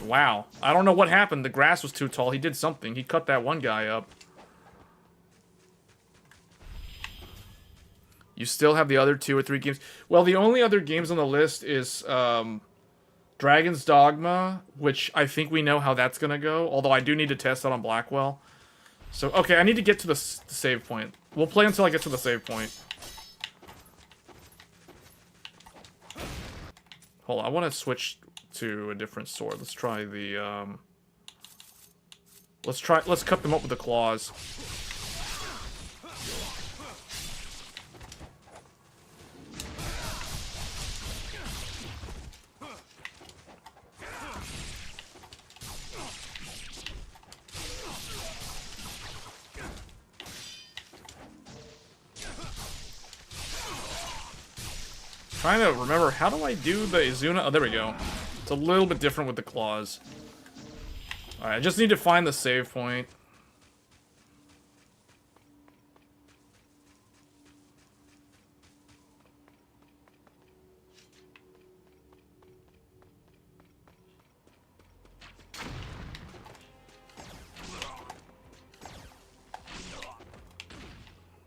Wow. I don't know what happened. The grass was too tall. He did something. He cut that one guy up. You still have the other 2 or 3 games. Well, the only other games on the list is Dragon's Dogma, which I think we know how that's going to go. Although I do need to test that on Blackwell. So, okay, I need to get to the save point. We'll play until I get to the save point. Hold on, I want to switch to a different sword. Let's try the, let's cut them up with the claws. Trying to remember, how do I do the Izuna? Oh, there we go. It's a little bit different with the claws. Alright, I just need to find the save point.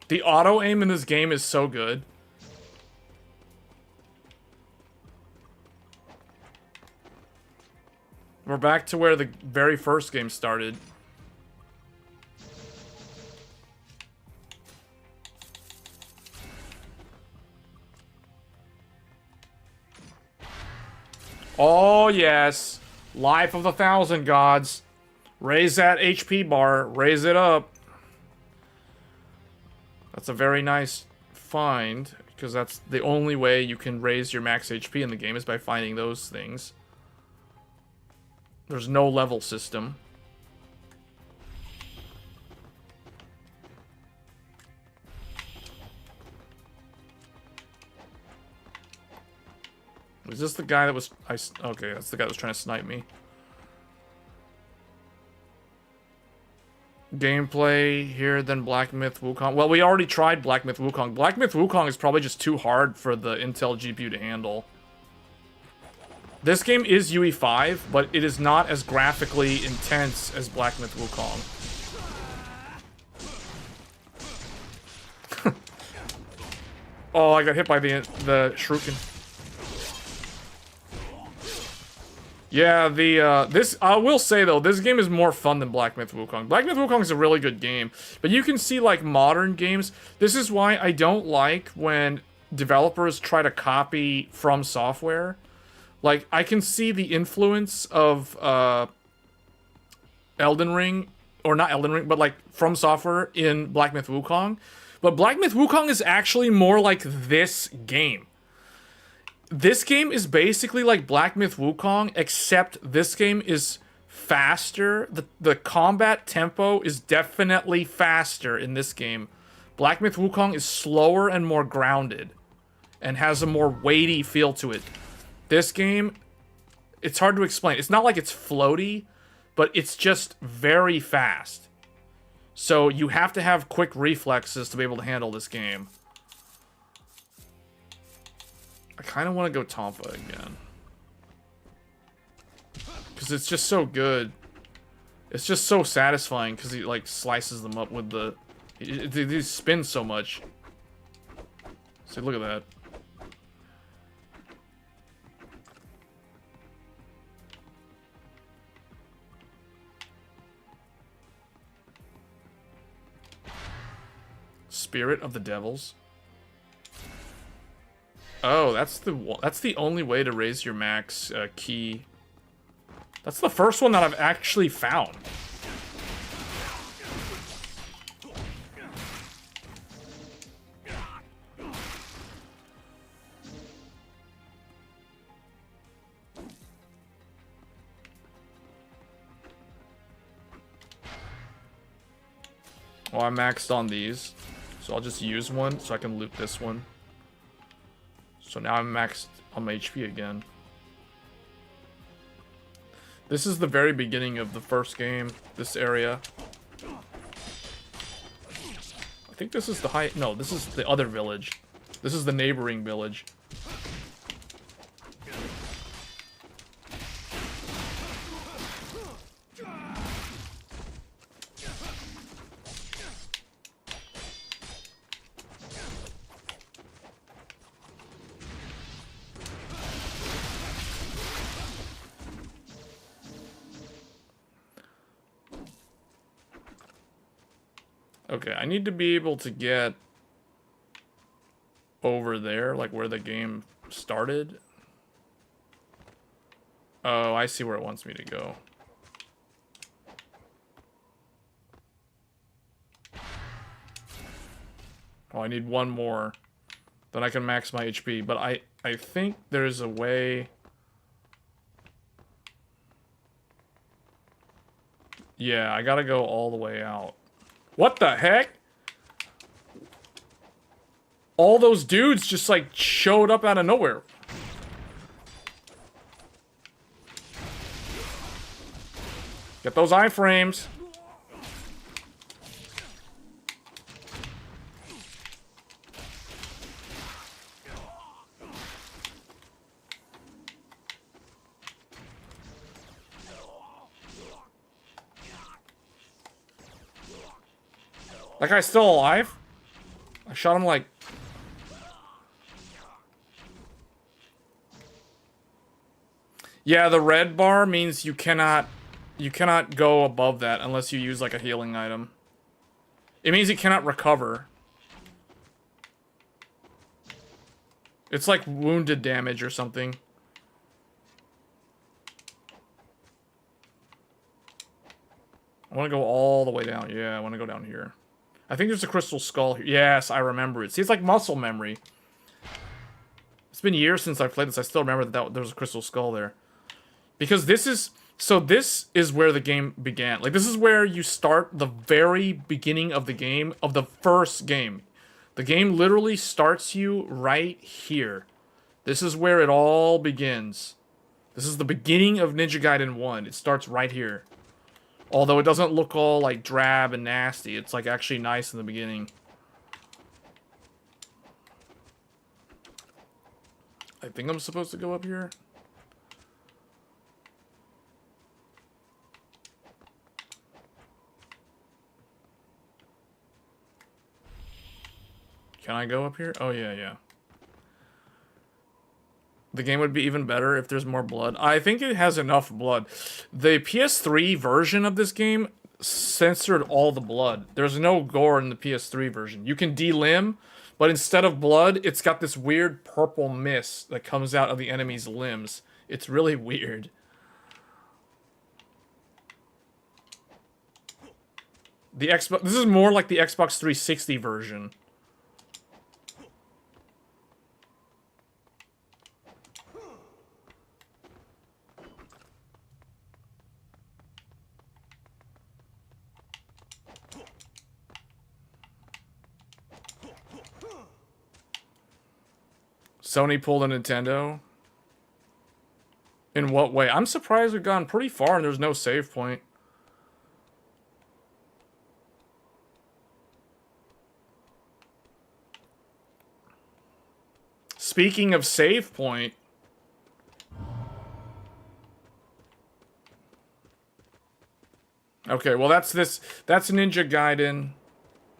The auto aim in this game is so good. We're back to where the very first game started. Oh, yes. Life of the 1,000 gods. Raise that HP bar. Raise it up. That's a very nice find, because that's the only way you can raise your max HP in the game is by finding those things. There's no level system. Is this the guy that was... okay, that's the guy that was trying to snipe me. Gameplay here than Black Myth Wukong. Well, we already tried Black Myth Wukong. Black Myth Wukong is probably just too hard for the Intel GPU to handle. This game is UE5, but it is not as graphically intense as Black Myth Wukong. Oh, I got hit by the Shuriken. Yeah, this, I will say though, this game is more fun than Black Myth Wukong. Black Myth Wukong is a really good game, but you can see, like, modern games, this is why I don't like when developers try to copy From Software. Like, I can see the influence of, Elden Ring, or not Elden Ring, but, like, From Software in Black Myth Wukong, but Black Myth Wukong is actually more like this game. This game is basically like Black Myth Wukong, except this game is faster. The combat tempo is definitely faster in this game. Black Myth Wukong is slower and more grounded, and has a more weighty feel to it. This game, it's hard to explain. It's not like it's floaty, but it's just very fast. So you have to have quick reflexes to be able to handle this game. I kind of want to go Tompa again. Because it's just so good. It's just so satisfying because he, like, slices them up with the... He spins so much. See, look at that. Spirit of the Devils. Oh, that's the only way to raise your max key. That's the first one that I've actually found. Well, I maxed on these, so I'll just use one so I can loot this one. So now I'm maxed on my HP again. This is the very beginning of the first game, this area. I think this is the high... No, this is the other village. This is the neighboring village. Okay, I need to be able to get over there, like where the game started. Oh, I see where it wants me to go. Oh, I need one more. Then I can max my HP. But I think there's a way... Yeah, I gotta go all the way out. What the heck? All those dudes just, like, showed up out of nowhere. Get those iframes. That guy's still alive? I shot him like... Yeah, the red bar means you cannot go above that unless you use like a healing item. It means you cannot recover. It's like wounded damage or something. I want to go all the way down. Yeah, I want to go down here. I think there's a crystal skull here. Yes, I remember it. See, it's like muscle memory. It's been years since I played this. I still remember that there was a crystal skull there. Because this is... So this is where the game began. Like, this is where you start the very beginning of the game, of the first game. The game literally starts you right here. This is where it all begins. This is the beginning of Ninja Gaiden 1. It starts right here. Although it doesn't look all, like, drab and nasty. It's, like, actually nice in the beginning. I think I'm supposed to go up here. Can I go up here? Oh, yeah. The game would be even better if there's more blood. I think it has enough blood. The PS3 version of this game censored all the blood. There's no gore in the PS3 version. You can delimb, but instead of blood, it's got this weird purple mist that comes out of the enemy's limbs. It's really weird. The Xbox... This is more like the Xbox 360 version. Sony pulled a Nintendo? In what way? I'm surprised we've gone pretty far and there's no save point. Speaking of save point... Okay, well that's Ninja Gaiden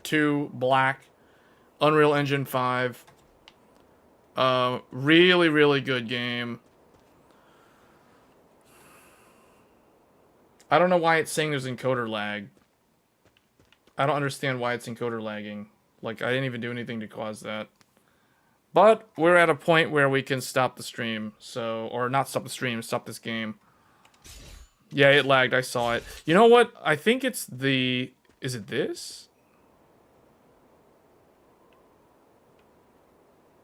2 Black, Unreal Engine 5. Really, really good game. I don't know why it's saying there's encoder lag. I don't understand why it's encoder lagging. Like, I didn't even do anything to cause that. But we're at a point where we can stop the stream. So, or not stop the stream, stop this game. Yeah, it lagged. I saw it. You know what? I think it's the... Is it this?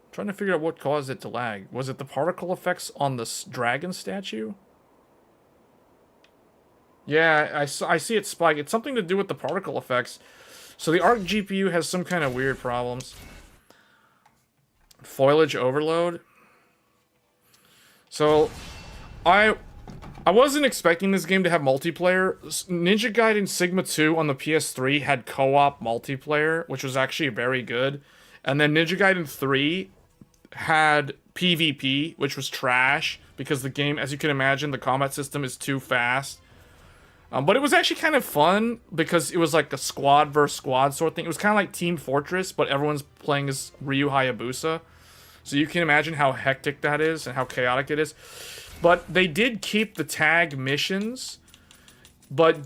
I'm trying to figure out what caused it to lag. Was it the particle effects on the dragon statue? Yeah, I see it spike. It's something to do with the particle effects. So the ARC GPU has some kind of weird problems. Foliage overload. So, I wasn't expecting this game to have multiplayer. Ninja Gaiden Sigma 2 on the PS3 had co-op multiplayer, which was actually very good. And then Ninja Gaiden 3 had PvP, which was trash, because the game, as you can imagine, the combat system is too fast. But it was actually kind of fun, because it was like a squad versus squad sort of thing. It was kind of like Team Fortress, but everyone's playing as Ryu Hayabusa. So you can imagine how hectic that is, and how chaotic it is. But they did keep the tag missions, but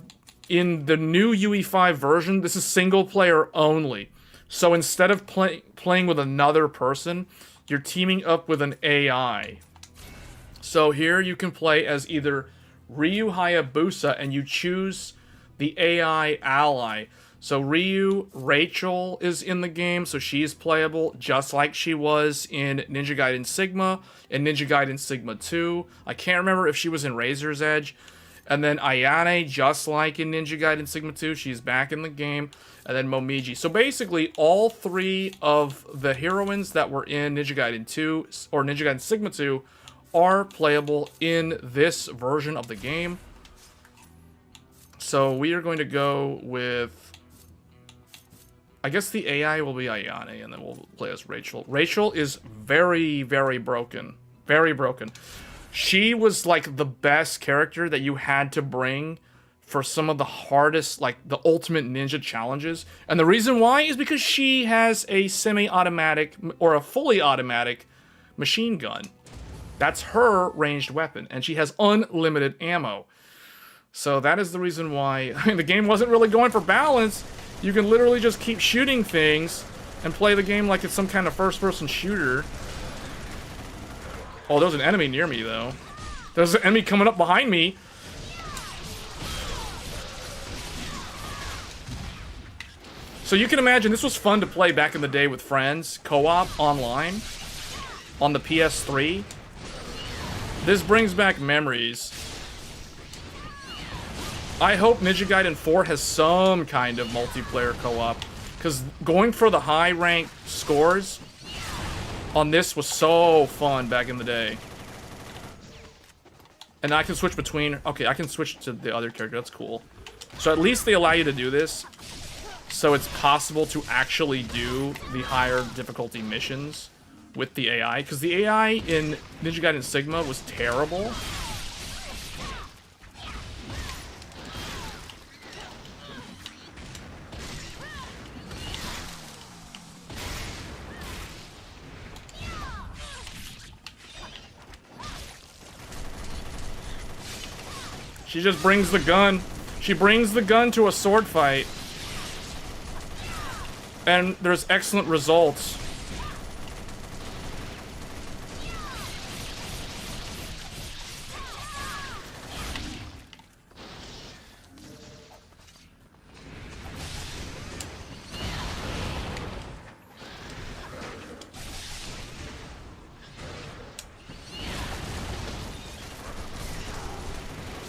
in the new UE5 version, this is single player only. So instead of playing with another person, you're teaming up with an AI. So here you can play as either Ryu Hayabusa, and you choose the AI ally. So Rachel is in the game, so she's playable just like she was in Ninja Gaiden Sigma and Ninja Gaiden Sigma 2. I can't remember if she was in Razor's Edge. And then Ayane, just like in Ninja Gaiden Sigma 2, she's back in the game. And then Momiji. So basically, all three of the heroines that were in Ninja Gaiden 2 or Ninja Gaiden Sigma 2 are playable in this version of the game. So we are going to go with... I guess the AI will be Ayane, and then we'll play as Rachel. Rachel is very, very broken. Very broken. She was, like, the best character that you had to bring for some of the hardest, like, the ultimate ninja challenges. And the reason why is because she has a semi-automatic, or a fully automatic, machine gun. That's her ranged weapon, and she has unlimited ammo. So that is the reason why... I mean, the game wasn't really going for balance. You can literally just keep shooting things and play the game like it's some kind of first-person shooter. Oh, there's an enemy near me, though. There's an enemy coming up behind me. So you can imagine this was fun to play back in the day with friends, co-op, online, on the PS3. This brings back memories. I hope Ninja Gaiden 4 has some kind of multiplayer co-op, because going for the high rank scores on this was so fun back in the day. And I can switch between... Okay, I can switch to the other character. That's cool. So at least they allow you to do this. So it's possible to actually do the higher difficulty missions with the AI. Because the AI in Ninja Gaiden Sigma was terrible. She just brings the gun. She brings the gun to a sword fight. And there's excellent results.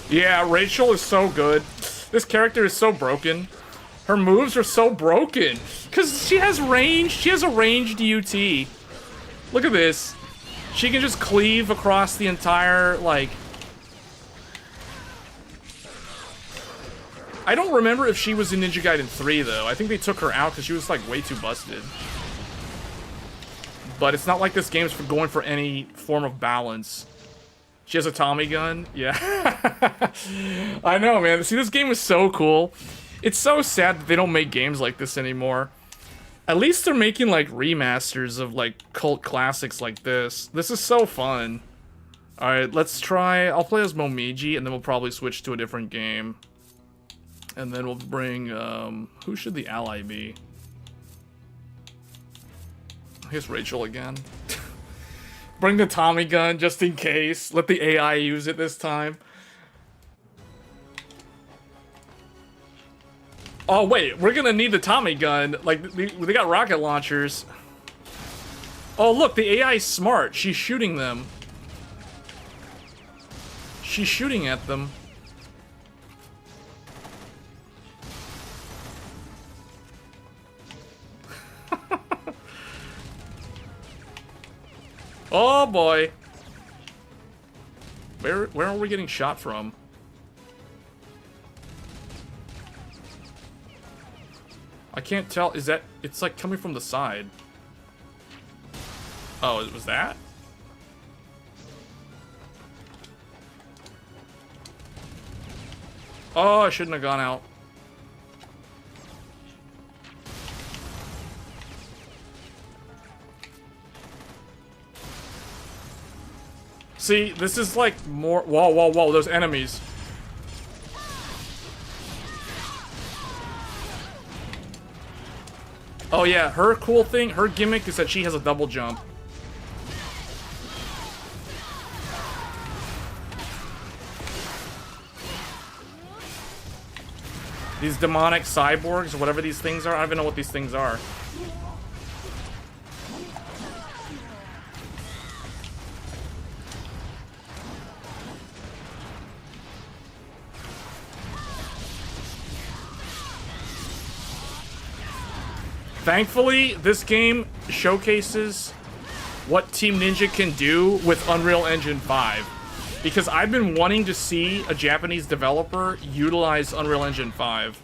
Yeah, Rachel is so good. This character is so broken. Her moves are so broken. Because she has range. She has a ranged UT. Look at this. She can just cleave across the entire, like... I don't remember if she was in Ninja Gaiden 3, though. I think they took her out because she was, like, way too busted. But it's not like this game's for going for any form of balance. She has a Tommy gun? Yeah. I know, man. See, this game is so cool. It's so sad that they don't make games like this anymore. At least they're making, like, remasters of, like, cult classics like this. This is so fun. Alright, let's try... I'll play as Momiji, and then we'll probably switch to a different game. And then we'll bring, who should the ally be? I guess Rachel again. Bring the Tommy gun, just in case. Let the AI use it this time. Oh, wait. We're gonna need the Tommy gun. Like, they got rocket launchers. Oh, look. The AI is smart. She's shooting them. She's shooting at them. Oh boy. Where are we getting shot from? I can't tell. Is that... It's like coming from the side. Oh, it was that? Oh, I shouldn't have gone out. See, this is like more... Whoa, whoa, whoa, those enemies. Oh yeah, her cool thing, her gimmick is that she has a double jump. These demonic cyborgs, or whatever these things are, I don't even know what these things are. Thankfully, this game showcases what Team Ninja can do with Unreal Engine 5. Because I've been wanting to see a Japanese developer utilize Unreal Engine 5.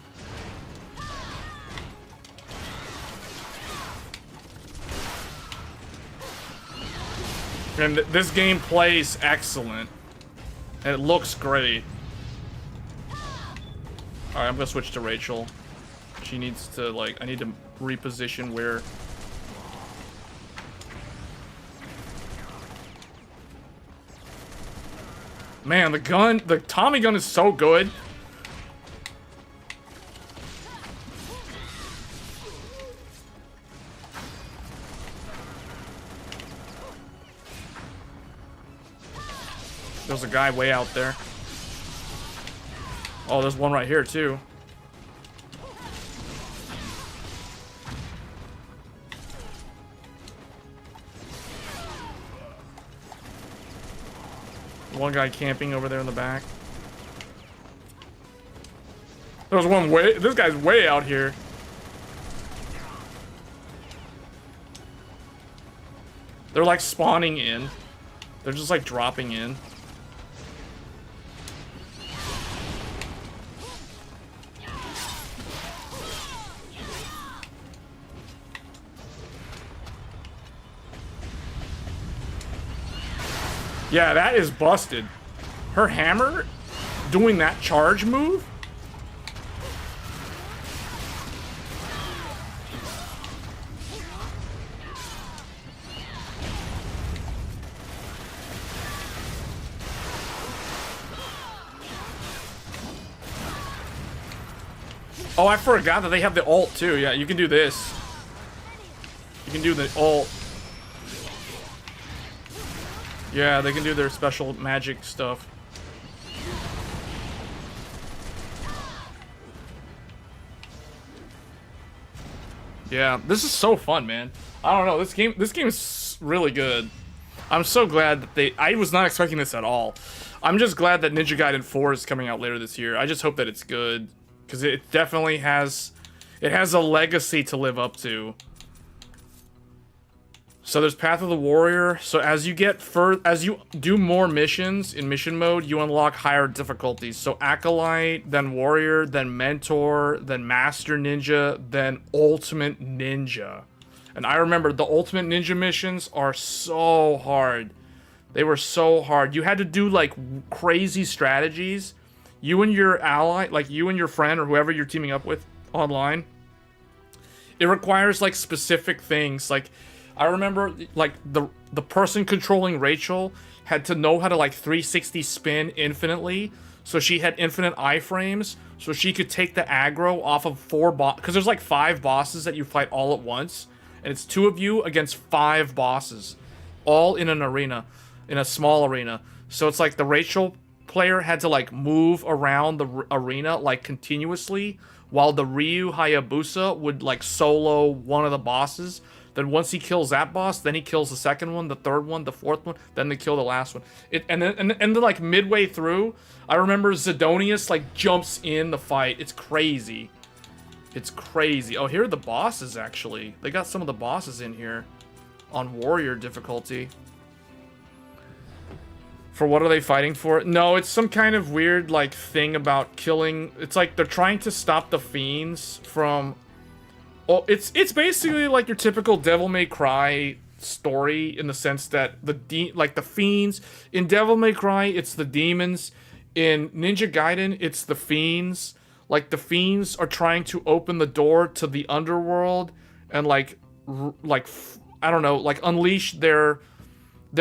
And this game plays excellent. And it looks great. Alright, I'm gonna switch to Rachel. She needs to, like, I need to reposition where... Man, the Tommy gun is so good. There's a guy way out there. Oh, there's one right here, too. one guy camping over there in the back. There's one way. This guy's way out here. They're like spawning in. They're just like dropping in. Yeah, that is busted. Her hammer doing that charge move? Oh, I forgot that they have the ult too. Yeah, you can do this. You can do the ult. Yeah, they can do their special magic stuff. Yeah, this is so fun, man. I don't know, this game is really good. I'm so glad that I was not expecting this at all. I'm just glad that Ninja Gaiden 4 is coming out later this year. I just hope that it's good, because it definitely has a legacy to live up to. So there's Path of the Warrior. So as you do more missions in mission mode, you unlock higher difficulties. So Acolyte, then Warrior, then Mentor, then Master Ninja, then Ultimate Ninja. And I remember the Ultimate Ninja missions are so hard. They were so hard. You had to do like crazy strategies. You and your ally, like you and your friend or whoever you're teaming up with online. It requires like specific things. Like I remember like the person controlling Rachel had to know how to like 360 spin infinitely. So she had infinite iframes. So she could take the aggro off of 4 bosses. Because there's like 5 bosses that you fight all at once. And it's 2 of you against 5 bosses. All in an arena. In a small arena. So it's like the Rachel player had to like move around the arena like continuously. While the Ryu Hayabusa would like solo one of the bosses. Then once he kills that boss, then he kills the second one, the third one, the fourth one, then they kill the last one. And then like midway through, I remember Zidonius like jumps in the fight. It's crazy. It's crazy. Oh, here are the bosses actually. They got some of the bosses in here on warrior difficulty. For what are they fighting for? No, it's some kind of weird like thing about killing. It's like they're trying to stop the fiends from. Well, it's basically like your typical Devil May Cry story in the sense that the fiends in Devil May Cry, it's the demons. In Ninja Gaiden, it's the fiends. Like the fiends are trying to open the door to the underworld and like I don't know, like unleash their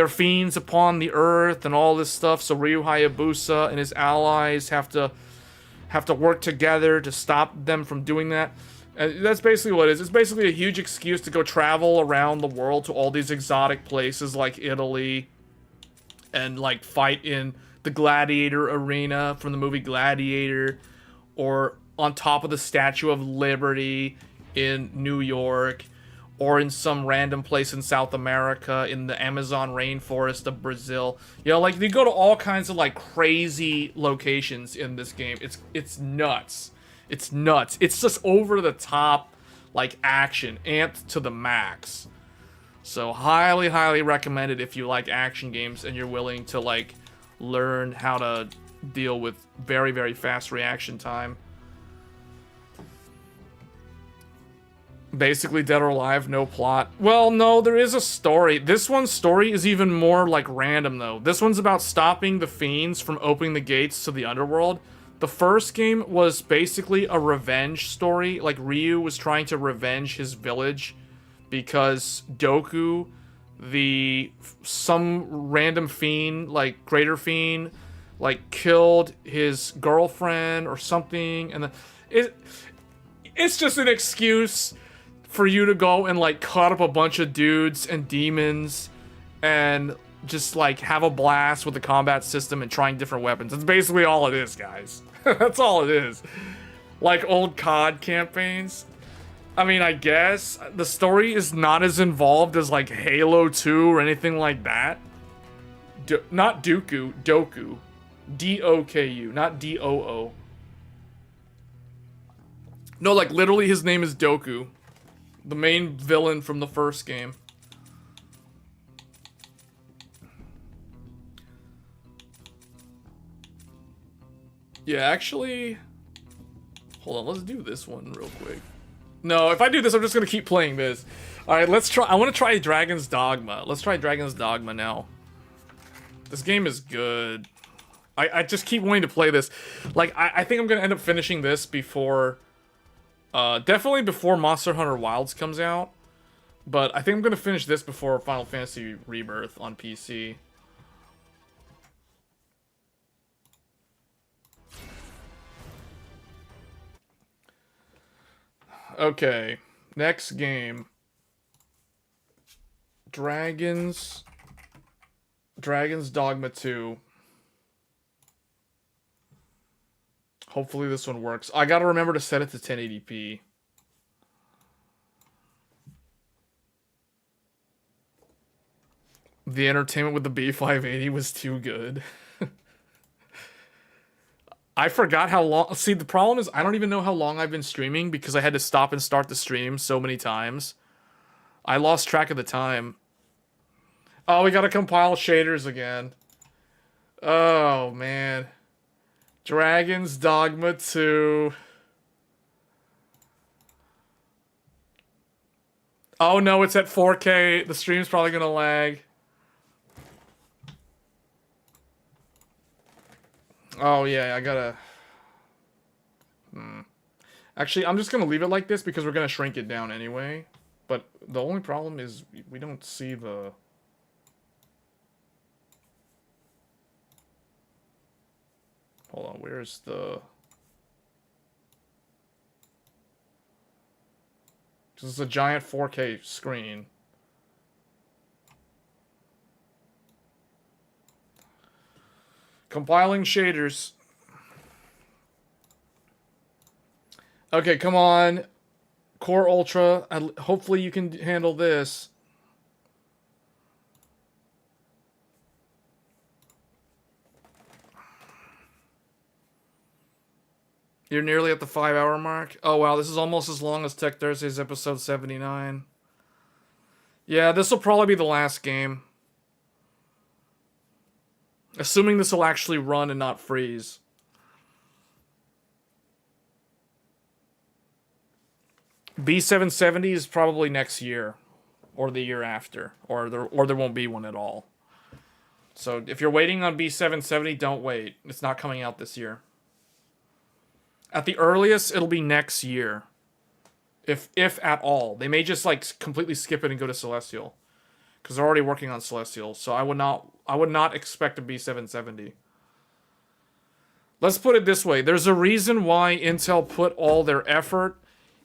fiends upon the earth and all this stuff. So Ryu Hayabusa and his allies have to work together to stop them from doing that. And that's basically what it is. It's basically a huge excuse to go travel around the world to all these exotic places like Italy and like fight in the Gladiator arena from the movie Gladiator or on top of the Statue of Liberty in New York or in some random place in South America in the Amazon rainforest of Brazil. You know, like they go to all kinds of like crazy locations in this game. It's nuts. It's nuts. It's just over the top, like, action, amped to the max. So, highly, highly recommended if you like action games and you're willing to, like, learn how to deal with very, very fast reaction time. Basically, Dead or Alive, no plot. Well, no, there is a story. This one's story is even more, like, random, though. This one's about stopping the fiends from opening the gates to the underworld. The first game was basically a revenge story. Like, Ryu was trying to revenge his village because Doku, some random fiend, like, greater fiend, like, killed his girlfriend or something. And it's just an excuse for you to go and, like, cut up a bunch of dudes and demons and just, like, have a blast with the combat system and trying different weapons. That's basically all it is, guys. That's all it is. Like old COD campaigns. I mean, I guess the story is not as involved as like Halo 2 or anything like that. not Dooku, Doku. D-O-K-U, not D-O-O. No, like, literally his name is Doku. The main villain from the first game. Yeah, actually... Hold on, let's do this one real quick. No, if I do this, I'm just gonna keep playing this. Alright, let's try... I want to try Dragon's Dogma. Let's try Dragon's Dogma now. This game is good. I just keep wanting to play this. Like, I think I'm gonna end up finishing this before... definitely before Monster Hunter Wilds comes out. But I think I'm gonna finish this before Final Fantasy Rebirth on PC. Okay, next game. Dragon's Dogma 2. Hopefully this one works. I gotta remember to set it to 1080p. The entertainment with the B580 was too good. I forgot how long... See, the problem is I don't even know how long I've been streaming because I had to stop and start the stream so many times. I lost track of the time. Oh, we gotta compile shaders again. Oh, man. Dragon's Dogma 2. Oh, no, it's at 4K. The stream's probably gonna lag. Oh, yeah, I gotta... Actually, I'm just gonna leave it like this because we're gonna shrink it down anyway. But the only problem is we don't see the... Hold on, where's the... This is a giant 4K screen. Compiling shaders. Okay, come on. Core Ultra. Hopefully you can handle this. You're nearly at the 5-hour mark. Oh, wow. This is almost as long as Tech Thursday's episode 79. Yeah, this will probably be the last game. Assuming this will actually run and not freeze. B770 is probably next year. Or the year after. Or there won't be one at all. So if you're waiting on B770, don't wait. It's not coming out this year. At the earliest, it'll be next year. If at all. They may just like completely skip it and go to Celestial. Because they're already working on Celestial. So I would not expect a B770. Let's put it this way. There's a reason why Intel put all their effort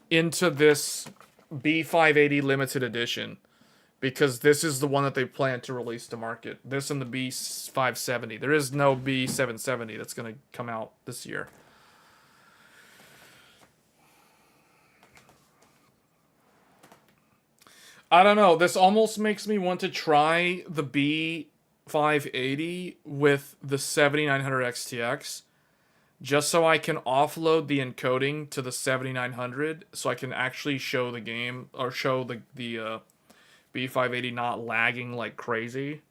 into this B580 limited edition. Because this is the one that they plan to release to market. This and the B570. There is no B770 that's going to come out this year. I don't know. This almost makes me want to try the B580 with the 7900 XTX. Just so I can offload the encoding to the 7900. So I can actually show the game. Or show the B580 not lagging like crazy.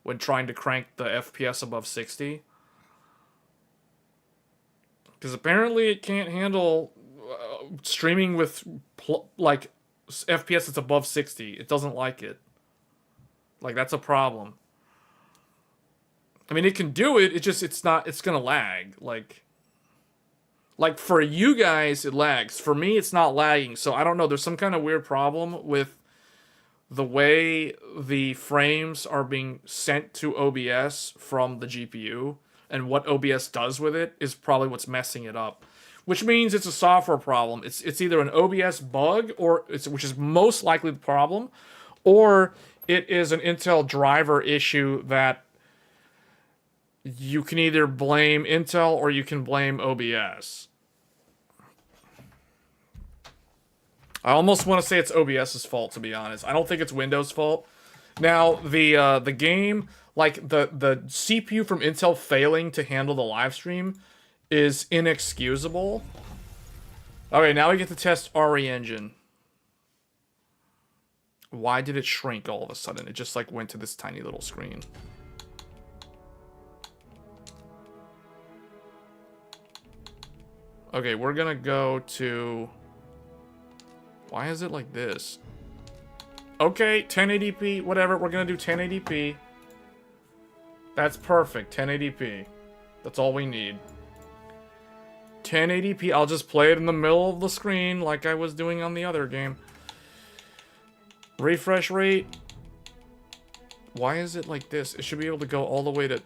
When trying to crank the FPS above 60. Because apparently it can't handle streaming with like... FPS that's above 60. It doesn't like it. Like, that's a problem. I mean, it can do it. It's gonna lag. Like, for you guys, it lags. For me, it's not lagging. So, I don't know. There's some kind of weird problem with the way the frames are being sent to OBS from the GPU. And what OBS does with it is probably what's messing it up. Which means it's a software problem. It's either an OBS bug, which is most likely the problem, or it is an Intel driver issue that you can either blame Intel or you can blame OBS. I almost want to say it's OBS's fault, to be honest. I don't think it's Windows' fault. Now, the game, like the CPU from Intel failing to handle the live stream is inexcusable. Okay, now we get to test RE Engine. Why did it shrink all of a sudden? It just like went to this tiny little screen. Okay, we're gonna go to... Why is it like this? Okay, 1080p, whatever. We're gonna do 1080p. That's perfect, 1080p. That's all we need. 1080p, I'll just play it in the middle of the screen like I was doing on the other game. Refresh rate. Why is it like this? It should be able to go all the way to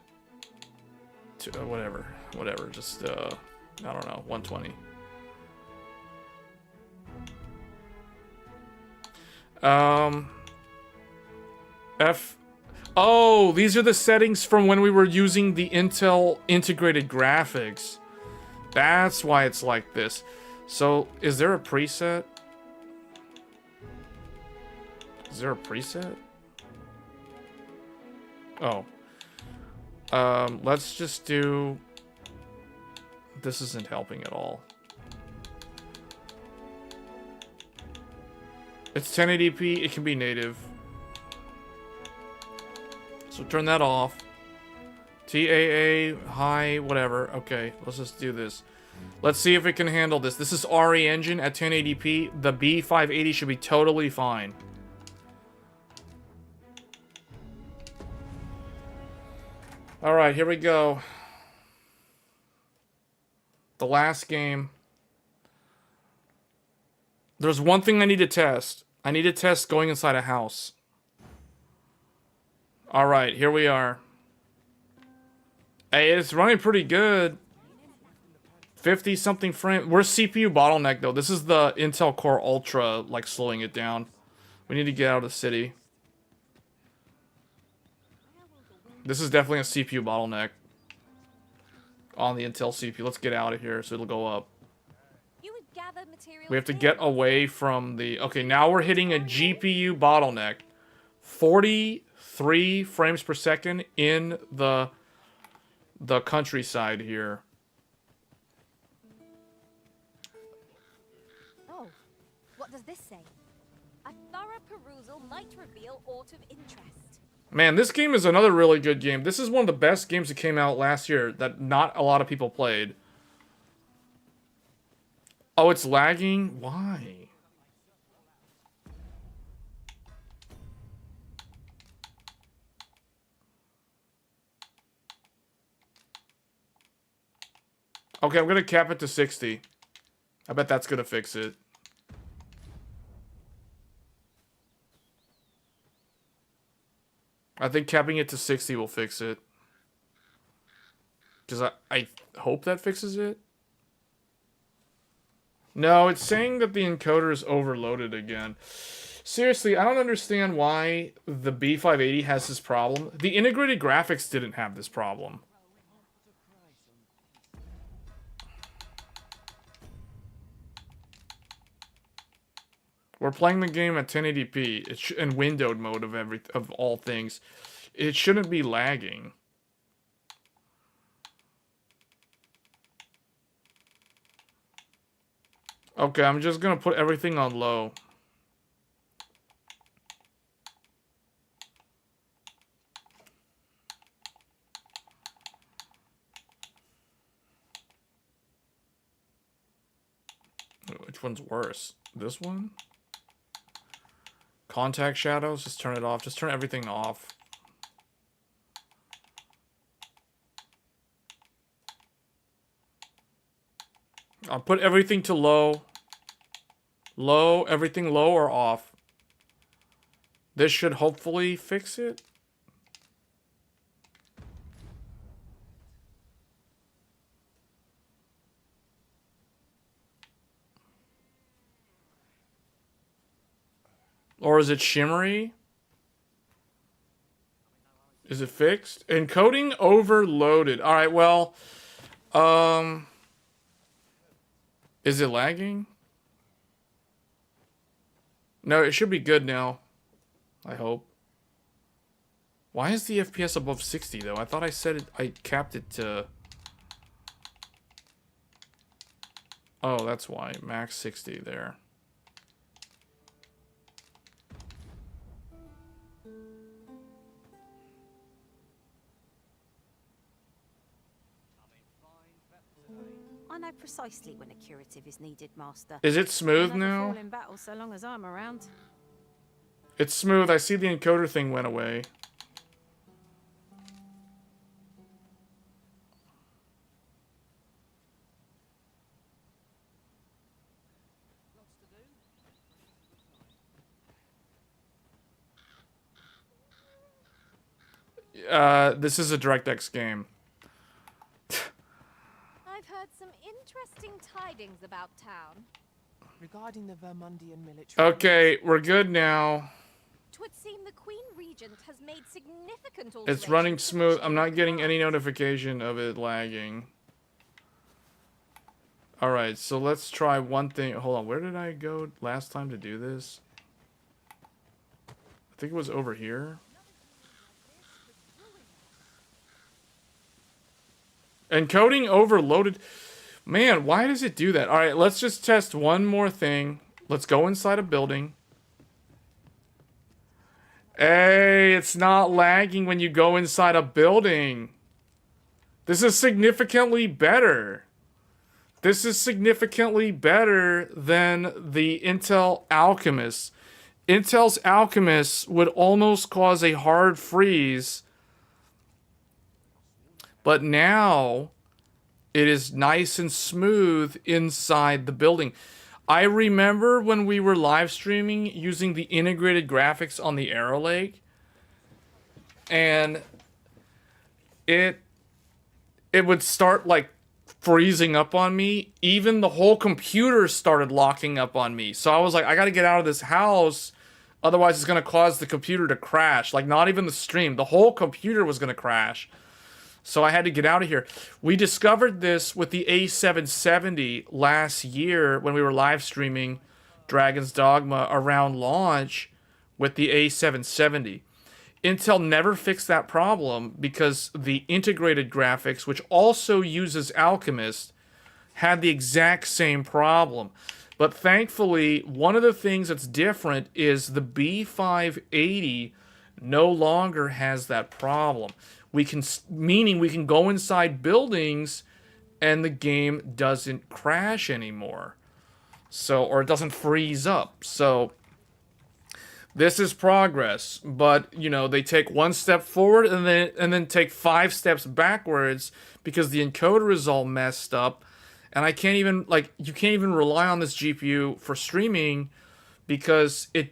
whatever. Whatever, just, I don't know, 120. Oh, these are the settings from when we were using the Intel integrated graphics. That's why it's like this. So, is there a preset? Is there a preset? Oh. Let's just do... This isn't helping at all. It's 1080p, it can be native. So turn that off. TAA, high, whatever. Okay, let's just do this. Let's see if it can handle this. This is RE Engine at 1080p. The B580 should be totally fine. Alright, here we go. The last game. There's one thing I need to test. I need to test going inside a house. Alright, here we are. Hey, it's running pretty good. 50-something frame. We're CPU bottleneck, though. This is the Intel Core Ultra, like, slowing it down. We need to get out of the city. This is definitely a CPU bottleneck. On the Intel CPU. Let's get out of here so it'll go up. We have to get away from the... Okay, now we're hitting a GPU bottleneck. 43 frames per second in the countryside here. Oh, what does this say? A thorough perusal might reveal aught of interest. Man, this game is another really good game. This is one of the best games that came out last year that not a lot of people played. Oh, it's lagging? Why? Okay, I'm gonna cap it to 60. I bet that's gonna fix it. I think capping it to 60 will fix it. Because I hope that fixes it. No, it's saying that the encoder is overloaded again. Seriously, I don't understand why the B580 has this problem. The integrated graphics didn't have this problem. We're playing the game at 1080p in windowed mode of all things. It shouldn't be lagging. Okay, I'm just gonna put everything on low. Which one's worse? This one? Contact shadows, just turn it off. Just turn everything off. I'll put everything to low. Low, everything low or off. This should hopefully fix it. Or is it shimmery? Is it fixed? Encoding overloaded. All right, well, is it lagging? No, it should be good now. I hope. Why is the FPS above 60 though? I thought I said it, I capped it to... Oh, that's why. Max 60 there. I know precisely when a curative is needed, Master. Is it smooth I'll never now? fall in battle so long as I'm around. It's smooth. I see the encoder thing went away. This is a DirectX game. I've heard some interesting tidings about town. Regarding the Vermundian military... Okay, we're good now. 'Twould seem the Queen Regent has made significant It's alterations running to the smooth. I'm not Chamber getting any Guard. notification of it lagging. Alright, so let's try one thing. Hold on, where did I go last time to do this? I think it was over here. Encoding overloaded. Man, why does it do that? Alright, let's just test one more thing. Let's go inside a building. Hey, it's not lagging when you go inside a building. This is significantly better. This is significantly better than the Intel Alchemist. Intel's Alchemist would almost cause a hard freeze. But now, it is nice and smooth inside the building. I remember when we were live streaming using the integrated graphics on the Arrow Lake. And it would start like freezing up on me. Even the whole computer started locking up on me. So I was like, I gotta get out of this house. Otherwise it's gonna cause the computer to crash. Like not even the stream. The whole computer was gonna crash. So I had to get out of here. We discovered this with the A770 last year when we were live streaming Dragon's Dogma around launch with the A770. Intel never fixed that problem because the integrated graphics, which also uses Alchemist, had the exact same problem. But thankfully, one of the things that's different is the B580 no longer has that problem. Meaning we can go inside buildings and the game doesn't crash anymore. So, or it doesn't freeze up. So, this is progress. But, you know, they take one step forward and then take 5 steps backwards because the encoder is all messed up. And I can't even, like, you can't even rely on this GPU for streaming because it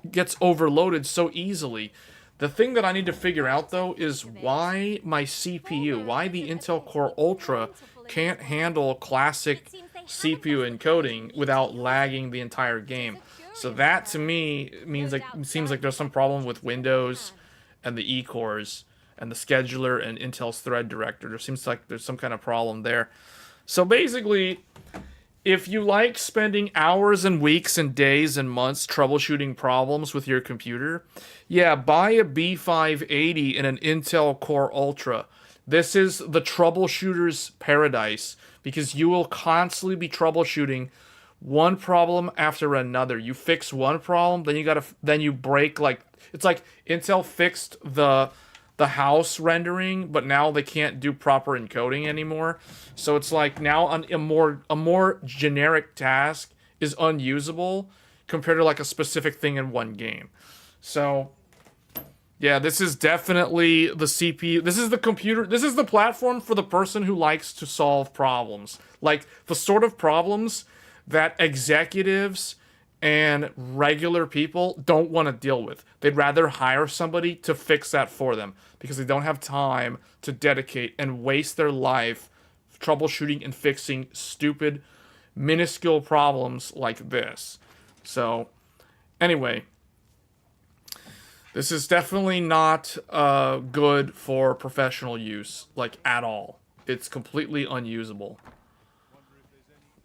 gets overloaded so easily. The thing that I need to figure out, though, is why my CPU, why the Intel Core Ultra can't handle classic CPU encoding without lagging the entire game. So that, to me, seems like there's some problem with Windows and the E-cores and the scheduler and Intel's thread director. There seems like there's some kind of problem there. So basically, if you like spending hours and weeks and days and months troubleshooting problems with your computer, yeah, buy a B580 and an Intel Core Ultra. This is the troubleshooter's paradise because you will constantly be troubleshooting one problem after another. You fix one problem, then you break, like, it's like Intel fixed the house rendering, but now they can't do proper encoding anymore. So it's like now a more generic task is unusable compared to like a specific thing in one game. So yeah, this is definitely the CPU. This is the computer. This is the platform for the person who likes to solve problems. Like the sort of problems that executives and regular people don't want to deal with. They'd rather hire somebody to fix that for them because they don't have time to dedicate and waste their life troubleshooting and fixing stupid, minuscule problems like this. So, anyway, this is definitely not good for professional use, like, at all. It's completely unusable.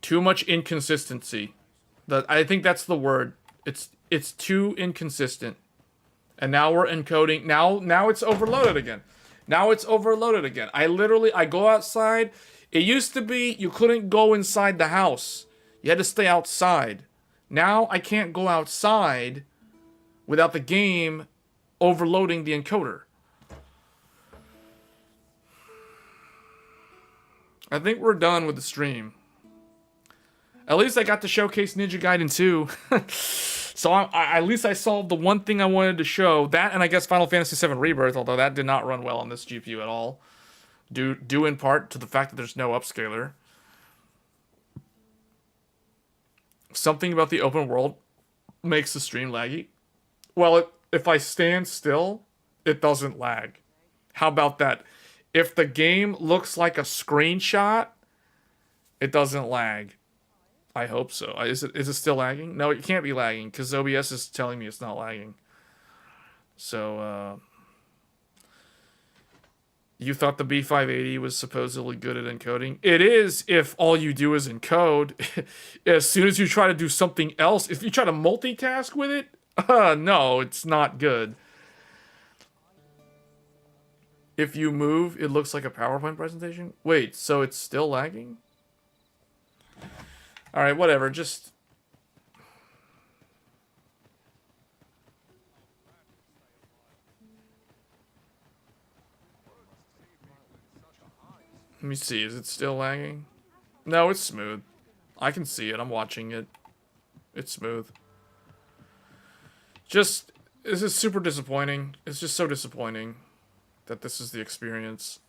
Too much inconsistency. I think that's the word. It's too inconsistent. And now we're encoding. Now it's overloaded again. Now it's overloaded again. I go outside. It used to be you couldn't go inside the house. You had to stay outside. Now I can't go outside without the game overloading the encoder. I think we're done with the stream. At least I got to showcase Ninja Gaiden 2. So at least I solved the one thing I wanted to show. That, and I guess Final Fantasy VII Rebirth, although that did not run well on this GPU at all. Due in part to the fact that there's no upscaler. Something about the open world makes the stream laggy. Well, if I stand still, it doesn't lag. How about that? If the game looks like a screenshot, it doesn't lag. I hope so. Is it still lagging? No, it can't be lagging because OBS is telling me it's not lagging. So, you thought the B580 was supposedly good at encoding? It is if all you do is encode. As soon as you try to do something else, if you try to multitask with it, no, it's not good. If you move, it looks like a PowerPoint presentation? Wait, so it's still lagging? Alright, whatever, just... Let me see, is it still lagging? No, it's smooth. I can see it, I'm watching it. It's smooth. Just, this is super disappointing. It's just so disappointing that this is the experience.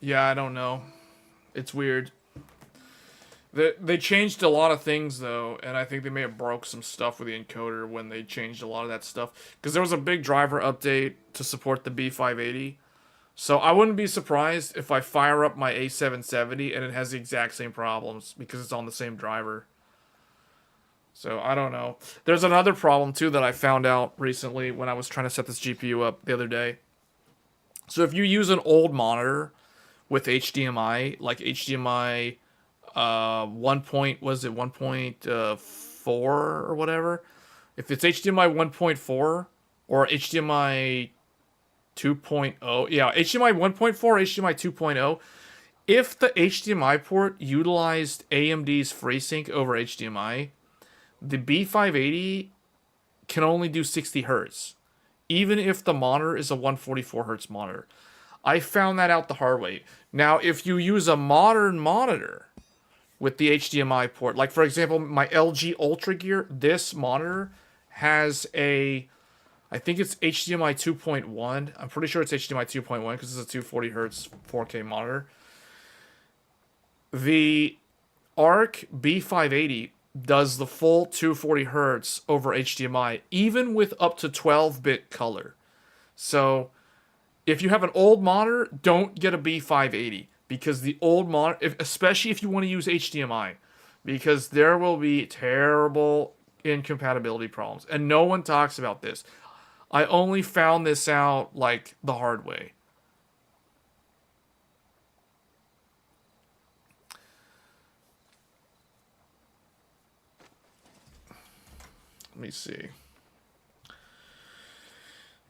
Yeah, I don't know. It's weird. They changed a lot of things, though, and I think they may have broke some stuff with the encoder when they changed a lot of that stuff. Because there was a big driver update to support the B580. So I wouldn't be surprised if I fire up my A770 and it has the exact same problems, because it's on the same driver. So, I don't know. There's another problem, too, that I found out recently when I was trying to set this GPU up the other day. So if you use an old monitor with HDMI, like HDMI 1.4 or whatever. If it's HDMI 1.4 or HDMI 2.0, yeah, HDMI 1.4 or HDMI 2.0, if the HDMI port utilized AMD's FreeSync over HDMI, the B580 can only do 60 Hz, even if the monitor is a 144 Hz monitor. I found that out the hard way. Now, if you use a modern monitor with the HDMI port, like for example, my LG Ultra Gear, this monitor has a, I think it's HDMI 2.1. I'm pretty sure it's HDMI 2.1 because it's a 240 Hz 4K monitor. The ARC B580 does the full 240 Hz over HDMI, even with up to 12-bit color. So if you have an old monitor, don't get a B580, because the old monitor, especially if you want to use HDMI, because there will be terrible incompatibility problems, and no one talks about this. I only found this out like the hard way. Let me see.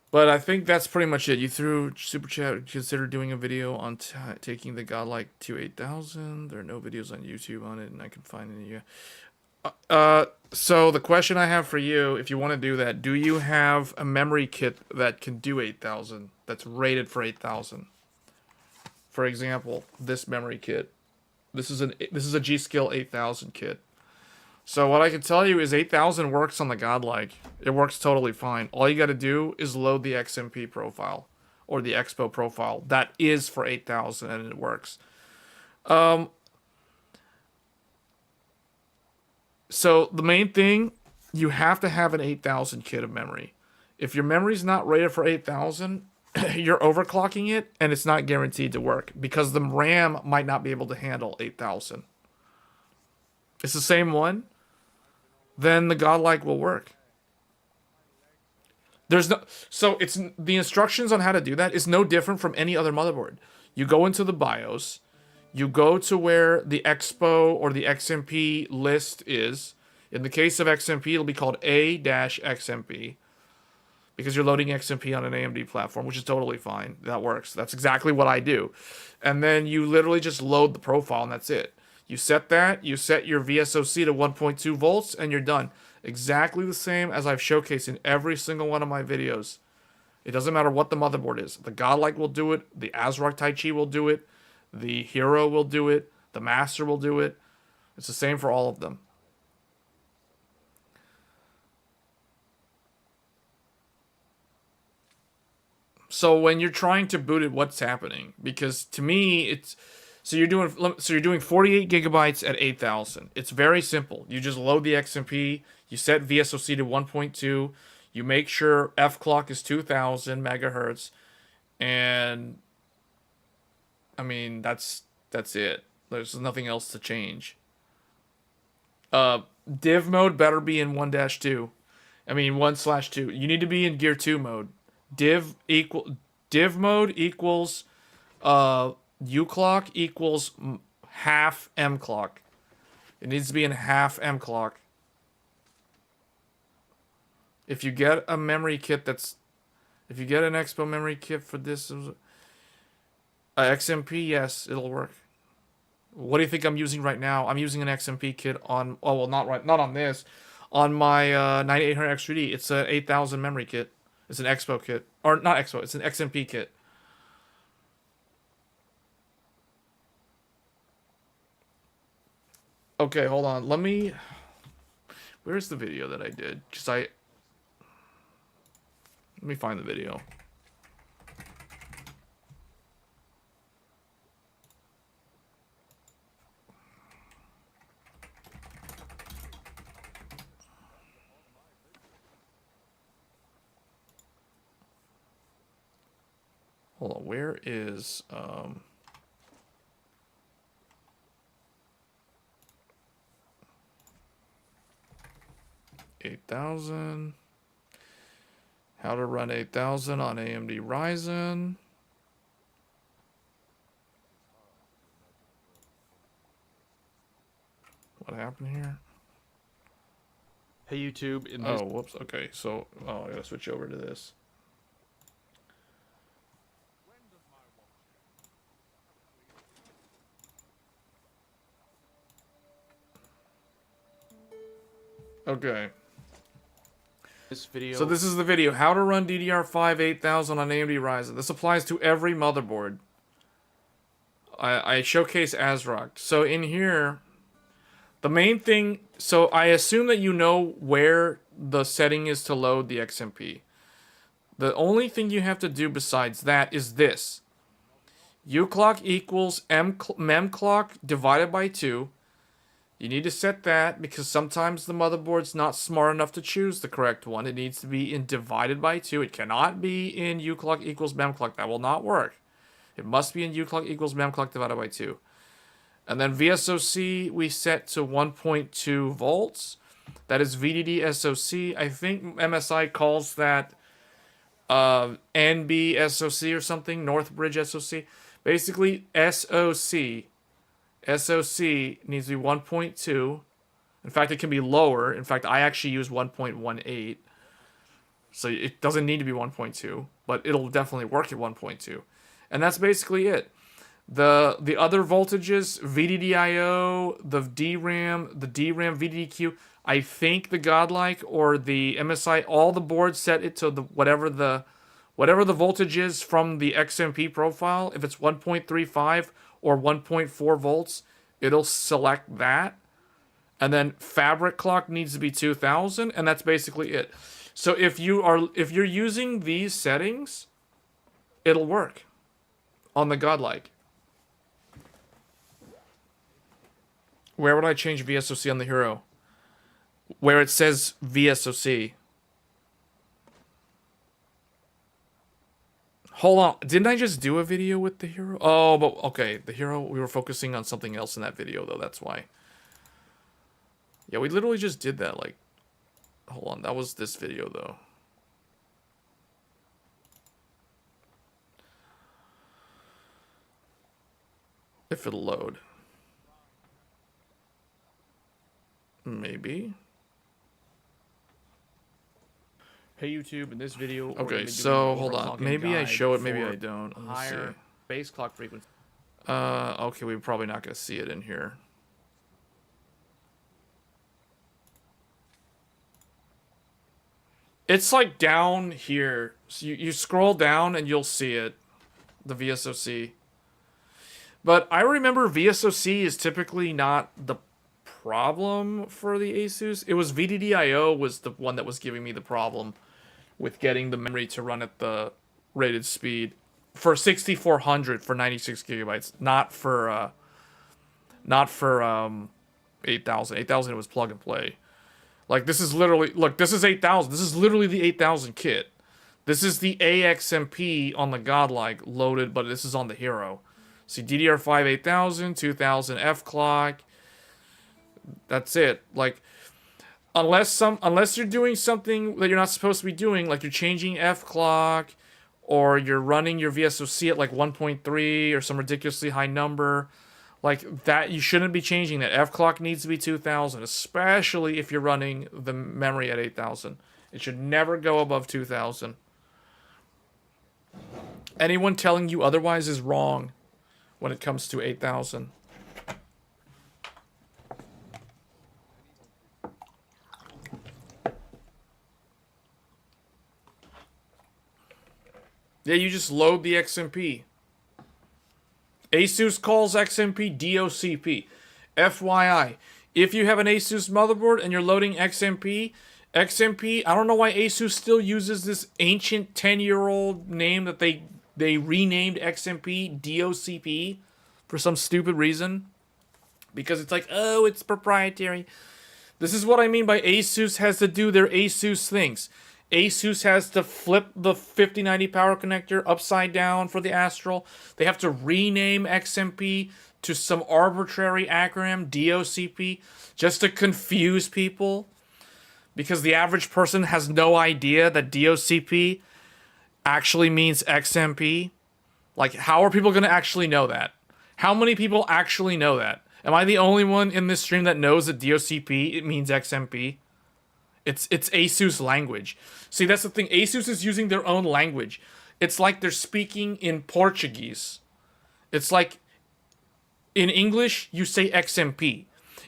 But I think that's pretty much it. You threw super chat. Consider doing a video on taking the godlike to 8000. There are no videos on YouTube on it, and I can find any. So the question I have for you, if you want to do that, do you have a memory kit that can do 8000? That's rated for 8000. For example, this memory kit. This is a G.Skill 8000 kit. So what I can tell you is 8000 works on the godlike. It works totally fine. All you got to do is load the XMP profile or the Expo profile. That is for 8000 and it works. So the main thing, you have to have an 8000 kit of memory. If your memory's not rated for 8000, you're overclocking it and it's not guaranteed to work because the RAM might not be able to handle 8000. It's the same one, then the godlike will work. So it's the instructions on how to do that is no different from any other motherboard. You go into the BIOS, you go to where the Expo or the XMP list is. In the case of XMP, it'll be called A-XMP because you're loading XMP on an AMD platform, which is totally fine. That works. That's exactly what I do. And then you literally just load the profile, and that's it. You set that, you set your VSOC to 1.2 volts, and you're done. Exactly the same as I've showcased in every single one of my videos. It doesn't matter what the motherboard is. The Godlike will do it, the ASRock Taichi will do it, the Hero will do it, the Master will do it. It's the same for all of them. So when you're trying to boot it, what's happening? Because to me, it's you're doing 48 gigabytes at 8,000. It's very simple. You just load the XMP, you set VSOC to 1.2, you make sure F clock is 2,000 megahertz, and I mean that's it. There's nothing else to change. Div mode better be in 1-2. I mean 1/2. You need to be in Gear 2 mode. Div mode equals U clock equals half M clock. It needs to be in half M clock. If you get a memory kit if you get an Expo memory kit for this XMP, yes, it'll work. What do you think I'm using right now? I'm using an XMP kit on not on this, on my 9800 X3D. It's a 8000 memory kit. It's an Expo kit. Or not Expo, it's an XMP kit. Okay, hold on. Where's the video that I did? Let me find the video. Hold on, where is 8000? How to run 8000 on AMD Ryzen. What happened here? Hey YouTube, in this whoops. Okay, so I gotta switch over to this. Okay. video, So this is the video. How to run DDR5-8000 on AMD Ryzen. This applies to every motherboard. I showcase ASRock. So in here, the main thing... So I assume that you know where the setting is to load the XMP. The only thing you have to do besides that is this. U clock equals mem clock divided by 2. You need to set that because sometimes the motherboard's not smart enough to choose the correct one. It needs to be in divided by 2. It cannot be in U clock equals mem clock. That will not work. It must be in U clock equals mem clock divided by 2. And then VSOC we set to 1.2 volts. That is VDD SoC. I think MSI calls that NB SoC or something. Northbridge SoC. Basically, SoC needs to be 1.2. In fact, it can be lower. In fact, I actually use 1.18. So it doesn't need to be 1.2, but it'll definitely work at 1.2. And that's basically it. The other voltages, VDDIO, the DRAM VDDQ, I think the Godlike or the MSI, all the boards set it to whatever the voltage is from the XMP profile. If it's 1.35 or 1.4 volts, it'll select that. And then fabric clock needs to be 2000, and that's basically it. So if you're using these settings, it'll work on the Godlike. Where would I change VSOC on the Hero? Where it says VSOC. Hold on. Didn't I just do a video with the Hero? Oh, but okay. The Hero, we were focusing on something else in that video, though. That's why. Yeah, we literally just did that, like... Hold on. That was this video, though. If it'll load. Maybe. Hey YouTube, in this video, we're Okay, gonna be so doing hold on. overclocking Maybe I guide show it, maybe for I don't. Let me higher see. base clock frequency. Okay, we're probably not gonna see it in here. It's like down here. So you scroll down and you'll see it. The VSOC. But I remember VSOC is typically not the problem for the Asus. It was VDDIO was the one that was giving me the problem with getting the memory to run at the rated speed for 6400 for 96 gigabytes, not for 8000. 8000 was plug and play. Like this is literally, look, this is 8000. This is literally the 8000 kit. This is the AXMP on the Godlike loaded, but this is on the Hero. See, DDR5-8000, 2000 F-clock. That's it. Like, unless you're doing something that you're not supposed to be doing, like you're changing F-clock, or you're running your VSOC at like 1.3 or some ridiculously high number, like that, you shouldn't be changing that. F-clock needs to be 2000, especially if you're running the memory at 8000. It should never go above 2000. Anyone telling you otherwise is wrong when it comes to 8000. Yeah, you just load the XMP. Asus calls XMP DOCP. FYI, if you have an Asus motherboard and you're loading XMP, I don't know why Asus still uses this ancient 10-year-old name that they renamed XMP DOCP for some stupid reason. Because it's like, oh, it's proprietary. This is what I mean by Asus has to do their Asus things. Asus has to flip the 5090 power connector upside down for the Astral. They have to rename XMP to some arbitrary acronym, DOCP, just to confuse people. Because the average person has no idea that DOCP actually means XMP. Like, how are people going to actually know that? How many people actually know that? Am I the only one in this stream that knows that DOCP, it means XMP? It's Asus language. See, that's the thing. Asus is using their own language. It's like they're speaking in Portuguese. It's like, in English, you say XMP.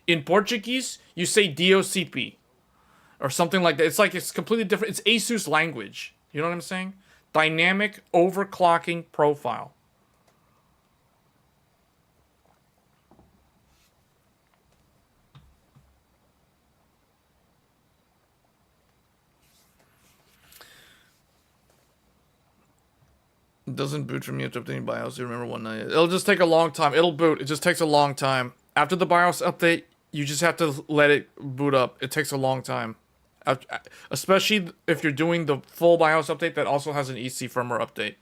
In Portuguese, you say DOCP. Or something like that. It's like, it's completely different. It's Asus language. You know what I'm saying? Dynamic overclocking profile. It doesn't boot from you to updating BIOS. You remember one night. It'll just take a long time. It'll boot. It just takes a long time. After the BIOS update, you just have to let it boot up. It takes a long time. Especially if you're doing the full BIOS update that also has an EC firmware update.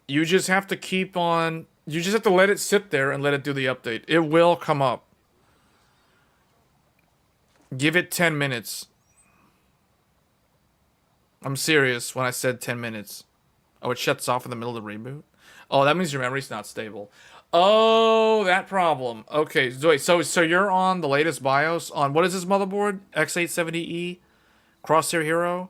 You just have to keep on... You just have to let it sit there and let it do the update. It will come up. Give it 10 minutes. I'm serious when I said 10 minutes. Oh, it shuts off in the middle of the reboot? Oh, that means your memory's not stable. Oh, that problem. Okay, so you're on the latest BIOS on, what is this motherboard? X870E? Crosshair Hero?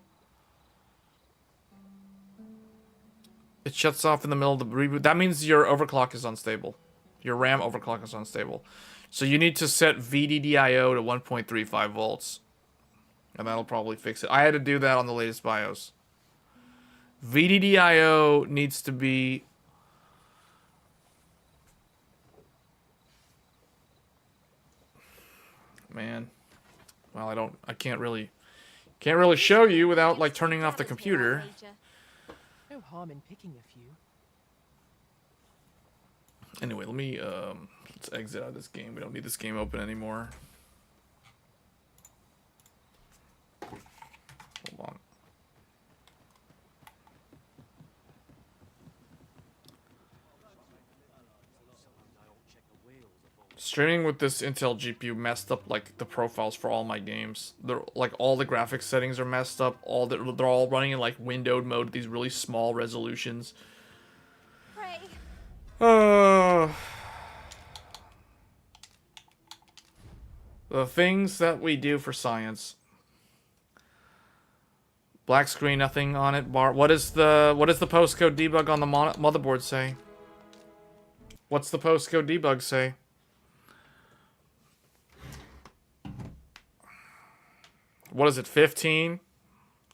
It shuts off in the middle of the reboot. That means your overclock is unstable. Your RAM overclock is unstable. So you need to set VDDIO to 1.35 volts. And that'll probably fix it. I had to do that on the latest BIOS. VDDIO needs to be... Man. Well, I can't really show you without, like, turning off the computer. No harm in picking a few. Anyway, let me, let's exit out of this game. We don't need this game open anymore. Hold on. Let's Streaming with this Intel GPU messed up like the profiles for all my games. They're like all the graphics settings are messed up. They're all running in like windowed mode, these really small resolutions. Pray. The things that we do for science. Black screen, nothing on it. What does the postcode debug on the motherboard say? What's the postcode debug say? What is it? 15?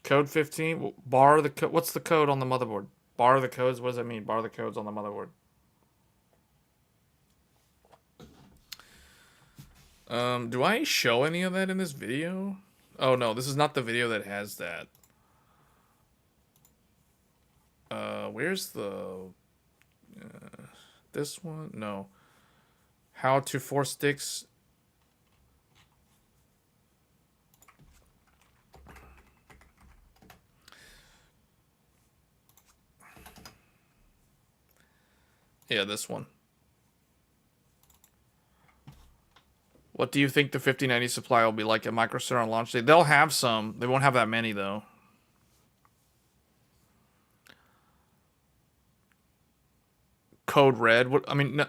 Code 15? Bar the code. What's the code on the motherboard? Bar the codes. What does that mean? Bar the codes on the motherboard. Do I show any of that in this video? Oh no, this is not the video that has that. Where's the... this one? No. How to force sticks... Yeah, this one. What do you think the 5090 supply will be like at Microcenter on launch day? They'll have some. They won't have that many, though. Code Red? What? I mean, no.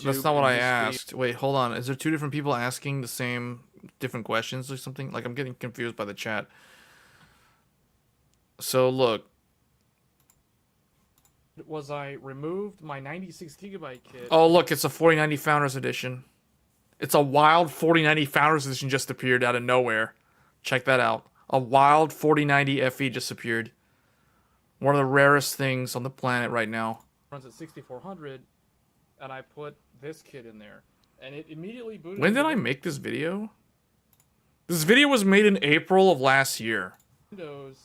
That's not what I asked. Wait, hold on. Is there two different people asking the same different questions or something? Like, I'm getting confused by the chat. So, look. Was I removed my 96 gigabyte kit? Oh, look, it's a 4090 Founders Edition. It's a wild 4090 Founders Edition just appeared out of nowhere. Check that out. A wild 4090 FE just appeared. One of the rarest things on the planet right now. Runs at 6400, and I put this kit in there, and it immediately booted. When did I make this video? This video was made in April of last year. Windows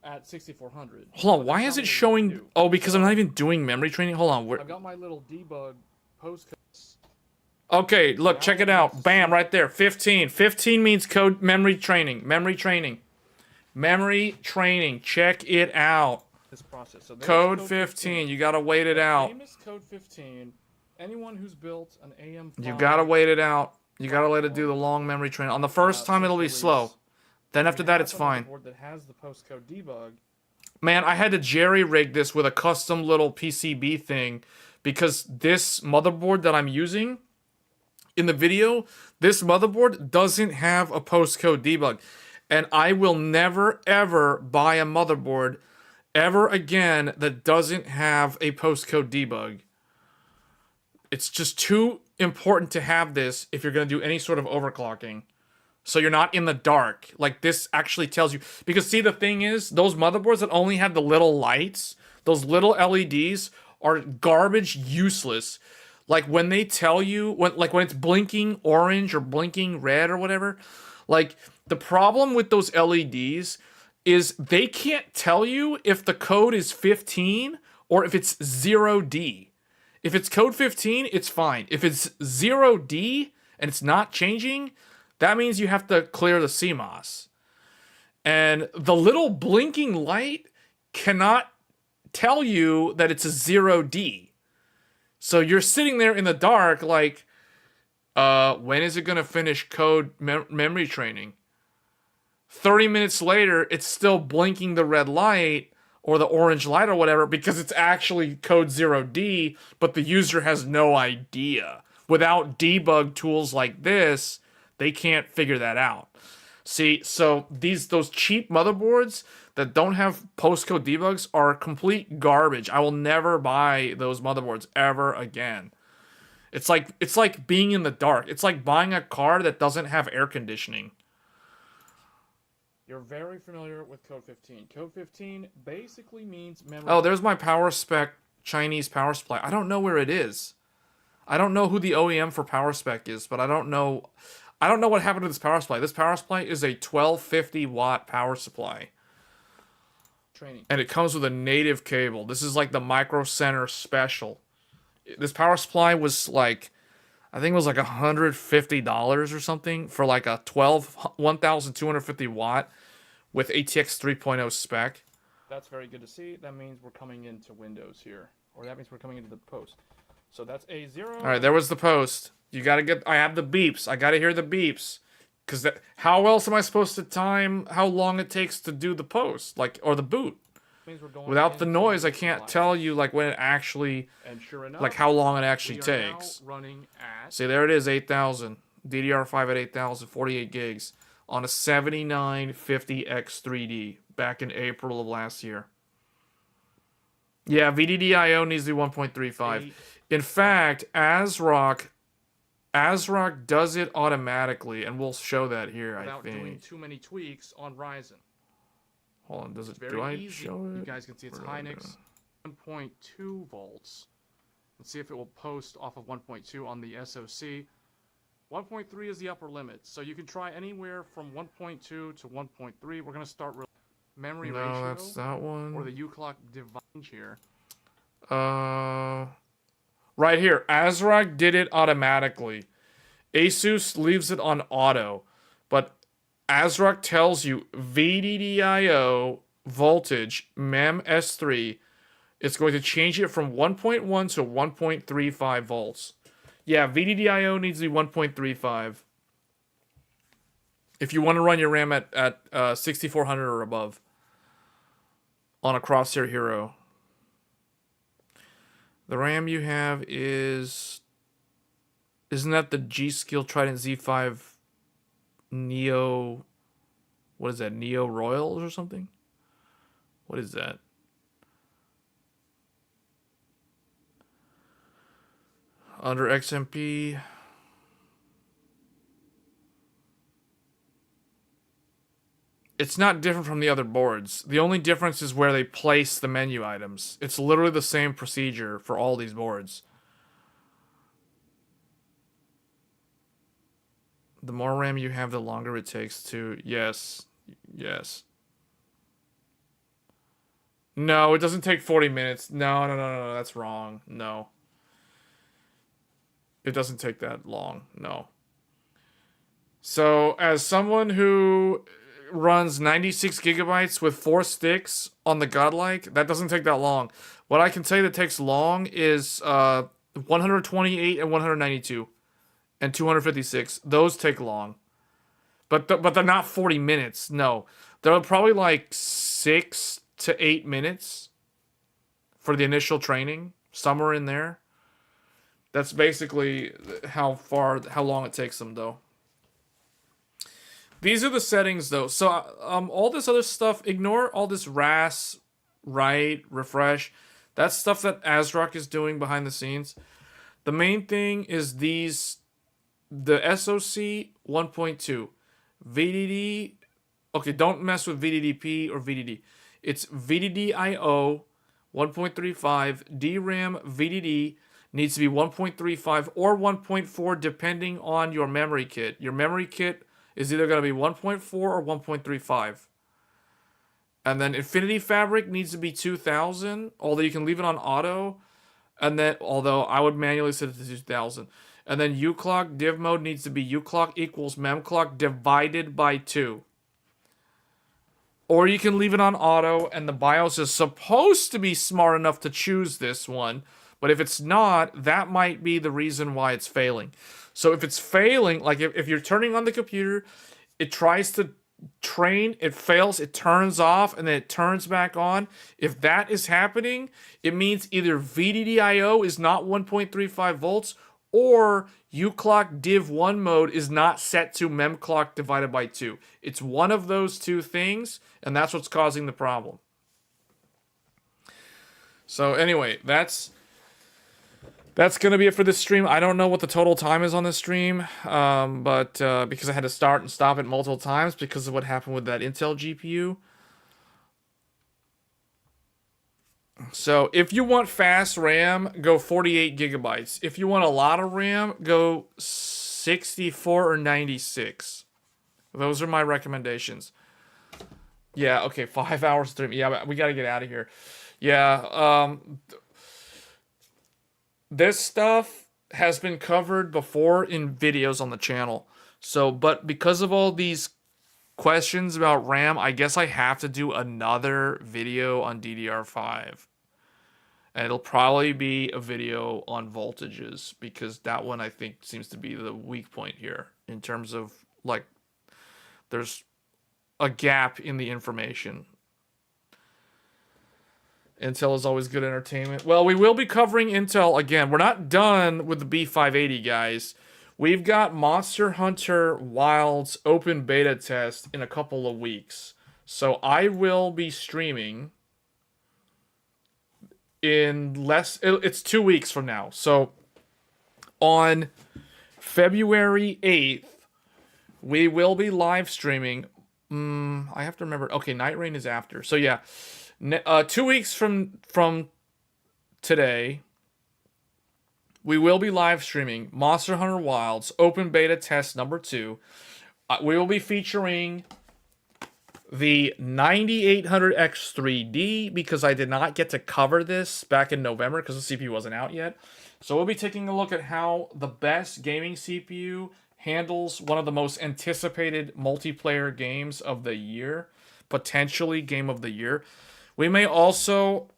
at 6400. Hold on, why is it showing? Oh, because I'm not even doing memory training. Hold on, I've got my little debug postcodes. Okay, look, check it out. Bam, right there. 15. 15 means code memory training. Memory training. Memory training. Check it out. This process. So code 15. You gotta wait it out. Famous code 15. Anyone who's built an AM5. You gotta wait it out. You gotta let it do the long memory training. On the first time, it'll be slow. Then after that, it's fine. That has the postcode debug. Man, I had to jerry-rig this with a custom little PCB thing because this motherboard that I'm using in the video, this motherboard doesn't have a postcode debug. And I will never, ever buy a motherboard ever again that doesn't have a postcode debug. It's just too important to have this if you're going to do any sort of overclocking. So you're not in the dark. Like, this actually tells you. Because, see, the thing is, those motherboards that only have the little lights, those little LEDs, are garbage useless. Like, when they tell you, when it's blinking orange or blinking red or whatever, like, the problem with those LEDs is they can't tell you if the code is 15 or if it's 0D. If it's code 15, it's fine. If it's 0D and it's not changing, that means you have to clear the CMOS. And the little blinking light cannot tell you that it's a 0D. So you're sitting there in the dark like, when is it going to finish code memory training? 30 minutes later, it's still blinking the red light or the orange light or whatever because it's actually code 0D, but the user has no idea. Without debug tools like this, they can't figure that out. See, so those cheap motherboards that don't have postcode debugs are complete garbage. I will never buy those motherboards ever again. It's like being in the dark. It's like buying a car that doesn't have air conditioning. You're very familiar with code 15. Code 15 basically means memory. Oh, there's my power spec Chinese power supply. I don't know where it is. I don't know who the OEM for power spec is, but I don't know what happened to this power supply. This power supply is a 1250 watt power supply. Training. And it comes with a native cable. This is like the Micro Center special. This power supply was like, I think it was like $150 or something for like a 1250 watt with ATX 3.0 spec. That's very good to see. That means we're coming into Windows here. Or that means we're coming into the post. So that's A0. All right, there was the post. You gotta get. I have the beeps. I gotta hear the beeps, because how else am I supposed to time how long it takes to do the post, like, or the boot? Means we're going Without the into noise, I can't live. tell you like when it actually, And sure enough, like how long it actually we are takes. now running at See, there it is, 8000 DDR5 at 8000, 48 gigs on a 7950X3D back in April of last year. Yeah, VDDIO needs to be 1.35. In fact, ASRock does it automatically, and we'll show that here, without I think. doing too many tweaks on Ryzen. Hold on, does it? Very Do I easy. show it? You guys can see it's Where do I Hynix 1.2 volts. Let's see if it will post off of 1.2 on the SoC. 1.3 is the upper limit, so you can try anywhere from 1.2 to 1.3. We're going to start with memory No, ratio that's that one. or the uClock device here. Right here, ASRock did it automatically. Asus leaves it on auto, but ASRock tells you VDDIO voltage MEM S3. It's going to change it from 1.1 to 1.35 volts. Yeah, VDDIO needs to be 1.35. If you want to run your RAM at 6400 or above on a Crosshair Hero. The RAM you have isn't that the G-Skill Trident Z5 Neo, what is that, Neo Royals or something? What is that? Under XMP. It's not different from the other boards. The only difference is where they place the menu items. It's literally the same procedure for all these boards. The more RAM you have, the longer it takes to... Yes. Yes. No, it doesn't take 40 minutes. No. That's wrong. No. It doesn't take that long. No. So, as someone who runs 96 gigabytes with 4 sticks on the Godlike, that doesn't take that long. What I can tell you that takes long is 128 and 192 and 256. Those take long. But they're not 40 minutes. No. They're probably like 6 to 8 minutes for the initial training. Somewhere in there. That's basically how long it takes them, though. These are the settings, though. So, all this other stuff, ignore all this RAS, write, refresh. That's stuff that ASRock is doing behind the scenes. The main thing is the SoC 1.2. VDD, okay, don't mess with VDDP or VDD. It's VDDIO 1.35, DRAM VDD needs to be 1.35 or 1.4 depending on your memory kit. Your memory kit is either going to be 1.4 or 1.35. And then Infinity Fabric needs to be 2000, although you can leave it on auto. And then, although I would manually set it to 2000. And then uClock div mode needs to be uClock equals memclock divided by 2. Or you can leave it on auto, and the BIOS is supposed to be smart enough to choose this one. But if it's not, that might be the reason why it's failing. So if it's failing, like if you're turning on the computer, it tries to train, it fails, it turns off, and then it turns back on. If that is happening, it means either VDDIO is not 1.35 volts, or uClock div 1 mode is not set to memclock divided by 2. It's one of those two things, and that's what's causing the problem. So anyway, that's going to be it for this stream. I don't know what the total time is on this stream, but because I had to start and stop it multiple times because of what happened with that Intel GPU. So if you want fast RAM, go 48 gigabytes. If you want a lot of RAM, go 64 or 96. Those are my recommendations. Yeah, okay, 5 hours stream. Yeah, we got to get out of here. Yeah, this stuff has been covered before in videos on the channel. So, but because of all these questions about RAM, I guess I have to do another video on DDR5. And it'll probably be a video on voltages, because that one I think seems to be the weak point here in terms of, like, there's a gap in the information. Intel is always good entertainment. Well, we will be covering Intel again. We're not done with the B580, guys. We've got Monster Hunter Wilds open beta test in a couple of weeks. So I will be streaming it's 2 weeks from now. So on February 8th, we will be live streaming. I have to remember. Okay, Night Rain is after. So yeah, 2 weeks from today, we will be live streaming Monster Hunter Wilds open beta test number 2. We will be featuring the 9800X3D, because I did not get to cover this back in November because the CPU wasn't out yet. So we'll be taking a look at how the best gaming CPU handles one of the most anticipated multiplayer games of the year, potentially game of the year. We may also,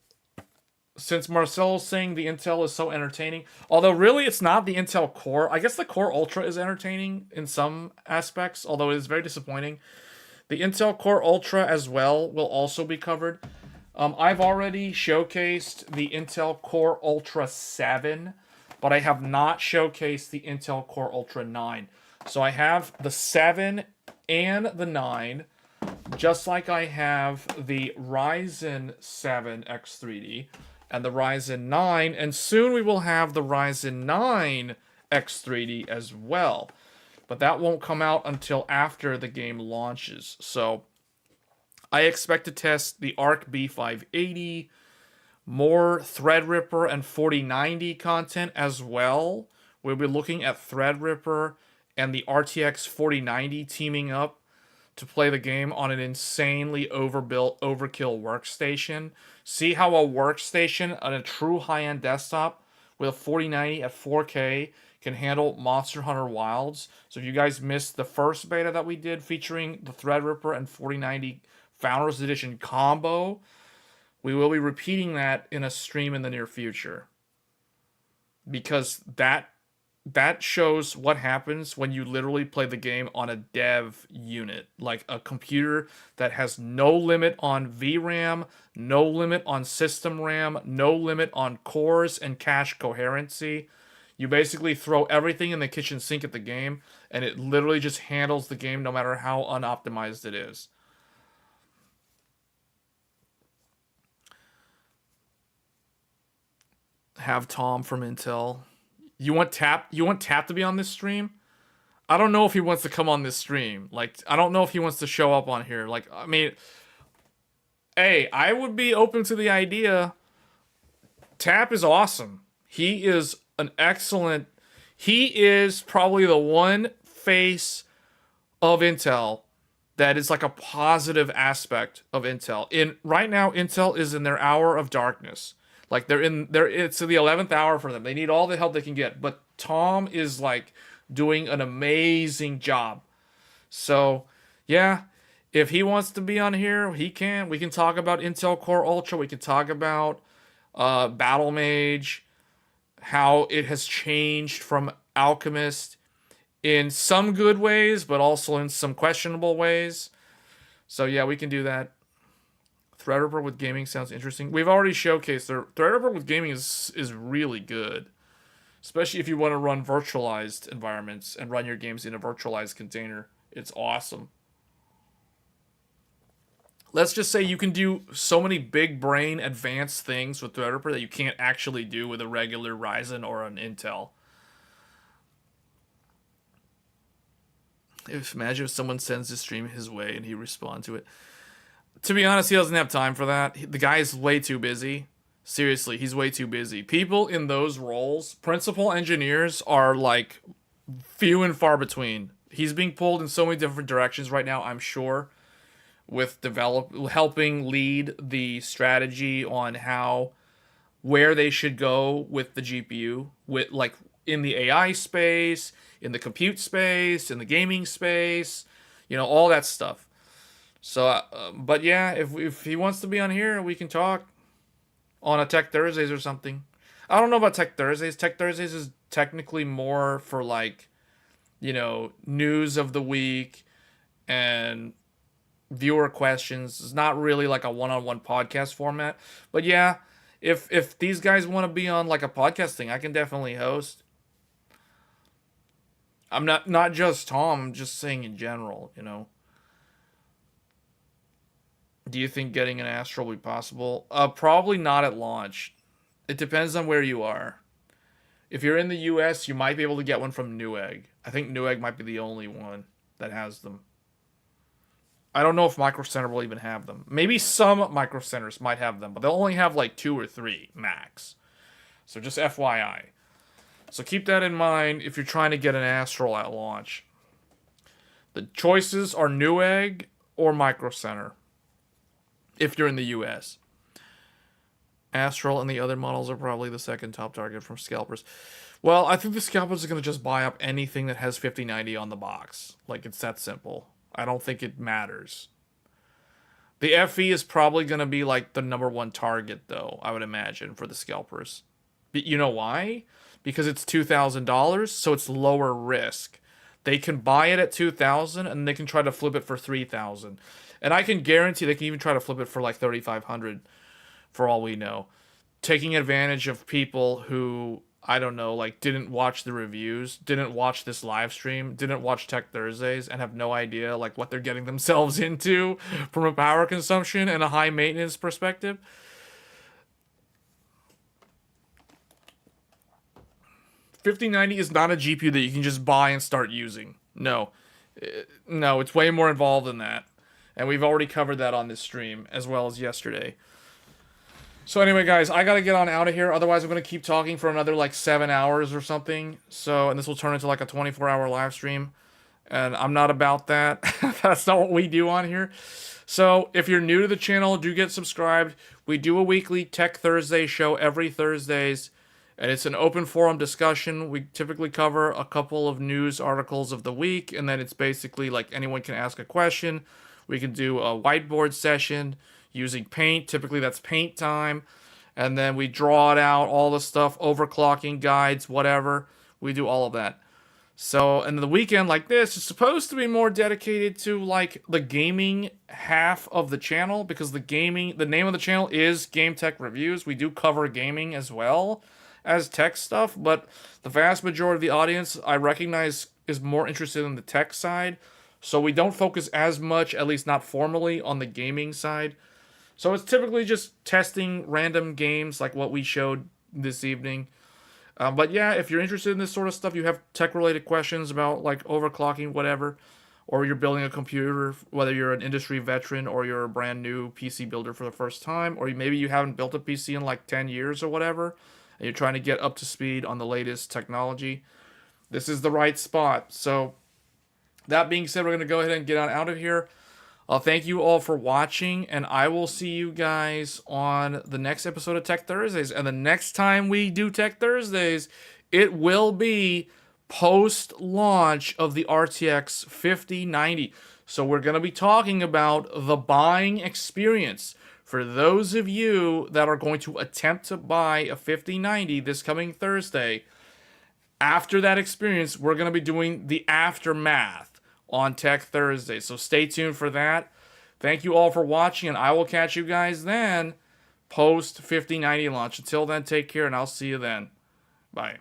since Marcelo's saying the Intel is so entertaining, although really it's not the Intel Core. I guess the Core Ultra is entertaining in some aspects, although it is very disappointing. The Intel Core Ultra as well will also be covered. I've already showcased the Intel Core Ultra 7, but I have not showcased the Intel Core Ultra 9. So I have the 7 and the 9, just like I have the Ryzen 7 X3D and the Ryzen 9, and soon we will have the Ryzen 9 X3D as well. But that won't come out until after the game launches. So I expect to test the ARC B580, more Threadripper and 4090 content as well. We'll be looking at Threadripper and the RTX 4090 teaming up to play the game on an insanely overbuilt, overkill workstation. See how a workstation on a true high-end desktop with a 4090 at 4K can handle Monster Hunter Wilds. So if you guys missed the first beta that we did featuring the Threadripper and 4090 Founders Edition combo, we will be repeating that in a stream in the near future. Because that shows what happens when you literally play the game on a dev unit. Like a computer that has no limit on VRAM, no limit on system RAM, no limit on cores and cache coherency. You basically throw everything in the kitchen sink at the game, and it literally just handles the game no matter how unoptimized it is. Have Tom from Intel. You want Tap to be on this stream? I don't know if he wants to come on this stream. Like, I don't know if he wants to show up on here. Like, I mean, hey, I would be open to the idea. Tap is awesome. He is an excellent... He is probably the one face of Intel that is like a positive aspect of Intel. Right now, Intel is in their hour of darkness. Like, it's the 11th hour for them. They need all the help they can get. But Tom is, like, doing an amazing job. So, yeah, if he wants to be on here, he can. We can talk about Intel Core Ultra. We can talk about Battle Mage, how it has changed from Alchemist in some good ways, but also in some questionable ways. So, yeah, we can do that. Threadripper with gaming sounds interesting. We've already showcased their Threadripper with gaming is really good, especially if you want to run virtualized environments and run your games in a virtualized container. It's awesome. Let's just say you can do so many big brain advanced things with Threadripper that you can't actually do with a regular Ryzen or an Intel. Imagine if someone sends a stream his way and he responds to it. To be honest, he doesn't have time for that. The guy is way too busy. Seriously, he's way too busy. People in those roles, principal engineers, are like few and far between. He's being pulled in so many different directions right now, I'm sure, with helping lead the strategy on where they should go with the GPU, with like in the AI space, in the compute space, in the gaming space, all that stuff. So, but yeah, if he wants to be on here, we can talk. on a Tech Thursdays or something. I don't know about Tech Thursdays. Tech Thursdays is technically more for like, you know, news of the week and viewer questions. It's not really like a one-on-one podcast format. But yeah, if these guys want to be on like a podcast thing, I can definitely host. I'm not just Tom, I'm just saying in general, you know. Do you think getting an Astral will be possible? Probably not at launch. It depends on where you are. If you're in the US, you might be able to get one from Newegg. I think Newegg might be the only one that has them. I don't know if Micro Center will even have them. Maybe some Micro Centers might have them, but they'll only have like 2 or 3 max. So just FYI. So keep that in mind if you're trying to get an Astral at launch. The choices are Newegg or Micro Center if you're in the US. Astral and the other models are probably the second top target from scalpers. Well, I think the scalpers are going to just buy up anything that has 5090 on the box. Like, it's that simple. I don't think it matters. The FE is probably going to be like the #1 target, though, I would imagine, for the scalpers. But you know why? Because it's $2,000, so it's lower risk. They can buy it at $2,000 and they can try to flip it for $3,000. And I can guarantee they can even try to flip it for like $3,500 for all we know. Taking advantage of people who, I don't know, like didn't watch the reviews, didn't watch this live stream, didn't watch Tech Thursdays, and have no idea like what they're getting themselves into from a power consumption and a high maintenance perspective. $5090 is not a GPU that you can just buy and start using. No, it's way more involved than that. And we've already covered that on this stream, as well as yesterday. So anyway, guys, I gotta get on out of here. Otherwise, I'm gonna keep talking for another, like, 7 hours or something. So, and this will turn into, like, a 24-hour live stream. And I'm not about that. That's not what we do on here. So, if you're new to the channel, do get subscribed. We do a weekly Tech Thursday show every Thursdays. And it's an open forum discussion. We typically cover a couple of news articles of the week. And then it's basically, like, anyone can ask a question. We can do a whiteboard session using Paint. Typically, that's Paint time. And then we draw it out, all the stuff, overclocking guides, whatever. We do all of that. So, and the weekend like this is supposed to be more dedicated to, like, the gaming half of the channel. Because the name of the channel is Game Tech Reviews. We do cover gaming as well as tech stuff. But the vast majority of the audience, I recognize, is more interested in the tech side. So we don't focus as much, at least not formally, on the gaming side. So it's typically just testing random games like what we showed this evening. But yeah, if you're interested in this sort of stuff, you have tech-related questions about like overclocking, whatever, or you're building a computer, whether you're an industry veteran or you're a brand new PC builder for the first time, or maybe you haven't built a PC in like 10 years or whatever, and you're trying to get up to speed on the latest technology, this is the right spot. So that being said, we're going to go ahead and get on out of here. Thank you all for watching, and I will see you guys on the next episode of Tech Thursdays. And the next time we do Tech Thursdays, it will be post-launch of the RTX 5090. So we're going to be talking about the buying experience. For those of you that are going to attempt to buy a 5090 this coming Thursday, after that experience, we're going to be doing the aftermath on Tech Thursday. So stay tuned for that. Thank you all for watching, and I will catch you guys then post 5090 launch. Until then, take care, and I'll see you then. Bye.